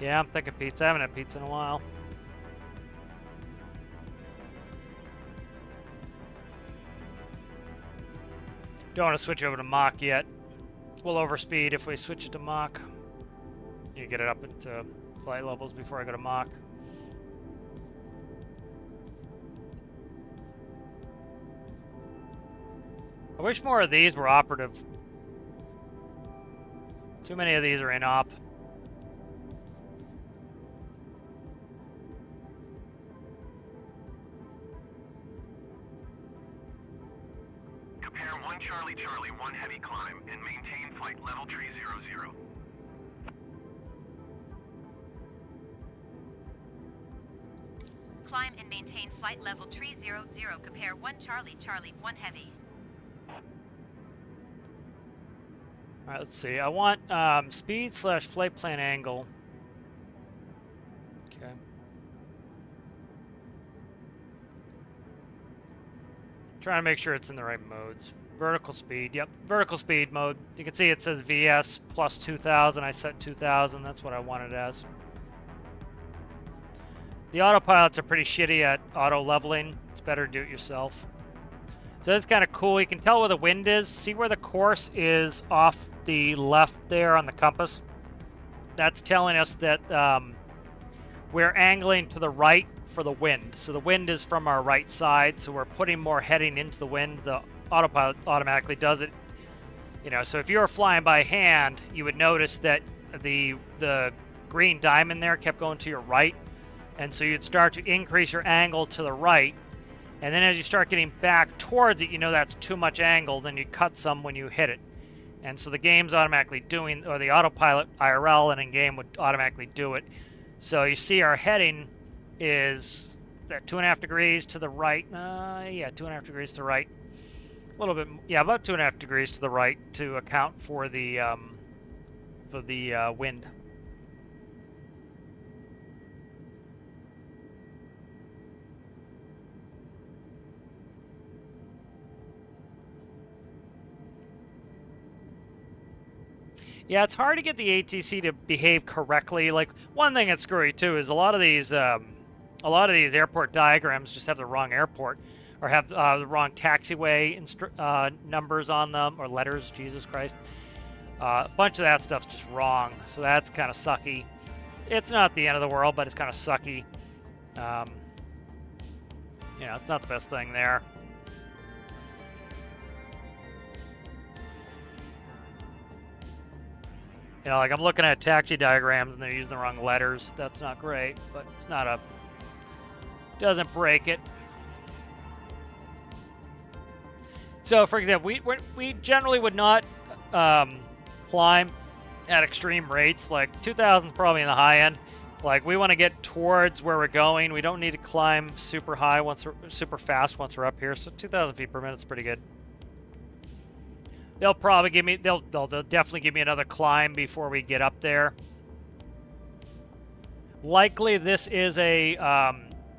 Yeah, I'm thinking pizza. I haven't had pizza in a while. Don't want to switch over to Mach yet. We'll overspeed if we switch it to Mach. You get it up at flight levels before I go to Mach. I wish more of these were operative. Too many of these are in op. Compare 1 Charlie Charlie 1 heavy climb and maintain flight level 300. Climb and maintain flight level 300, compare 1 Charlie Charlie 1 heavy. Alright, let's see. I want speed / flight plan angle. Okay. Trying to make sure it's in the right modes. Vertical speed, yep. Vertical speed mode. You can see it says VS plus 2000. I set 2000. That's what I want it as. The autopilots are pretty shitty at auto leveling. It's better to do it yourself. So that's kind of cool. You can tell where the wind is. See where the course is off the left there on the compass? That's telling us that we're angling to the right for the wind. So the wind is from our right side, so we're putting more heading into the wind. The autopilot automatically does it. You know, so if you were flying by hand, you would notice that the green diamond there kept going to your right. And so you'd start to increase your angle to the right. And then as you start getting back towards it, you know that's too much angle, then you cut some when you hit it. And so the game's automatically doing, or the autopilot IRL and in-game would automatically do it. So you see our heading is that 2.5 degrees to the right. Yeah, 2.5 degrees to the right. A little bit, yeah, about 2.5 degrees to the right to account for the wind. Yeah, it's hard to get the ATC to behave correctly. Like, one thing that's screwy too is a lot of these airport diagrams just have the wrong airport, or have the wrong taxiway numbers on them, or letters. Jesus Christ, a bunch of that stuff's just wrong. So that's kind of sucky. It's not the end of the world, but it's kind of sucky. Yeah, it's not the best thing there. You know, like I'm looking at taxi diagrams and they're using the wrong letters. That's not great, but it's not a... doesn't break it. So, for example, we generally would not climb at extreme rates. Like 2,000 is probably in the high end. Like we want to get towards where we're going. We don't need to climb super high super fast once we're up here. So 2,000 feet per minute is pretty good. They'll probably give me, they'll definitely give me another climb before we get up there. Likely this is a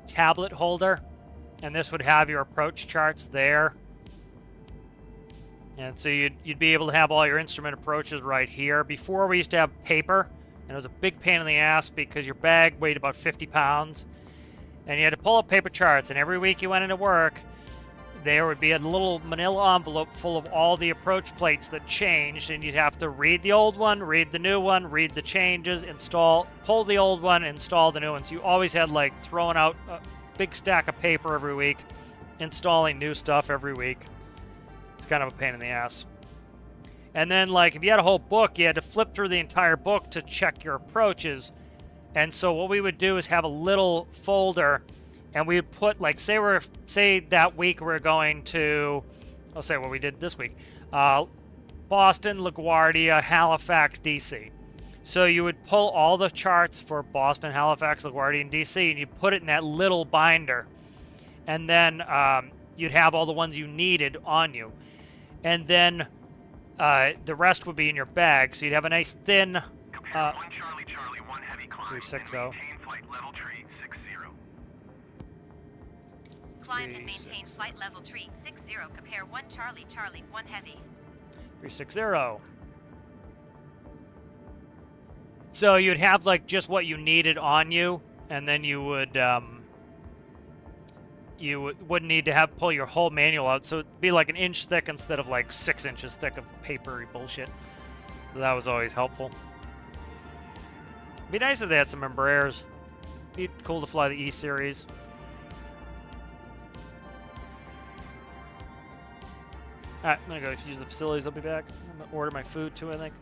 tablet holder, and this would have your approach charts there. And so you'd be able to have all your instrument approaches right here. Before we used to have paper, and it was a big pain in the ass because your bag weighed about 50 pounds. And you had to pull up paper charts, and every week you went into work, there would be a little manila envelope full of all the approach plates that changed, and you'd have to read the old one, read the new one, read the changes, pull the old one, install the new one. So you always had like throwing out a big stack of paper every week, installing new stuff every week. It's kind of a pain in the ass. And then like if you had a whole book, you had to flip through the entire book to check your approaches. And so what we would do is have a little folder, and we would put, like, say that week we're going to, I'll say what we did this week, Boston, LaGuardia, Halifax, DC. So you would pull all the charts for Boston, Halifax, LaGuardia, and DC, and you put it in that little binder. And then you'd have all the ones you needed on you. And then the rest would be in your bag. So you'd have a nice thin... 1 Charlie Charlie, 1 heavy climb, 360. and maintain flight level tree 60. Climb and maintain flight level tree 60. Compare 1 Charlie Charlie, 1 heavy. 360. So you'd have like just what you needed on you, and then you would wouldn't need to pull your whole manual out. So it'd be like an inch thick instead of like 6 inches thick of papery bullshit. So that was always helpful. Be nice if they had some Embraers. Be cool to fly the E series. Alright, I'm gonna go use the facilities. I'll be back. I'm gonna order my food too, I think.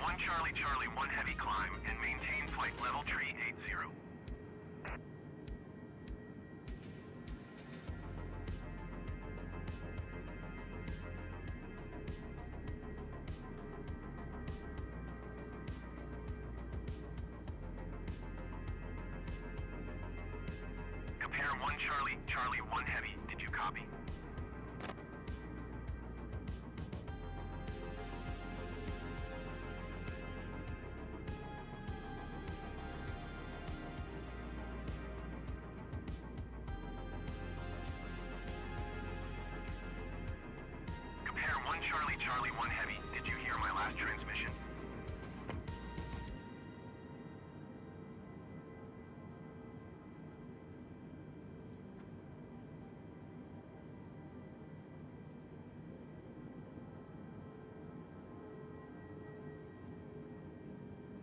1 Charlie Charlie 1 Heavy climb and maintain flight level tree 80. Compare 1 Charlie Charlie 1 Heavy. Did you copy? Compare 1 Charlie Charlie 1 Heavy. Did you hear my last transmission?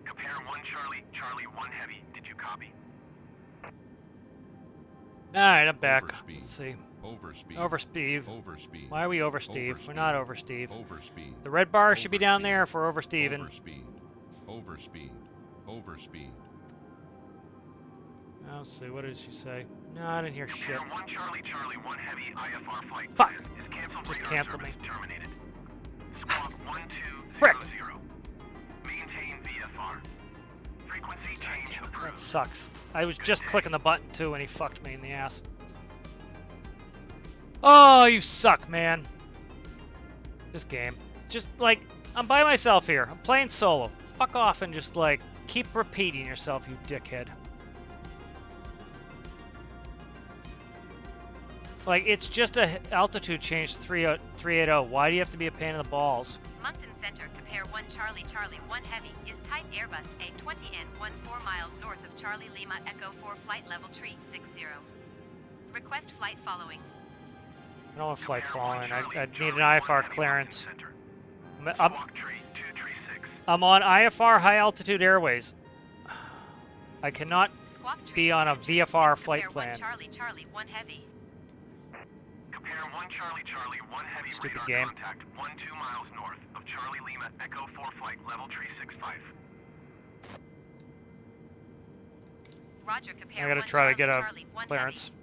Compare 1 Charlie Charlie 1 Heavy. Did you copy? Alright, I'm back. Overspeed. Let's see. Overspeed. Over Steve. Overspeed. Why are we over Steve? We're not over Steve. Overspeed. The red bar should be down there if we're over Steven. Overspeed. Overspeed. Overspeed. Let's see, what did she say? No, I didn't hear shit. Compare 1 Charlie Charlie 1 Heavy IFR flight Fuck. plan is canceled. Just radar cancel service me. terminated. Squawk 1200. Frick. Maintain VFR. Frequency change approved. That sucks. I was just clicking the button too and he fucked me in the ass. Oh, you suck, man. This game. Just, like, I'm by myself here. I'm playing solo. Fuck off and just, like, keep repeating yourself, you dickhead. Like, it's just a altitude change to 380. Why do you have to be a pain in the balls? Moncton Center, compare 1 Charlie Charlie 1 Heavy is type Airbus A20N 14 miles north of Charlie Lima Echo 4 flight level tree 60. Request flight following. I don't want flight Compare 1 following. I Charlie need Charlie an 1 IFR Heavy clearance. Moncton Center. I'm, Squawk tree 236. I'm on IFR high altitude airways. I cannot Squawk tree be on a 236, VFR flight compare plan. 1 Charlie Charlie 1 Heavy. Compare 1 Charlie Charlie 1 Heavy Stupid radar game. contact 2 miles north of Charlie Lima Echo 4 flight level tree 65. Roger, compare I gotta 1 try to get a Charlie, 1 clearance. Heavy.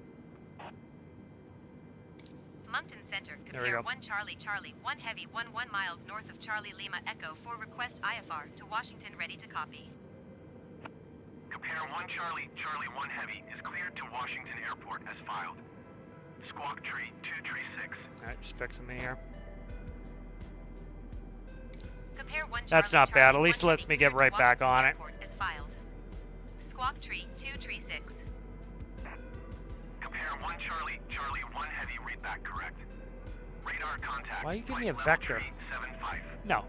Moncton Center, There we compare go. 1 Charlie Charlie 1 Heavy 1 miles north of Charlie Lima Echo 4 request IFR to Washington ready to copy. Compare 1 Charlie Charlie 1 Heavy is cleared to Washington Airport as filed. Squawk tree 236. Alright, just fixing me here. Compare 1 That's Charlie not bad. Charlie At least 1 it lets Heavy me get cleared to right back Washington on it. Airport as filed. Squawk tree 236. Compare 1 Charlie Charlie 1 Heavy read back correct. Radar contact. Why are you giving flight me a level vector? tree 75. No,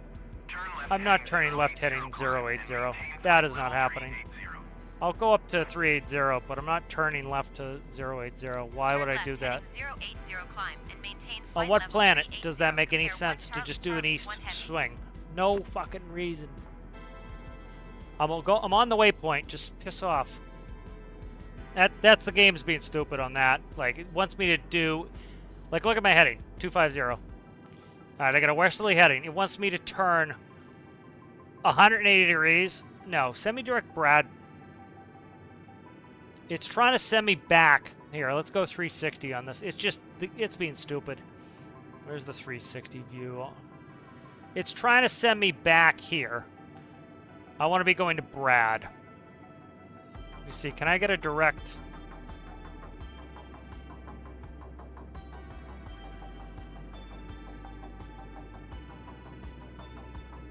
Turn left I'm not heading turning left 080 heading climb and 080. maintain That is flight not level happening. 380. I'll go up to 380, but I'm not turning left to 080. Why Turn would I left do that? heading 080 climb and maintain On flight what level planet 380. does that make any Compare 1 sense to just Charlie do an Charlie, east 1 Heavy. swing? No fucking reason. I'm on the waypoint. Just piss off. That's the game's being stupid on that. Like, it wants me to do... Like, look at my heading. 250. Alright, I got a westerly heading. It wants me to turn 180 degrees. No, send me direct Brad. It's trying to send me back. Here, let's go 360 on this. It's just... It's being stupid. Where's the 360 view? It's trying to send me back here. I want to be going to Brad. Let me see. Can I get a direct...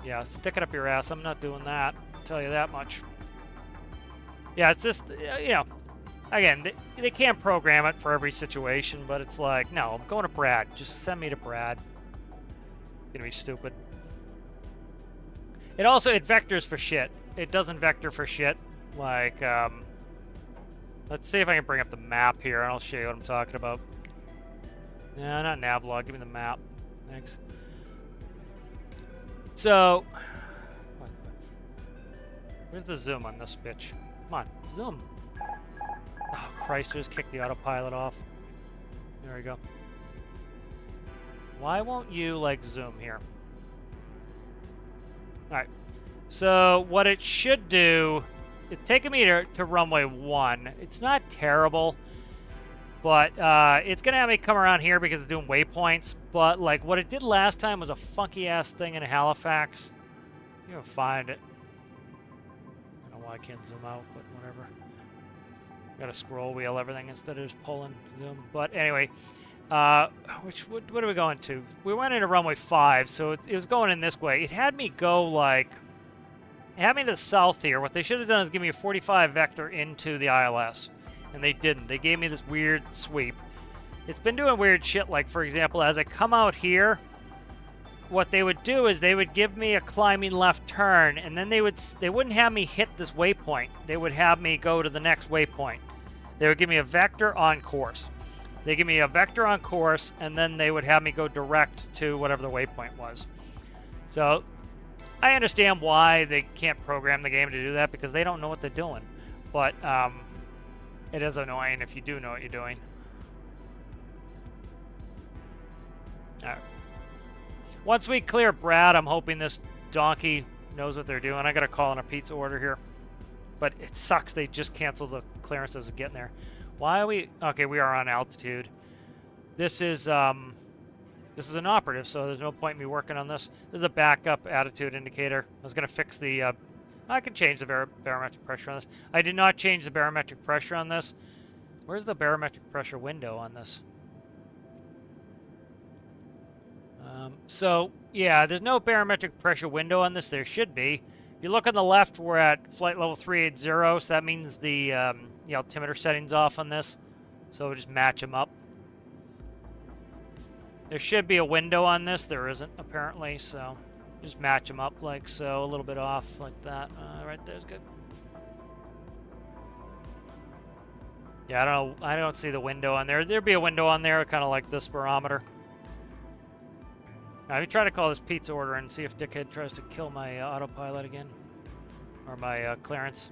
Yeah, stick it up your ass. I'm not doing that. I'll tell you that much. Yeah, it's just, you know, again, they can't program it for every situation, but it's like, no, I'm going to Brad. Just send me to Brad. It's gonna be stupid. It vectors for shit. It doesn't vector for shit. Like, let's see if I can bring up the map here, and I'll show you what I'm talking about. No, not Navlog. Give me the map. Thanks. So, where's the zoom on this bitch? Come on, zoom. Oh, Christ, I just kicked the autopilot off. There we go. Why won't you, like, zoom here? Alright. So what it should do, it's taking me to runway 1. It's not terrible, but it's going to have me come around here because it's doing waypoints. But like what it did last time was a funky-ass thing in Halifax. You can find it. I don't know why I can't zoom out, but whatever. Got to scroll wheel everything instead of just pulling zoom. But anyway, what are we going to? We went into runway 5, so it was going in this way. It had me go like, it had me to the south here. What they should have done is give me a 45 vector into the ILS, and they didn't. They gave me this weird sweep. It's been doing weird shit. Like for example, as I come out here, what they would do is they would give me a climbing left turn, and then they wouldn't have me hit this waypoint. They would have me go to the next waypoint. They would give me a vector on course. They give me a vector on course, and then they would have me go direct to whatever the waypoint was. So I understand why they can't program the game to do that, because they don't know what they're doing. But it is annoying if you do know what you're doing. All right. Once we clear Brad, I'm hoping this donkey knows what they're doing. I got to call in a pizza order here. But it sucks they just canceled the clearances of getting there. Why are we... Okay, we are on altitude. This is an operative, so there's no point in me working on this. This is a backup attitude indicator. I was going to fix the... I can change the barometric pressure on this. I did not change the barometric pressure on this. Where's the barometric pressure window on this? So, yeah, there's no barometric pressure window on this. There should be. If you look on the left, we're at flight level 380, so that means the altimeter setting's off on this. So we'll just match them up. There should be a window on this. There isn't, apparently, so just match them up like so, a little bit off like that. Right there's good. Yeah, I don't see the window on there. There'd be a window on there, kind of like this barometer. Now, let me try to call this pizza order and see if Dickhead tries to kill my autopilot again. Or my clearance.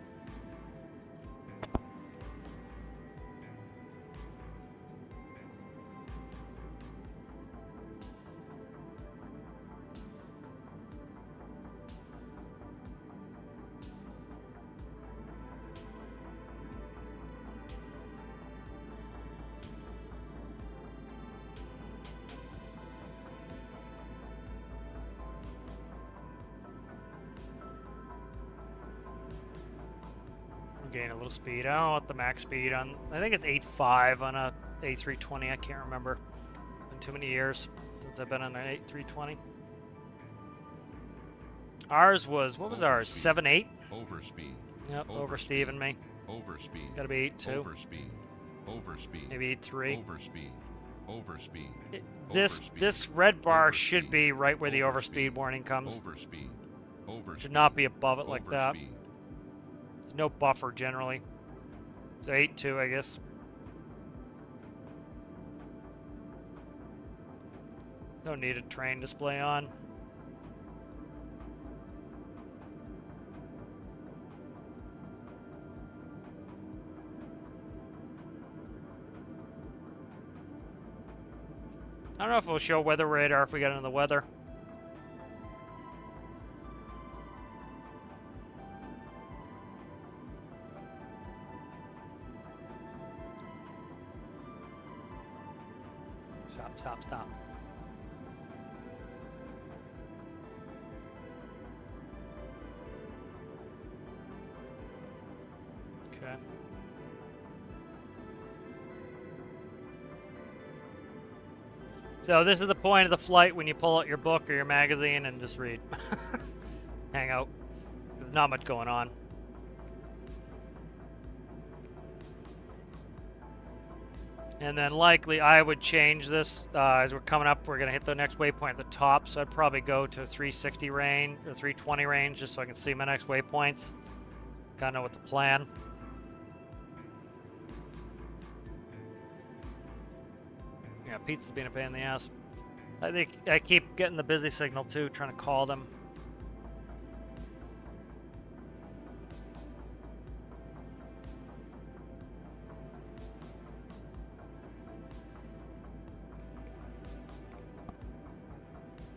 Gain a little speed. I don't know what the max speed on. I think it's 8.5 on a A320. I can't remember. Been too many years since I've been on an A320. Ours was, what was ours? 7.8? Overspeed. Yep, over Steve and me. Overspeed. It's gotta be 8.2. Overspeed. Overspeed. Maybe 8.3. Overspeed. Overspeed. This red bar should be right where the overspeed warning comes. Overspeed. Overspeed. Should not be above it like that. Overspeed. No buffer generally. So 8.2, I guess. Don't need a train display on. I don't know if it'll show weather radar if we get into the weather. Stop. Okay. So this is the point of the flight when you pull out your book or your magazine and just read. Hang out. There's not much going on. And then likely I would change this as we're coming up. We're going to hit the next waypoint at the top. So I'd probably go to 360 range or 320 range just so I can see my next waypoints. Kind of know what to plan. Yeah, pizza's being a pain in the ass. I think I keep getting the busy signal too, trying to call them.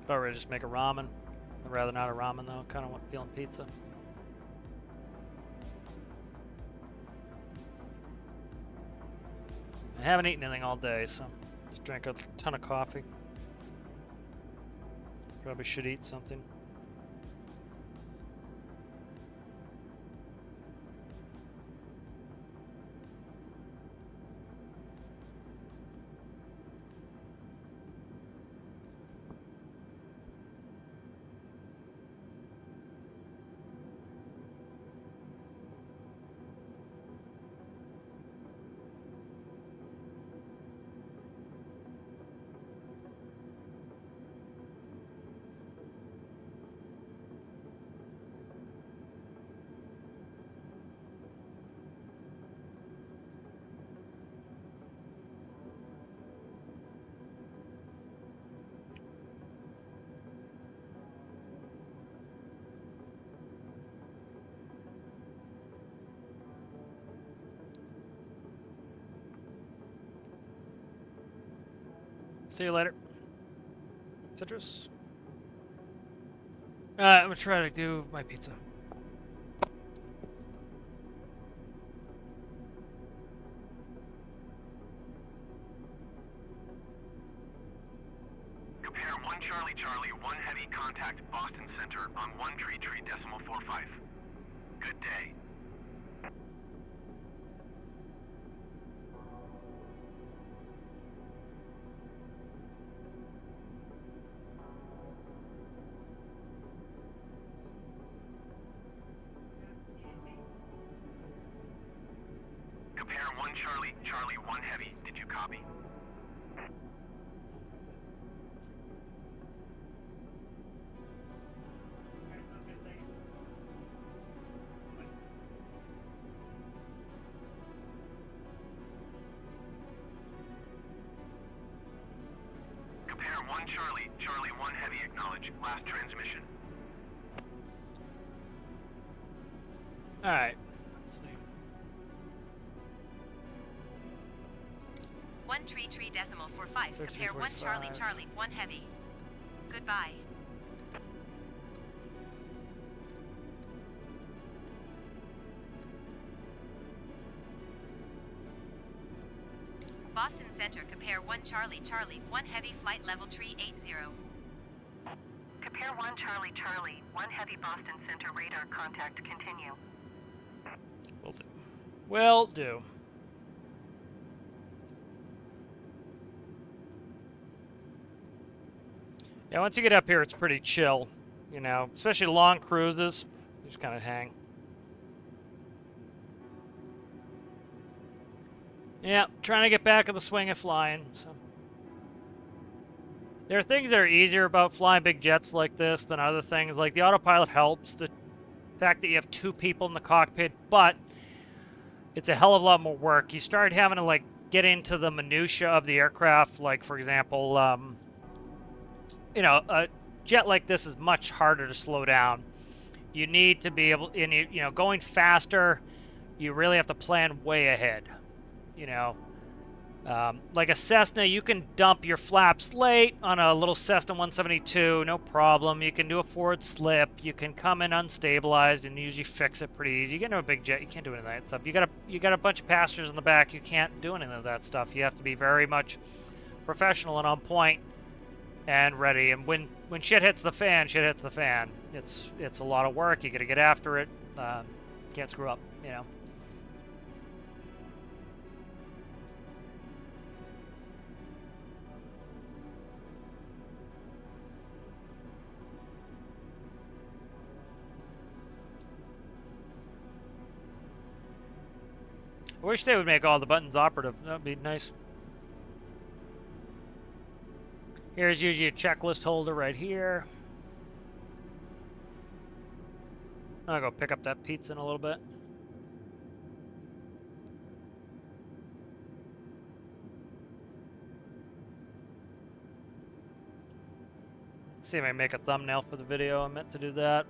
About ready to just make a ramen. I'd rather not a ramen though. Kind of want feeling pizza. I haven't eaten anything all day, so just drank a ton of coffee. Probably should eat something. See you later. Citrus. I'm gonna try to do my pizza. Compare 1 Charlie Charlie, 1 Heavy, contact Boston Center on 1 Tree Tree decimal 45. Good day. Compare 1 Charlie Charlie, 1 Heavy. Did you copy? Compare 1 Charlie Charlie, 1 Heavy. Acknowledge. Last transmission. All right. Let's see. 1 Tree Tree decimal 45. Compare 1 Charlie 1345. Charlie, 1 Heavy. Goodbye. Boston Center, compare 1 Charlie Charlie, 1 Heavy, flight level tree 80. Compare 1 Charlie Charlie, 1 Heavy Boston Center radar contact, continue. Will do. Will do. Yeah, once you get up here, it's pretty chill. You know, especially long cruises. You just kind of hang. Yeah, trying to get back in the swing of flying. So. There are things that are easier about flying big jets like this than other things. Like the autopilot helps. The fact that you have 2 people in the cockpit, but it's a hell of a lot more work. You start having to like get into the minutia of the aircraft. Like for example, you know, a jet like this is much harder to slow down. You need to be able, you know, going faster. You really have to plan way ahead. You know, like a Cessna, you can dump your flaps late on a little Cessna 172, no problem. You can do a forward slip. You can come in unstabilized and usually fix it pretty easy. You get into a big jet, you can't do any of that stuff. You got a bunch of passengers in the back, you can't do any of that stuff. You have to be very much professional and on point and ready. And when shit hits the fan, shit hits the fan. It's a lot of work. You got to get after it. Can't screw up, you know. I wish they would make all the buttons operative. That would be nice. Here's usually a checklist holder right here. I'll go pick up that pizza in a little bit. See if I can make a thumbnail for the video. I meant to do that.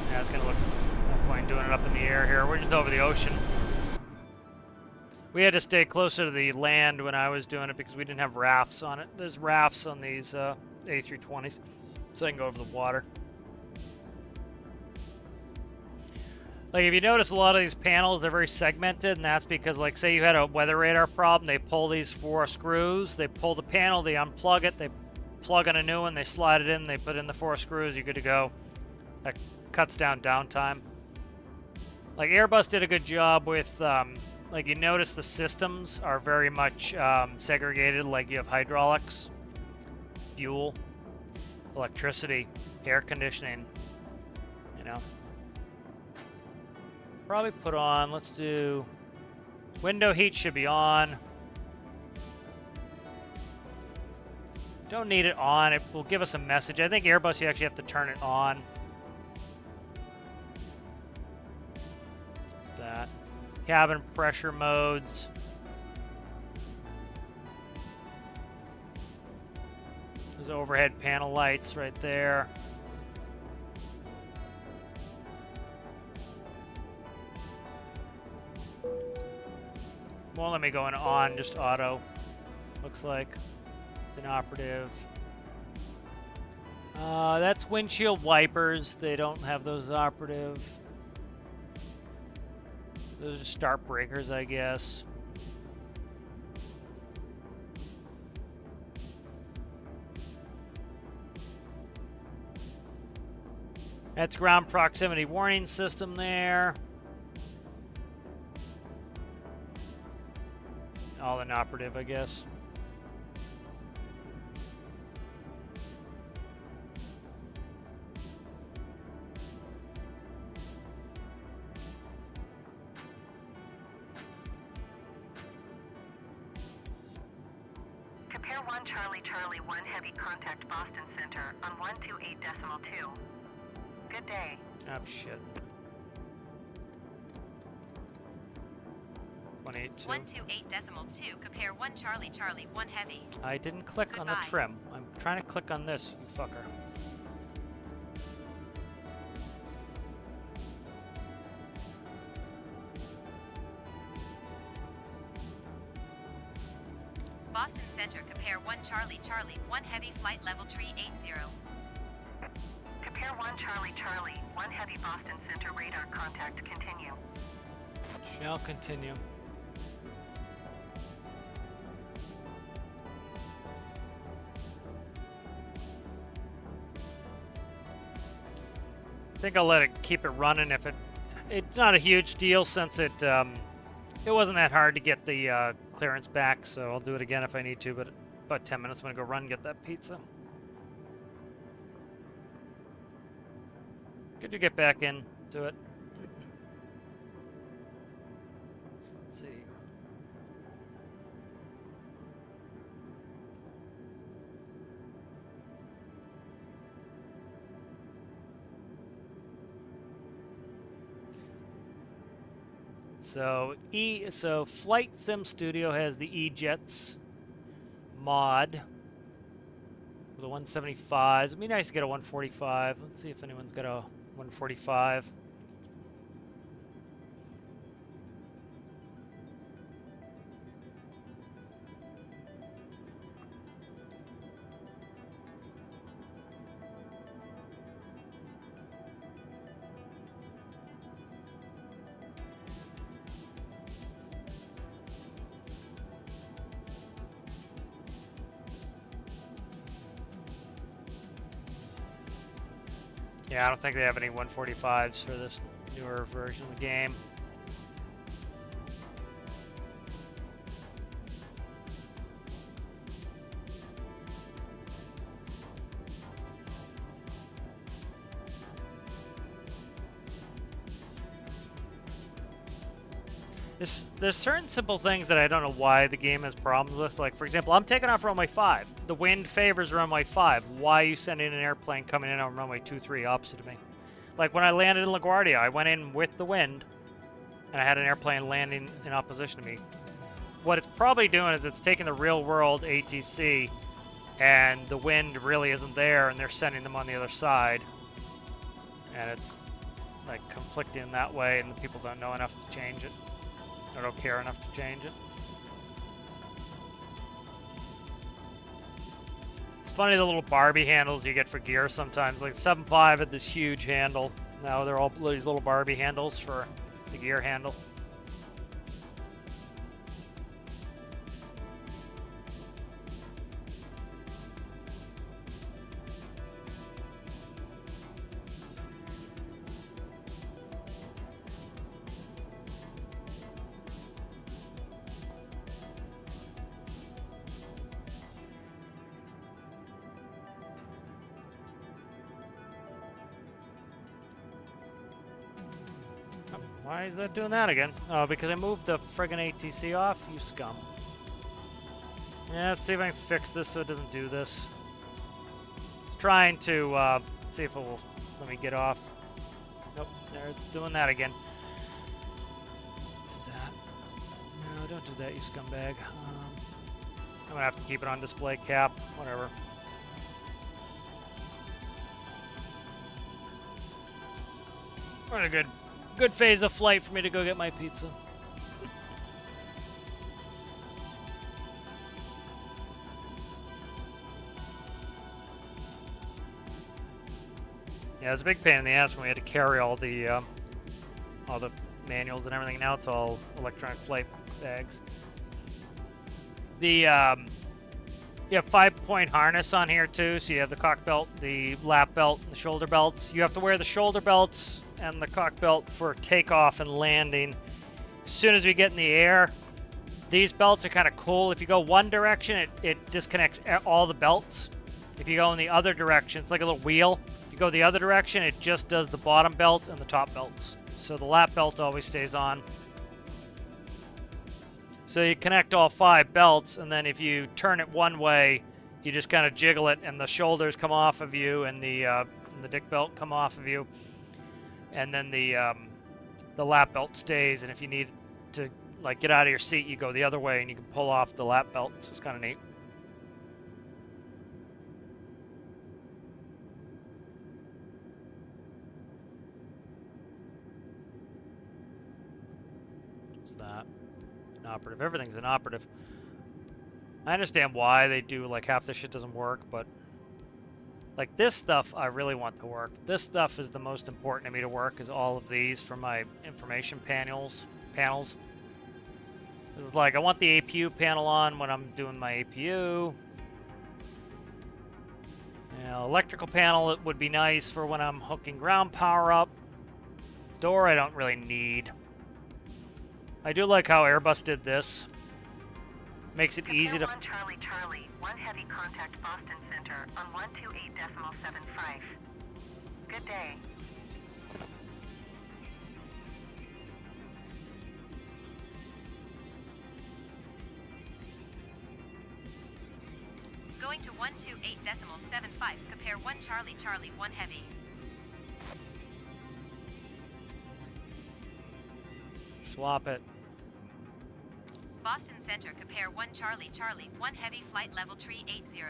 Yeah, it's gonna look, no point doing it up in the air here. We're just over the ocean. We had to stay closer to the land when I was doing it because we didn't have rafts on it. There's rafts on these A320s, so I can go over the water. Like, if you notice, a lot of these panels, they're very segmented, and that's because, like, say you had a weather radar problem, they pull these 4 screws, they pull the panel, they unplug it, they plug in a new one, they slide it in, they put in the 4 screws, you're good to go. That cuts down downtime. Like, Airbus did a good job with, like, you notice the systems are very much segregated. Like, you have hydraulics, fuel, electricity, air conditioning, you know. Probably put on, let's do, window heat should be on. Don't need it on, it will give us a message. I think Airbus, you actually have to turn it on. What's that? Cabin pressure modes. There's overhead panel lights right there. Won't let me go in on, just auto. Looks like inoperative. That's windshield wipers. They don't have those operative. Those are start breakers, I guess. That's ground proximity warning system there. All inoperative, I guess. Compare 1 Charlie Charlie 1 Heavy Contact Boston Center on 128.2. Good day. Oh, shit. 182. 128.2. Compare 1 Charlie Charlie 1 Heavy. I didn't click on the Goodbye. trim. I'm trying to click on this, you fucker. Boston Center. Compare 1 Charlie Charlie 1 Heavy Flight Level Tree 80. Compare 1 Charlie Charlie 1 Heavy Boston Center radar contact. Continue. Shall continue. I think I'll let it keep it running if it's not a huge deal since it wasn't that hard to get the clearance back, so I'll do it again if I need to, but about 10 minutes I'm gonna go run and get that pizza. Good to get back into it. Let's see. So Flight Sim Studio has the E-Jets mod with a 175. It'd be nice to get a 145. Let's see if anyone's got a 145. Yeah, I don't think they have any 145s for this newer version of the game. There's certain simple things that I don't know why the game has problems with. Like, for example, I'm taking off runway 5. The wind favors runway 5. Why are you sending an airplane coming in on runway 23 opposite of me? Like, when I landed in LaGuardia, I went in with the wind, and I had an airplane landing in opposition to me. What it's probably doing is it's taking the real-world ATC, and the wind really isn't there, and they're sending them on the other side. And it's, like, conflicting that way, and the people don't know enough to change it. I don't care enough to change it. It's funny the little Barbie handles you get for gear sometimes. Like 7.5 had this huge handle. Now they're all these little Barbie handles for the gear handle. Why is that doing that again? Oh, because I moved the friggin' ATC off? You scum. Yeah, let's see if I can fix this so it doesn't do this. It's trying to, see if it will let me get off. Nope, there, it's doing that again. Let's do that. No, don't do that, you scumbag. I'm gonna have to keep it on display cap, whatever. What a good phase of flight for me to go get my pizza. Yeah, it was a big pain in the ass when we had to carry all the manuals and everything. Now it's all electronic flight bags. The you have 5-point harness on here too, so you have the cock belt, the lap belt, and the shoulder belts. You have to wear the shoulder belts and the cock belt for takeoff and landing. As soon as we get in the air, these belts are kind of cool. If you go one direction, it disconnects all the belts. If you go in the other direction, it's like a little wheel. If you go the other direction, it just does the bottom belt and the top belts. So the lap belt always stays on. So you connect all 5 belts, and then if you turn it one way, you just kind of jiggle it, and the shoulders come off of you, and the dick belt come off of you. And then the lap belt stays, and if you need to like get out of your seat, you go the other way, and you can pull off the lap belt. So it's kind of neat. What's that? Inoperative. Everything's inoperative. I understand why they do, like, half this shit doesn't work, but like this stuff I really want to work. This stuff is the most important to me to work, is all of these for my information panels. It's like I want the APU panel on when I'm doing my APU. Electrical panel, it would be nice for when I'm hooking ground power up. Door I don't really need. I do like how Airbus did this. Makes it easy to... 1 Charlie Charlie, 1 heavy contact Boston Center on 128.75. Good day. Going to 128.75. Compare 1 Charlie Charlie 1 heavy. Swap it. Boston Center, compare 1 Charlie Charlie 1 heavy flight level tree 80.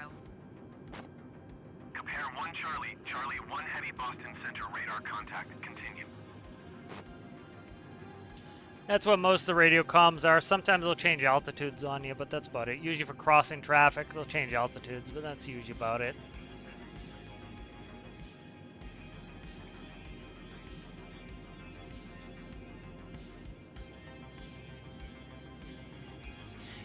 Compare 1 Charlie Charlie 1 heavy Boston Center radar contact. Continue. That's what most of the radio comms are. Sometimes they'll change altitudes on you, but that's about it. Usually for crossing traffic, they'll change altitudes, but that's usually about it.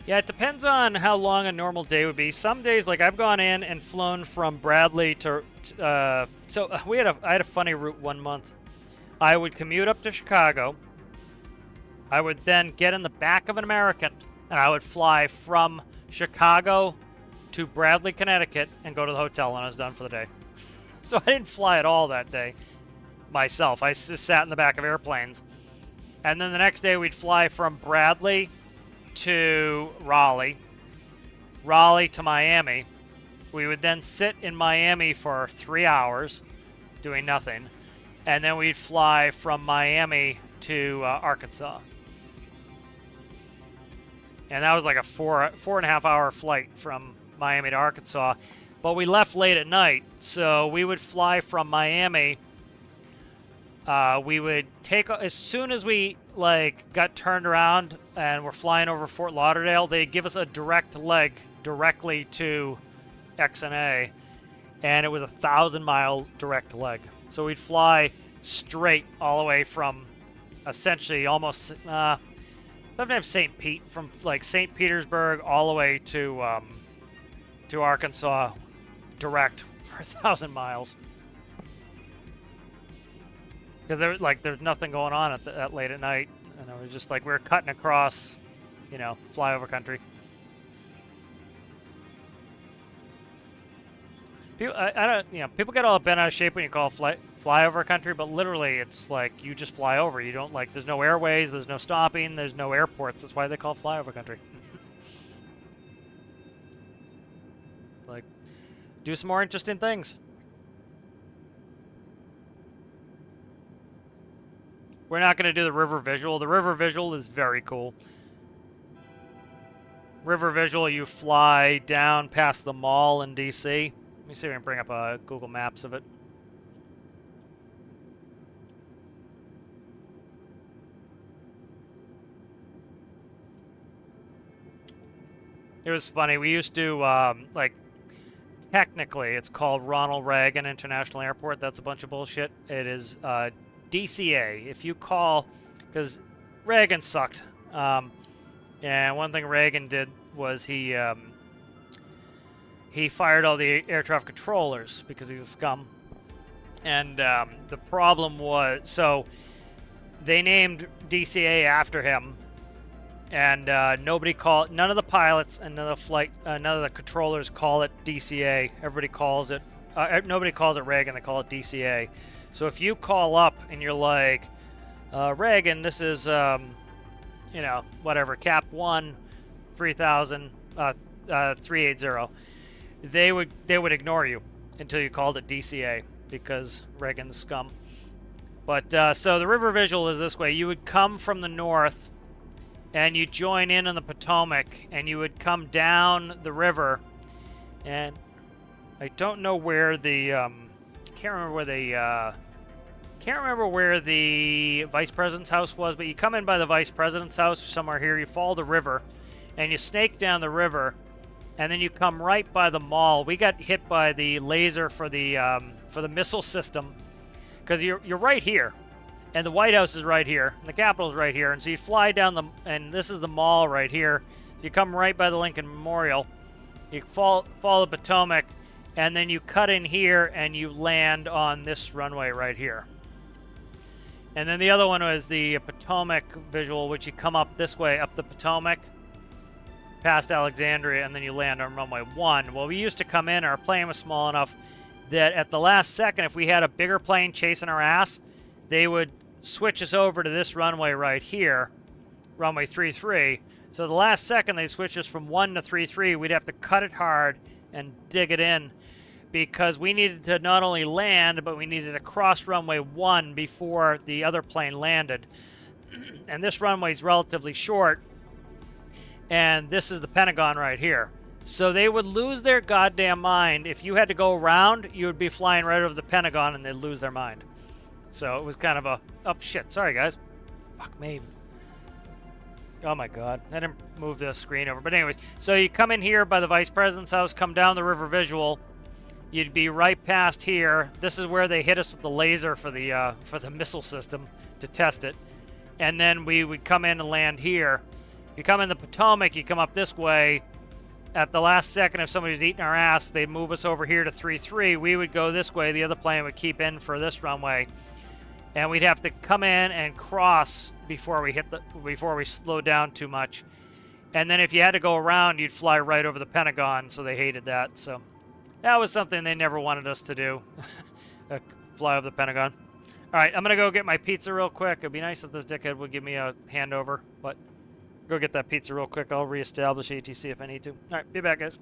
Yeah, it depends on how long a normal day would be. Some days, like I've gone in and flown from Bradley to, I had a funny route one month. I would commute up to Chicago. I would then get in the back of an American, and I would fly from Chicago to Bradley, Connecticut, and go to the hotel when I was done for the day. So I didn't fly at all that day myself. I just sat in the back of airplanes. And then the next day we'd fly from Bradley to Raleigh to Miami. We would then sit in Miami for 3 hours doing nothing, and then we'd fly from Miami to Arkansas. And that was like a 4.5 hour flight from Miami to Arkansas, but we left late at night, so we would fly from Miami. We would take, as soon as we like got turned around and were flying over Fort Lauderdale, they give us a direct leg directly to XNA, and it was a 1,000-mile direct leg. So we'd fly straight all the way from essentially almost sometimes St. Pete, from like St. Petersburg all the way to Arkansas, direct for 1,000 miles. Because there's nothing going on at late at night, and it was just like we were cutting across, you know, flyover country. People, I don't, you know, people get all bent out of shape when you call flyover country, but literally it's like you just fly over. You don't like, there's no airways, there's no stopping, there's no airports. That's why they call flyover country. Like, do some more interesting things. We're not going to do the river visual. The river visual is very cool. River visual, you fly down past the mall in DC. Let me see if I can bring up Google Maps of it. It was funny. We used to, like, technically, it's called Ronald Reagan International Airport. That's a bunch of bullshit. It is DCA. If you call, because Reagan sucked. And one thing Reagan did was he fired all the air traffic controllers because he's a scum. And the problem was, so they named DCA after him. And none of the pilots and none of the controllers call it DCA. Everybody calls it, nobody calls it Reagan, they call it DCA. So if you call up and you're like, Reagan, this is, you know, whatever, Cap 1, 3000, 380, they would ignore you until you called it DCA because Reagan's scum. But, so the river visual is this way. You would come from the north and you join in on the Potomac, and you would come down the river, and I don't know where the can't remember where the vice president's house was, but you come in by the vice president's house somewhere here. You follow the river, and you snake down the river, and then you come right by the mall. We got hit by the laser for the missile system because you're right here. And the White House is right here, and the Capitol is right here, and so you fly down and this is the mall right here. So you come right by the Lincoln Memorial, you follow the Potomac, and then you cut in here, and you land on this runway right here. And then the other one was the Potomac visual, which you come up this way, up the Potomac, past Alexandria, and then you land on runway 1. Well, we used to come in, our plane was small enough that at the last second, if we had a bigger plane chasing our ass, they would switch us over to this runway right here, runway 33. So the last second they switch us from 1 to 33, we'd have to cut it hard and dig it in because we needed to not only land, but we needed to cross runway 1 before the other plane landed. And this runway is relatively short, and this is the Pentagon right here. So they would lose their goddamn mind. If you had to go around, you would be flying right over the Pentagon, and they'd lose their mind. So it was kind of a... Oh, shit. Sorry, guys. Fuck me. Oh, my God. I didn't move the screen over. But anyways, so you come in here by the Vice President's house, come down the river visual. You'd be right past here. This is where they hit us with the laser for the missile system to test it. And then we would come in and land here. If you come in the Potomac, you come up this way. At the last second, if somebody was eating our ass, they'd move us over here to 3-3. We would go this way. The other plane would keep in for this runway. And we'd have to come in and cross before we slow down too much. And then if you had to go around, you'd fly right over the Pentagon, so they hated that. So that was something they never wanted us to do, fly over the Pentagon. All right, I'm going to go get my pizza real quick. It'd be nice if this dickhead would give me a handover, but go get that pizza real quick. I'll reestablish ATC if I need to. All right, be back, guys.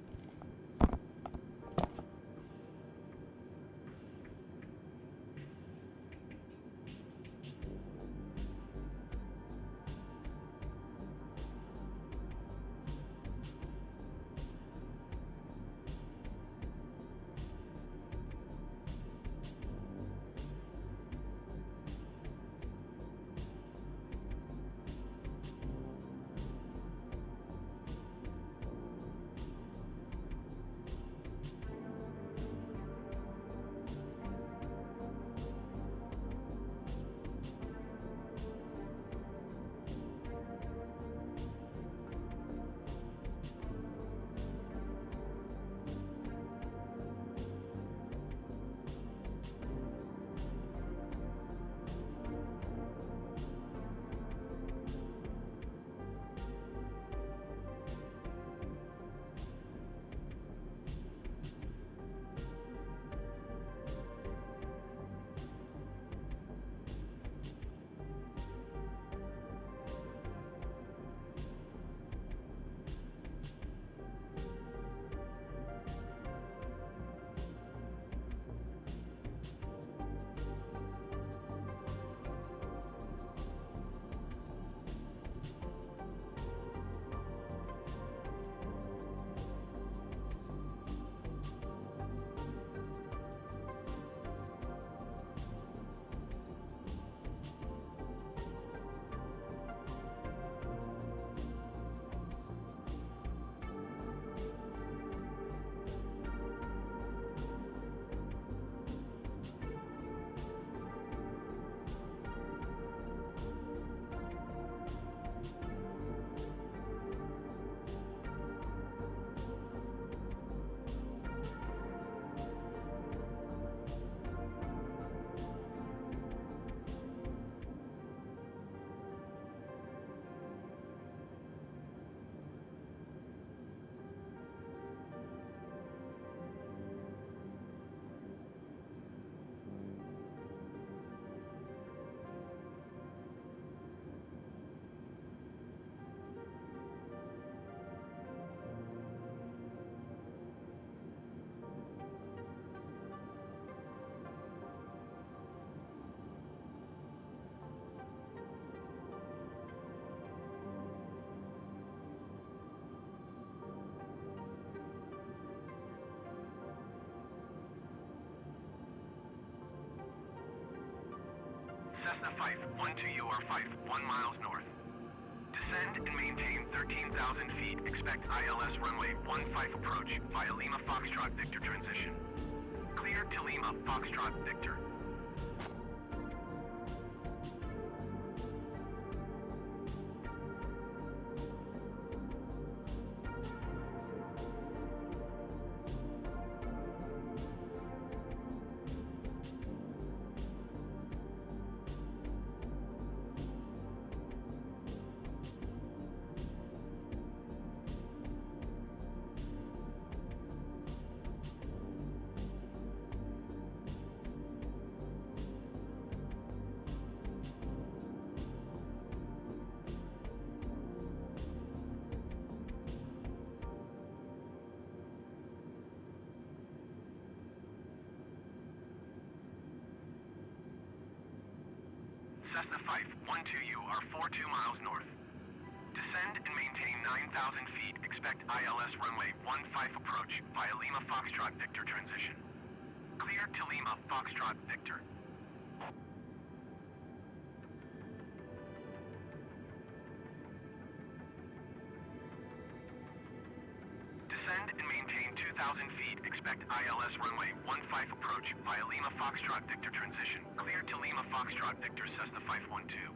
Cessna 512U or 1 miles north. Descend and maintain 13,000 feet. Expect ILS runway 15 approach via Lima Foxtrot Victor transition. Clear to Lima Foxtrot Victor. Cessna 512U are 42 miles north. Descend and maintain 9,000 feet. Expect ILS runway 15 approach via Lima Foxtrot Victor transition. Clear to Lima Foxtrot Victor. Descend and maintain 2,000 feet. Expect ILS runway 15 approach via Lima Foxtrot Victor transition. Clear to Lima Foxtrot Victor Cessna 512.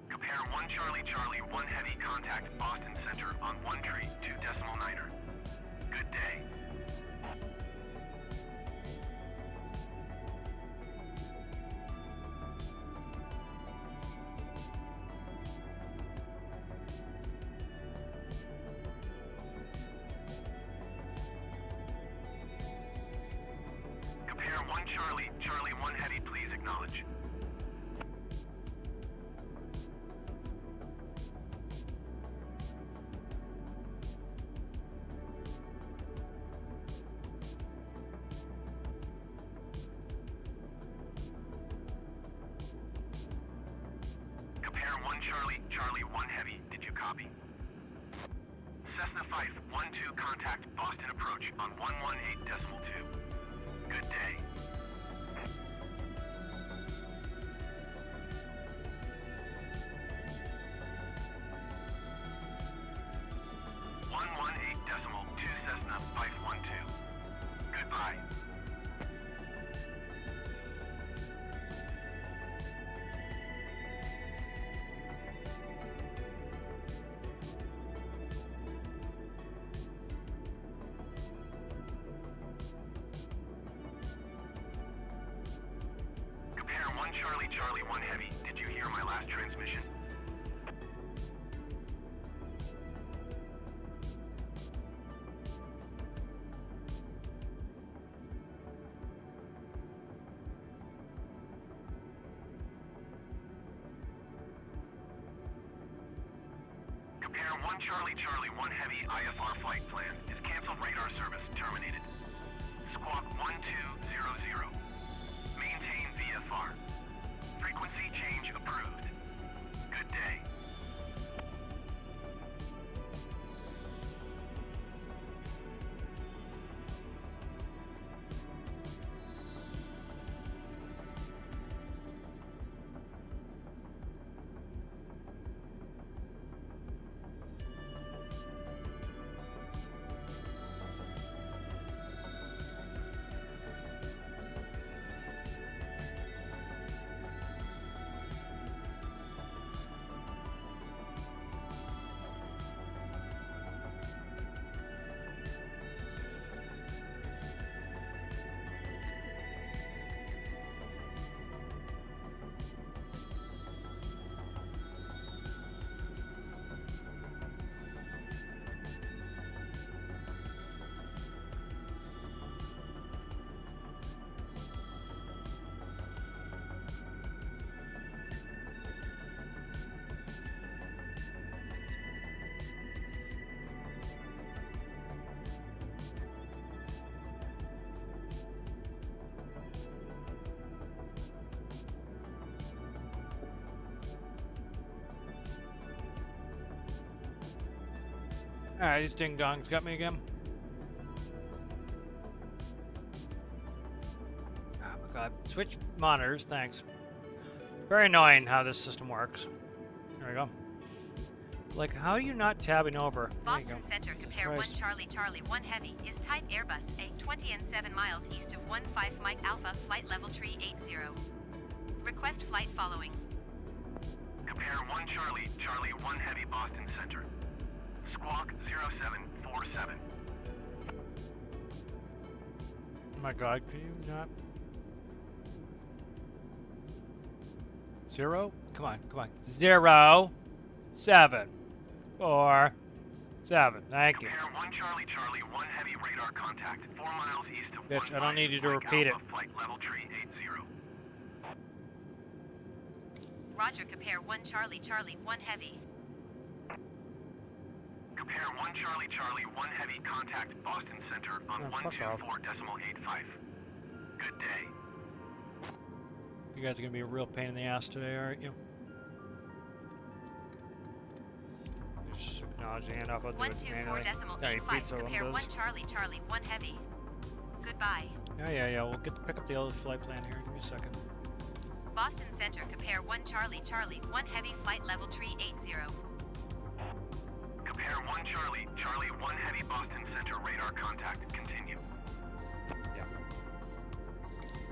Prepare 1 Charlie Charlie 1 Heavy contact Boston Center on 1 tree 2 decimal niner. Good day. 1 Charlie, Charlie 1 Heavy, please acknowledge. Compare 1 Charlie, Charlie 1 Heavy, did you copy? Cessna Fife 1-2 contact Boston approach on 118.2. Good day. Cessna Fife 1-2. Goodbye. Compare 1 Charlie, Charlie 1 Heavy. Did you hear my last transmission? Compare 1 Charlie, Charlie 1 Heavy IFR flight plan. Is canceled radar service terminated. Squawk 1200. Maintain VFR. Frequency change approved. Good day. Alright, these ding dongs got me again. Oh my god. Switch monitors, thanks. Very annoying how this system works. There we go. Like, how are you not tabbing over? There you go. Boston Center, Jesus compare 1 Christ. Charlie, Charlie 1 Heavy, is type Airbus A20 and 7 miles east of 15 Mike Alpha, flight level tree 80. Request flight following. Compare 1 Charlie, Charlie 1 Heavy Boston Center. Squawk 0747. Oh my god, can you not? 0? Come on, come on. 0, 7, 4, 7. Thank you. Compare 1 Charlie, Charlie 1 Heavy radar contact 4 miles east of Bitch, 15 I don't need you to Mike repeat Alpha, it. Flight level tree 80. Roger, compare 1 Charlie, Charlie 1 Heavy. Compare 1 Charlie, Charlie 1 Heavy contact Boston Center on Oh, fuck off. 124.85. Good day. You guys are gonna be a real pain in the ass today, aren't you? Just acknowledge the handoff. I'll do it manually. 124.85. pizza Compare 1 windows. Charlie, Charlie 1 Heavy. Goodbye. Yeah. We'll pick up the other flight plan here. Give me a second. Boston Center, compare 1 Charlie, Charlie 1 Heavy, flight level tree 80. Compare 1 Charlie, Charlie 1 Heavy Boston Center radar contact. Continue. Yeah.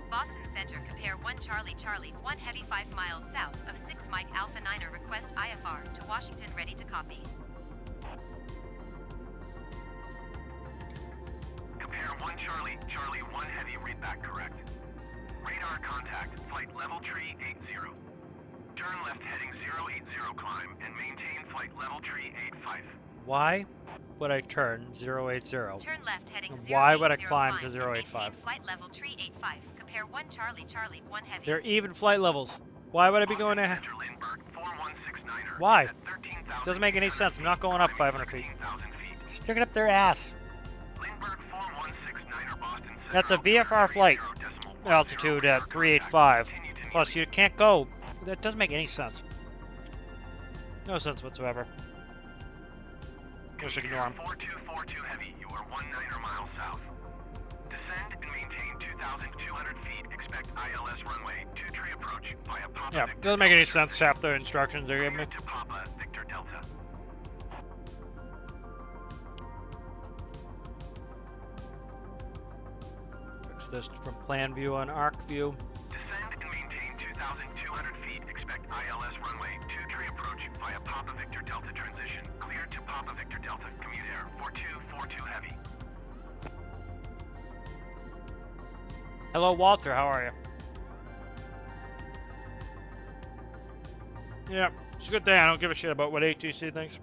Boston Center, compare 1 Charlie, Charlie 1 Heavy 5 miles south of 6 Mike Alpha 9er, request IFR to Washington, ready to copy. Compare 1 Charlie, Charlie 1 Heavy, read back correct. Radar contact, flight level tree 80. Turn left heading 080 climb and maintain flight level tree 85. Why would I turn 080? Turn left heading And 080 why would I climb to and maintain 085? Flight level tree 85. Pair 1 Charlie Charlie 1 Heavy. They're even flight levels. Why would I be going ahead? Center Lindbergh 4169er. Why? At 13,000 Doesn't make any feet, sense. I'm not going up 500 feet. 15,000 feet. Stick it up their ass. Lindbergh 4169er Boston Center. That's a VFR flight altitude at 385. Plus, you can't go. That doesn't make any sense. No sense whatsoever. Just ignore him. 4242 Heavy, you are 19er miles south. Descend and maintain 2,200 feet. Expect ILS runway 23 approach via Papa Yeah, Victor doesn't make any Delta. sense. Half the instructions they're giving me. To Papa Victor Delta. Fix this from plan view on arc view. Descend and maintain 2,200 feet. Expect ILS runway 23 approach via Papa Victor Delta transition. Cleared to Papa Victor Delta. Commute air 4242 Heavy. Hello, Walter. How are you? Yeah, it's a good day. I don't give a shit about what ATC thinks.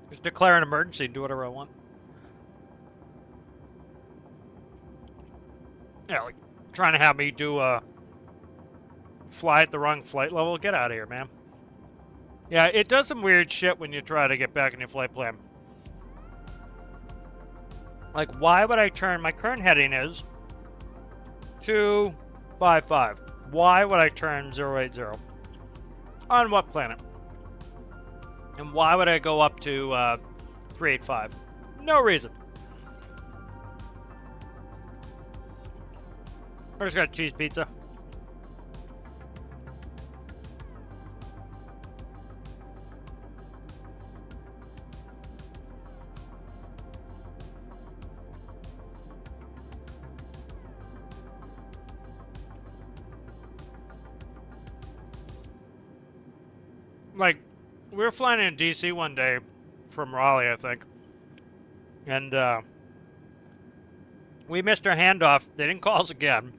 Just declare an emergency and do whatever I want. Yeah, like trying to have me do fly at the wrong flight level. Get out of here, man. Yeah, it does some weird shit when you try to get back in your flight plan. Like, why would I turn... My current heading is 255. Why would I turn 080? On what planet? And why would I go up to 385? No reason. I just got cheese pizza. Like, we were flying in DC one day from Raleigh, I think. And, we missed our handoff. They didn't call us again.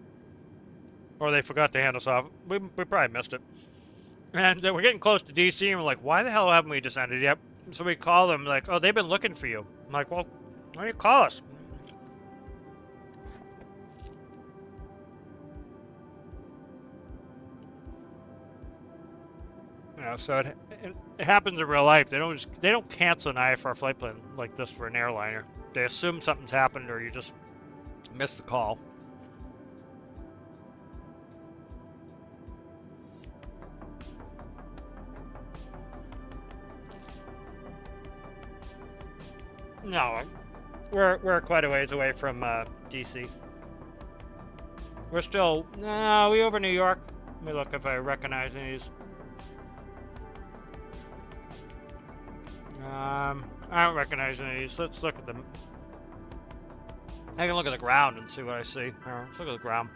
Or they forgot to hand us off. We probably missed it. And we're getting close to DC, and we're like, why the hell haven't we descended yet? So we call them, like, oh, they've been looking for you. I'm like, well, why don't you call us? Yeah, so it happens in real life. They don't cancel an IFR flight plan like this for an airliner. They assume something's happened, or you just missed the call. No, we're quite a ways away from DC. We're still we over New York. Let me look if I recognize any of these. I don't recognize any of these. Let's look at them. I can look at the ground and see what I see. Let's look at the ground.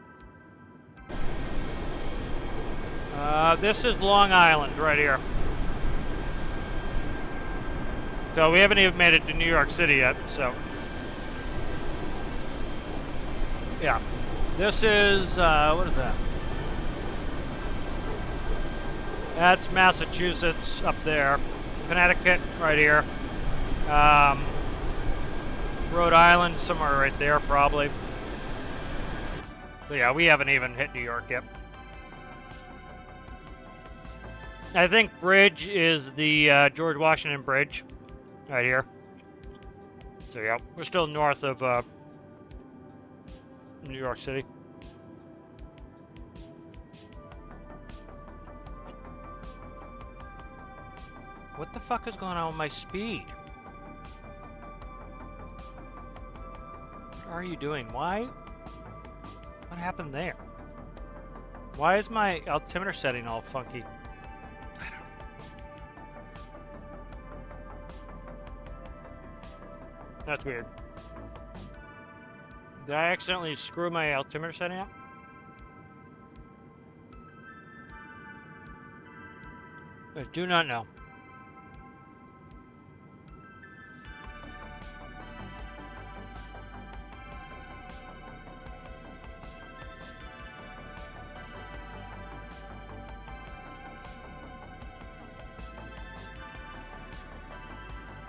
This is Long Island right here. So we haven't even made it to New York City yet, so. Yeah. This is, what is that? That's Massachusetts up there. Connecticut right here. Rhode Island somewhere right there probably. So yeah, we haven't even hit New York yet. I think Bridge is the George Washington Bridge. Right here. So yeah, we're still north of New York City. What the fuck is going on with my speed? What are you doing? Why? What happened there? Why is my altimeter setting all funky? That's weird. Did I accidentally screw my altimeter setting up? I do not know.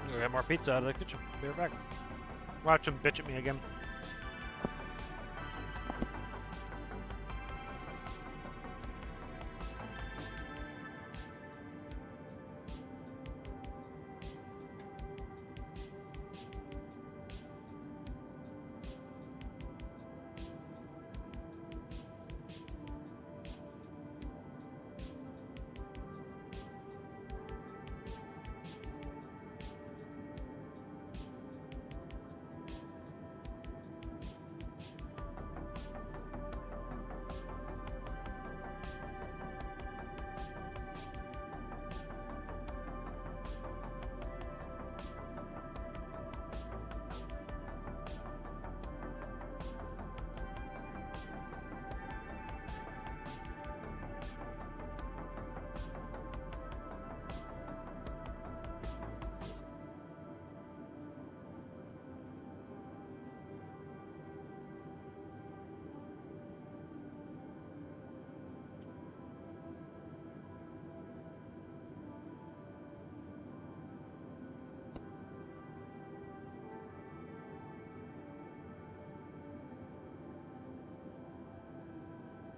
We'll get more pizza out of the kitchen. Be right back. Watch them bitch at me again.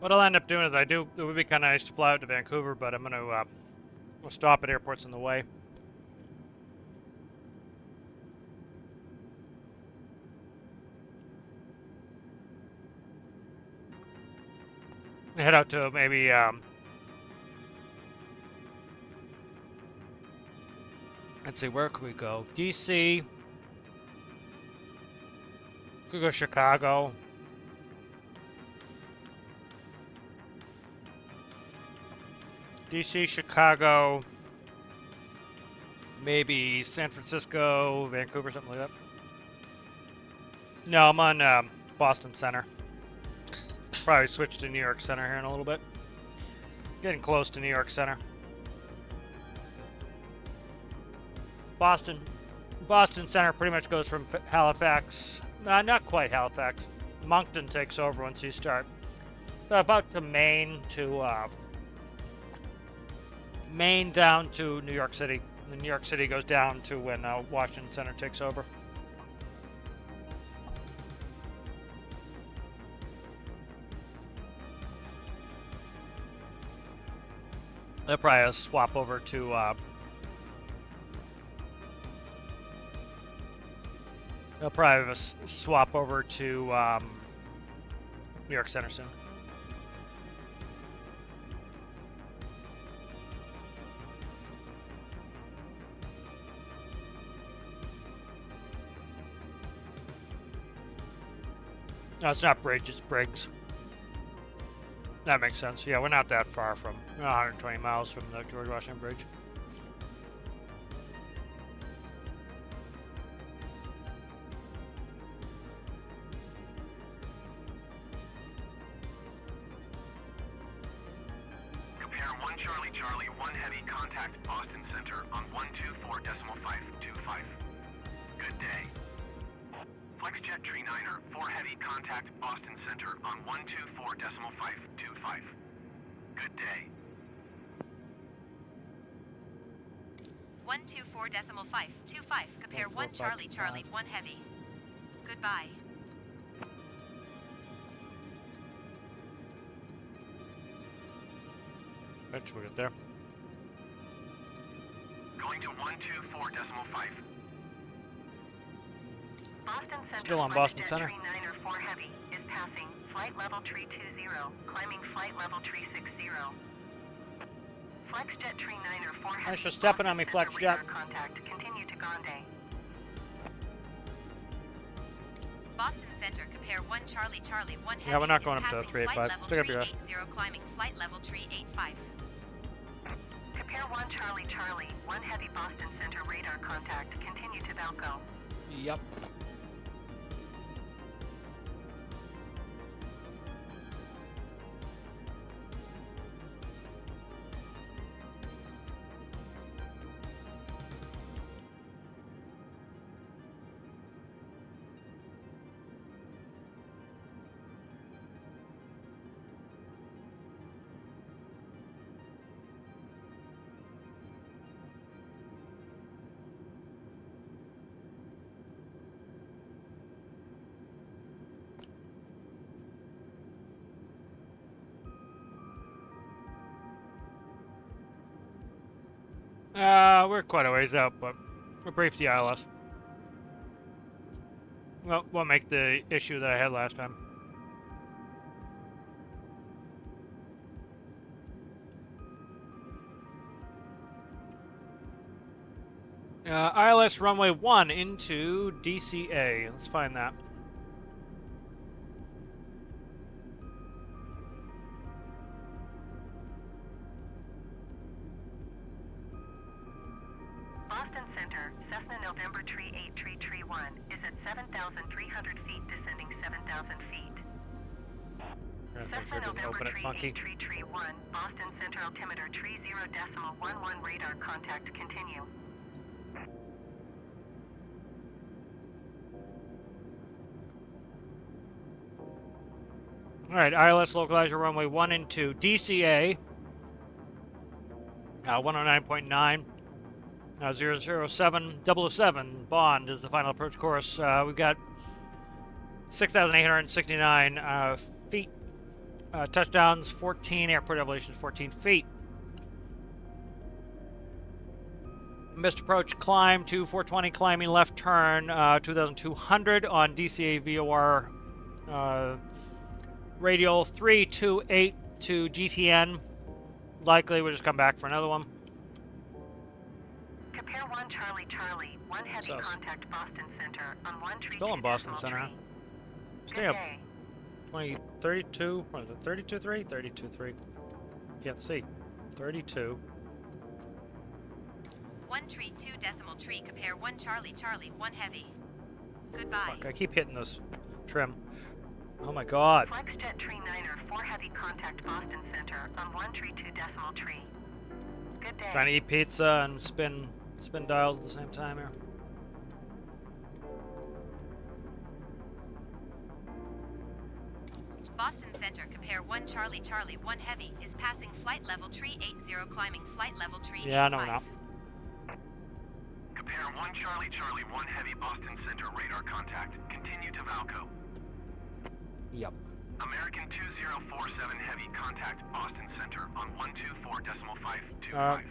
What I'll end up doing is it would be kind of nice to fly out to Vancouver, but I'm going to we'll stop at airports in the way. Head out to maybe let's see, where could we go? DC. Could go Chicago. DC, Chicago. Maybe San Francisco, Vancouver, something like that. No, I'm on Boston Center. Probably switch to New York Center here in a little bit. Getting close to New York Center. Boston Center pretty much goes from Halifax. Not quite Halifax. Moncton takes over once you start. So about to Maine down to New York City. The New York City goes down to when Washington Center takes over. They'll probably swap over to New York Center soon. No, it's not Bridge, it's Briggs. That makes sense. Yeah, we're not that far from 120 miles from the George Washington Bridge. Compare 1 Charlie Charlie, 1 Heavy, contact Boston Center on 124.525. Good day. FlexJet Tree 9er, 4 Heavy, contact Boston Center on 124.525. Good day. 124.525. Compare 1 Charlie Charlie, 1 Heavy. Goodbye. Eventually we'll get there. Going to 124.5. Boston Center Still on Boston FlexJet Center. Tree 9er 4 Heavy is passing flight level tree 20, climbing flight level tree 60. FlexJet Tree 9er 4 Heavy. Thanks for stepping on me, Boston Center FlexJet. radar contact. Continue to Gonde. Boston Center, compare 1 Charlie Charlie, 1 Heavy. Yeah, we're not is going up to passing 385. flight level Still gotta be tree rest. 80, climbing flight level tree 85. Compare 1 Charlie Charlie, 1 Heavy Boston Center radar contact. Continue to Valco. Yep. We're quite a ways out, but we'll brief the ILS. Well, won't make the issue that I had last time. ILS runway 1 into DCA. Let's find that. Boston Center, Cessna November Tree 8 Tree 1 is at 7,300 feet, descending 7,000 feet. Make Cessna sure it doesn't November open it Tree funky. 8 Tree 1, Boston Center altimeter tree 0.11 radar contact. Continue. Alright, ILS localizer runway 1 into DCA. 109.9. 007 Bond is the final approach course. We've got 6,869 feet Touchdowns 14, airport elevations 14 feet. Missed approach climb to 420, climbing left turn 2,200 on DCA VOR radial 328 to GTN. Likely we'll just come back for another one. Compare 1 Charlie Charlie, 1 heavy Sus. contact Boston Center on 1 tree. Still in 2 Boston decimal Center. tree. Stay Good up. day. 20, 32, what is it, 32.3? 32.3. Can't see. 32. 1 tree 2 decimal tree. Compare 1 Charlie Charlie 1 heavy. Goodbye. Fuck, I keep hitting this trim. Oh my god. FlexJet Tree 9er, 4 heavy contact Boston Center on 1 tree 2 decimal tree. Good day. Trying to eat pizza and spin dials at the same time here. Boston Center. Compare 1 Charlie Charlie 1 heavy is passing flight level tree 80 climbing flight level tree Yeah, no, 85. no. Compare 1 Charlie Charlie 1 heavy Boston Center radar contact. Continue to Valco. Yep. American 2047 heavy contact Boston Center on 124.525. Okay.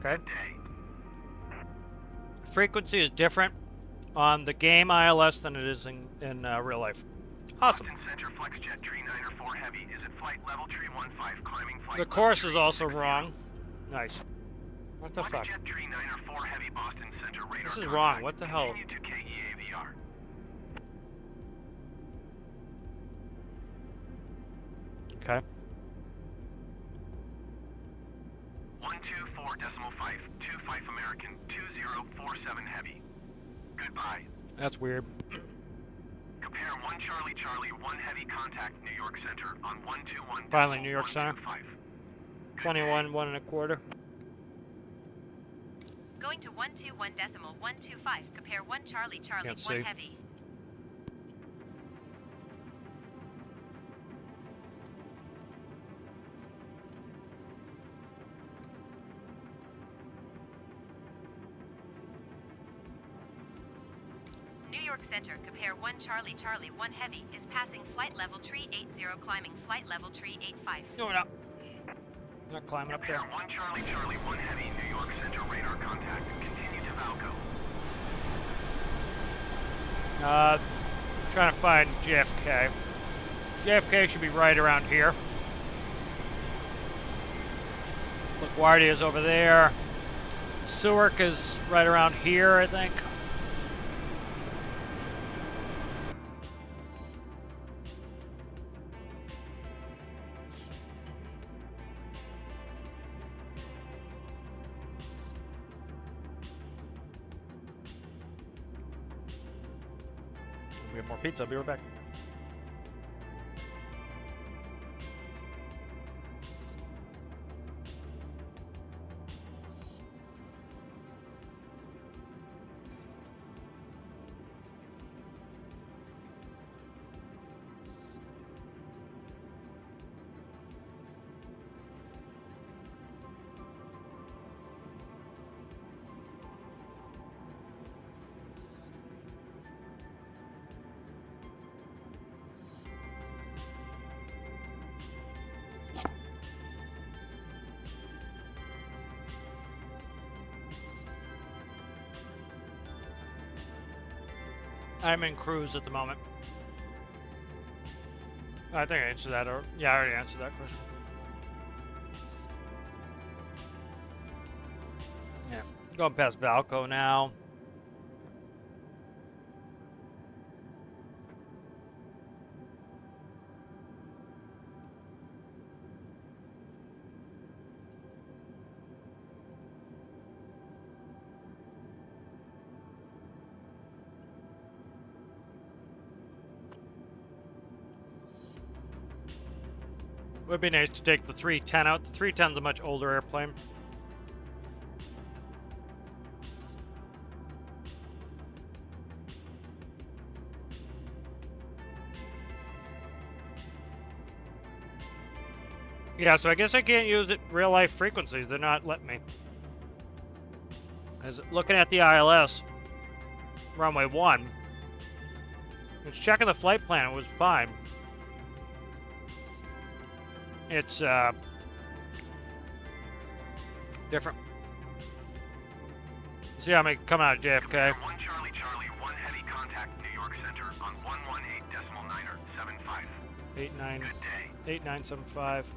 Good day. Frequency is different on the game ILS than it is in real life. Awesome. Boston Center FlexJet Tree 9er 4 heavy is at flight level tree 15 climbing flight The level course is tree also 60. wrong. Nice. What the fuck? Jet Tree 9er 4 heavy Boston Center radar This is contact. wrong. What the hell? Continue to KEAVR. Okay. 124.525 American 2047 heavy. Goodbye. That's weird. Compare 1 Charlie Charlie 1 heavy contact New York Center on 121. Finally, New York Center. 125. 21, 1 1/4. Going to 121 decimal 125. Compare 1 Charlie Charlie Can't 1 see. heavy. New York Center. Compare 1 Charlie Charlie 1 heavy is passing flight level tree 80 climbing flight level tree 85. No, we're not. Not climbing up there. Compare 1 Charlie Charlie 1 heavy New York Center radar contact. Continue to Valco. Trying to find JFK. JFK should be right around here. LaGuardia is over there. Newark is right around here, I think. We have more pizza. I'll be right back. I'm in cruise at the moment. I think I answered that, or yeah, I already answered that question. Yeah, going past Valco now. Would be nice to take the 310 out. The 310's a much older airplane. Yeah, so I guess I can't use it real life frequencies. They're not letting me. As looking at the ILS, runway 1, it's checking the flight plan. It was fine. It's different. See how many coming out of JFK. 1 Charlie Charlie, 1 heavy contact New York Center on 118.9er 75. 89 Good day. 8975.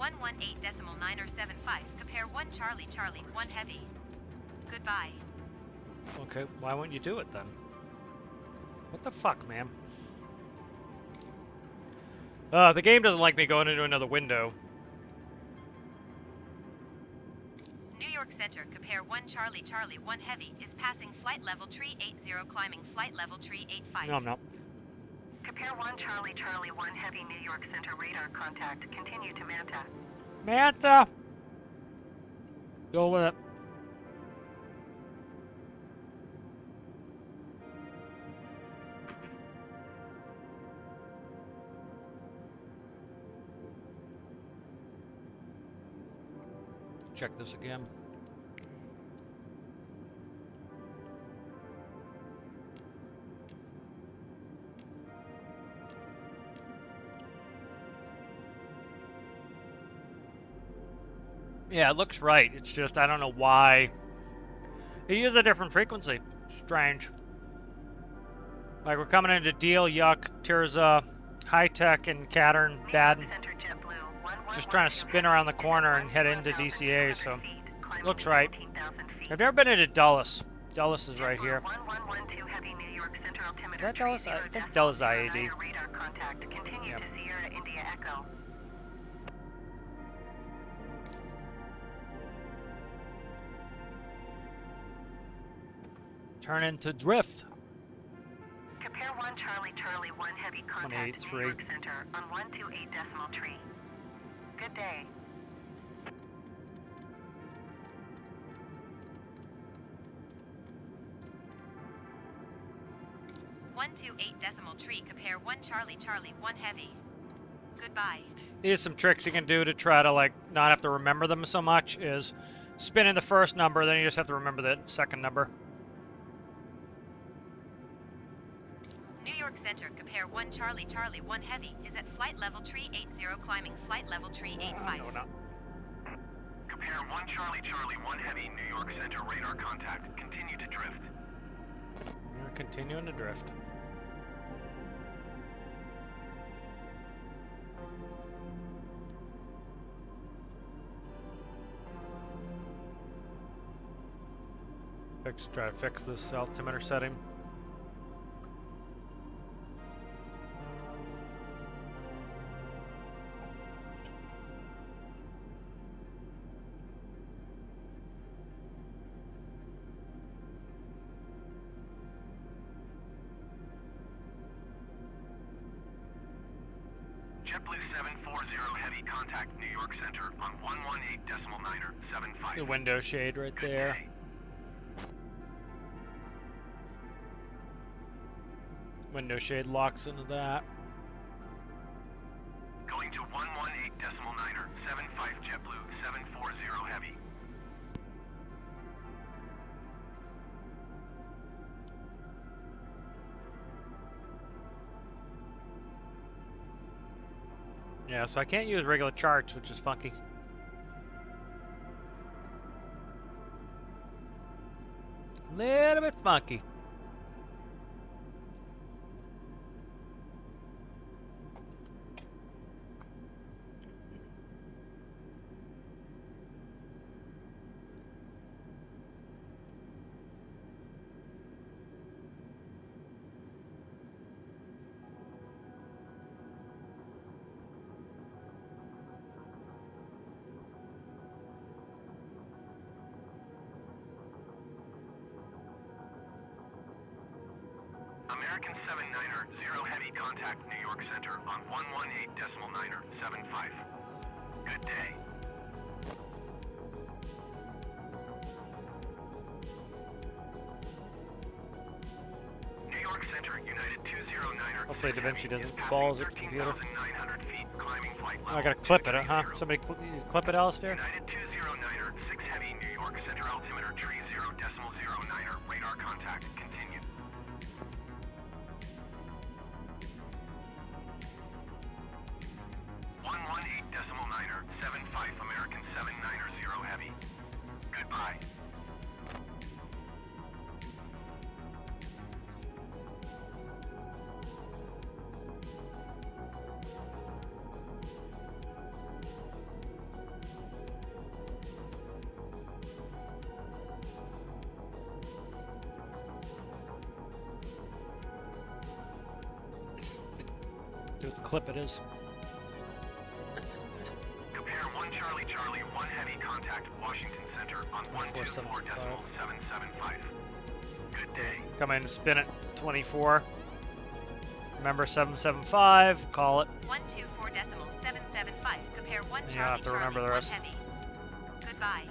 118.9er75. Compare 1 Charlie Charlie 1 heavy. Goodbye. Okay, why won't you do it then? What the fuck, man? The game doesn't like me going into another window. New York Center, compare 1 Charlie Charlie 1 heavy is passing flight level tree 80, climbing flight level tree 85. No, I'm not. Compare 1 Charlie Charlie 1 heavy New York Center radar contact. Continue to Manta. Manta! Go with it. Check this again. Yeah, it looks right. It's just, I don't know why. He used a different frequency. Strange. Like, we're coming into Deal, Yuck, Tirza, High Tech, and Cattern, Baden. Just trying to spin around the corner and head into DCA, so looks right. I've never been into Dulles. Dulles is right here. Is that Dulles? I think Dulles is IAD. Yep. Turn into drift. Compare 1 Charlie Charlie 1 heavy contact New York Center on 128.3. Good day. .3. Compare 1 Charlie Charlie 1 heavy. Goodbye. Here's some tricks you can do to try to like not have to remember them so much. Is spin in the first number, then you just have to remember the second number. New York Center, compare 1 Charlie Charlie 1 heavy is at flight level tree 80, climbing flight level tree 85. No, not. Compare 1 Charlie Charlie 1 heavy New York Center radar contact. Continue to drift. We're continuing to drift. Try to fix this altimeter setting. JetBlue 740 heavy contact New York Center on 118.9er 75. The window shade right Good there. day. Window shade locks into that. Going to 118.9er 75 JetBlue 740 heavy. Yeah, so I can't use regular charts, which is funky. Little bit funky. American 79er 0 heavy contact New York Center on 118.9er 75. Good day. New York Center United 209er. Hopefully Da Vinci doesn't is balls passing at the computer. 13,900 feet, climbing flight Oh, I level gotta clip it, huh? 230. Somebody clip it, Alistair? United 209er 6 heavy New York Center altimeter tree 0.09er radar contact. Continue. heavy. Goodbye. See what the clip it is. Compare 1 Charlie Charlie 1 heavy contact Washington Center on 124.775. Good day. Come in and spin it. 24. Remember 775. Call it. 124.775. Compare 1 And Charlie you'll have to remember Charlie the 1 rest. heavy. Goodbye.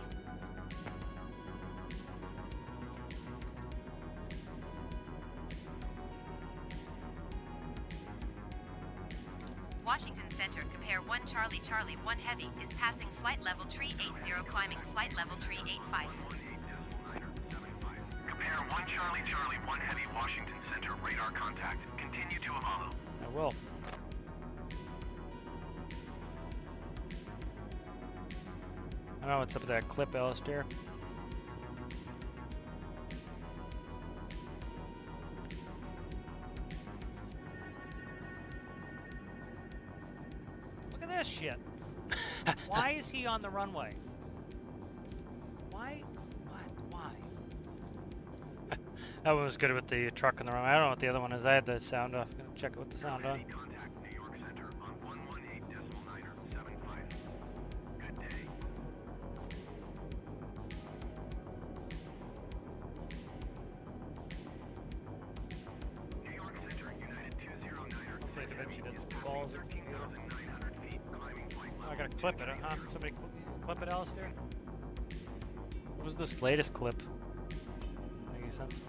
Washington Center, compare 1 Charlie Charlie 1 heavy is passing flight level tree 80, climbing flight level tree 85. Compare 1 Charlie Charlie 1 heavy Washington Center radar contact. Continue to Avalo. I will. I don't know what's up with that clip, Alistair. Look at this shit. Why is he on the runway? Why? What? Why? That one was good with the truck on the runway. I don't know what the other one is. I had the sound off. Gonna check it with the sound on. Contact New York Center on 118.975. Good day. New York Center, United 209er. Okay, Da Vinci did the balls. 13,900 feet, climbing flight Oh, I level. gotta clip it, huh? Somebody clip it, Alistair? What was this latest clip? Make any sense?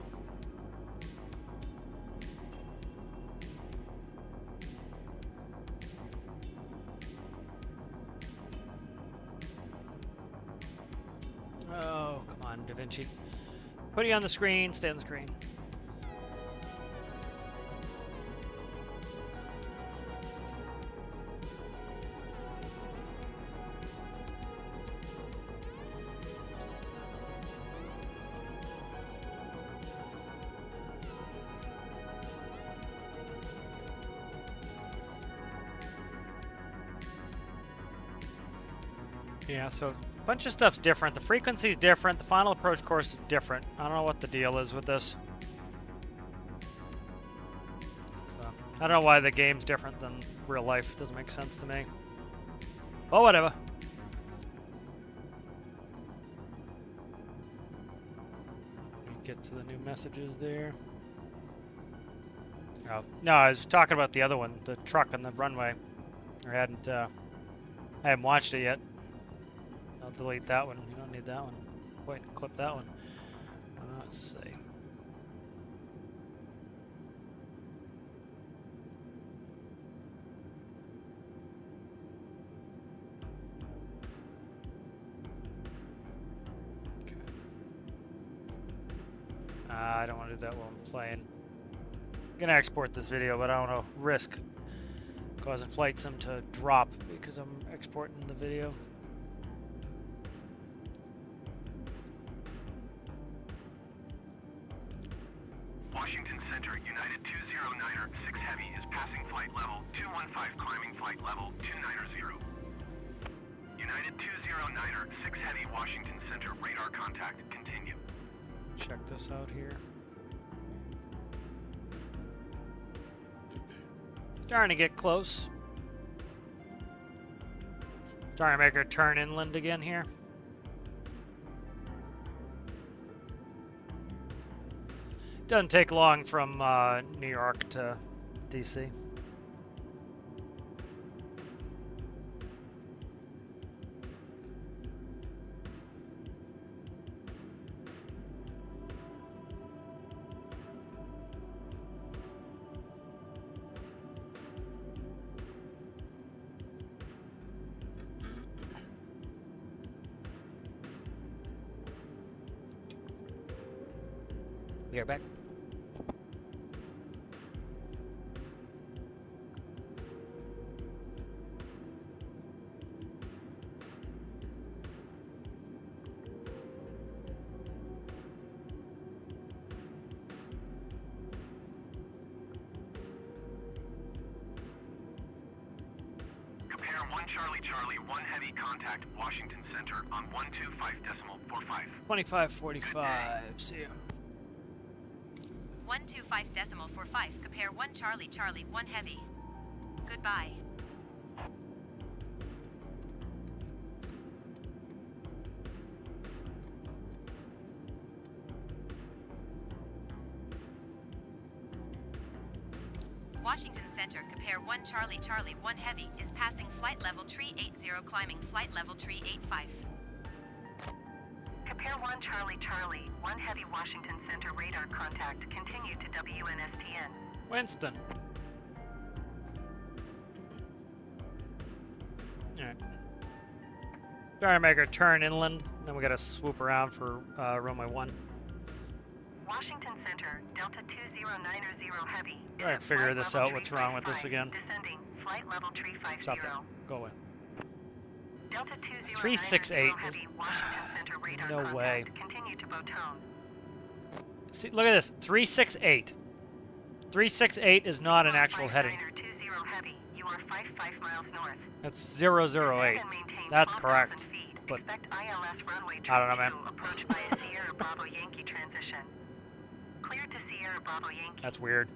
Oh, come on, Da Vinci. Put you on the screen, stay on the screen. Yeah, so a bunch of stuff's different. The frequency's different. The final approach course is different. I don't know what the deal is with this. So, I don't know why the game's different than real life. Doesn't make sense to me. But whatever. Let me get to the new messages there. Oh, no, I was talking about the other one, the truck on the runway. I hadn't watched it yet. I'll delete that one. You don't need that one. Wait, clip that one. Let's see. Okay. I don't want to do that while I'm playing. I'm gonna export this video, but I don't want to risk causing flight sim to drop because I'm exporting the video. Washington Center, United 209er, 6 Heavy is passing flight level 215, climbing flight level 290. United 209er, 6 Heavy, Washington Center, radar contact, continue. Check this out here. Starting to get close. Starting to make her turn inland again here. Doesn't take long from New York to DC. Be right back. Compare 1 Charlie Charlie 1 Heavy contact Washington Center on 125.45. 2545. See ya. 125.45. Compare 1 Charlie Charlie 1 Heavy. Goodbye. Washington Center, compare 1 Charlie Charlie 1 Heavy is passing flight level tree 80, climbing flight level tree 85. Compare 1 Charlie Charlie 1 Heavy Washington Center radar contact. Continue to WNSTN. Winston. Alright. Trying to make a turn inland, then we gotta swoop around for runway 1. Washington Center, Delta 2090 Heavy. Trying to figure this out, what's wrong with this again. Descending, flight level tree 50. Stop that. Go away. Delta 2090 368 Heavy, Washington Center radar no contact. way. Continue to Botone. See, look at this. 368. 368 is not an actual heading. 20 Heavy, you are 55 miles north. That's 008. Descend and maintain That's 12,000 correct. feet. But Expect ILS runway I don't know, man. 22 approach by a Sierra Bravo Yankee transition. Cleared to Sierra Bravo Yankee. that's weird.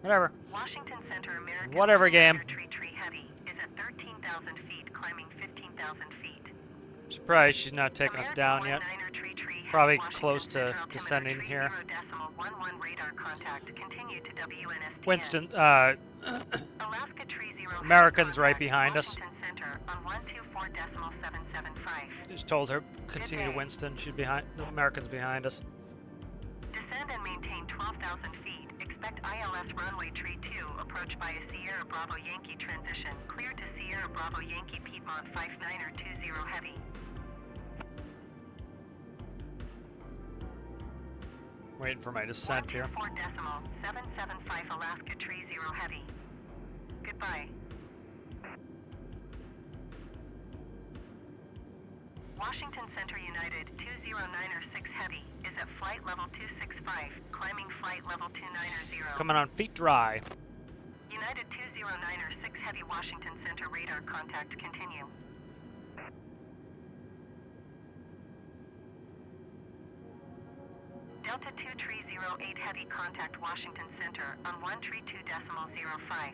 Whatever. Washington Center American Whatever, game. Tree Heavy is at 13,000 feet, climbing 15,000 feet. Surprised she's not taking us American down yet. 19er Tree Heavy, Probably Washington close to Center altimeter descending 30 here. decimal 11 radar contact. Continue to WNSTN. Winston, Alaska Tree 0 Heavy American's right contact, behind us. Washington Center on 124.775. just told her continue to day. Winston. She's behind. The American's behind us. Descend and maintain 12,000 feet. Expect ILS runway tree 2 approach by a Sierra Bravo Yankee transition. Clear to Sierra Bravo Yankee Piedmont 59er 20 Heavy. Waiting for my descent here. 124.775 Alaska tree 0 Heavy. Goodbye. Washington Center United 2096 Heavy is at flight level 265, climbing flight level 290. Coming on feet dry. United 2096 Heavy Washington Center radar contact continue. Delta 2308 Heavy contact Washington Center on 132.05.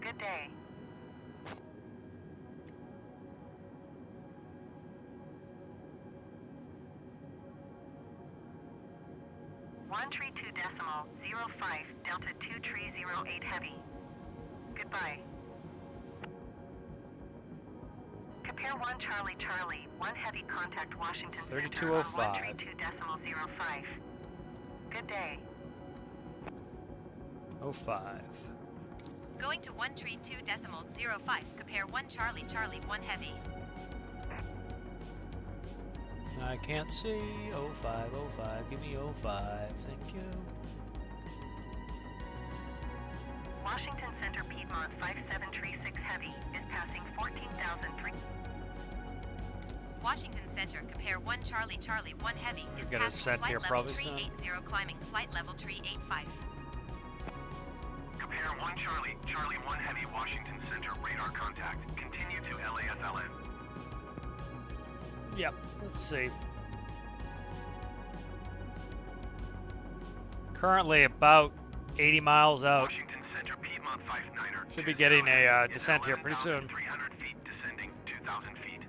Good day. One tree 2.05 Delta 2308 Heavy. Goodbye. Compare 1 Charlie Charlie 1 Heavy contact Washington Center on 3205. 132.05. Good day. 05. Going to 132.05. Compare 1 Charlie Charlie 1 Heavy. I can't see. 05, 05. Give me 05. Thank you. Washington Center Piedmont 5736 Heavy is passing 14,003. Washington Center, compare 1 Charlie Charlie 1 Heavy is Got a passing set flight here level probably tree soon. 80, climbing flight level tree 85. Compare 1 Charlie Charlie 1 Heavy Washington Center radar contact. Continue to LAFLN. Yep. Let's see. Currently about 80 miles out. Washington Center Piedmont 59er. Should be getting a is descent here pretty soon. 300 feet descending 2,000 feet.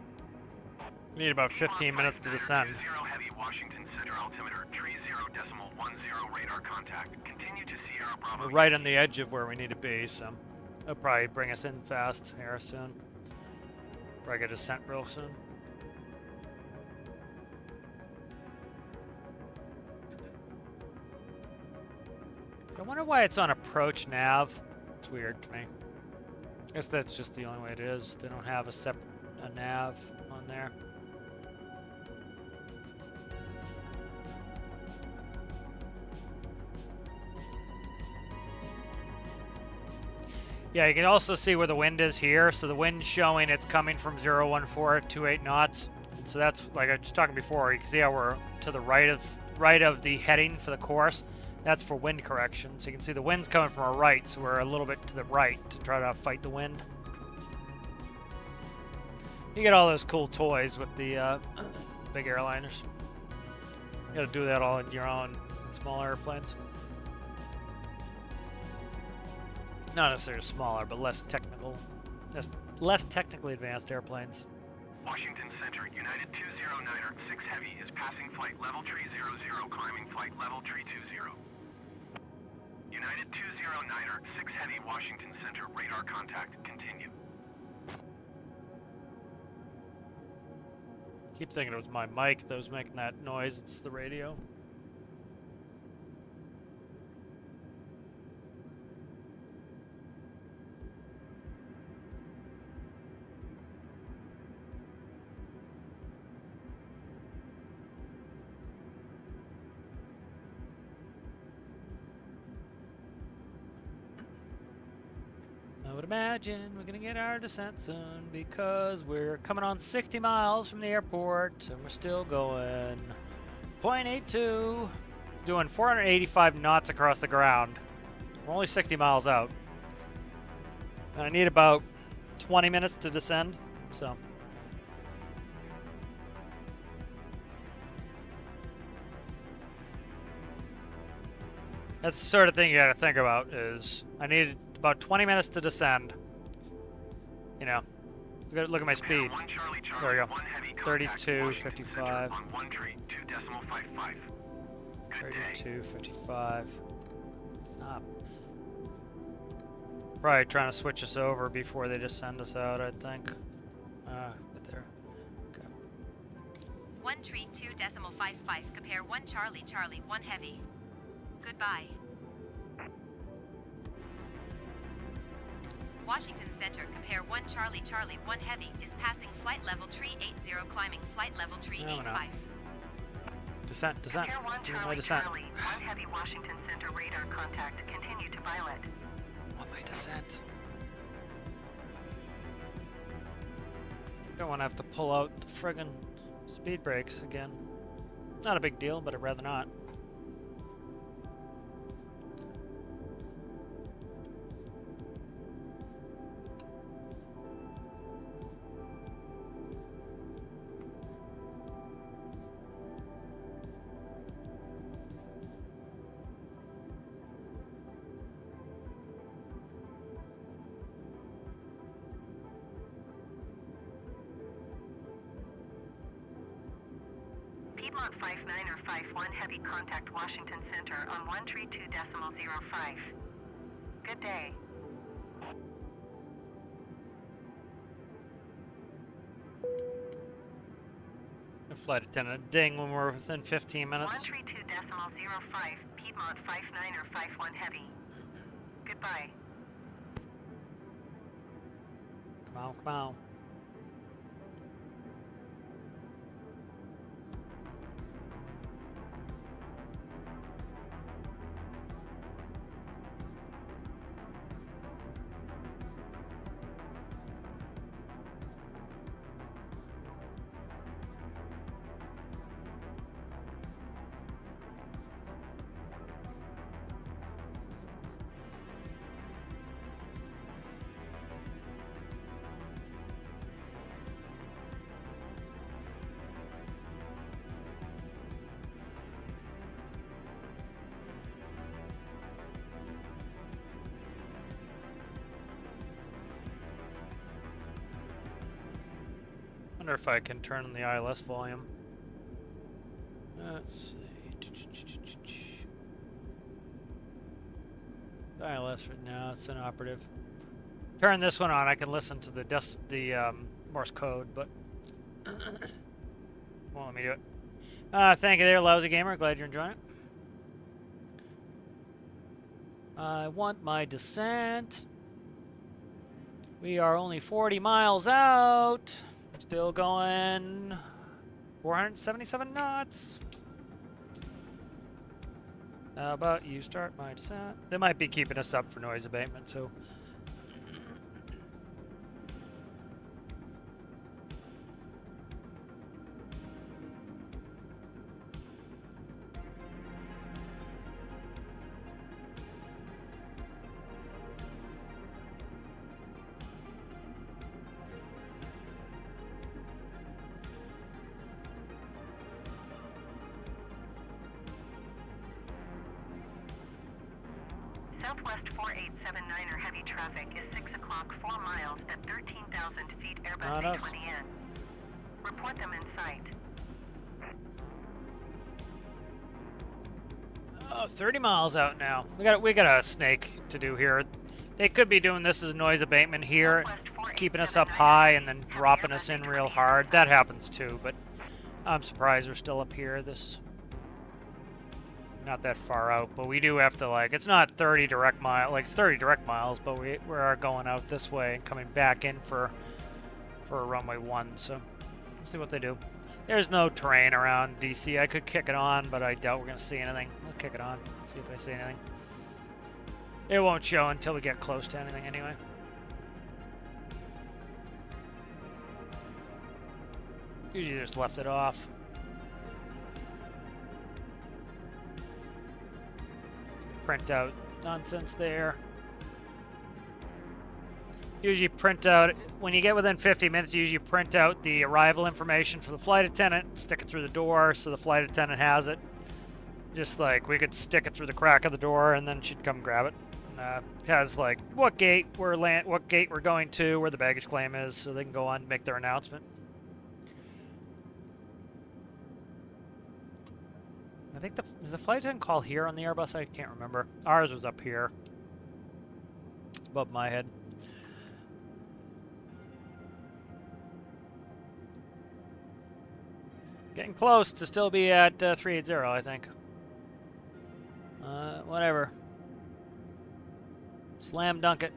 We need about 15 minutes to descend. 20 Heavy Washington Center altimeter tree 0.10 radar contact. Continue to Sierra Bravo. We're right on the edge of where we need to be, so they'll probably bring us in fast here soon. Probably get a descent real soon. I wonder why it's on approach nav. It's weird to me. I guess that's just the only way it is. They don't have a separate nav on there. Yeah, you can also see where the wind is here. So the wind's showing it's coming from 014 at 28 knots. So that's, like I was talking before, you can see how we're to the right of the heading for the course. That's for wind correction. So you can see the wind's coming from our right, so we're a little bit to the right to try to fight the wind. You get all those cool toys with the big airliners. You gotta do that all in your own small airplanes. Not necessarily smaller, but less technical, less technically advanced airplanes. Washington Center, United 209er, 6 Heavy is passing flight level tree 00, climbing flight level tree 20. United 209er, 6 Heavy, Washington Center, radar contact, continue. Keep thinking it was my mic that was making that noise. It's the radio. I would imagine we're gonna get our descent soon because we're coming on 60 miles from the airport and we're still going 0.82, doing 485 knots across the ground. We're only 60 miles out. And I need about 20 minutes to descend, so. That's the sort of thing you gotta think about is I need about 20 minutes to descend. You know, look at my speed. There we go. 32, 55. 32, 55. Stop. Probably trying to switch us over before they just send us out, I think. Right there. Okay. 1 tree 2.55. Compare 1 Charlie Charlie 1 Heavy. Goodbye. Washington Center, compare 1 Charlie Charlie 1 Heavy is passing flight level tree 80, climbing flight level tree 85. Descent, descent. Compare 1 Give me my Charlie descent. Charlie 1 Heavy, Washington Center, radar contact, continue to Violet. Want my descent. Don't want to have to pull out the friggin' speed brakes again. Not a big deal, but I'd rather not. Piedmont 59er 51 Heavy, contact Washington Center on 132.05. Good day. The flight attendant ding when we're within 15 minutes. 132.05, Piedmont 59er 51 Heavy. Goodbye. Come on, come on. Wonder if I can turn on the ILS volume. Let's see. The ILS right now, it's inoperative. Turn this one on, I can listen to the Morse code, but won't let me do it. Thank you there, Lousy Gamer. Glad you're enjoying it. I want my descent. We are only 40 miles out. Still going 477 knots. How about you start my descent? They might be keeping us up for noise abatement, so. 4879er heavy traffic is 6 o'clock, 4 miles at 13,000 feet, Airbus Not us. A20N. Report them in sight. Oh, 30 miles out now. We got a snake to do here. They could be doing this as noise abatement here, keeping us up high and then dropping us in real hard. That happens too, but I'm surprised we're still up here. This not that far out, but we do have to, like, it's not 30 direct mile, like it's 30 direct miles, but we are going out this way and coming back in for runway 1. So let's see what they do. There's no terrain around DC. I could kick it on, but I doubt we're gonna see anything. Let's kick it on, see if I see anything. It won't show until we get close to anything anyway. Usually just left it off. Print out nonsense there. Usually print out, when you get within 50 minutes, you usually print out the arrival information for the flight attendant, stick it through the door so the flight attendant has it. Just like we could stick it through the crack of the door and then she'd come grab it. It has like what gate we're going to, where the baggage claim is, so they can go on and make their announcement. I think is the flight attendant call here on the Airbus? I can't remember. Ours was up here. It's above my head. Getting close to still be at 380, I think. Whatever. Slam dunk it.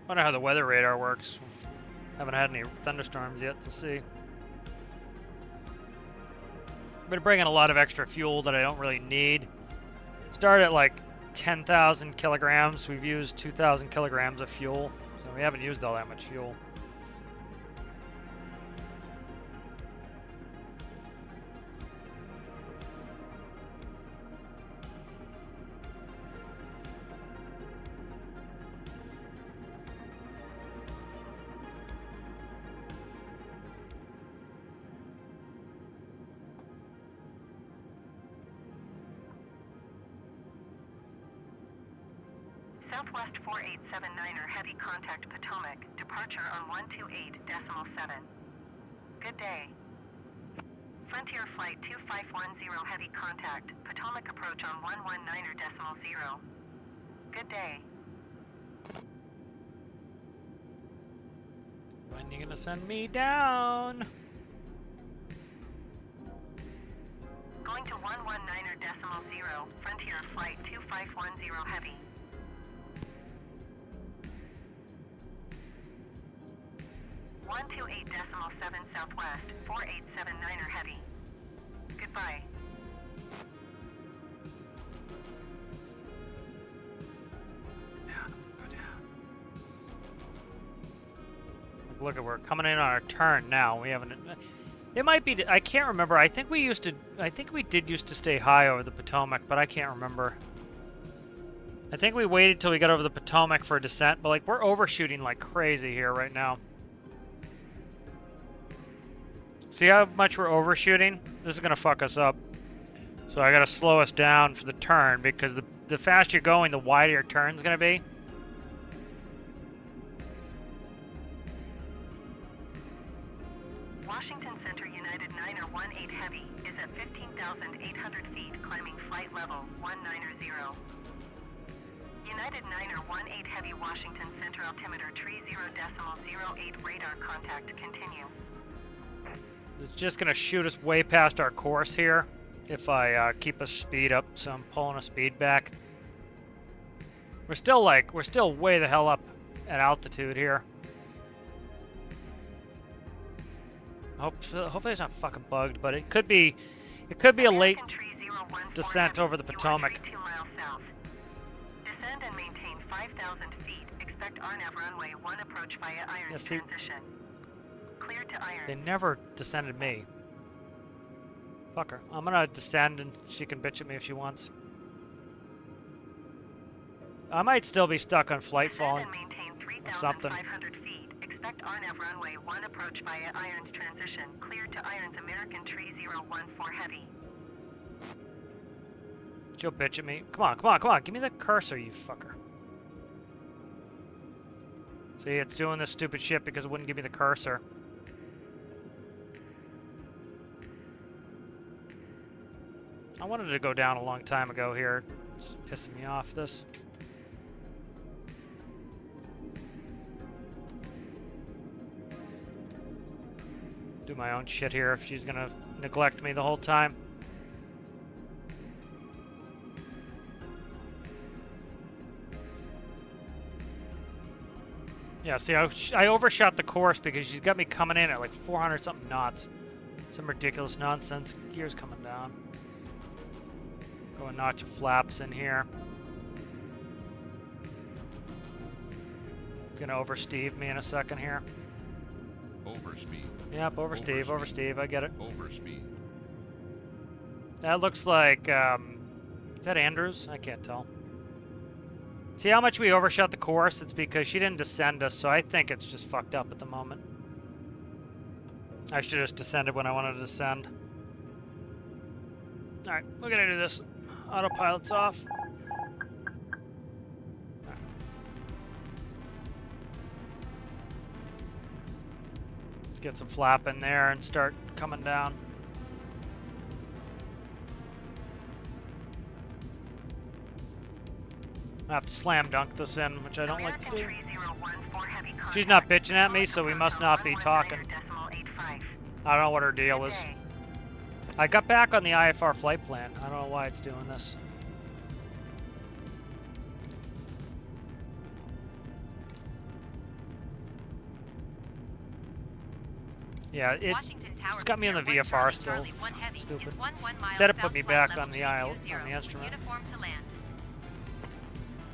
Wonder how the weather radar works. Haven't had any thunderstorms yet to see. Been bringing a lot of extra fuel that I don't really need. Started at like 10,000 kilograms. We've used 2,000 kilograms of fuel, so we haven't used all that much fuel. Southwest 4879er heavy contact Potomac. Departure on 128.7. Good day. Frontier Flight 2510 heavy contact. Potomac approach on 119.0. Good day. When are you gonna send me down? Going to 119.0. Frontier Flight 2510 heavy. One 28.7 Southwest 4879er heavy. Goodbye. Look at, we're coming in on our turn now. We haven't. It might be. I can't remember. I think we used to. I think we did used to stay high over the Potomac, but I can't remember. I think we waited till we got over the Potomac for a descent, but like we're overshooting like crazy here right now. See how much we're overshooting? This is gonna fuck us up. So I gotta slow us down for the turn because the faster you're going, the wider your turn's gonna be. Washington Center United 9er 18 heavy is at 15,800 feet, climbing flight level 190. United 9er 18 heavy Washington Center altimeter tree 0.08 radar contact continue. It's just gonna shoot us way past our course here if I keep a speed up, so I'm pulling a speed back. We're still way the hell up at altitude here. Hopefully it's not fucking bugged, but it could be a late descent over the Potomac. 2 miles south. Descend and maintain 5,000 feet. Expect RNAV runway 1 approach via iron transition. Clear to iron. They never descended me. Fuck her. I'm gonna descend and she can bitch at me if she wants. I might still be stuck on flight Descend falling. and maintain something. 3,500 feet. Expect RNAV runway 1 approach via Irons transition. Cleared to Irons American Tree 014 Heavy. She'll bitch at me. Come on, come on, come on. Give me the cursor, you fucker. See, it's doing this stupid shit because it wouldn't give me the cursor. I wanted to go down a long time ago here. It's pissing me off, this. Do my own shit here if she's gonna neglect me the whole time. Yeah, see, I overshot the course because she's got me coming in at like 400 something knots. Some ridiculous nonsense. Gears coming down. Go a notch of flaps in here. Gonna oversteve me in a second here. Overspeed. Yep, oversteve, oversteve. I get it. Overspeed. That looks like, is that Andrews? I can't tell. See how much we overshot the course? It's because she didn't descend us, so I think it's just fucked up at the moment. I should have just descended when I wanted to descend. Alright, we're gonna do this. Autopilot's off. Right. Let's get some flap in there and start coming down. I have to slam dunk this in, which I don't like to do. She's not bitching at me, so we must not be talking. I don't know what her deal is. I got back on the IFR flight plan. I don't know why it's doing this. Yeah, it's got me on the VFR still. Stupid. Said it put me back on the instrument.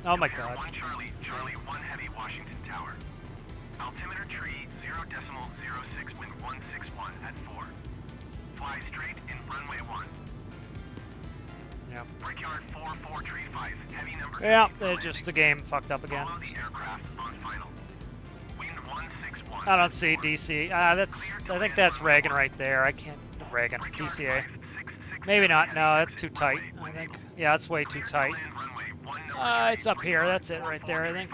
Oh my god. 1 Charlie, Charlie 1 Heavy, Washington Tower. Altimeter tree 0.06, wind 161 at 4. Fly straight in runway 1. Yeah. Brickyard 4435, heavy number. Yeah, it's just the game fucked up again. Follow the aircraft on final. Wind 161. I don't see DC. I think that's Reagan right there. I can't. Reagan. DCA. Maybe not. No, that's too tight. I think. Yeah, it's way too tight. It's up here. That's it right there, I think.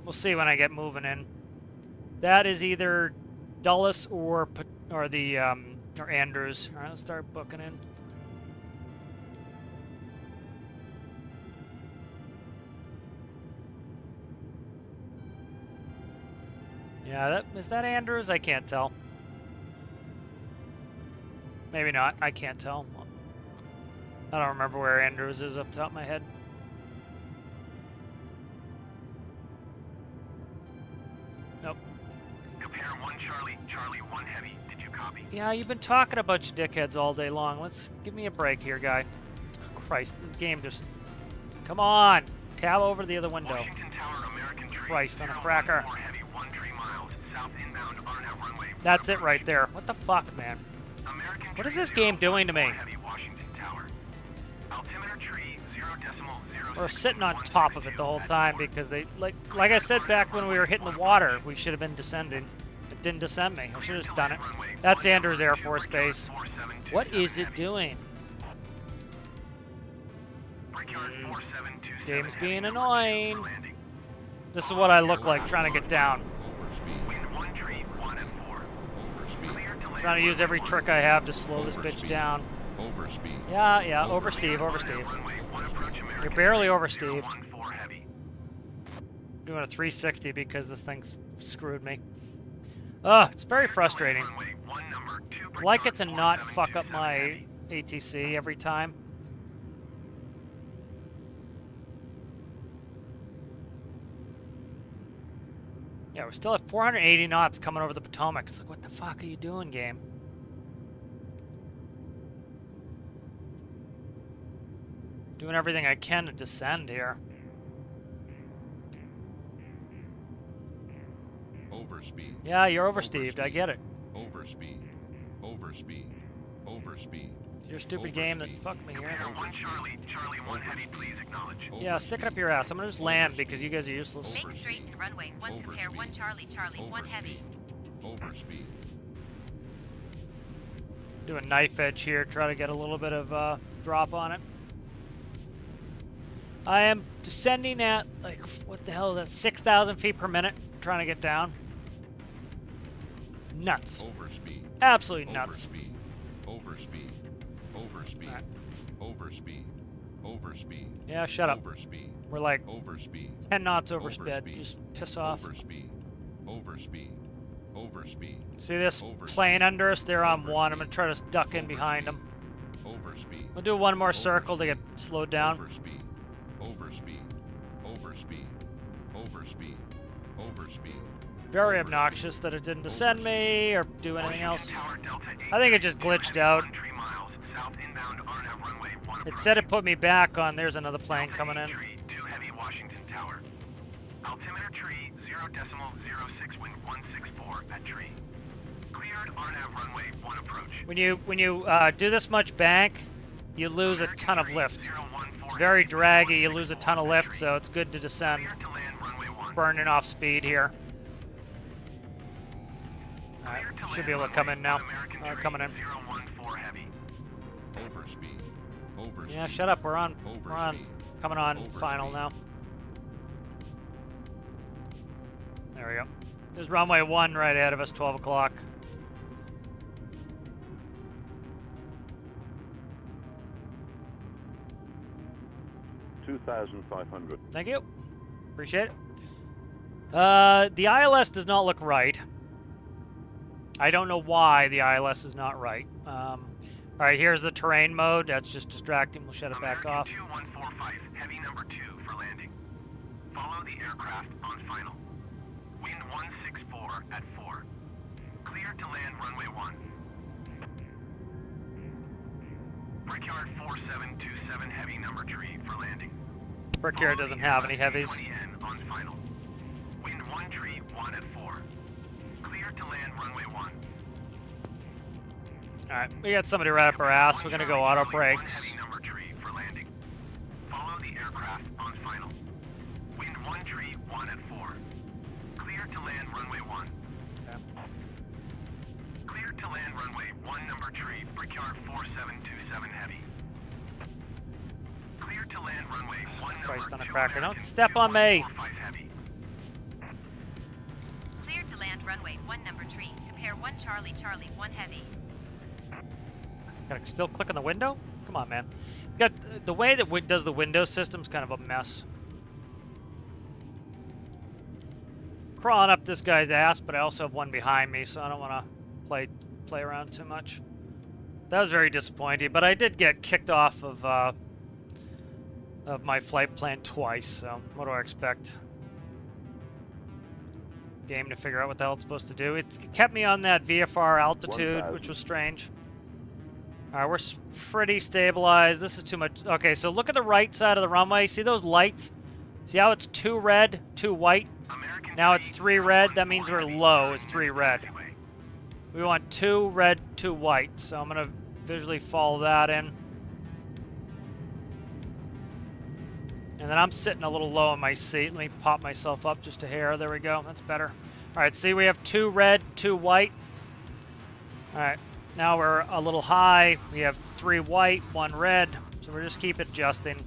We'll see when I get moving in. That is either Dulles or Andrews. All right, let's start booking in. Yeah, is that Andrews? I can't tell. Maybe not. I can't tell. I don't remember where Andrews is off the top of my head. Nope. Compare 1 Charlie, Charlie 1 Heavy. Did you copy? Yeah, you've been talking a bunch of dickheads all day long. Let's give me a break here, guy. Oh, Christ, the game just... Come on! Tab over to the other window. Washington Tower, American Tree, Christ on a cracker. 014 Heavy, 1 tree miles, south inbound RNAV runway. That's it right there. What the fuck, man? American What is Tree, this game doing to me? 014 Heavy, Washington Tower. Altimeter tree 0.06. We're sitting on top of it the whole time because they, like I said back when we were hitting the water, we should have been descending. It didn't descend me. I should have just done it. That's Andrews Air Force Base. What is it doing? Game's being annoying. This is what I look like trying to get down. Trying to use every trick I have to slow this bitch down. Overspeed. Yeah, oversteve, oversteve. You're barely oversteved. Doing a 360 because this thing screwed me. Ugh, it's very frustrating. I like it to not fuck up my ATC every time. Yeah, we're still at 480 knots coming over the Potomac. It's like, what the fuck are you doing, game? Doing everything I can to descend here. Overspeed. Yeah, you're oversteved. I get it. Overspeed. Overspeed. Overspeed. It's your stupid game that fucked me here. Air 1 Charlie, Charlie 1 Heavy, please acknowledge. Yeah, stick it up your ass. I'm gonna just land because you guys are useless. Make straight in runway 1 compare 1 Charlie, Charlie 1 heavy. Overspeed. Do a knife edge here, try to get a little bit of drop on it. I am descending at, like, what the hell is that, 6,000 feet per minute, trying to get down. Nuts. Overspeed. Absolutely nuts. Overspeed. Overspeed. Overspeed. Alright. Overspeed. Overspeed. Yeah, shut up. Overspeed. We're like Overspeed. 10 knots oversped. Overspeed. Just piss off. Overspeed. Overspeed. Overspeed. See this Overspeed. plane under us? They're on one. I'm Overspeed. gonna try to duck in behind them. Overspeed. We'll do one more circle to get slowed down. Overspeed. Overspeed. Overspeed. Overspeed. Overspeed. Very Overspeed. obnoxious that it didn't descend me or do anything else. Tower, Delta 8, I think it just glitched out. 3 miles, south inbound RNAV runway 1 It said it put me back on. There's another plane coming in. Tree, 2 Heavy Washington Tower. Altimeter tree 0.06 wind 164 at tree. Cleared RNAV runway 1 approach. When you do this much bank, you lose a ton of lift. It's very draggy. You lose a ton of lift, so it's good to descend. Clear to land runway 1. Burning off speed here. Alright, Clear to should land be able to runway come in now. 1 American tree, Coming in. 014 heavy. Overspeed. Overspeed. Yeah, shut up. We're on. Overspeed. Coming on Overspeed. final now. There we go. There's runway 1 right ahead of us, 12 o'clock. $2,500. Thank you. Appreciate it. The ILS does not look right. I don't know why the ILS is not right. All right, here's the terrain mode. That's just distracting. We'll shut it back American off. 2145, heavy number 2 for landing. Follow the aircraft on final. Wind 164 at 4. Clear to land runway 1. Brickyard 4727, heavy number 3 for landing. Brickyard Follow doesn't the have any Airbus heavies. A20N on final. Wind 1 tree 1 at 4. Clear to land runway 1. All right, we got somebody right up our ass. We're gonna go auto brakes. Heavy number 3 for landing. Follow the aircraft on final. Wind 1 tree 1 at 4. Clear to land runway 1. Okay. Clear to land runway 1 number tree, Brickyard 4727 heavy. Clear to land runway 1 Christ on number a 2 cracker. American Don't step on me. 2145 heavy. Clear to land runway 1 number 3 compare 1 Charlie, Charlie 1 heavy. Gotta still click on the window? Come on, man. Got the way that does the window system's kind of a mess. Crawling up this guy's ass, but I also have one behind me, so I don't want to play around too much. That was very disappointing, but I did get kicked off of my flight plan twice, so what do I expect? Game to figure out what the hell it's supposed to do. It kept me on that VFR altitude, 1,000. which was strange. Alright, we're pretty stabilized. This is too much. Okay, so look at the right side of the runway. See those lights? See how it's 2 red, 2 white? American Now it's 3 red. That 314 means we're heavy. low. It's 3 red. Taxiway. We want 2 red, 2 white. So I'm going to visually follow that in. And then I'm sitting a little low in my seat. Let me pop myself up just a hair. There we go. That's better. Alright, see we have 2 red, 2 white. Alright. Now we're a little high. We have 3 white, 1 red. So we're just keep adjusting.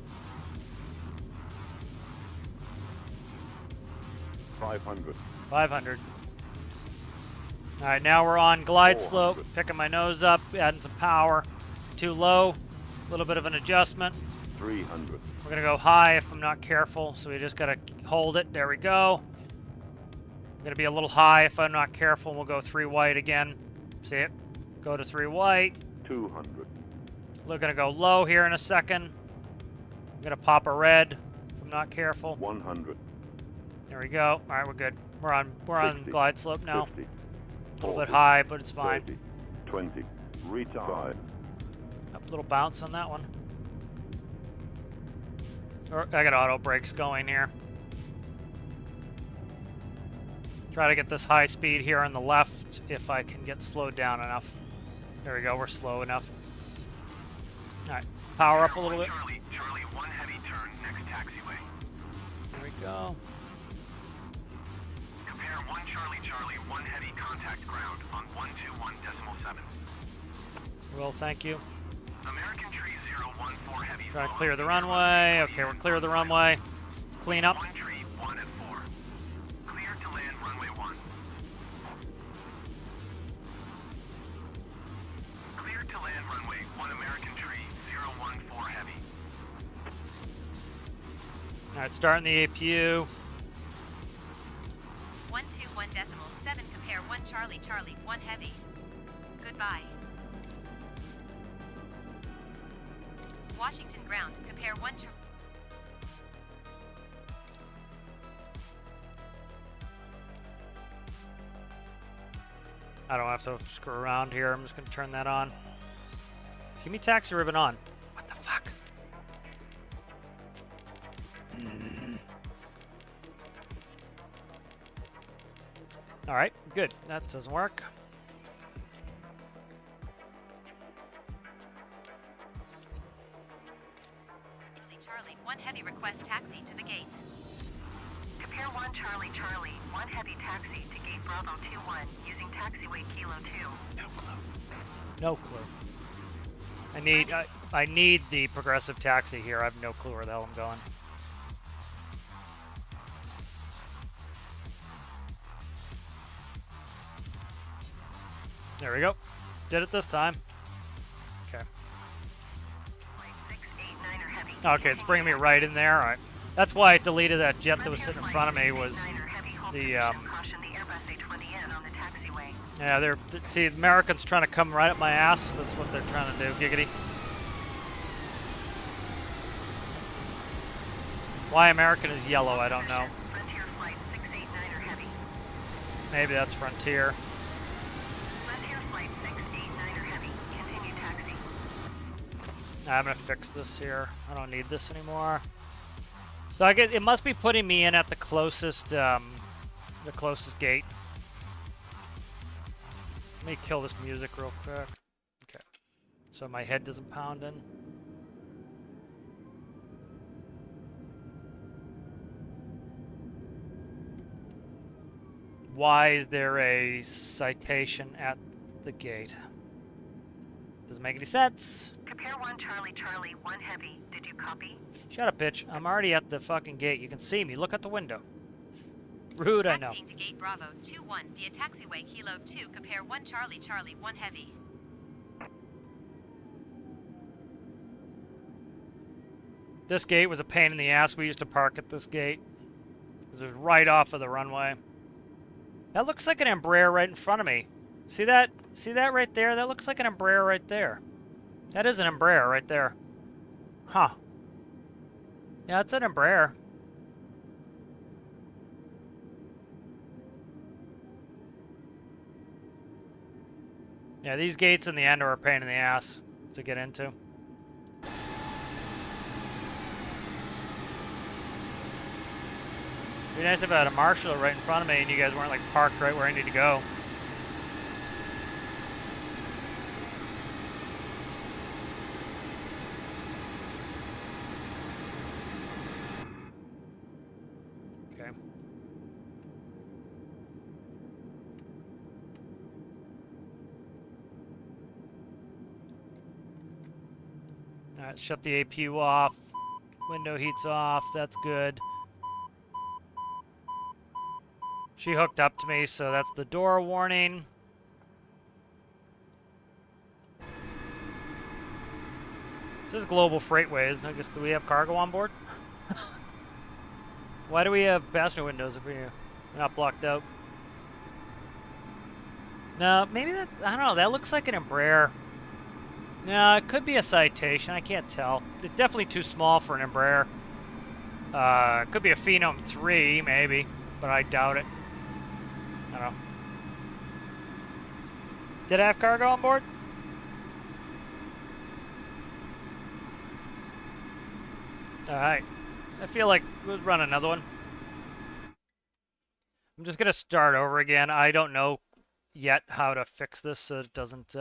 500. 500. All right, now we're on glide 400. slope. Picking my nose up, adding some power. Too low. A little bit of an adjustment. 300. We're gonna go high if I'm not careful. So we just gotta hold it. There we go. I'm gonna be a little high if I'm not careful. We'll go 3 white again. See it? Go to 3 white. 200. We're gonna go low here in a second. I'm gonna pop a red if I'm not careful. 100. There we go. All right, we're good. We're on 60, glide slope now. 50. A little bit high, but it's fine. 30. 20. Retard. A little bounce on that one. I got auto brakes going here. Try to get this high speed here on the left if I can get slowed down enough. There we go, we're slow enough. Alright, power up a little bit. Charlie, Charlie, 1 heavy turn, next taxiway. There we go. Compare 1 Charlie, Charlie, 1 heavy contact ground on 121.7. Well, thank you. American Tree 014 heavy. Try to clear the runway. Okay, we're clear of the runway. Clean up. 1 Tree 1 at 4. Clear to land runway 1. Clear to land runway 1 American Tree 014 heavy. Alright, starting the APU. 121.7, compare 1 Charlie, Charlie, 1 heavy. Goodbye. Washington ground, compare 1 I don't have to screw around here. I'm just going to turn that on. Give me taxi ribbon on. What the fuck? Alright, good. That doesn't work. Charlie, 1 heavy, request taxi to the gate. Compare 1 Charlie Charlie, 1 heavy taxi to gate Bravo 21 using taxiway Kilo 2. No clue. No clue. I need the progressive taxi here. I have no clue where the hell I'm going. There we go. Did it this time. Okay. Flight 689er heavy. Okay, it's bringing me right in there. All right. That's why I deleted that jet that was sitting in front of me. Was the Caution the Airbus A20N on the taxiway. yeah? They're see the Americans trying to come right up my ass. That's what they're trying to do. Giggity. Why American is yellow, I don't know. Frontier Flight 689er heavy. Maybe that's Frontier. Frontier Flight 689er heavy. Continue taxi. I'm gonna fix this here. I don't need this anymore. So I get it must be putting me in at the closest gate. Let me kill this music real quick. Okay. So my head doesn't pound in. Why is there a citation at the gate? Doesn't make any sense. Compare 1 Charlie Charlie, 1 heavy. Did you copy? Shut up, bitch. I'm already at the fucking gate. You can see me. Look out the window. Rude, I know. Taxiing to gate Bravo 21 via taxiway Kilo 2, compare 1 Charlie, Charlie, 1 heavy. This gate was a pain in the ass. We used to park at this gate. It was right off of the runway. That looks like an Embraer right in front of me. See that? See that right there? That looks like an Embraer right there. That is an Embraer right there. Huh. Yeah, it's an Embraer. Yeah, these gates in the end are a pain in the ass to get into. It'd be nice if I had a marshal right in front of me and you guys weren't like parked right where I need to go. Okay. Alright, shut the APU off. Window heat's off, that's good. She hooked up to me, so that's the door warning. This is Global Freightways. I guess, do we have cargo on board? Why do we have passenger windows if we're not blocked out? No, maybe that, I don't know, that looks like an Embraer. No, it could be a Citation, I can't tell. It's definitely too small for an Embraer. It could be a Phenom 3, maybe, but I doubt it. I don't know. Did I have cargo on board? Alright. I feel like we'll run another one. I'm just gonna start over again. I don't know yet how to fix this so it doesn't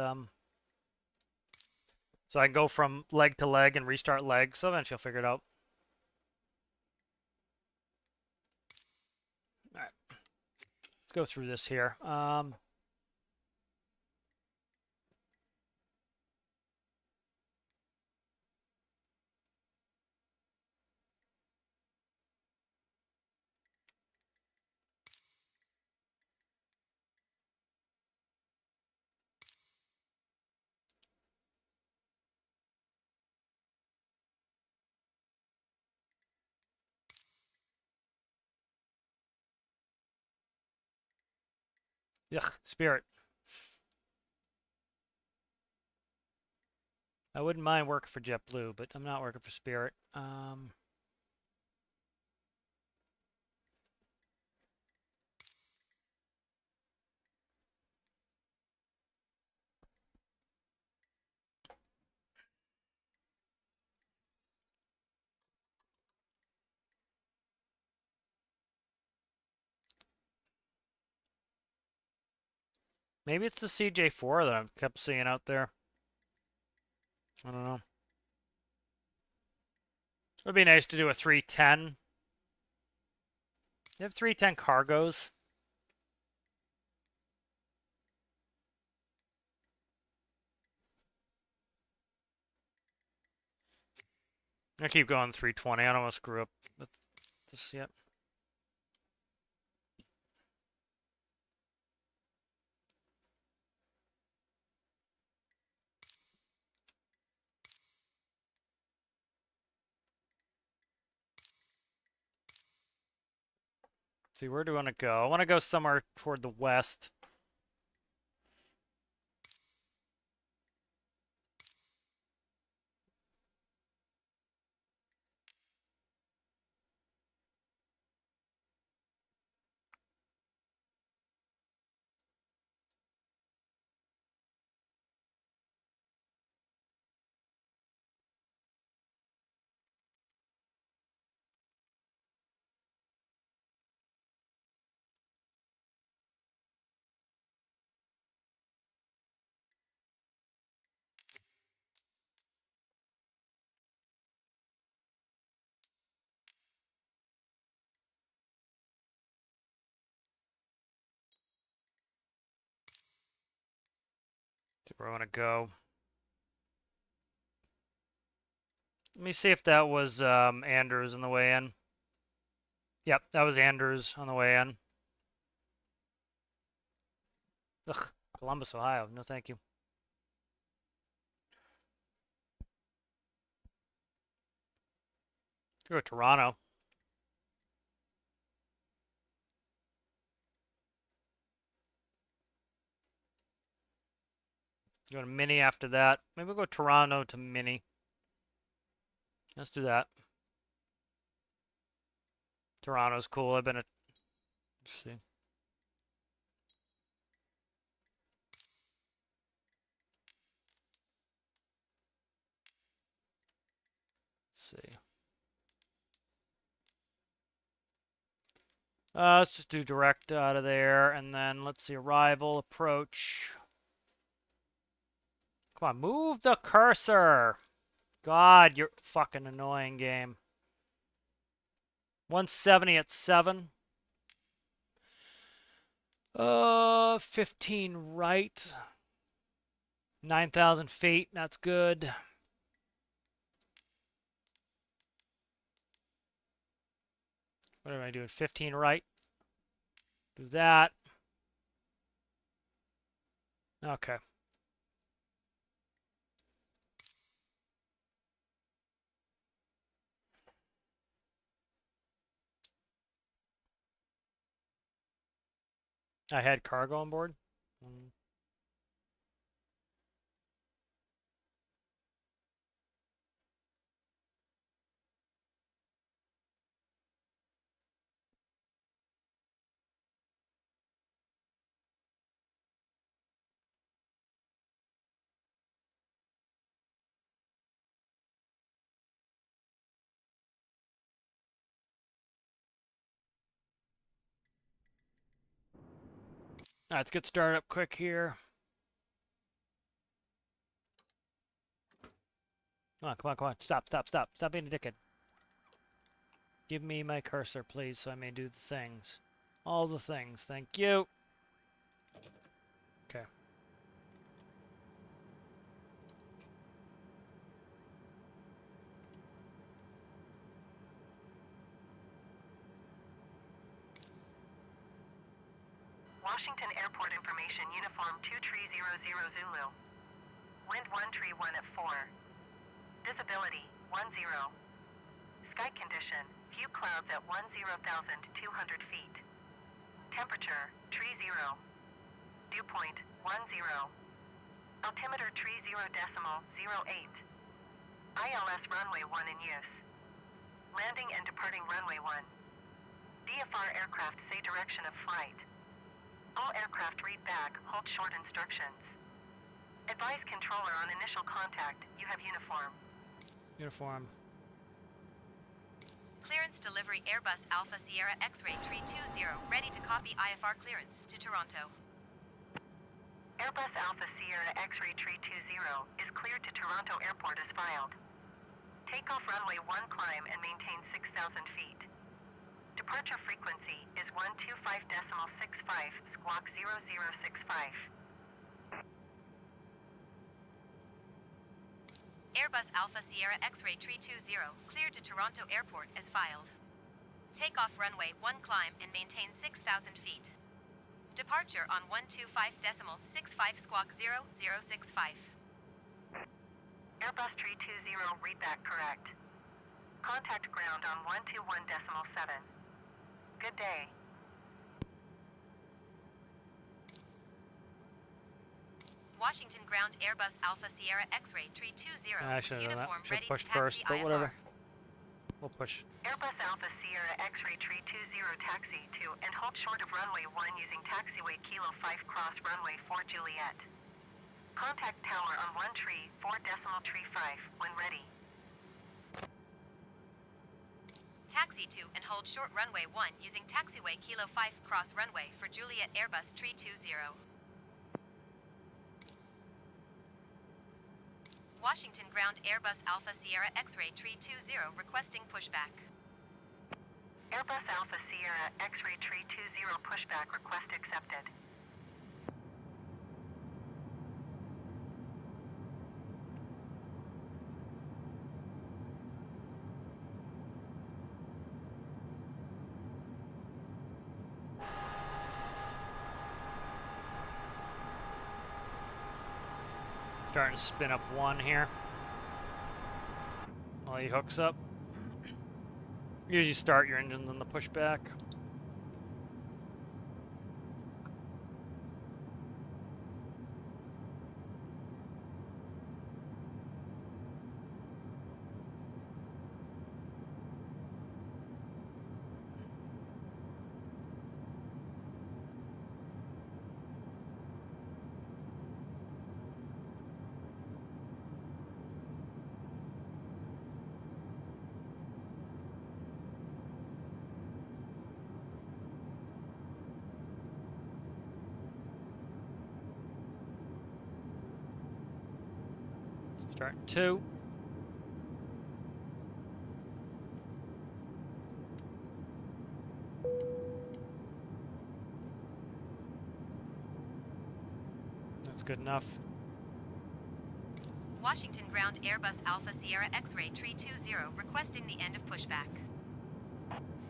So I can go from leg to leg and restart leg, so eventually I'll figure it out. All right. Let's go through this here. Ugh, Spirit. I wouldn't mind working for JetBlue, but I'm not working for Spirit. Maybe it's the CJ4 that I kept seeing out there. I don't know. It would be nice to do a 310. You have 310 cargos. I keep going 320. I don't want to screw up with this yet. See, where do I want to go? I want to go somewhere toward the west. See where I want to go. Let me see if that was Andrews on the way in. Yep, that was Andrews on the way in. Ugh, Columbus, Ohio. No, thank you. Go to Toronto. Go to Mini after that. Maybe we'll go Toronto to Mini. Let's do that. Toronto's cool. I've been at. Let's see. Let's see. Let's just do direct out of there, and then let's see. Arrival, approach. Come on, move the cursor. God, you're fucking annoying, game. 170 at 7. 15 right. 9,000 feet. That's good. What am I doing? 15 right. Do that. Okay. I had cargo on board. All right, let's get started up quick here. Come on, come on, come on. Stop, stop, stop. Stop being a dickhead. Give me my cursor, please, so I may do the things. All the things. Thank you. Okay. Washington Airport information, uniform 2300 Zulu. Wind 131 at 4. Visibility 10. Sky condition, few clouds at 10,200 feet. Temperature 30. Dew point 10. Altimeter 30.08. ILS runway 1 in use. Landing and departing runway 1. VFR aircraft say direction of flight. All aircraft read back, hold short instructions. Advise controller on initial contact, you have uniform. Uniform. Clearance delivery Airbus Alpha Sierra X-Ray Tree 20, ready to copy IFR clearance to Toronto. Airbus Alpha Sierra X-Ray Tree 20 is cleared to Toronto Airport as filed. Takeoff runway 1 climb and maintain 6,000 feet. Departure frequency is 125.65 squawk 0065. Airbus Alpha Sierra X-Ray Tree 20, cleared to Toronto Airport as filed. Takeoff runway 1 climb and maintain 6,000 feet. Departure on 125.65 squawk 0065. Airbus Tree 20 readback correct. Contact ground on 121.7. Good day. Washington ground Airbus Alpha Sierra X-Ray Tree 20, I should have done that. uniform Should ready push to taxi first, but IFR. whatever. We'll push. Airbus Alpha Sierra X-Ray Tree 20 taxi to and hold short of runway 1 using taxiway Kilo 5 cross runway 4 Juliet. Contact tower on 1 tree 4.5 when ready. Taxi to and hold short runway 1 using taxiway Kilo 5 cross runway for Juliet Airbus Tree 20. Washington ground Airbus Alpha Sierra X-Ray Tree 20 requesting pushback. Airbus Alpha Sierra X-Ray Tree 20 pushback request accepted. Starting to spin up 1 here. While he hooks up. Usually start your engine, then the pushback. Start 2. That's good enough. Washington ground Airbus Alpha Sierra X-Ray Tree 20 requesting the end of pushback.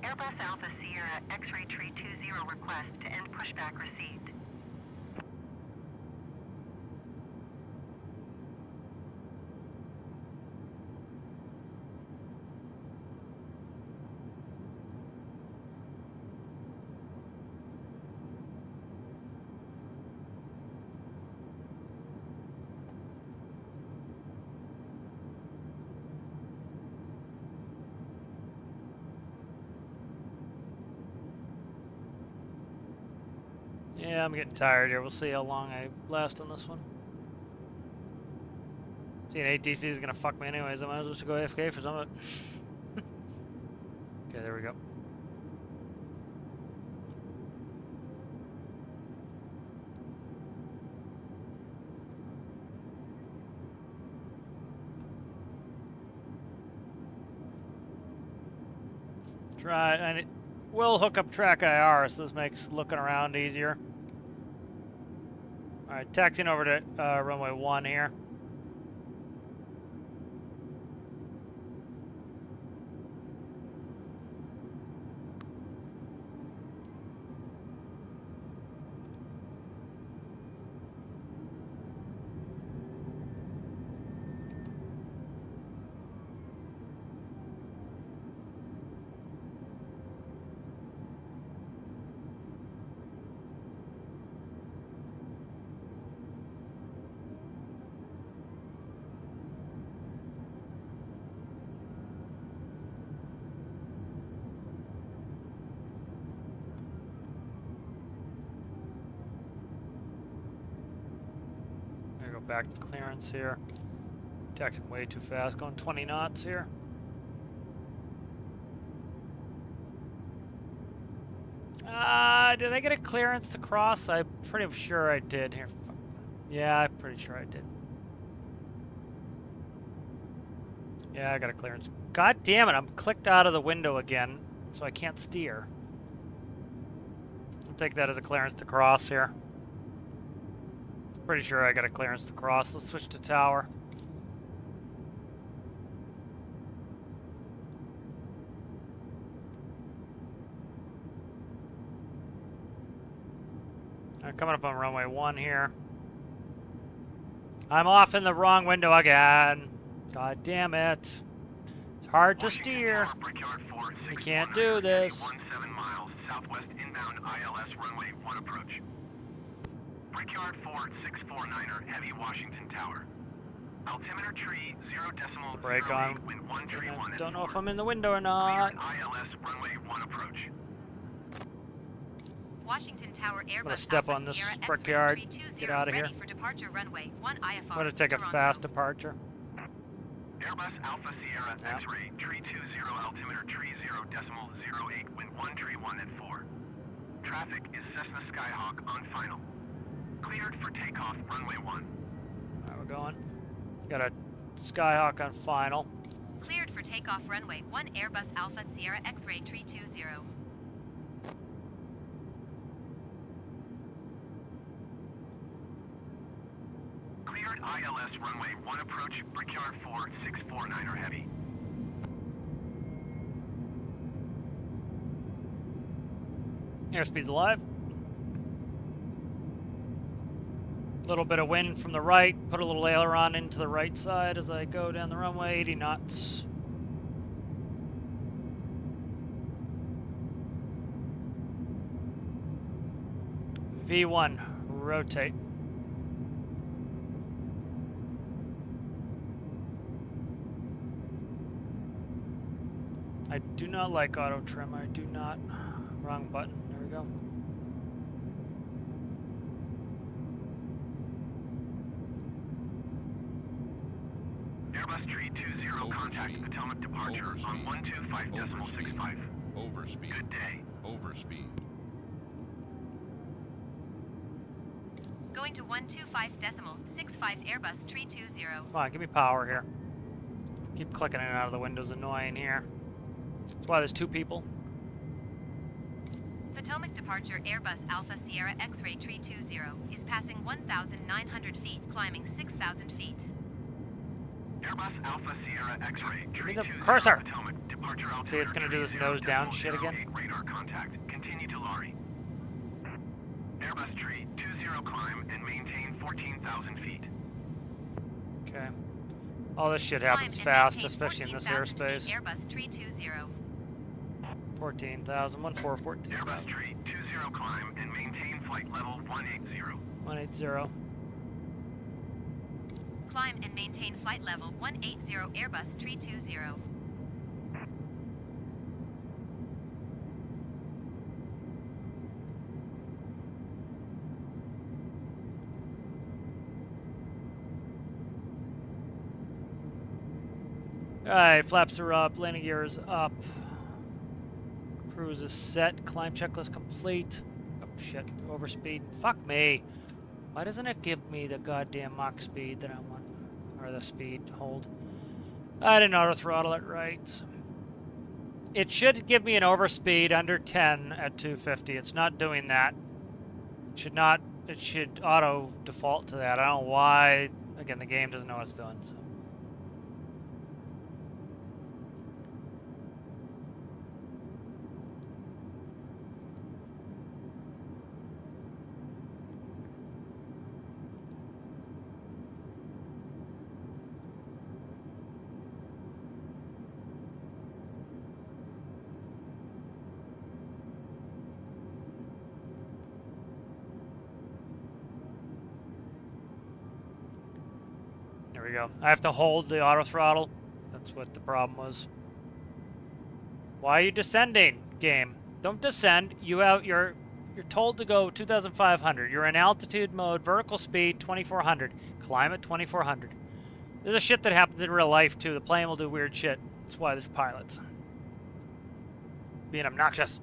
Airbus Alpha Sierra X-Ray Tree 20 request to end pushback received. Yeah, I'm getting tired here. We'll see how long I last on this one. See, an ATC is gonna fuck me anyways. I might as well just go AFK for some of it. Okay, there we go. Try, and it will hook up track IR, so this makes looking around easier. All right, taxiing over to runway 1 here. Gonna go back to clearance here. Taxiing way too fast, going 20 knots here. Did I get a clearance to cross? I'm pretty sure I did here. Yeah, I'm pretty sure I did. Yeah, I got a clearance. God damn it, I'm clicked out of the window again, so I can't steer. I'll take that as a clearance to cross here. Pretty sure I got a clearance to cross. Let's switch to tower. Coming up on runway 1 here. I'm off in the wrong window again. God damn it. It's hard to steer. You can't do this. 17 miles southwest inbound ILS runway 1 approach. Brickyard 4649er Heavy Washington Tower. Altimeter tree 0.08 Brake on. wind 131 Don't know at if 4. I'm in the window or not. Cleared ILS runway 1 approach. Washington Tower Airbus I'm gonna step Alpha on this Sierra X-ray brickyard. 320 Get out of here. ready for departure runway 1 IFR. I'm gonna take a Toronto. fast departure. Airbus Alpha Sierra Yeah. X-ray tree 20 altimeter tree 0.08 wind 131 at 4. Traffic is Cessna Skyhawk on final. Cleared for takeoff runway 1. Alright, we're going. Got a Skyhawk on final. Cleared for takeoff runway 1 Airbus Alpha Sierra X-ray 320. Cleared ILS runway 1 approach Brickyard 4649er Heavy. Airspeed's alive. Little bit of wind from the right. Put a little aileron into the right side as I go down the runway. 80 knots. V1, rotate. I do not like auto trim. I do not. Wrong button. There we go. Airbus tree 20 contact Overspeed. Potomac departure on Overspeed. 125.65. Overspeed. Good day. Overspeed. Going to 125.65 Airbus 320. Come on, give me power here. Keep clicking in and out of the windows, annoying here. That's why there's 2 people. Potomac departure Airbus Alpha Sierra X-ray 320 is passing 1,900 feet, climbing 6,000 feet. Airbus Alpha Sierra X-ray Give me tree the 20 cursor. Potomac departure altimeter See, it's gonna do this 30 nose down shit again. 08 radar contact. Continue to Laurie. Airbus tree 20 climb and maintain 14,000 feet. Okay. All this shit happens Climb and fast, maintain especially in this 14,000 feet, airspace. Airbus 320. 14,000, 14, Airbus tree 20 climb and maintain flight level 180. 180. Climb and maintain flight level 180 Airbus 320. Alright, flaps are up, landing gear is up. Cruise is set, climb checklist complete. Oh shit, overspeed. Fuck me. Why doesn't it give me the goddamn Mach speed that I want? Or the speed hold. I didn't auto throttle it right. It should give me an overspeed under 10 at 250. It's not doing that. It should not. It should auto default to that. I don't know why. Again, the game doesn't know what it's doing. So. There we go. I have to hold the auto throttle. That's what the problem was. Why are you descending, game? Don't descend. You're told to go 2,500. You're in altitude mode, vertical speed 2,400. Climb at 2,400. There's a shit that happens in real life too. The plane will do weird shit. That's why there's pilots. Being obnoxious.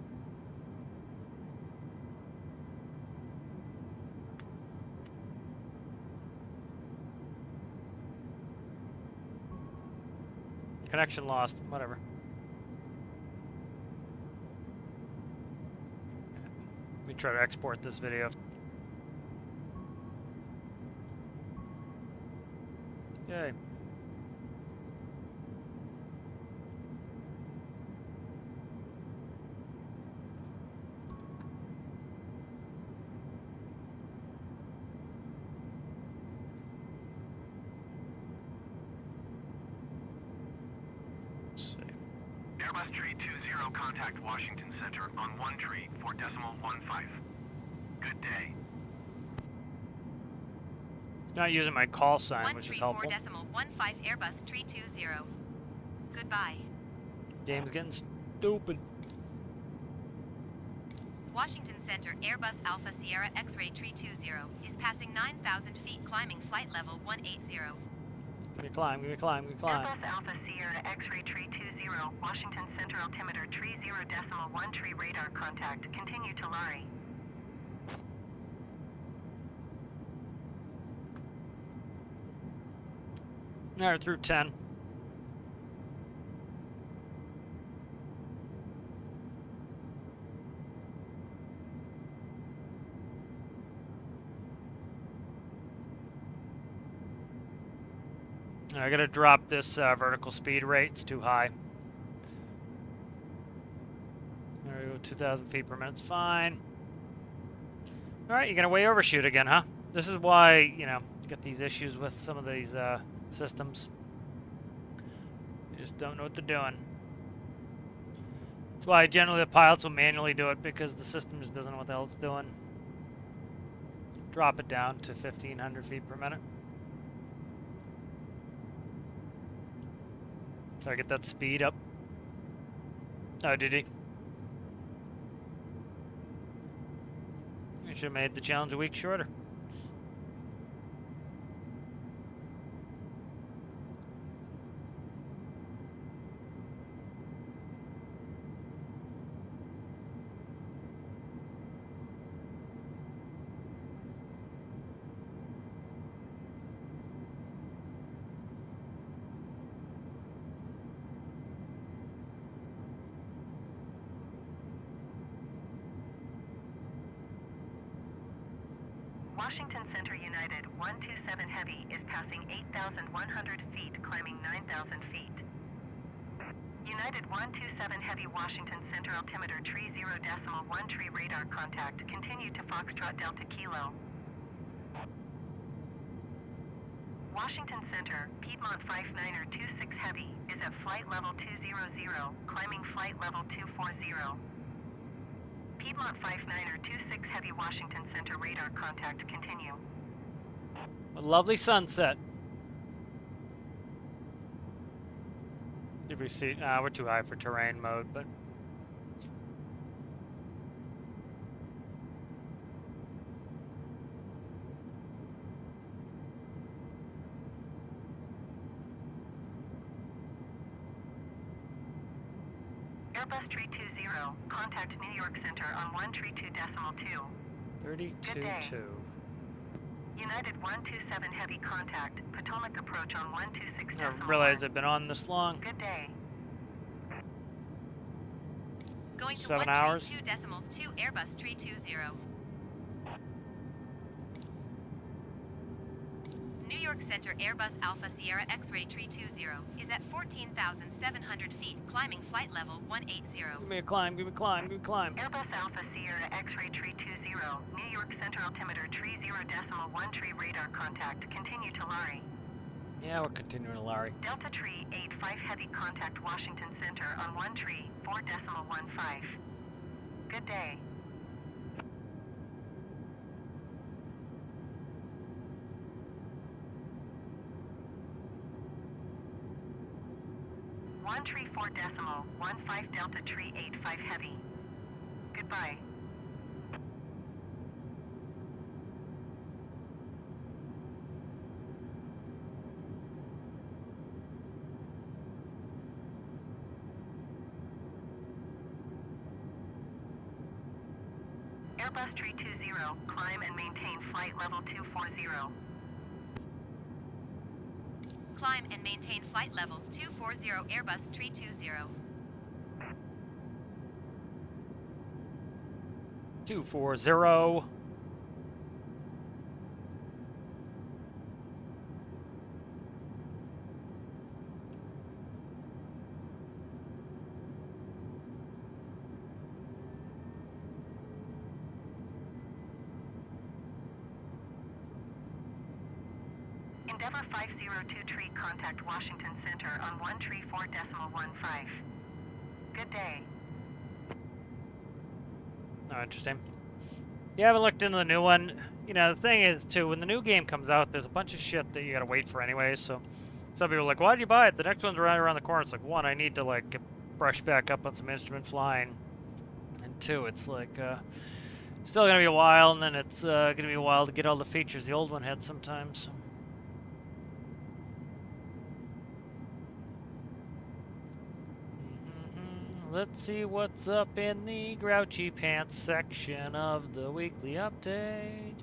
Connection lost. Whatever. Let me try to export this video. Yay. Airbus Tree 20, contact Washington Center on 1 tree 4.15. Good day. It's not using my call sign, which is helpful. 134.15 Airbus Tree 20. Goodbye. Game's getting stupid. Washington Center Airbus Alpha Sierra X-Ray Tree 20 is passing 9,000 feet climbing flight level 180. Give me climb, give me climb, give me climb. Airbus Alpha Sierra X-Ray Tree 20, Washington Center altimeter tree 0.1 tree radar contact. Continue to Lari. Alright, through 10. I gotta drop this vertical speed rate. It's too high. There we go, 2,000 feet per minute. It's fine. Alright, you're gonna way overshoot again, huh? This is why, you know, you get these issues with some of these systems. You just don't know what they're doing. That's why generally the pilots will manually do it, because the system just doesn't know what the hell it's doing. Drop it down to 1,500 feet per minute. So I get that speed up. Oh, did he? I should have made the challenge a week shorter. Washington Center United 127 Heavy is passing 8,100 feet, climbing 9,000 feet. United 127 Heavy Washington Center altimeter tree 0.1 tree radar contact. Continue to Foxtrot Delta Kilo. Washington Center, Piedmont 59er 26 Heavy is at flight level 200, climbing flight level 240. Piedmont 59er 26 Heavy Washington Center radar contact. Continue. A lovely sunset. Did we see? We're too high for terrain mode, but. Airbus Tree 20, contact New York Center on 132.2. 32.2. United 127 Heavy contact, Potomac approach on 126.1. I realize I've been on this long. Good day. Going to 7 1 hours. tree 2 decimal 2 Airbus tree 20. New York Center Airbus Alpha Sierra X-ray tree 20 is at 14,700 feet, climbing flight level 180. Give me a climb, give me a climb, give me a climb. Airbus Alpha Sierra X-ray tree 20, New York Center altimeter tree 0.1 tree radar contact. Continue to Lari. Yeah, we're continuing to Larry. Delta tree 85 heavy contact Washington Center on 1 tree 4.15. Good day. One tree 4.15 Delta tree 85 heavy. Goodbye. Airbus tree 20, climb and maintain flight level 240. Climb and maintain flight level 240 Airbus tree 20. 240. Endeavour 502 tree contact Washington Center on 1 tree 4.15. Good day. Oh, interesting. You haven't looked into the new one. You know, the thing is, too, when the new game comes out, there's a bunch of shit that you gotta wait for anyways, so some people are like, why did you buy it? The next one's right around the corner. It's like, one, I need to, like, brush back up on some instrument flying, and two, it's like, still gonna be a while, and then it's gonna be a while to get all the features the old one had sometimes. Let's see what's up in the Grouchy Pants section of the weekly update.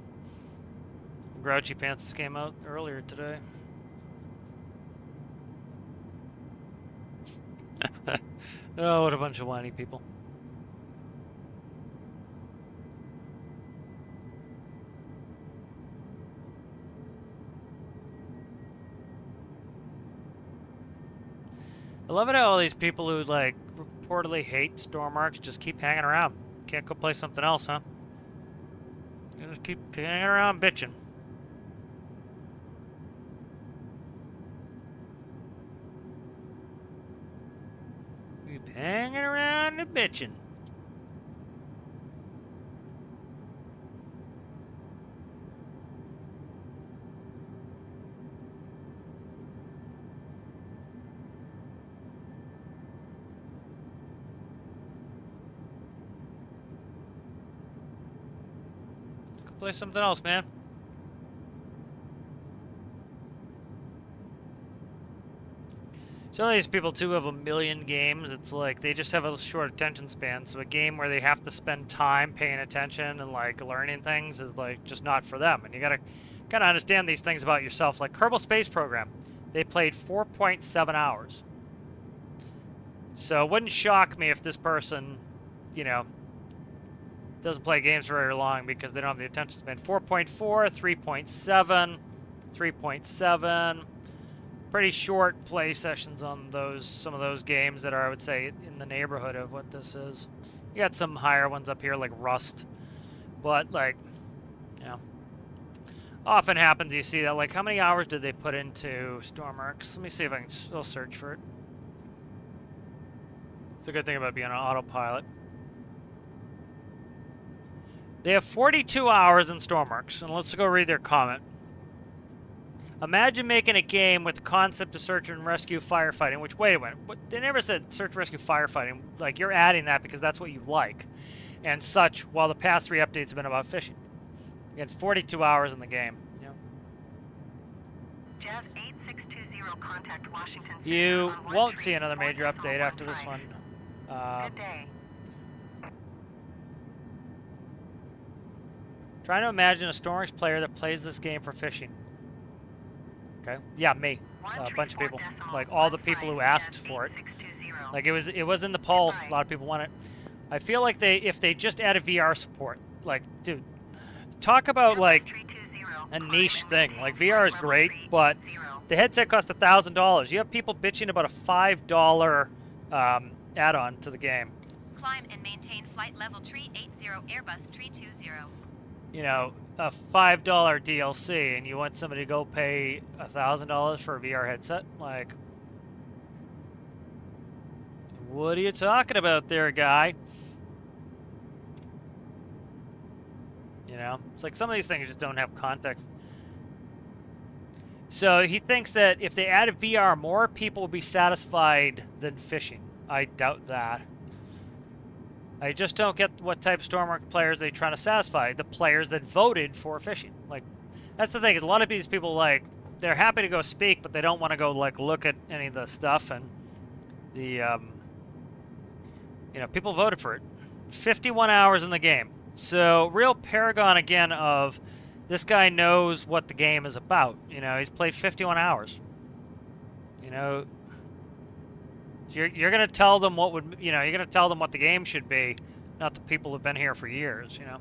Grouchy Pants came out earlier today. Oh, what a bunch of whiny people. I love it how all these people who, like, reportedly hate Stormarks just keep hanging around. Can't go play something else, huh? You just keep hanging around bitching. Keep hanging around and bitching. Play something else, man. Some of these people, too, have a million games. It's like they just have a short attention span. So a game where they have to spend time paying attention and, like, learning things is, like, just not for them. And you gotta kind of understand these things about yourself. Like Kerbal Space Program, they played 4.7 hours. So it wouldn't shock me if this person, you know, doesn't play games very long because they don't have the attention span. 4.4, 3.7, 3.7. Pretty short play sessions on those, some of those games that are, I would say, in the neighborhood of what this is. You got some higher ones up here like Rust. But, like, you know, often happens you see that, like, how many hours did they put into Stormarks? Let me see if I can still search for it. It's a good thing about being on autopilot. They have 42 hours in Stormarks, and let's go read their comment. Imagine making a game with the concept of search and rescue firefighting, which, wait a minute, they never said search and rescue firefighting. Like, you're adding that because that's what you like. And such, while the past 3 updates have been about fishing. It's 42 hours in the game. Yeah. Jazz 8620 contact Washington. You won't see another major update after this one. Good day. Trying to imagine a Stormarks player that plays this game for fishing. Okay. Yeah, me. A bunch of people. Like all the people who asked for it. Like it was in the poll. A lot of people want it. I feel like if they just added VR support, like, dude, talk about like a niche thing. Like VR is great, but the headset costs $1,000. You have people bitching about a $5 add-on to the game. Climb and maintain flight level tree 80 Airbus tree 20. You know, a $5 DLC, and you want somebody to go pay $1,000 for a VR headset? Like, what are you talking about there, guy? You know, it's like some of these things just don't have context. So he thinks that if they added VR, more people would be satisfied than fishing. I doubt that. I just don't get what type of Stormworld players they're trying to satisfy. The players that voted for fishing. Like, that's the thing. Is a lot of these people, like, they're happy to go speak, but they don't want to go, like, look at any of the stuff. And the, you know, people voted for it. 51 hours in the game. So, real paragon again of this guy knows what the game is about. You know, he's played 51 hours. You know, so you're going to tell them what would, you know, you're going to tell them what the game should be, not the people who've been here for years, you know.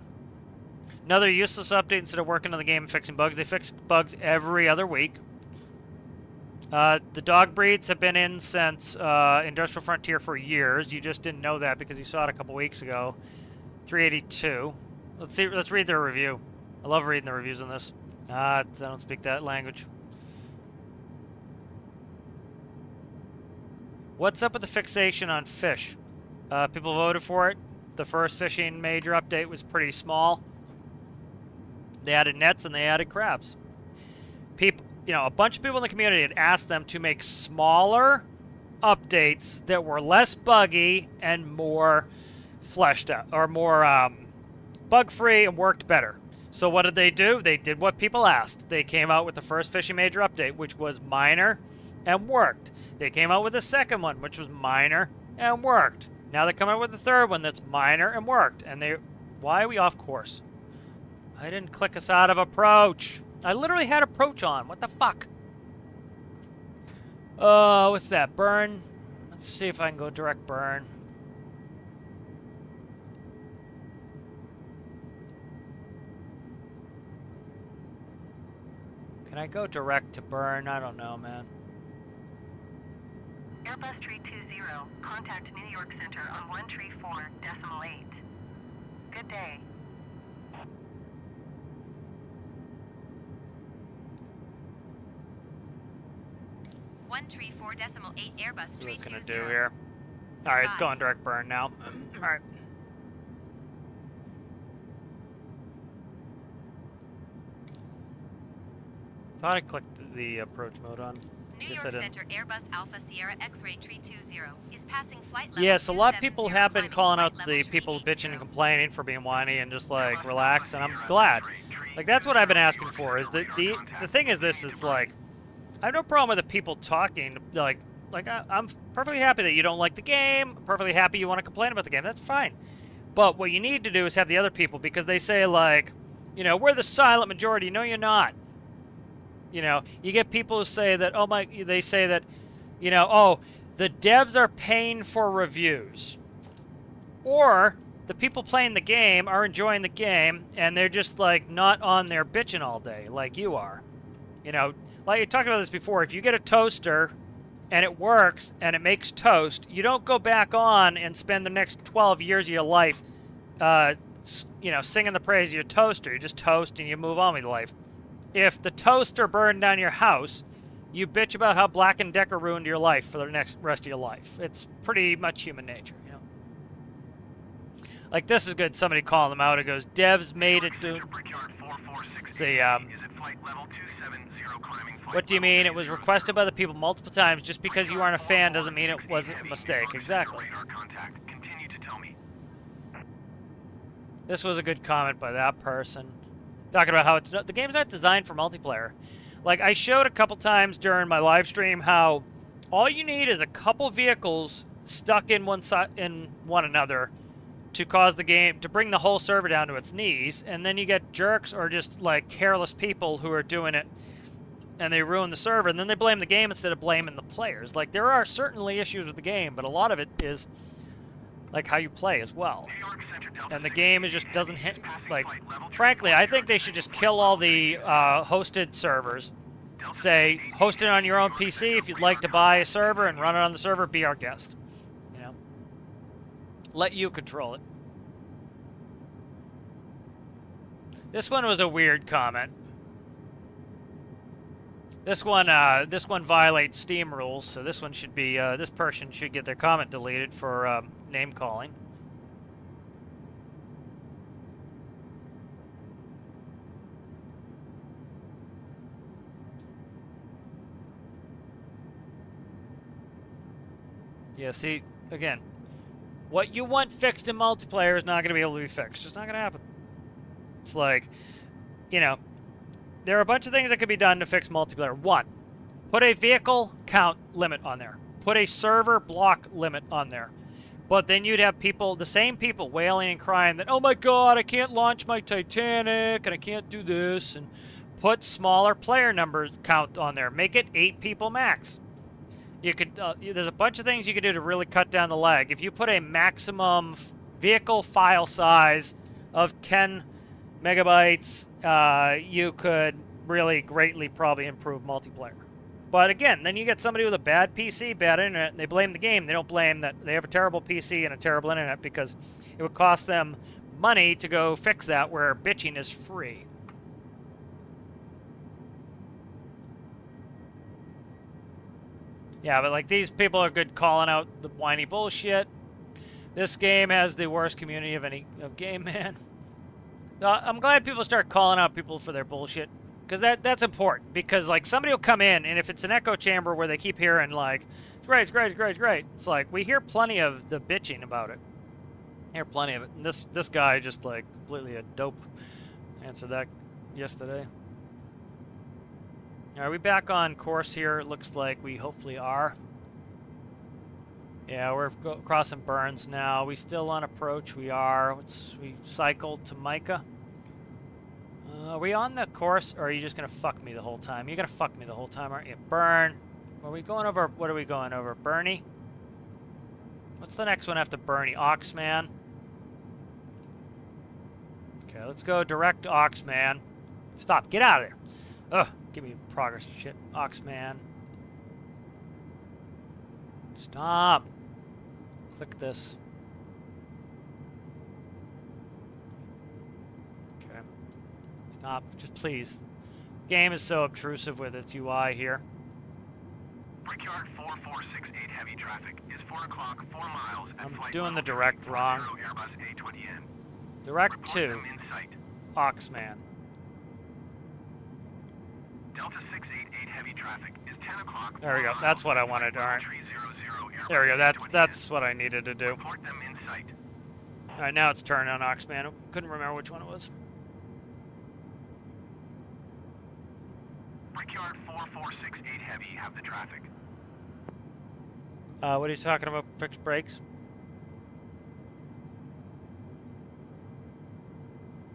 Another useless update instead of working on the game and fixing bugs. They fix bugs every other week. The dog breeds have been in since Industrial Frontier for years. You just didn't know that because you saw it a couple weeks ago. 382. Let's see. Let's read their review. I love reading the reviews on this. I don't speak that language. What's up with the fixation on fish? People voted for it. The first fishing major update was pretty small. They added nets and they added crabs. People, you know, a bunch of people in the community had asked them to make smaller updates that were less buggy and more fleshed out, or more bug-free and worked better. So what did they do? They did what people asked. They came out with the first fishing major update, which was minor and worked. They came out with a second one, which was minor and worked. Now they're coming out with the third one that's minor and worked. And they, why are we off course? I didn't click us out of approach. I literally had approach on. What the fuck? What's that? Burn. Let's see if I can go direct burn. Can I go direct to burn? I don't know, man. Airbus Tree 20, contact New York Center on 134.8. Good day. 134.8 Airbus What's 320. it's gonna do here? All right, it's going direct burn now. All right. Thought I clicked the approach mode on. New Guess York I didn't. Center Airbus Alpha Sierra X-ray Tree 20 is passing flight level. Yes, a lot of people 270, have been climbing calling flight out level the tree people 80. bitching and complaining for being whiny and just like relax, and I'm glad. Like that's what I've been asking for. Is that the thing is this is like I have no problem with the people talking. Like I'm perfectly happy that you don't like the game. Perfectly happy you want to complain about the game. That's fine. But what you need to do is have the other people, because they say like, you know, we're the silent majority. No, you're not. You know, you get people who say that, oh my, they say that, you know, oh, the devs are paying for reviews. Or the people playing the game are enjoying the game and they're just like not on there bitching all day like you are. You know, like you talked about this before, if you get a toaster and it works and it makes toast, you don't go back on and spend the next 12 years of your life, you know, singing the praise of your toaster. You just toast and you move on with life. If the toaster burned down your house, you bitch about how Black & Decker ruined your life for the next rest of your life. It's pretty much human nature, you know. Like this is good. Somebody calling them out. It goes, devs made it do. Say, what do you mean? It was requested by the people multiple times. Just because you aren't a fan doesn't mean it wasn't a mistake. Exactly. This was a good comment by that person. Talking about how it's not, the game's not designed for multiplayer. Like I showed a couple times during my live stream how all you need is a couple vehicles stuck in one another to cause the game to bring the whole server down to its knees, and then you get jerks or just like careless people who are doing it and they ruin the server, and then they blame the game instead of blaming the players. Like there are certainly issues with the game, but a lot of it is like how you play as well. New York Center Delta And the 68 game is just Heavy doesn't is hit, passing like, flight level frankly, I think they should just kill all the hosted servers. Say, host it on your own PC if you'd like to buy a server and run it on the server, be our guest. You know? Let you control it. This one was a weird comment. This one violates Steam rules, so this one should be, this person should get their comment deleted for name calling. Yeah, see, again, what you want fixed in multiplayer is not going to be able to be fixed. It's just not going to happen. It's like, you know, there are a bunch of things that could be done to fix multiplayer. One, put a vehicle count limit on there. Put a server block limit on there. But then you'd have people, the same people, wailing and crying that, oh my god, I can't launch my Titanic, and I can't do this, and put smaller player numbers count on there. Make it 8 people max. You could, there's a bunch of things you could do to really cut down the lag. If you put a maximum vehicle file size of 10 megabytes, you could really greatly probably improve multiplayer. But again, then you get somebody with a bad PC, bad internet, and they blame the game. They don't blame that they have a terrible PC and a terrible internet, because it would cost them money to go fix that, where bitching is free. Yeah, but like, these people are good calling out the whiny bullshit. This game has the worst community of any game, man. I'm glad people start calling out people for their bullshit, because that's important. Because like, somebody will come in, and if it's an echo chamber where they keep hearing like, it's great, it's great, it's great, it's great. It's like, we hear plenty of the bitching about it. Hear plenty of it. And this guy just like completely a dope answered that yesterday. Are we back on course here? It looks like we hopefully are. Yeah, we're crossing Burns now. We still on approach? We are. We cycled to Micah. Are we on the course, or are you just going to fuck me the whole time? You're going to fuck me the whole time, aren't you? Burn. Are we going over? What are we going over? Bernie? What's the next one after Bernie? Oxman? Okay, let's go direct Oxman. Stop. Get out of there. Ugh. Give me progress shit. Oxman. Stop. Click this. Okay. Stop. Just please. Game is so obtrusive with its UI here. Brickyard 4468 heavy traffic is 4 o'clock, 4 miles at I'm flight doing the level direct 30 wrong. Airbus A20N. Direct Report to them in sight. Oxman. Delta 688 heavy traffic is 10 o'clock. There we go. That's what I wanted. All right. 300 There we go. Airbus That's what I needed to do. Report them in sight. All right, now it's turned on Oxman. Couldn't remember which one it was. Brickyard 4468 heavy have the traffic. What are you talking about? Fixed brakes?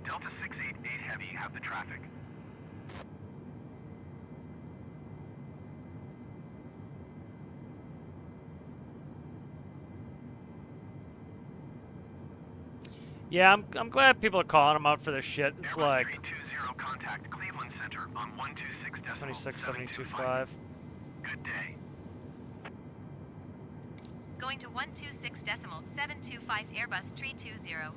Delta 688 heavy have the traffic. Yeah, I'm glad people are calling them out for this shit. It's Airbus like 320 contact Cleveland Center on 126.725. 26.725. Good day. Going to 126.725 Airbus 320.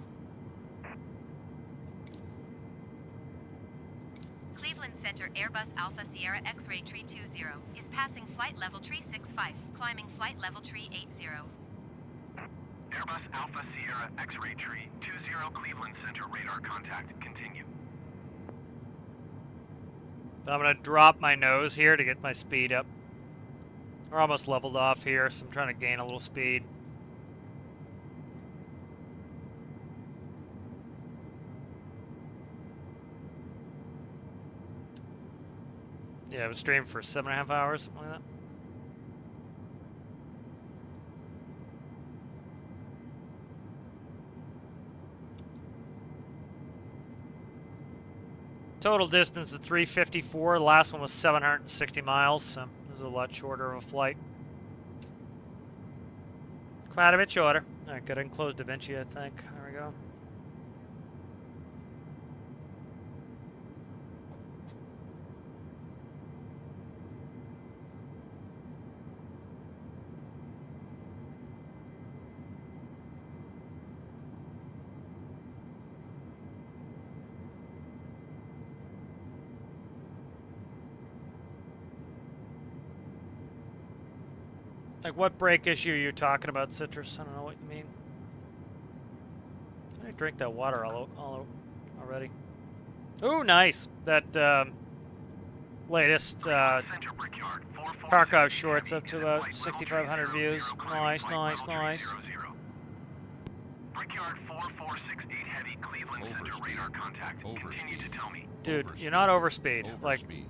Cleveland Center Airbus Alpha Sierra X-Ray 320 is passing flight level 365, climbing flight level 380. Airbus Alpha Sierra X-Ray Tree 20 Cleveland Center radar contact. Continue. So I'm gonna drop my nose here to get my speed up. We're almost leveled off here, so I'm trying to gain a little speed. Yeah, it was streamed for 7.5 hours, something like that. Total distance is 354. The last one was 760 miles, so this is a lot shorter of a flight. Quite a bit shorter. All right, good. I can close DaVinci, I think. There we go. Like, what brake issue are you talking about, Citrus? I don't know what you mean. I drink that water already. Ooh, nice. That latest Parkour shorts up to about 6,500 views. Nice, nice, nice. Brickyard 4468 Heavy, Cleveland Center, radar contact. Continue to tell me. Dude, you're not overspeed. Like, Overspeed.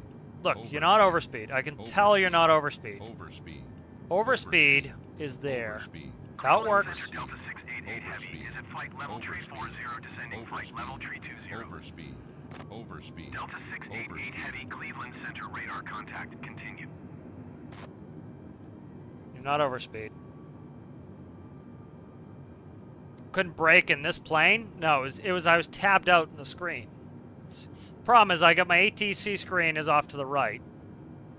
look, you're not overspeed. I can tell you're not overspeed. Overspeed. Overspeed is there. Overspeed. That's how it works. Center Delta 688 Heavy is at flight level tree 40, descending flight level tree 20. Overspeed. Overspeed. Delta 688 Heavy, Cleveland Center, radar contact. Continue. You're not overspeed. Couldn't brake in this plane? No, it was I was tabbed out in the screen. Problem is I got my ATC screen is off to the right.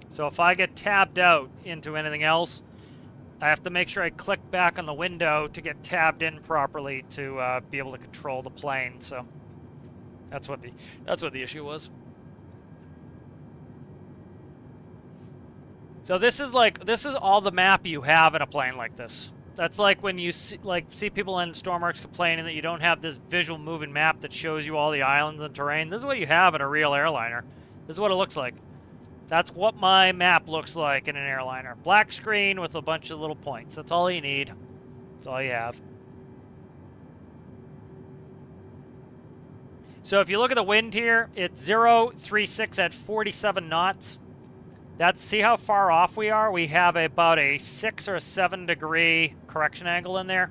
So if I get tabbed out into anything else, I have to make sure I click back on the window to get tabbed in properly to be able to control the plane. So that's what the issue was. So this is all the map you have in a plane like this. That's like when you see people in Stormworks complaining that you don't have this visual moving map that shows you all the islands and terrain. This is what you have in a real airliner. This is what it looks like. That's what my map looks like in an airliner. Black screen with a bunch of little points. That's all you need. That's all you have. So if you look at the wind here, it's 036 at 47 knots. See how far off we are? We have about a 6 or 7 degree correction angle in there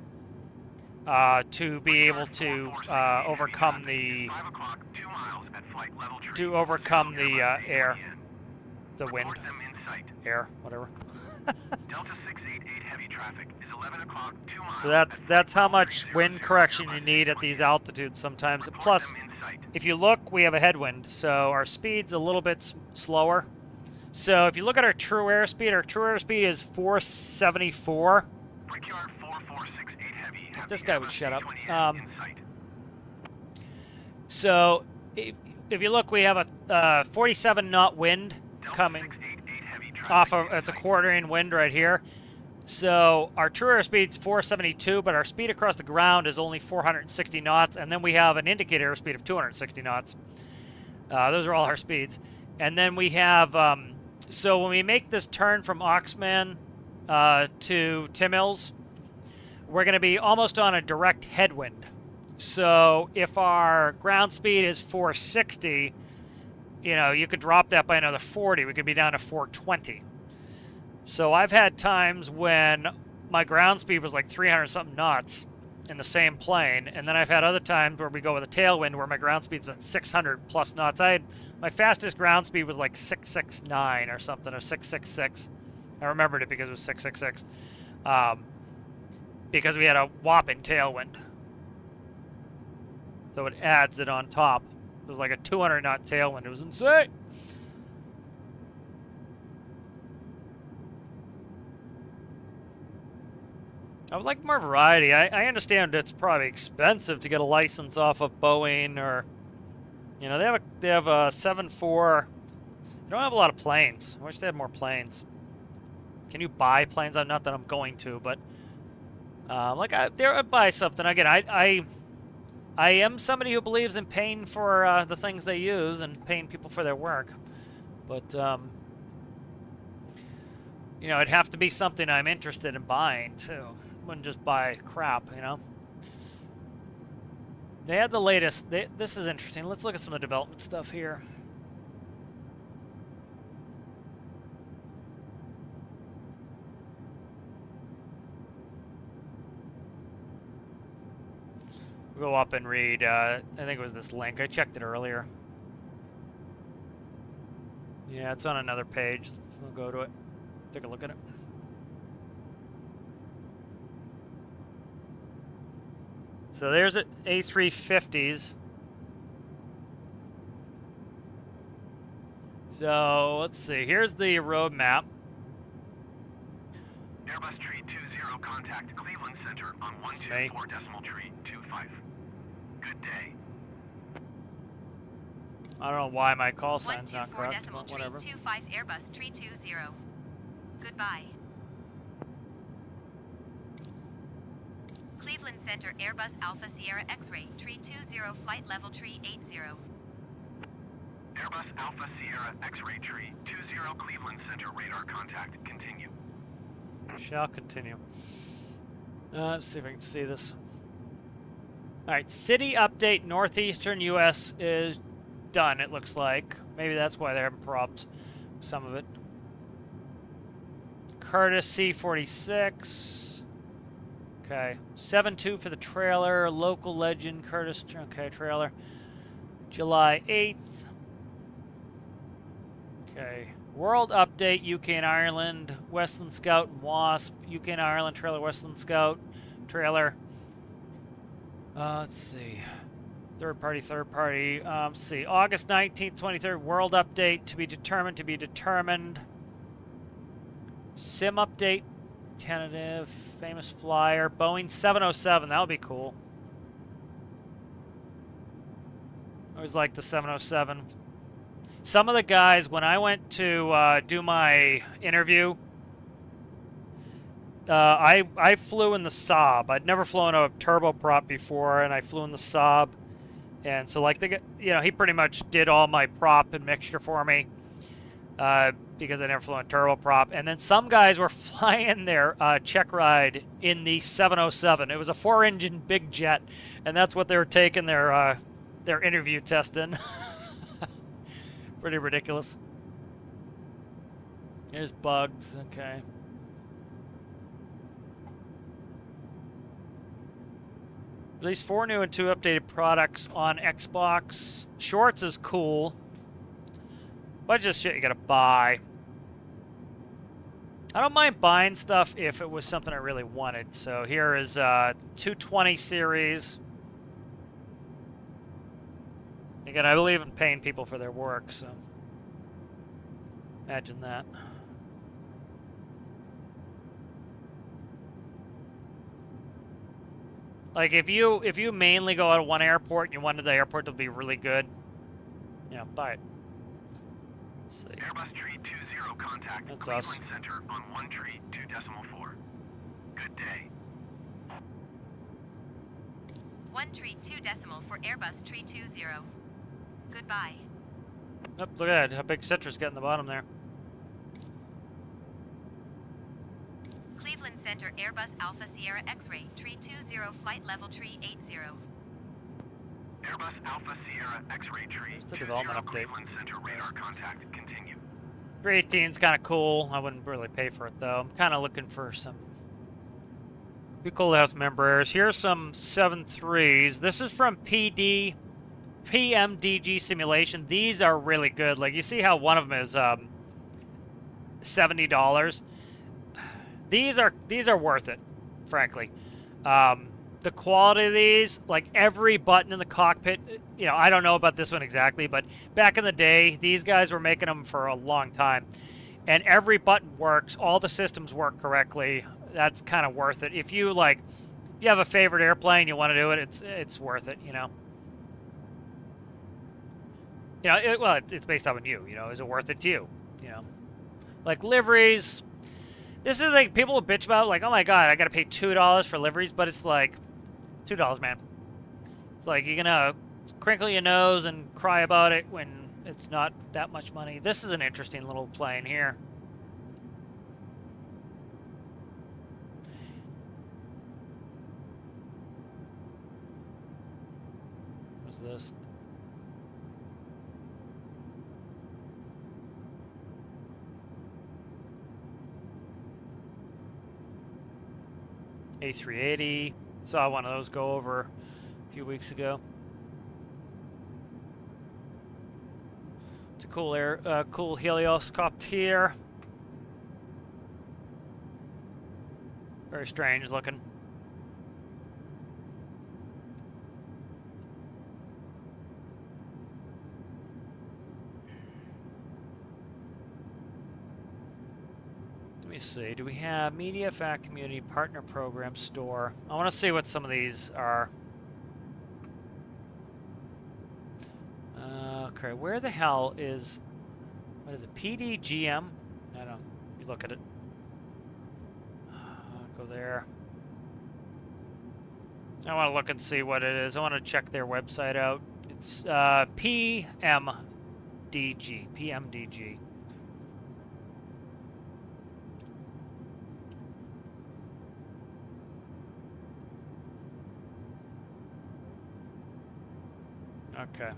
to be able to overcome the air, the wind, air, whatever. Delta 688 heavy traffic is 11 o'clock, 2 miles. So that's how much wind correction you need at these altitudes sometimes. Plus, if you look, we have a headwind, so our speed's a little bit slower. So if you look at our true airspeed is 474. Brickyard 4468 heavy. If this guy would shut up. So if you look, we have a 47 knot wind coming off of, it's a quartering wind right here. So our true airspeed's 472, but our speed across the ground is only 460 knots, and then we have an indicator airspeed of 260 knots. Those are all our speeds. And then we have, so when we make this turn from Oxman to Tim Hills, we're going to be almost on a direct headwind. So if our ground speed is 460, you know, you could drop that by another 40. We could be down to 420. So I've had times when my ground speed was like 300-something knots in the same plane, and then I've had other times where we go with a tailwind where my ground speed's been 600+ knots. My fastest ground speed was like 669 or something, or 666. I remembered it because it was 666. Because we had a whopping tailwind. So it adds it on top. It was like a 200-knot tailwind. It was insane. I would like more variety. I understand it's probably expensive to get a license off of Boeing, or, you know, they have a 747. They don't have a lot of planes. I wish they had more planes. Can you buy planes? Not that I'm going to, but I'd buy something. Again, I am somebody who believes in paying for the things they use and paying people for their work, but you know, it'd have to be something I'm interested in buying too. Wouldn't just buy crap, you know. They had the latest. This is interesting. Let's look at some of the development stuff here. We'll go up and read. I think it was this link. I checked it earlier. Yeah, it's on another page. We'll go to it. Take a look at it. So there's A350s. So let's see. Here's the road map. Airbus tree 20, contact Cleveland Center on 124 decimal tree 25. Good day. I don't know why my call sign's not 124 correct, decimal but tree whatever. 25 Airbus tree 20. Goodbye. Cleveland Center Airbus Alpha Sierra X-ray tree 20 flight level tree 80. Airbus Alpha Sierra X-ray tree 20 Cleveland Center radar contact. Continue. Shall continue. Let's see if I can see this. Alright, city update northeastern US is done, it looks like. Maybe that's why they're having problems. Some of it. Curtis C46. Okay. 7-2 for the trailer. Local legend, Curtis. Okay, trailer. July 8th. Okay. World update, UK and Ireland. Westland Scout and Wasp. UK and Ireland trailer, Westland Scout trailer. Let's see. Third party. Let's see. August 19th, 23rd. World update to be determined. Sim update. Tentative. Famous flyer. Boeing 707. That would be cool. I always liked the 707. Some of the guys, when I went to do my interview, I flew in the Saab. I'd never flown a turboprop before, and I flew in the Saab. And so, like, he pretty much did all my prop and mixture for me because I never flew a turboprop. And then some guys were flying their check ride in the 707. It was a 4-engine big jet, and that's what they were taking their interview test in. Pretty ridiculous. Here's bugs. Okay. Released 4 new and 2 updated products on Xbox. Shorts is cool. Bunch of shit you gotta buy. I don't mind buying stuff if it was something I really wanted. So here is 220 series. Again, I believe in paying people for their work, so imagine that. Like if you mainly go out of one airport and you wanted the airport to be really good, buy it. Let's see. Airbus tree 20 contact That's Cleveland us. Center on 1 tree 2.4. Good day. 1 tree 2 decimal for Airbus tree 20. Goodbye. Oh, look at that, how big Citrus got in the bottom there. Cleveland Center Airbus Alpha Sierra X-ray tree 20 flight level tree 80. Airbus Alpha Sierra X-ray tree There's the 20 development update. Cleveland Center radar contact. Continue. 318's kind of cool. I wouldn't really pay for it though. I'm kind of looking for some. Be cool to have some Embraers. Here's some 7.3s. This is from PMDG Simulation. These are really good. Like you see how one of them is $70. These are worth it, frankly. The quality of these, like every button in the cockpit, I don't know about this one exactly, but back in the day, these guys were making them for a long time. And every button works, all the systems work correctly. That's kind of worth it. If you have a favorite airplane, you want to do it, it's worth it, it's based on you, is it worth it to you, Like liveries, this is like people will bitch about, like, oh my god, I gotta pay $2 for liveries, but it's like, $2, man. It's like, you're gonna crinkle your nose and cry about it when it's not that much money. This is an interesting little plane here. What's this? A380. Saw one of those go over a few weeks ago. It's a cool cool Helios Copter. Very strange looking. me see. Do we have Media Fact Community Partner Program Store? I want to see what some of these are. Okay, where the hell is... What is it? PDGM? I don't. You look at it. Go there. I want to look and see what it is. I want to check their website out. It's PMDG. PMDG. Okay.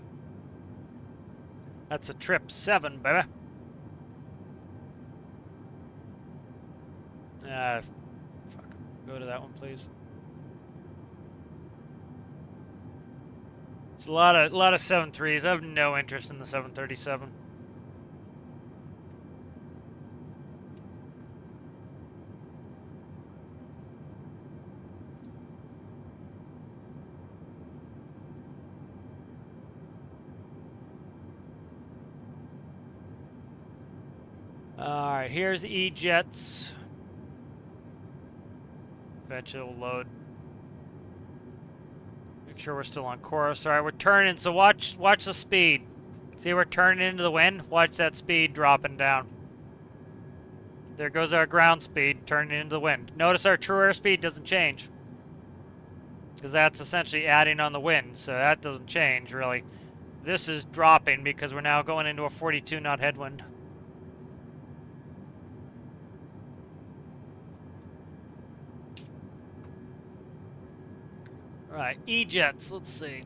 That's a trip 7, baby. Fuck. Go to that one, please. It's a lot of 7.3s. I have no interest in the 737. All right, here's E-Jets. Eventually it'll load. Make sure we're still on course. All right, we're turning, so watch the speed. See, we're turning into the wind? Watch that speed dropping down. There goes our ground speed, turning into the wind. Notice our true airspeed doesn't change. Because that's essentially adding on the wind, so that doesn't change, really. This is dropping because we're now going into a 42 knot headwind. Right, E-Jets, let's see.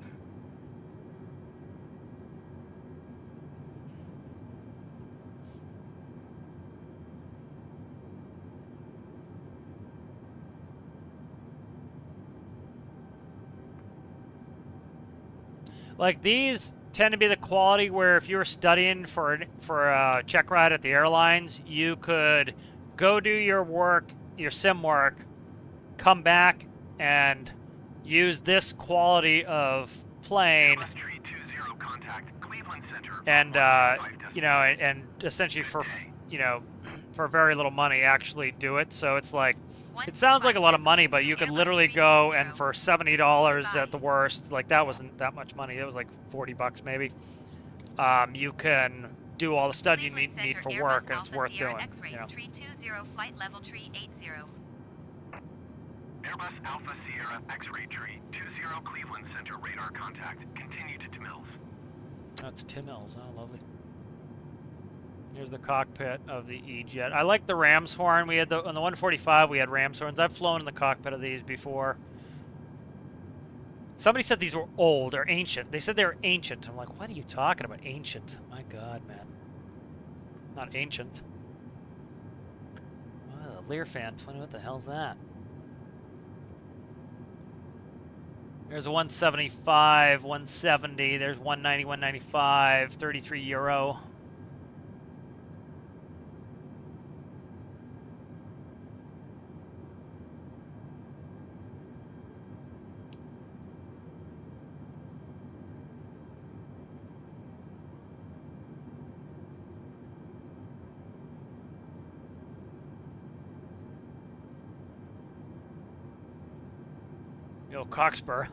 Like, these tend to be the quality where if you were studying for a check ride at the airlines, you could go do your work, your sim work, come back and use this quality of plane and you know, and essentially for, you know, for very little money actually do it. So it's like, it sounds like a lot of money, but you could literally go and for $70 at the worst, like that wasn't that much money, it was like 40 bucks maybe, you can do all the stuff you need for work, and it's worth doing, you know. Airbus Alpha Sierra X-Ray Tree 20 Cleveland Center radar contact. Continue to Tim Mills. That's Tim Mills, oh lovely. Here's the cockpit of the E-Jet. I like the ram's horn. We had on the 145 we had ram's horns. I've flown in the cockpit of these before. Somebody said these were old or ancient. They said they were ancient. I'm like, what are you talking about? Ancient. My God, man. Not ancient. Oh, the Learfan 20. What the hell's that? There's a 175, 170. There's 190, 195, 33 euro. Yo, Cockspur.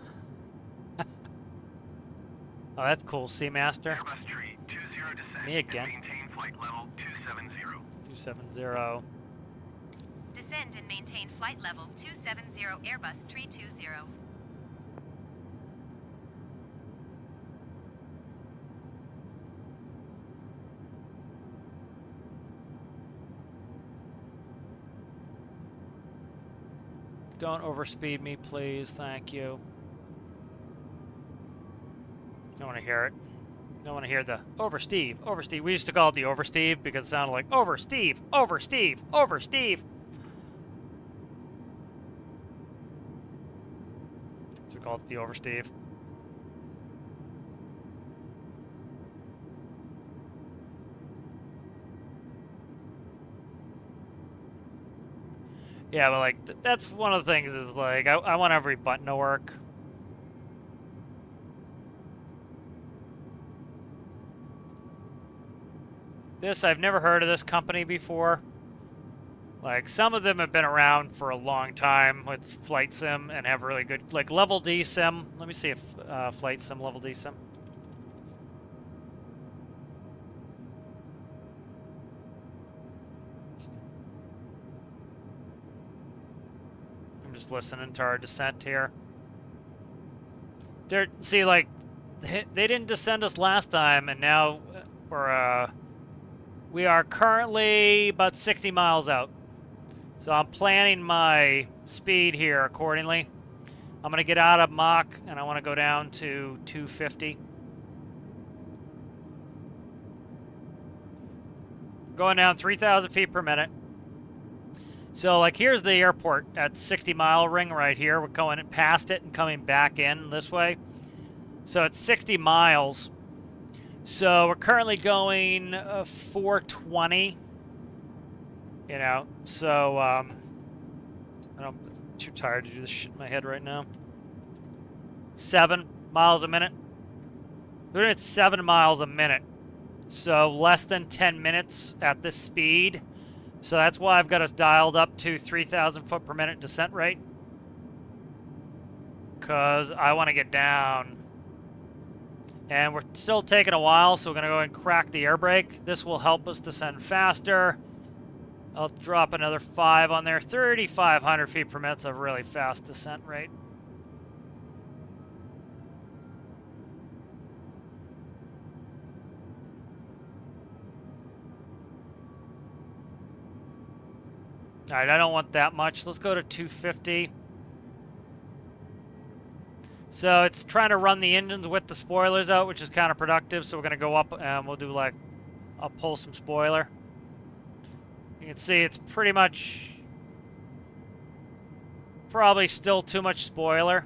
Oh, that's cool. Seamaster. Airbus Tree 20 descend. Me again. Maintain flight level 270. 270. Descend and maintain flight level 270 Airbus Tree 20. Don't overspeed me, please. Thank you. I want to hear it. I want to hear the over Steve, over Steve. We used to call it the over Steve because it sounded like over Steve, over Steve, over Steve. So we call it the over Steve. Yeah, but like that's one of the things is like I want every button to work. This I've never heard of this company before. Like, some of them have been around for a long time with Flight Sim and have really good, like Level D Sim. Let me see if Flight Sim, Level D Sim. I'm just listening to our descent here. See, like, they didn't descend us last time, and now we are currently about 60 miles out. So I'm planning my speed here accordingly. I'm going to get out of Mach, and I want to go down to 250. Going down 3,000 feet per minute. So, like, here's the airport at 60 Mile Ring right here. We're going past it and coming back in this way. So it's 60 miles. So we're currently going 420. You know, so I'm too tired to do this shit in my head right now. 7 miles a minute. We're doing 7 miles a minute. So less than 10 minutes at this speed. So that's why I've got us dialed up to 3,000 foot per minute descent rate. Because I want to get down. And we're still taking a while, so we're going to go and crack the air brake. This will help us descend faster. I'll drop another 5 on there. 3,500 feet per minute's a really fast descent rate. All right, I don't want that much. Let's go to 250. So it's trying to run the engines with the spoilers out, which is counterproductive. So we're going to go up and we'll do like, I'll pull some spoiler. You can see it's pretty much, probably still too much spoiler.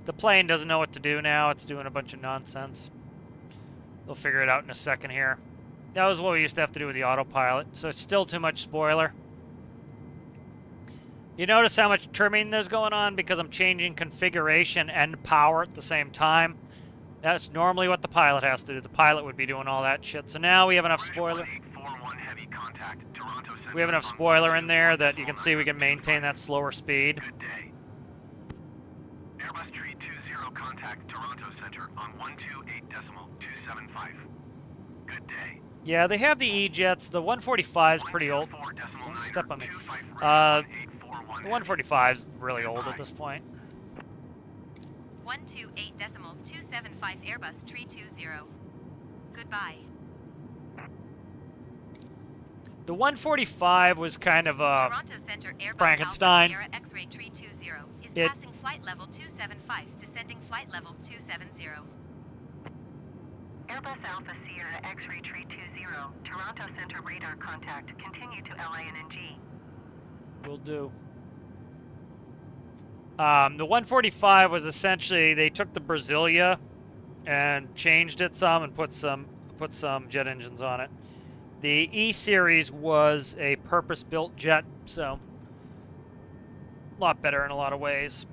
The plane doesn't know what to do now. It's doing a bunch of nonsense. We'll figure it out in a second here. That was what we used to have to do with the autopilot. So it's still too much spoiler. You notice how much trimming there's going on because I'm changing configuration and power at the same time. That's normally what the pilot has to do. The pilot would be doing all that shit. So now we have enough spoiler. We have enough spoiler in there that you can see we can maintain that slower speed. Good day. Airbus Tree 20 contact Toronto Center on 128.275. Good day. Yeah, they have the E-jets. The 145 is pretty old. Don't step on me. The 145 is really old at this point. 128.275 Airbus Tree 20. Goodbye. The 145 was kind of a Toronto Center Airbus Frankenstein. Alpha Sierra X-ray Tree 20 is It- passing flight level 275, descending flight level 270. Airbus Alpha Sierra X-ray Tree 20, Toronto Center radar contact. Continue to LINNG. Will do. The 145 was essentially, they took the Brasilia and changed it some and put some jet engines on it. The E-Series was a purpose-built jet, so a lot better in a lot of ways.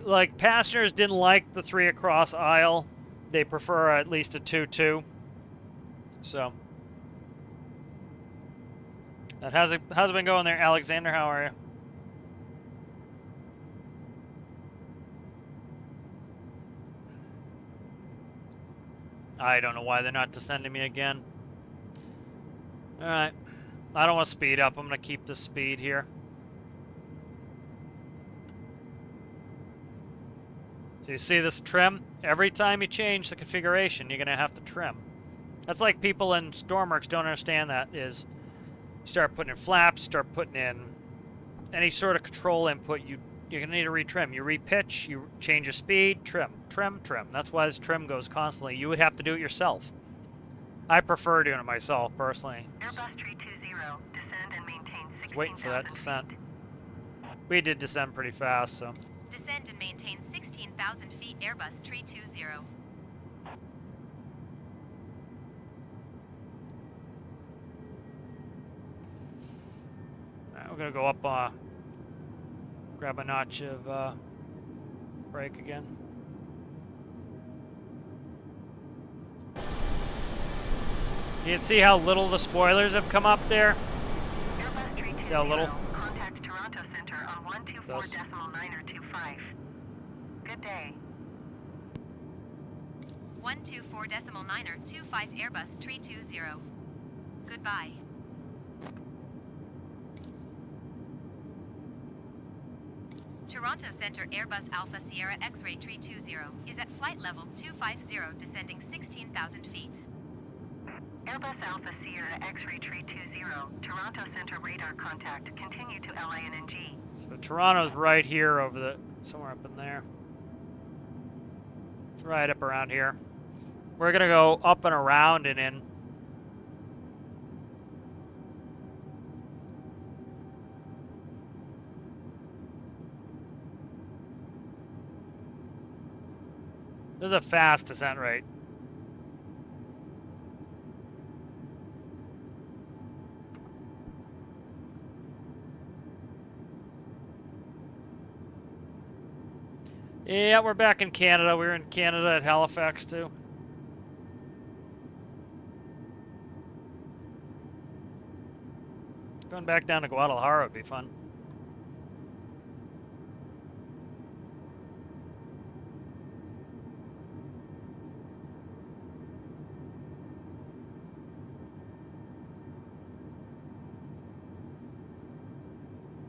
Like, passengers didn't like the 3 across aisle. They prefer at least a 2-2. So, how's it been going there, Alexander? How are you? I don't know why they're not descending me again. Alright. I don't want to speed up. I'm going to keep the speed here. So you see this trim? Every time you change the configuration, you're going to have to trim. That's like people in Stormworks don't understand that is you start putting in flaps, start putting in any sort of control input, you're going to need to retrim. You repitch, you change your speed, trim, trim, trim. That's why this trim goes constantly. You would have to do it yourself. I prefer doing it myself, personally. Airbus Tree 20, descend and maintain 16,000 Waiting for that descent. feet. We did descend pretty fast, so. Descend and maintain 16,000 feet Airbus Tree 20. Alright, we're going to go up, grab a notch of brake again. You can see how little the spoilers have come up there. Airbus 320, See how little? contact Toronto Center on Those. 124.925. Good day. 124.925 Airbus 320. Goodbye. Toronto Center Airbus Alpha Sierra X-Ray 320 is at flight level 250 descending 16,000 feet. Airbus Alpha Sierra X-Ray 320, Toronto Center radar contact. Continue to LINNG. So Toronto's right here over the, somewhere up in there. It's right up around here. We're gonna go up and around and in. There's a fast descent rate. Yeah, we're back in Canada. We were in Canada at Halifax too. Going back down to Guadalajara would be fun.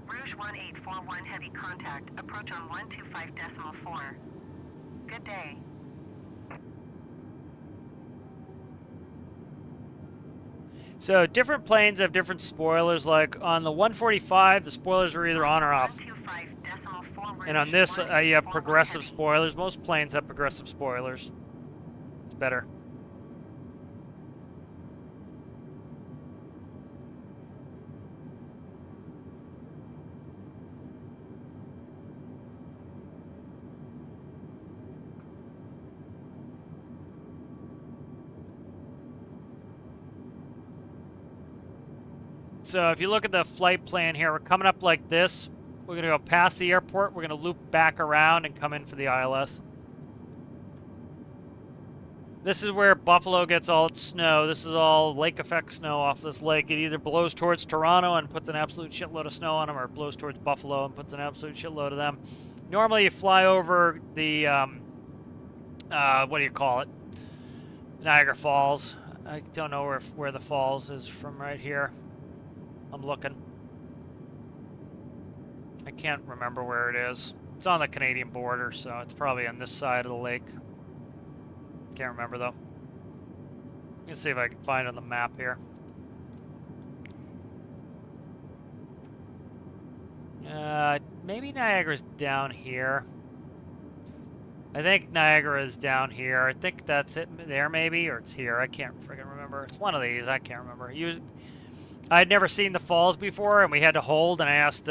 Rouge 1841 heavy contact. Approach on 125.4. Good day. So different planes have different spoilers. Like on the 145, the spoilers are either on or off. 125.4. And on this, you have progressive spoilers. Most planes have progressive spoilers. It's better. So if you look at the flight plan here, we're coming up like this. We're going to go past the airport. We're going to loop back around and come in for the ILS. This is where Buffalo gets all its snow. This is all lake effect snow off this lake. It either blows towards Toronto and puts an absolute shitload of snow on them, or it blows towards Buffalo and puts an absolute shitload of them. Normally you fly over the, what do you call it? Niagara Falls. I don't know where the falls is from right here. I'm looking. I can't remember where it is. It's on the Canadian border, so it's probably on this side of the lake. Can't remember though. Let's see if I can find it on the map here. Maybe Niagara's down here. I think Niagara is down here. I think that's it there maybe, or it's here. I can't freaking remember. It's one of these. I can't remember. I'd never seen the falls before, and we had to hold, and I asked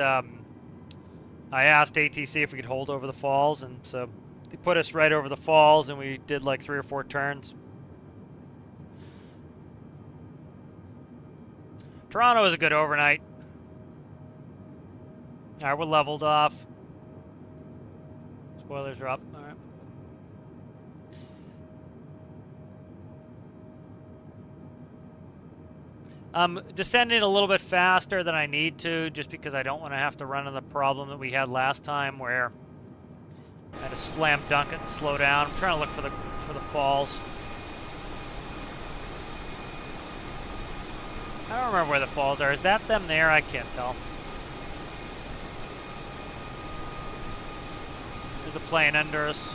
ATC if we could hold over the falls, and so they put us right over the falls, and we did like 3 or 4 turns. Toronto is a good overnight. All right, we're leveled off. Spoilers are up. All right. I'm descending a little bit faster than I need to, just because I don't want to have to run into the problem that we had last time where I had to slam dunk it and slow down. I'm trying to look for the falls. I don't remember where the falls are. Is that them there? I can't tell. There's a plane under us.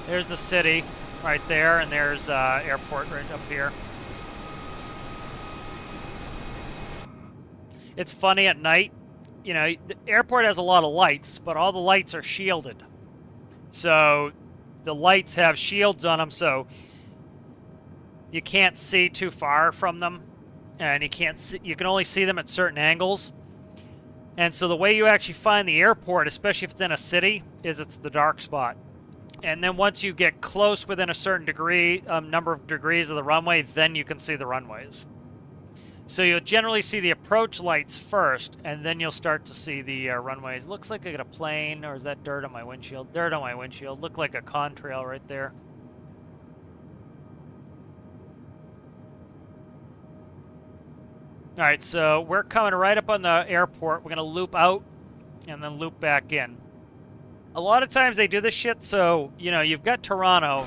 There's the city right there, and there's airport right up here. It's funny at night, you know, the airport has a lot of lights, but all the lights are shielded. So the lights have shields on them, so you can't see too far from them, and you can only see them at certain angles. And so the way you actually find the airport, especially if it's in a city, is it's the dark spot. And then once you get close within a certain number of degrees of the runway, then you can see the runways. So you'll generally see the approach lights first, and then you'll start to see the runways. Looks like I got a plane, or is that dirt on my windshield? Dirt on my windshield. Looked like a contrail right there. All right, so we're coming right up on the airport. We're going to loop out and then loop back in. A lot of times they do this shit, so, you know, you've got Toronto.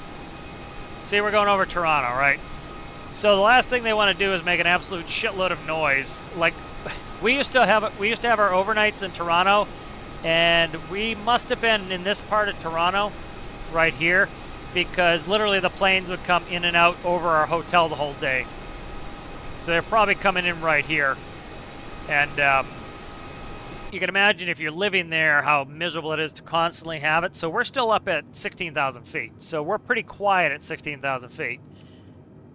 See, we're going over Toronto, right? So the last thing they want to do is make an absolute shitload of noise. Like, we used to have our overnights in Toronto, and we must have been in this part of Toronto, right here, because literally the planes would come in and out over our hotel the whole day. So they're probably coming in right here. And you can imagine if you're living there how miserable it is to constantly have it. So we're still up at 16,000 feet. So we're pretty quiet at 16,000 feet.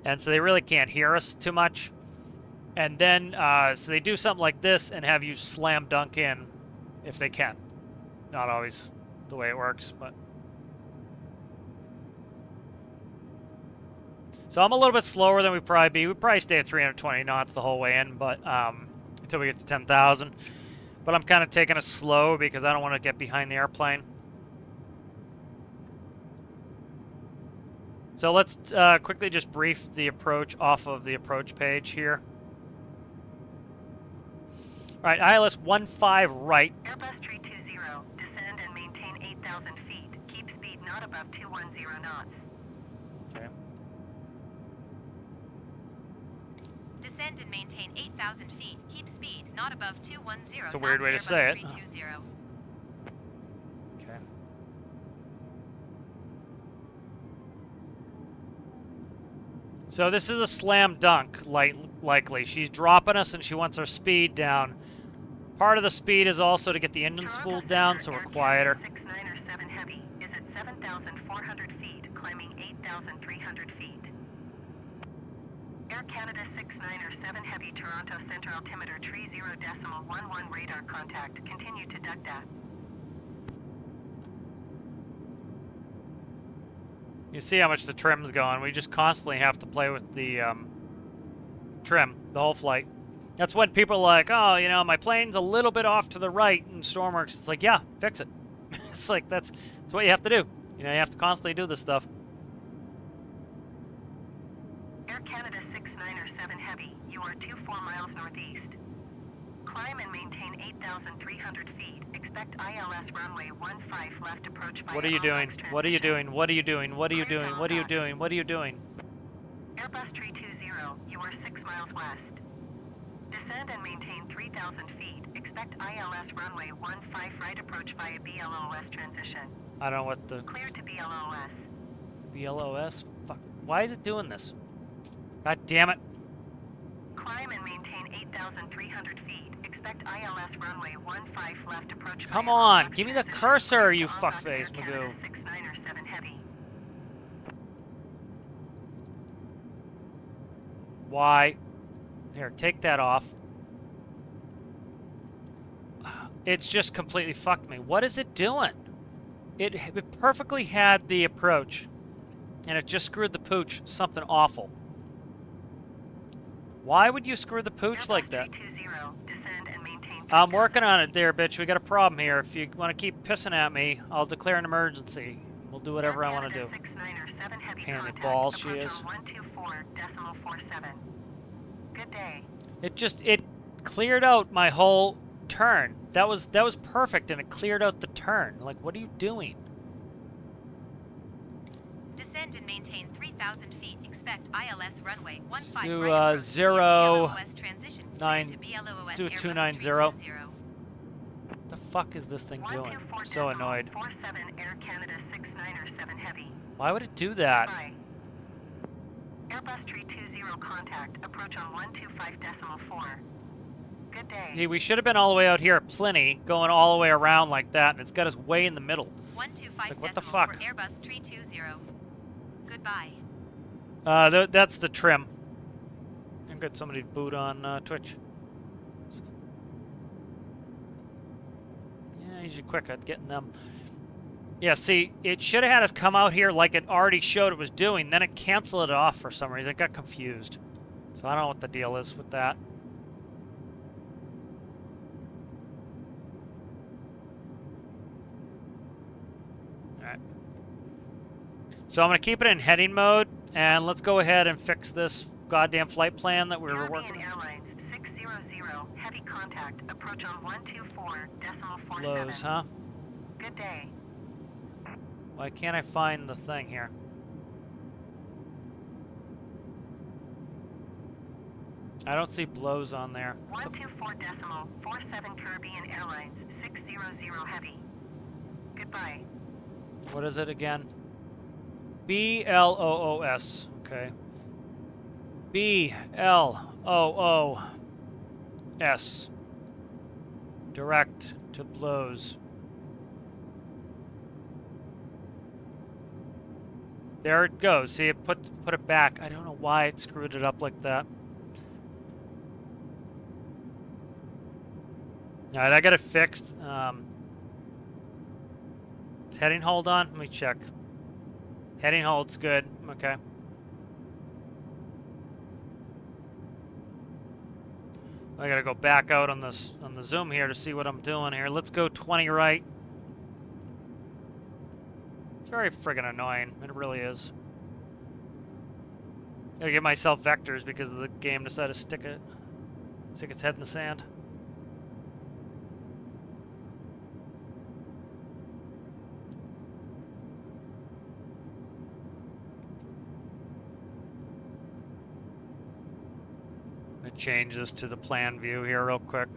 And so they really can't hear us too much. And then, so they do something like this and have you slam dunk in if they can. Not always the way it works, but... So I'm a little bit slower than we'd probably be. We'd probably stay at 320 knots the whole way in, but until we get to 10,000. But I'm kind of taking it slow because I don't want to get behind the airplane. So let's quickly just brief the approach off of the approach page here. All right, ILS 15 right. Airbus 320, descend and maintain 8,000 feet. Keep speed not above 210 knots. Okay. Descend and maintain 8,000 feet. Keep speed not above 210. It's a weird way to Airbus say it. 320. Okay. So this is a slam dunk, likely. She's dropping us and she wants our speed down. Part of the speed is also to get the engine spooled down so we're quieter. 6907 Heavy is at 7,400 feet, climbing 8,300 feet. Air Canada 6907 Heavy, Toronto Center altimeter 30.11 radar contact. Continue to DUCTA. You see how much the trim's going. We just constantly have to play with the trim the whole flight. That's when people are like, oh, you know, my plane's a little bit off to the right in Stormworks. It's like, yeah, fix it. It's like, that's what you have to do. You know, you have to constantly do this stuff. Air Canada 6907 Heavy, you are 24 miles northeast. Climb and maintain 8,300 feet. Expect ILS runway 15 left approach by What are you doing? What are you doing? What are you doing? What are you doing? What are you doing? What are you doing? Airbus 320, you are 6 miles west. Descend and maintain 3,000 feet. Expect ILS runway 15 right approach via BLOS transition. I don't know what the... Clear to BLOS. BLOS? Fuck. Why is it doing this? God damn it. Climb and maintain 8,300 feet. Expect ILS runway 15 left approach. Come via on, LOS give me the transition. cursor, you All fuckface, Air Canada Magoo. 6907 Heavy. Why? Here, take that off. It's just completely fucked me. What is it doing? It perfectly had the approach, and it just screwed the pooch. Something awful. Why would you screw the pooch like that? I'm working on it there, bitch. We got a problem here. If you want to keep pissing at me, I'll declare an emergency. We'll do whatever I want to do. Pain in the balls she is. 124.47. Good day. It cleared out my whole turn. That was perfect, and it cleared out the turn. Like, what are you doing? Descend and maintain 3,000 feet. Expect ILS runway 15 Zoo, right approach. 0 BLOS transition. 9 to BLOS Zoo Airbus 290. 320. What the fuck is this thing doing? I'm so annoyed. 47 Air Canada 6907 Heavy. Why would it do that? Bye. Airbus 320 contact. Approach on 125.4. Good day. Hey, we should have been all the way out here at Pliny, going all the way around like that, and it's got us way in the middle. 125 like, what the decimal fuck? for Airbus 320. Goodbye. That's the trim. I've got somebody boot on Twitch. Yeah, usually quick at getting them. Yeah, see, it should have had us come out here like it already showed it was doing, then it canceled it off for some reason. It got confused. So I don't know what the deal is with that. Alright. So I'm going to keep it in heading mode, and let's go ahead and fix this goddamn flight plan that we were Caribbean working on. Airlines 60 heavy contact. Approach on 124.47. Blows, huh? Good day. Why can't I find the thing here? I don't see blows on there. 124.47 Caribbean Airlines 600 heavy. Goodbye. What is it again? BLOOS. Okay. BLOOS. Direct to blows. There it goes. See, it put it back. I don't know why it screwed it up like that. All right, I got it fixed. Is heading hold on? Let me check. Heading hold's good. Okay. I gotta go back out on this on the zoom here to see what I'm doing here. Let's go 20 right. It's very friggin' annoying. It really is. Gotta give myself vectors because the game decided to stick its head in the sand. Change this to the plan view here real quick.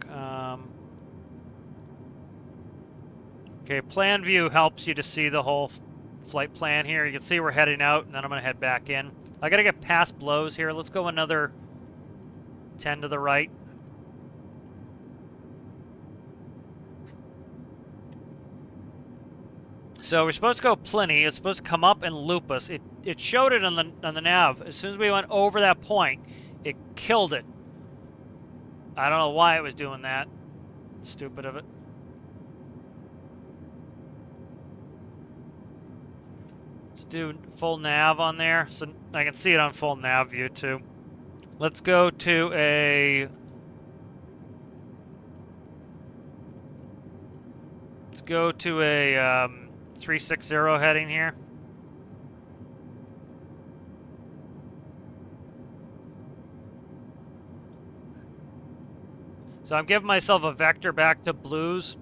Okay, plan view helps you to see the whole flight plan here. You can see we're heading out, and then I'm going to head back in. I got to get past blows here. Let's go another 10 to the right. So we're supposed to go Pliny. It's supposed to come up and loop us. It showed it on the nav. As soon as we went over that point, it killed it. I don't know why it was doing that. Stupid of it. Let's do full nav on there, so I can see it on full nav view too. Let's go to a... Let's go to a 360 heading here. So I'm giving myself a vector back to blues.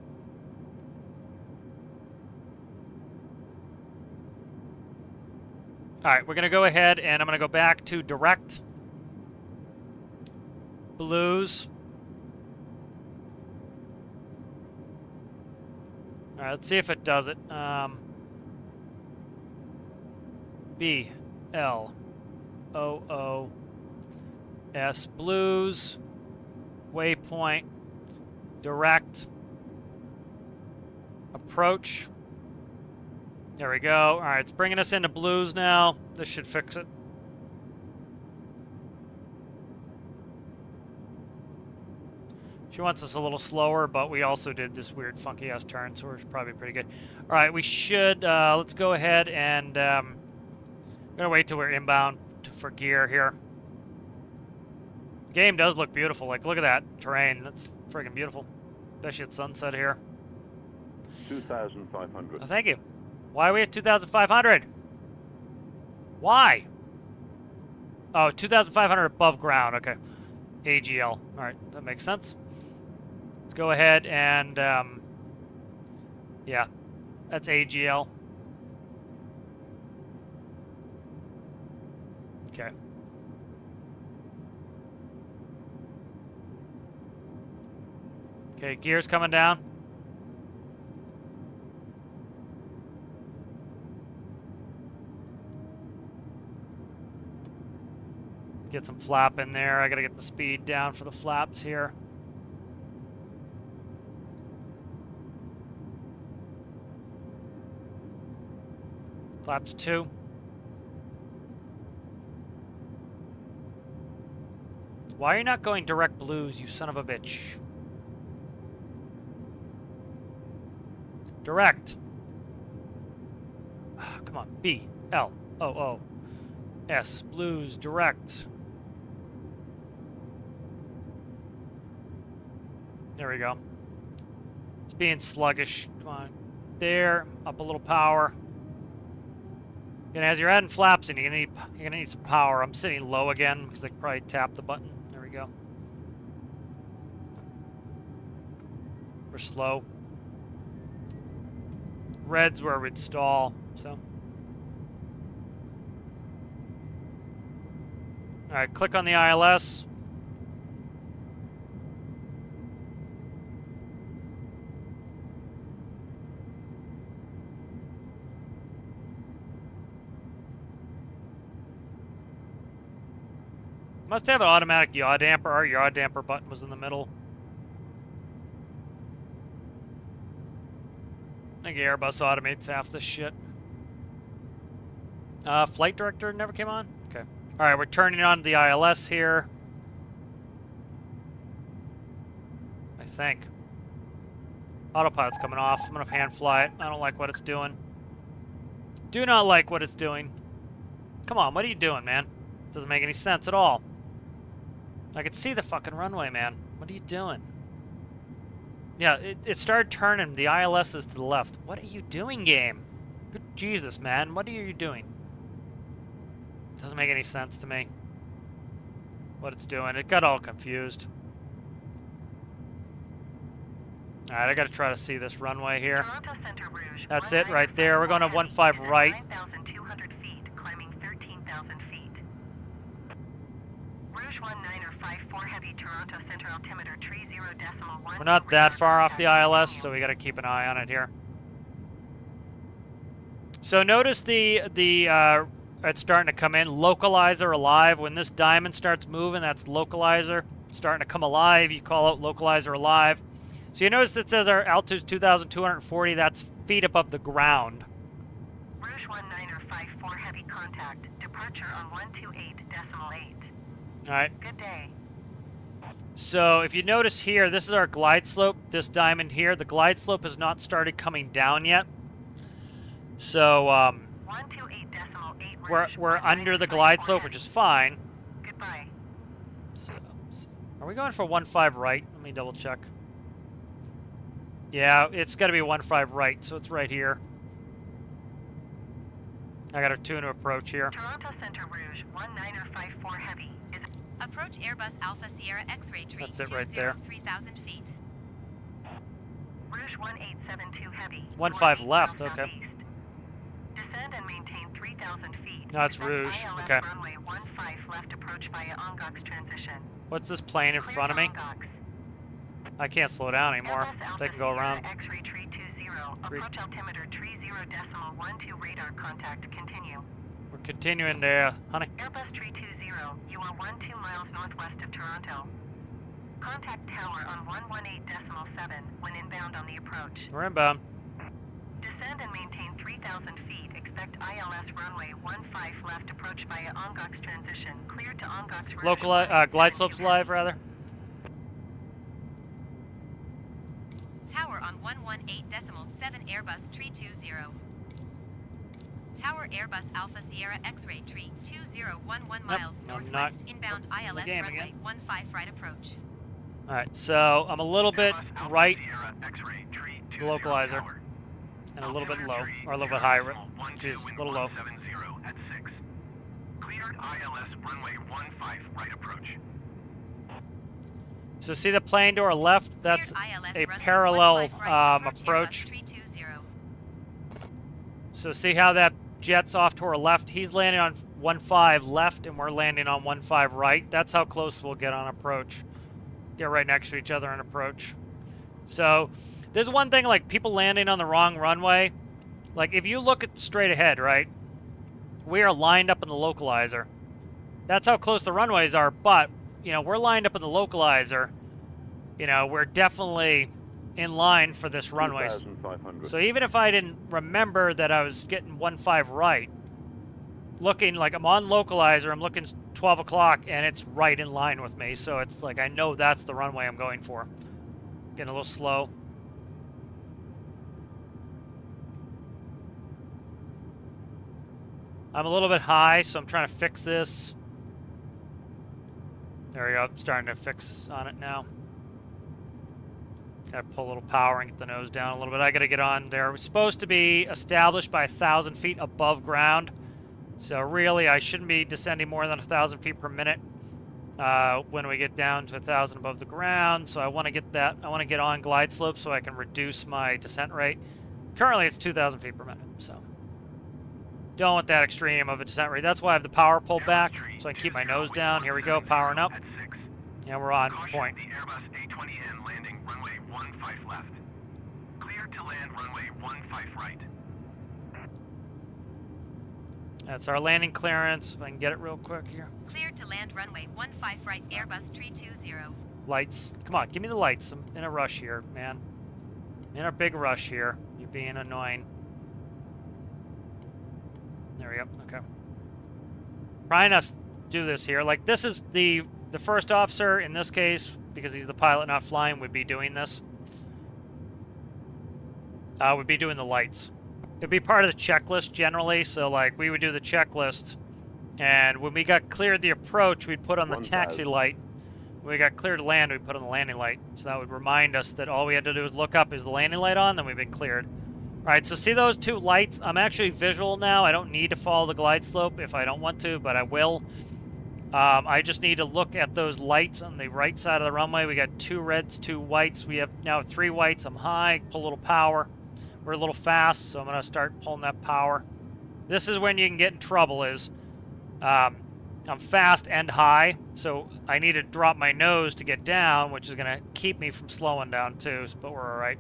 All right, we're going to go ahead and I'm going to go back to direct. Blues. All right, let's see if it does it. BLOOS. Blues. Waypoint, direct, approach. There we go. All right, it's bringing us into blues now. This should fix it. She wants us a little slower, but we also did this weird funky ass turn, so we're probably pretty good. All right, we should, let's go ahead and, I'm gonna wait till we're inbound for gear here. Game does look beautiful. Like, look at that terrain. That's friggin' beautiful. Especially at sunset here. 2,500. Oh, thank you. Why are we at 2,500? Why? Oh, 2,500 above ground. Okay. AGL. All right, that makes sense. Let's go ahead and, yeah, that's AGL. Okay. Okay, gears coming down. Get some flap in there. I gotta get the speed down for the flaps here. Flaps 2. Why are you not going direct blues, you son of a bitch? Direct. Ah, come on. BLOOS. Blues. Direct. There we go. It's being sluggish. Come on. There. Up a little power. And as you're adding flaps in, you're gonna need some power. I'm sitting low again because I could probably tap the button. There we go. We're slow. Red's where we'd stall, so. Alright, click on the ILS. Must have an automatic yaw damper. Our yaw damper button was in the middle. I think Airbus automates half this shit. Flight director never came on? Okay. Alright, we're turning on the ILS here. I think. Autopilot's coming off. I'm gonna hand fly it. I don't like what it's doing. Do not like what it's doing. Come on, what are you doing, man? Doesn't make any sense at all. I can see the fucking runway, man. What are you doing? Yeah, it started turning. The ILS is to the left. What are you doing, game? Good Jesus, man. What are you doing? Doesn't make any sense to me. What it's doing. It got all confused. Alright, I gotta try to see this runway here. Toronto Center Rouge. That's it right there. We're going to 15 right. 9,200 feet, climbing 13,000 feet. Rouge 1954 Heavy, Toronto Center altimeter 30.1. We're not that far off the ILS, so we gotta keep an eye on it here. So notice it's starting to come in. Localizer alive. When this diamond starts moving, that's localizer starting to come alive. You call out localizer alive. So you notice it says our altitude's 2,240. That's feet above the ground. Rouge 1954 Heavy contact. Departure on 128.8. Alright. Good day. So if you notice here, this is our glide slope. This diamond here, the glide slope has not started coming down yet. So 128.8. we're under the glide slope, which is fine. Goodbye. So, are we going for 15 right? Let me double check. Yeah, it's got to be 15 right, so it's right here. I got a tune to approach here. Toronto Center Rouge 1954 Heavy is Approach Airbus Alpha Sierra X-ray tree. That's it right there. 3,000 feet. Rouge 1872 Heavy. 15 left, southeast. okay. Descend and maintain 3,000 feet. No, it's Descend Rouge, ILS okay. Runway 15 left approach via Ongox transition. What's this plane in Clear front of me? Ongox. I can't slow down anymore. Airbus Alpha They can go Sierra around. X-ray tree 20. Approach altimeter 30.12 radar contact. Continue. We're continuing there, honey. Airbus tree 20. You are 12 miles northwest of Toronto. Contact tower on 118.7 when inbound on the approach. We're inbound. Descend and maintain 3,000 feet. Expect ILS runway 15 left approach via Ongox transition. Cleared to Ongox Rouge. Local glide slopes live, rather. Tower on 118.7 Airbus tree 20. Tower Airbus Alpha Sierra X-ray tree 2011 miles I'm not northwest inbound in the ILS game runway again. 15 right approach. Alright, so I'm a little bit Airbus Alpha right, Sierra X-ray tree the 20 localizer, tower. and a little bit Altimeter low, tree or a little bit high, 0.12 geez, wind a little low. 170 at 6. Cleared ILS runway 15 right approach. So see the plane to our left? That's Cleared ILS a runway parallel 15 right, approach approach. Airbus 320. So see how that jet's off to our left? He's landing on 15 left, and we're landing on 15 right. That's how close we'll get on approach. Get right next to each other on approach. So there's one thing, like people landing on the wrong runway. Like if you look at straight ahead, right? We are lined up in the localizer. That's how close the runways are, but you know, we're lined up in the localizer. You know, we're definitely in line for this runway. 2,500. So even if I didn't remember that I was getting 15 right, looking like I'm on localizer, I'm looking 12 o'clock, and it's right in line with me. So it's like I know that's the runway I'm going for. Getting a little slow. I'm a little bit high, so I'm trying to fix this. There we go. I'm starting to fix on it now. Gotta pull a little power and get the nose down a little bit. I gotta get on there. We're supposed to be established by 1,000 feet above ground. So really, I shouldn't be descending more than 1,000 feet per minute. when we get down to 1,000 above the ground. So I want to get that. I want to get on glide slope so I can reduce my descent rate. Currently, it's 2,000 feet per minute. So don't want that extreme of a descent rate. That's why I have the power pulled back, so I can keep my nose down. Here we go, powering up. And we're on point. The Airbus A20N landing runway 15 left. Cleared to land runway 15 right. That's our landing clearance. If I can get it real quick here. Cleared to land runway 15 right, Airbus 320. Lights. Come on, give me the lights. I'm in a rush here, man. In a big rush here. You're being annoying. There we go. Okay. Trying to do this here. Like, this is the first officer, in this case, because he's the pilot not flying, would be doing this. Would be doing the lights. It'd be part of the checklist generally, so like we would do the checklist, and when we got cleared the approach, we'd put on the taxi light. When we got cleared to land, we'd put on the landing light. So that would remind us that all we had to do is look up, is the landing light on, then we've been cleared. Alright, so see those two lights? I'm actually visual now. I don't need to follow the glide slope if I don't want to, but I will. I just need to look at those lights on the right side of the runway. We got 2 reds, 2 whites. We have now 3 whites. I'm high, pull a little power. We're a little fast, so I'm going to start pulling that power. This is when you can get in trouble, is I'm fast and high, so I need to drop my nose to get down, which is going to keep me from slowing down too, but we're all right.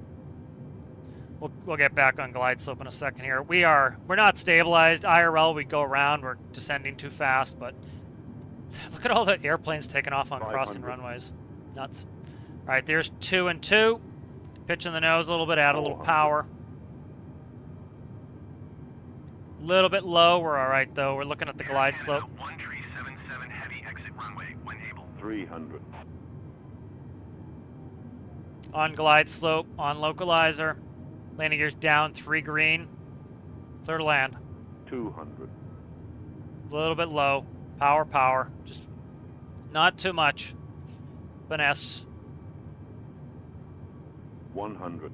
We'll get back on glide slope in a second here. We're not stabilized. IRL, we go around. We're descending too fast, but look at all the airplanes taking off on crossing runways. Nuts. All right, there's 2 and 2. Pitching the nose a little bit, add a little power. Little bit low. We're all right though. We're looking at the glide slope. 1377 heavy exit runway when able. 300. On glide slope, on localizer. Landing gears down, 3 green. Clear to land. 200. A little bit low. Power, power. Just not too much. Finesse. 100.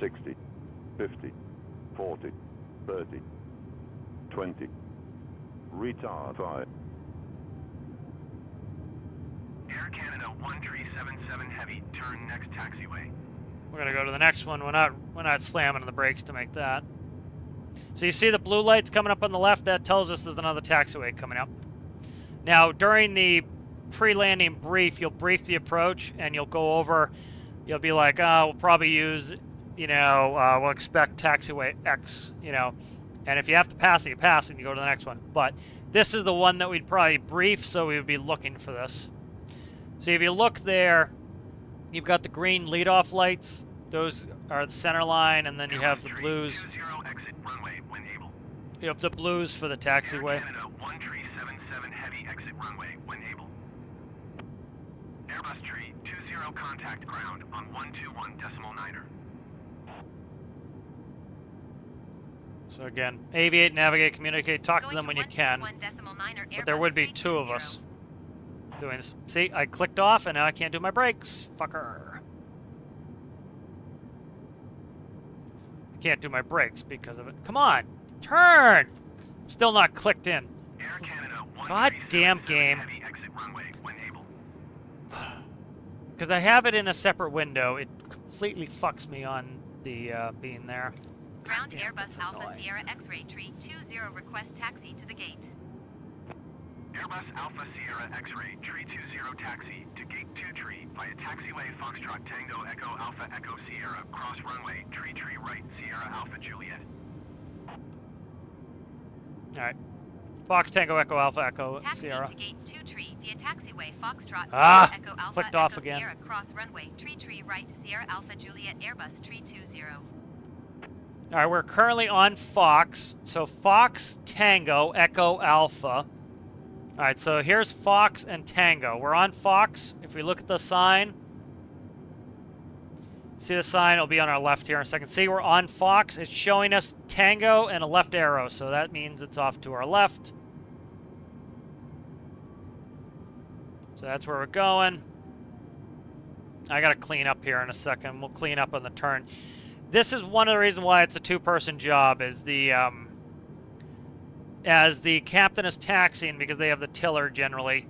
60. 50. 40. 30. 20. Retard 5. Air Canada 1377 heavy, turn next taxiway. We're gonna go to the next one. We're not slamming the brakes to make that. So you see the blue lights coming up on the left? That tells us there's another taxiway coming up. Now during the pre-landing brief, you'll brief the approach and you'll go over. You'll be like, oh, we'll probably use, we'll expect taxiway X, and if you have to pass it, you pass it and you go to the next one. But this is the one that we'd probably brief, so we would be looking for this. So if you look there, you've got the green leadoff lights. Those are the center line, and then you have the blues. 20 exit runway when able. You have the blues for the taxiway. Air Canada 1377 heavy exit runway when able. Airbus tree 20 contact ground on 121.9er. So again, aviate, navigate, communicate, talk to them when you can. 121.9er, But there would be 2 of us doing this. See, I clicked off and now I can't do my brakes. Fucker. I can't do my brakes because of it. Come on, turn! Still not clicked in. Air Canada God damn game. heavy exit runway when able. Because I have it in a separate window, it completely fucks me on the being there. Ground Damn, Airbus that's Alpha annoying. Sierra X-ray tree 20 request taxi to the gate. Airbus Alpha Sierra X-ray tree 20 taxi to gate 2 tree via taxiway Foxtrot Tango Echo Alpha Echo Sierra cross runway tree right Sierra Alpha Juliet. Alright. Fox Tango Echo Alpha Echo Taxi Sierra. to gate 2 tree via taxiway Foxtrot Ah, Tango Echo Alpha clicked Echo off again. Sierra cross runway tree right Sierra Alpha Juliet Airbus tree 20. Alright, we're currently on Fox. So Fox Tango Echo Alpha. Alright, so here's Fox and Tango. We're on Fox. If we look at the sign, see the sign? It'll be on our left here in a second. See, we're on Fox. It's showing us Tango and a left arrow, so that means it's off to our left. So that's where we're going. I gotta clean up here in a second. We'll clean up on the turn. This is one of the reasons why it's a 2-person job, is the as the captain is taxiing, because they have the tiller generally,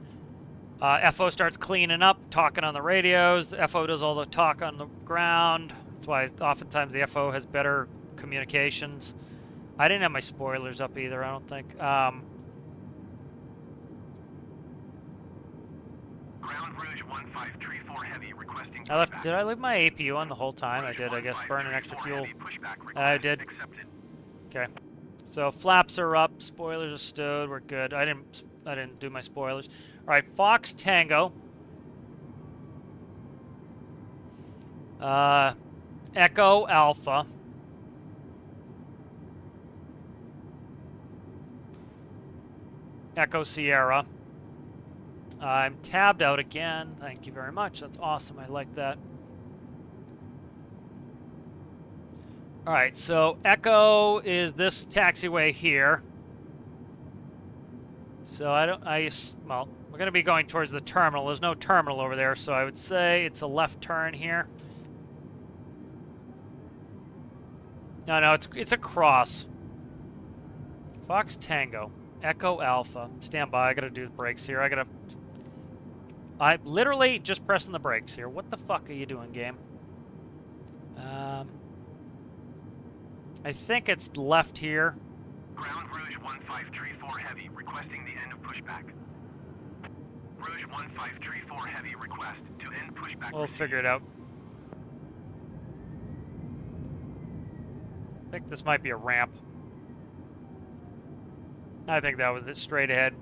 FO starts cleaning up, talking on the radios. The FO does all the talk on the ground. That's why oftentimes the FO has better communications. I didn't have my spoilers up either, I don't think. Ground Rouge 1534 Heavy requesting pushback. Did I leave my APU on the whole time? I did, I guess, burning extra fuel. I did. Okay. So flaps are up, spoilers are stowed, we're good. I didn't do my spoilers. All right, Fox Tango. Echo Alpha. Echo Sierra. I'm tabbed out again. Thank you very much. That's awesome. I like that. All right, so Echo is this taxiway here. So well, we're going to be going towards the terminal. There's no terminal over there, so I would say it's a left turn here. No, it's a cross. Fox Tango, Echo Alpha. Stand by. I got to do the brakes here. I'm literally just pressing the brakes here. What the fuck are you doing, game? I think it's left here. Ground Rouge 1534 Heavy requesting the end of pushback. Rouge 1534 Heavy request to end pushback. We'll figure it out. I think this might be a ramp. I think that was it, straight ahead.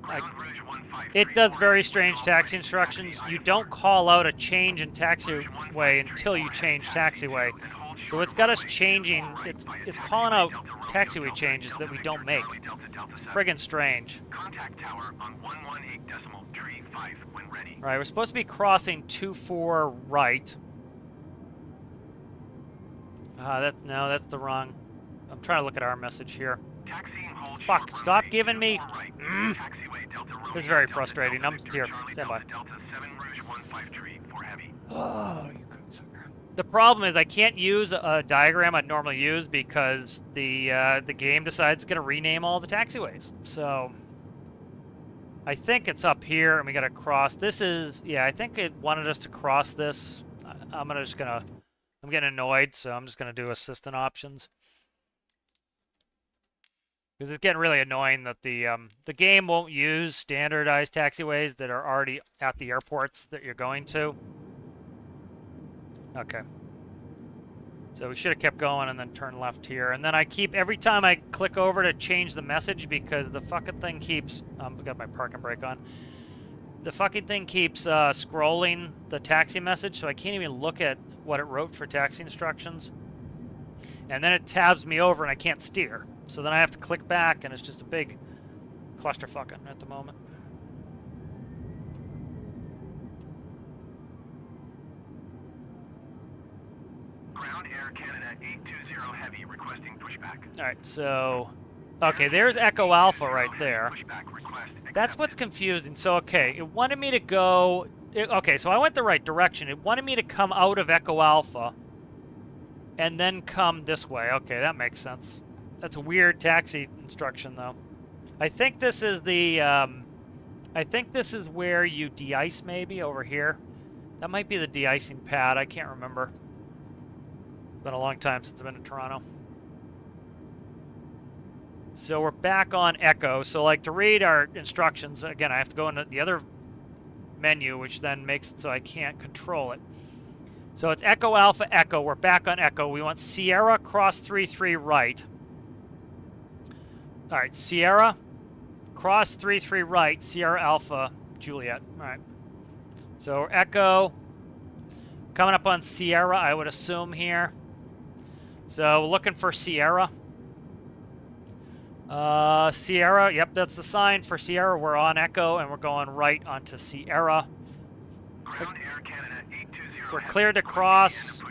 It does very strange taxi instructions. You don't call out a change in taxiway until you change taxiway. So it's got us changing, it's calling out taxiway changes that we don't make. It's friggin' strange. Contact tower on 118.3 when ready. All right, we're supposed to be crossing 24 right. That's the wrong. I'm trying to look at our message here. Fuck, stop giving me. It's very frustrating. I'm here. Stand by. Oh, you cocksucker. The problem is I can't use a diagram I'd normally use because the game decides it's going to rename all the taxiways. So I think it's up here, and we got to cross. This is, yeah, I think it wanted us to cross this. I'm getting annoyed, so I'm just going to do assistant options. Because it's getting really annoying that the game won't use standardized taxiways that are already at the airports that you're going to. Okay. So we should have kept going and then turned left here. And then every time I click over to change the message, because the fucking thing keeps, I've got my parking brake on. The fucking thing keeps scrolling the taxi message, so I can't even look at what it wrote for taxi instructions. And then it tabs me over and I can't steer. So then I have to click back, and it's just a big clusterfucking at the moment. Ground Air Canada 820 Heavy requesting pushback. All right, so okay, there's Echo Alpha right there. That's what's confusing. So okay, it wanted me to go. Okay, so I went the right direction. It wanted me to come out of Echo Alpha, and then come this way. Okay, that makes sense. That's a weird taxi instruction, though. I think this is the, I think this is where you de-ice, maybe, over here. That might be the de-icing pad. I can't remember. It's been a long time since I've been in Toronto. So we're back on Echo. So, like, to read our instructions, again, I have to go into the other menu, which then makes it so I can't control it. So it's Echo Alpha Echo. We're back on Echo. We want Sierra cross 33 right. All right, Sierra, cross 33 right, Sierra Alpha, Juliet. All right. So Echo, coming up on Sierra, I would assume here. So looking for Sierra. Sierra, yep, that's the sign for Sierra. We're on Echo, and we're going right onto Sierra. Ground Air Canada 820 We're cleared to cross. Air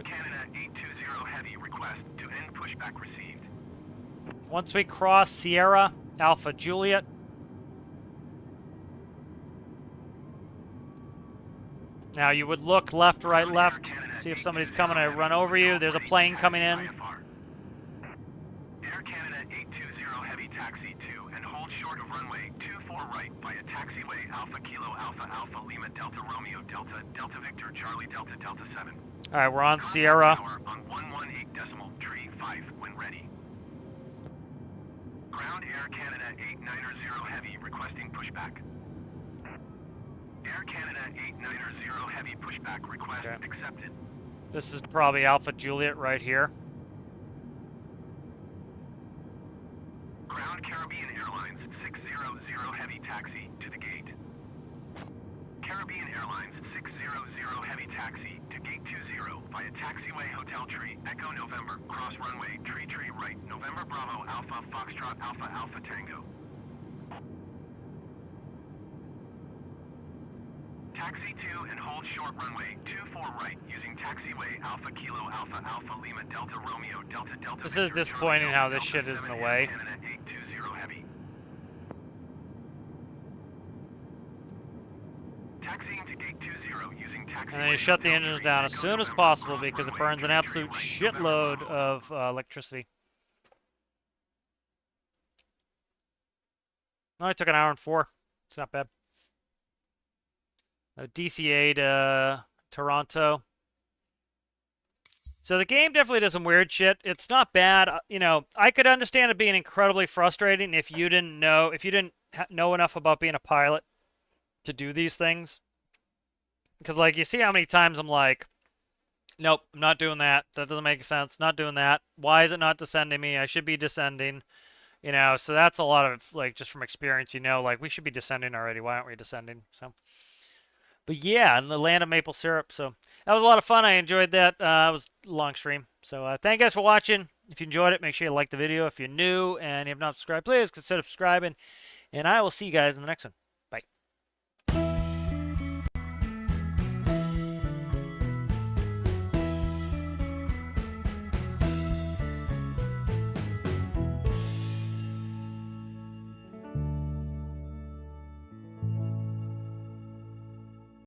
Canada 820 Heavy request to end pushback received. Once we cross Sierra, Alpha Juliet. Now you would look left, right, left. See if somebody's coming to run over you. There's a plane coming in. Air Canada 820 short of runway 24 right via taxiway Alpha Kilo Alpha Alpha Lima Delta Romeo Delta Delta Victor Charlie Delta Delta 7. All right, we're on Contact Sierra. tower on 118.3 when ready. Ground Air Canada 890 Heavy requesting pushback. Air Canada 890 Heavy pushback request Okay. accepted. This is probably Alpha Juliet right here. Ground Caribbean Airlines 600 Heavy taxi to the gate. Caribbean Airlines 600 Heavy taxi to gate 20 via taxiway Hotel Tree Echo November cross runway Tree right November Bravo Alpha Foxtrot Alpha Alpha Tango. Taxi 2 and hold short runway 24 right using taxiway Alpha Kilo Alpha Alpha Lima Delta Romeo Delta Delta. This Victor, is disappointing Charlie, how Delta, this shit is in the 7, way. Canada 820 Heavy. Taxiing to gate 20 using taxiway. And then you shut the Hotel engines Tree, down as Echo soon as November, possible cross because it runway burns an 33 absolute right, shitload November of electricity. Oh, it took an hour and 4. It's not bad. DCA to Toronto. So the game definitely does some weird shit. It's not bad. You know, I could understand it being incredibly frustrating if you didn't know enough about being a pilot to do these things. Because, like, you see how many times I'm like, nope, I'm not doing that. That doesn't make sense. Not doing that. Why is it not descending me? I should be descending. You know, so that's a lot of, like, just from experience, you know, like, we should be descending already. Why aren't we descending? So, but yeah, in the land of maple syrup. So that was a lot of fun. I enjoyed that. It was a long stream. So thank you guys for watching. If you enjoyed it, make sure you like the video. If you're new and you have not subscribed, please consider subscribing. And I will see you guys in the next one.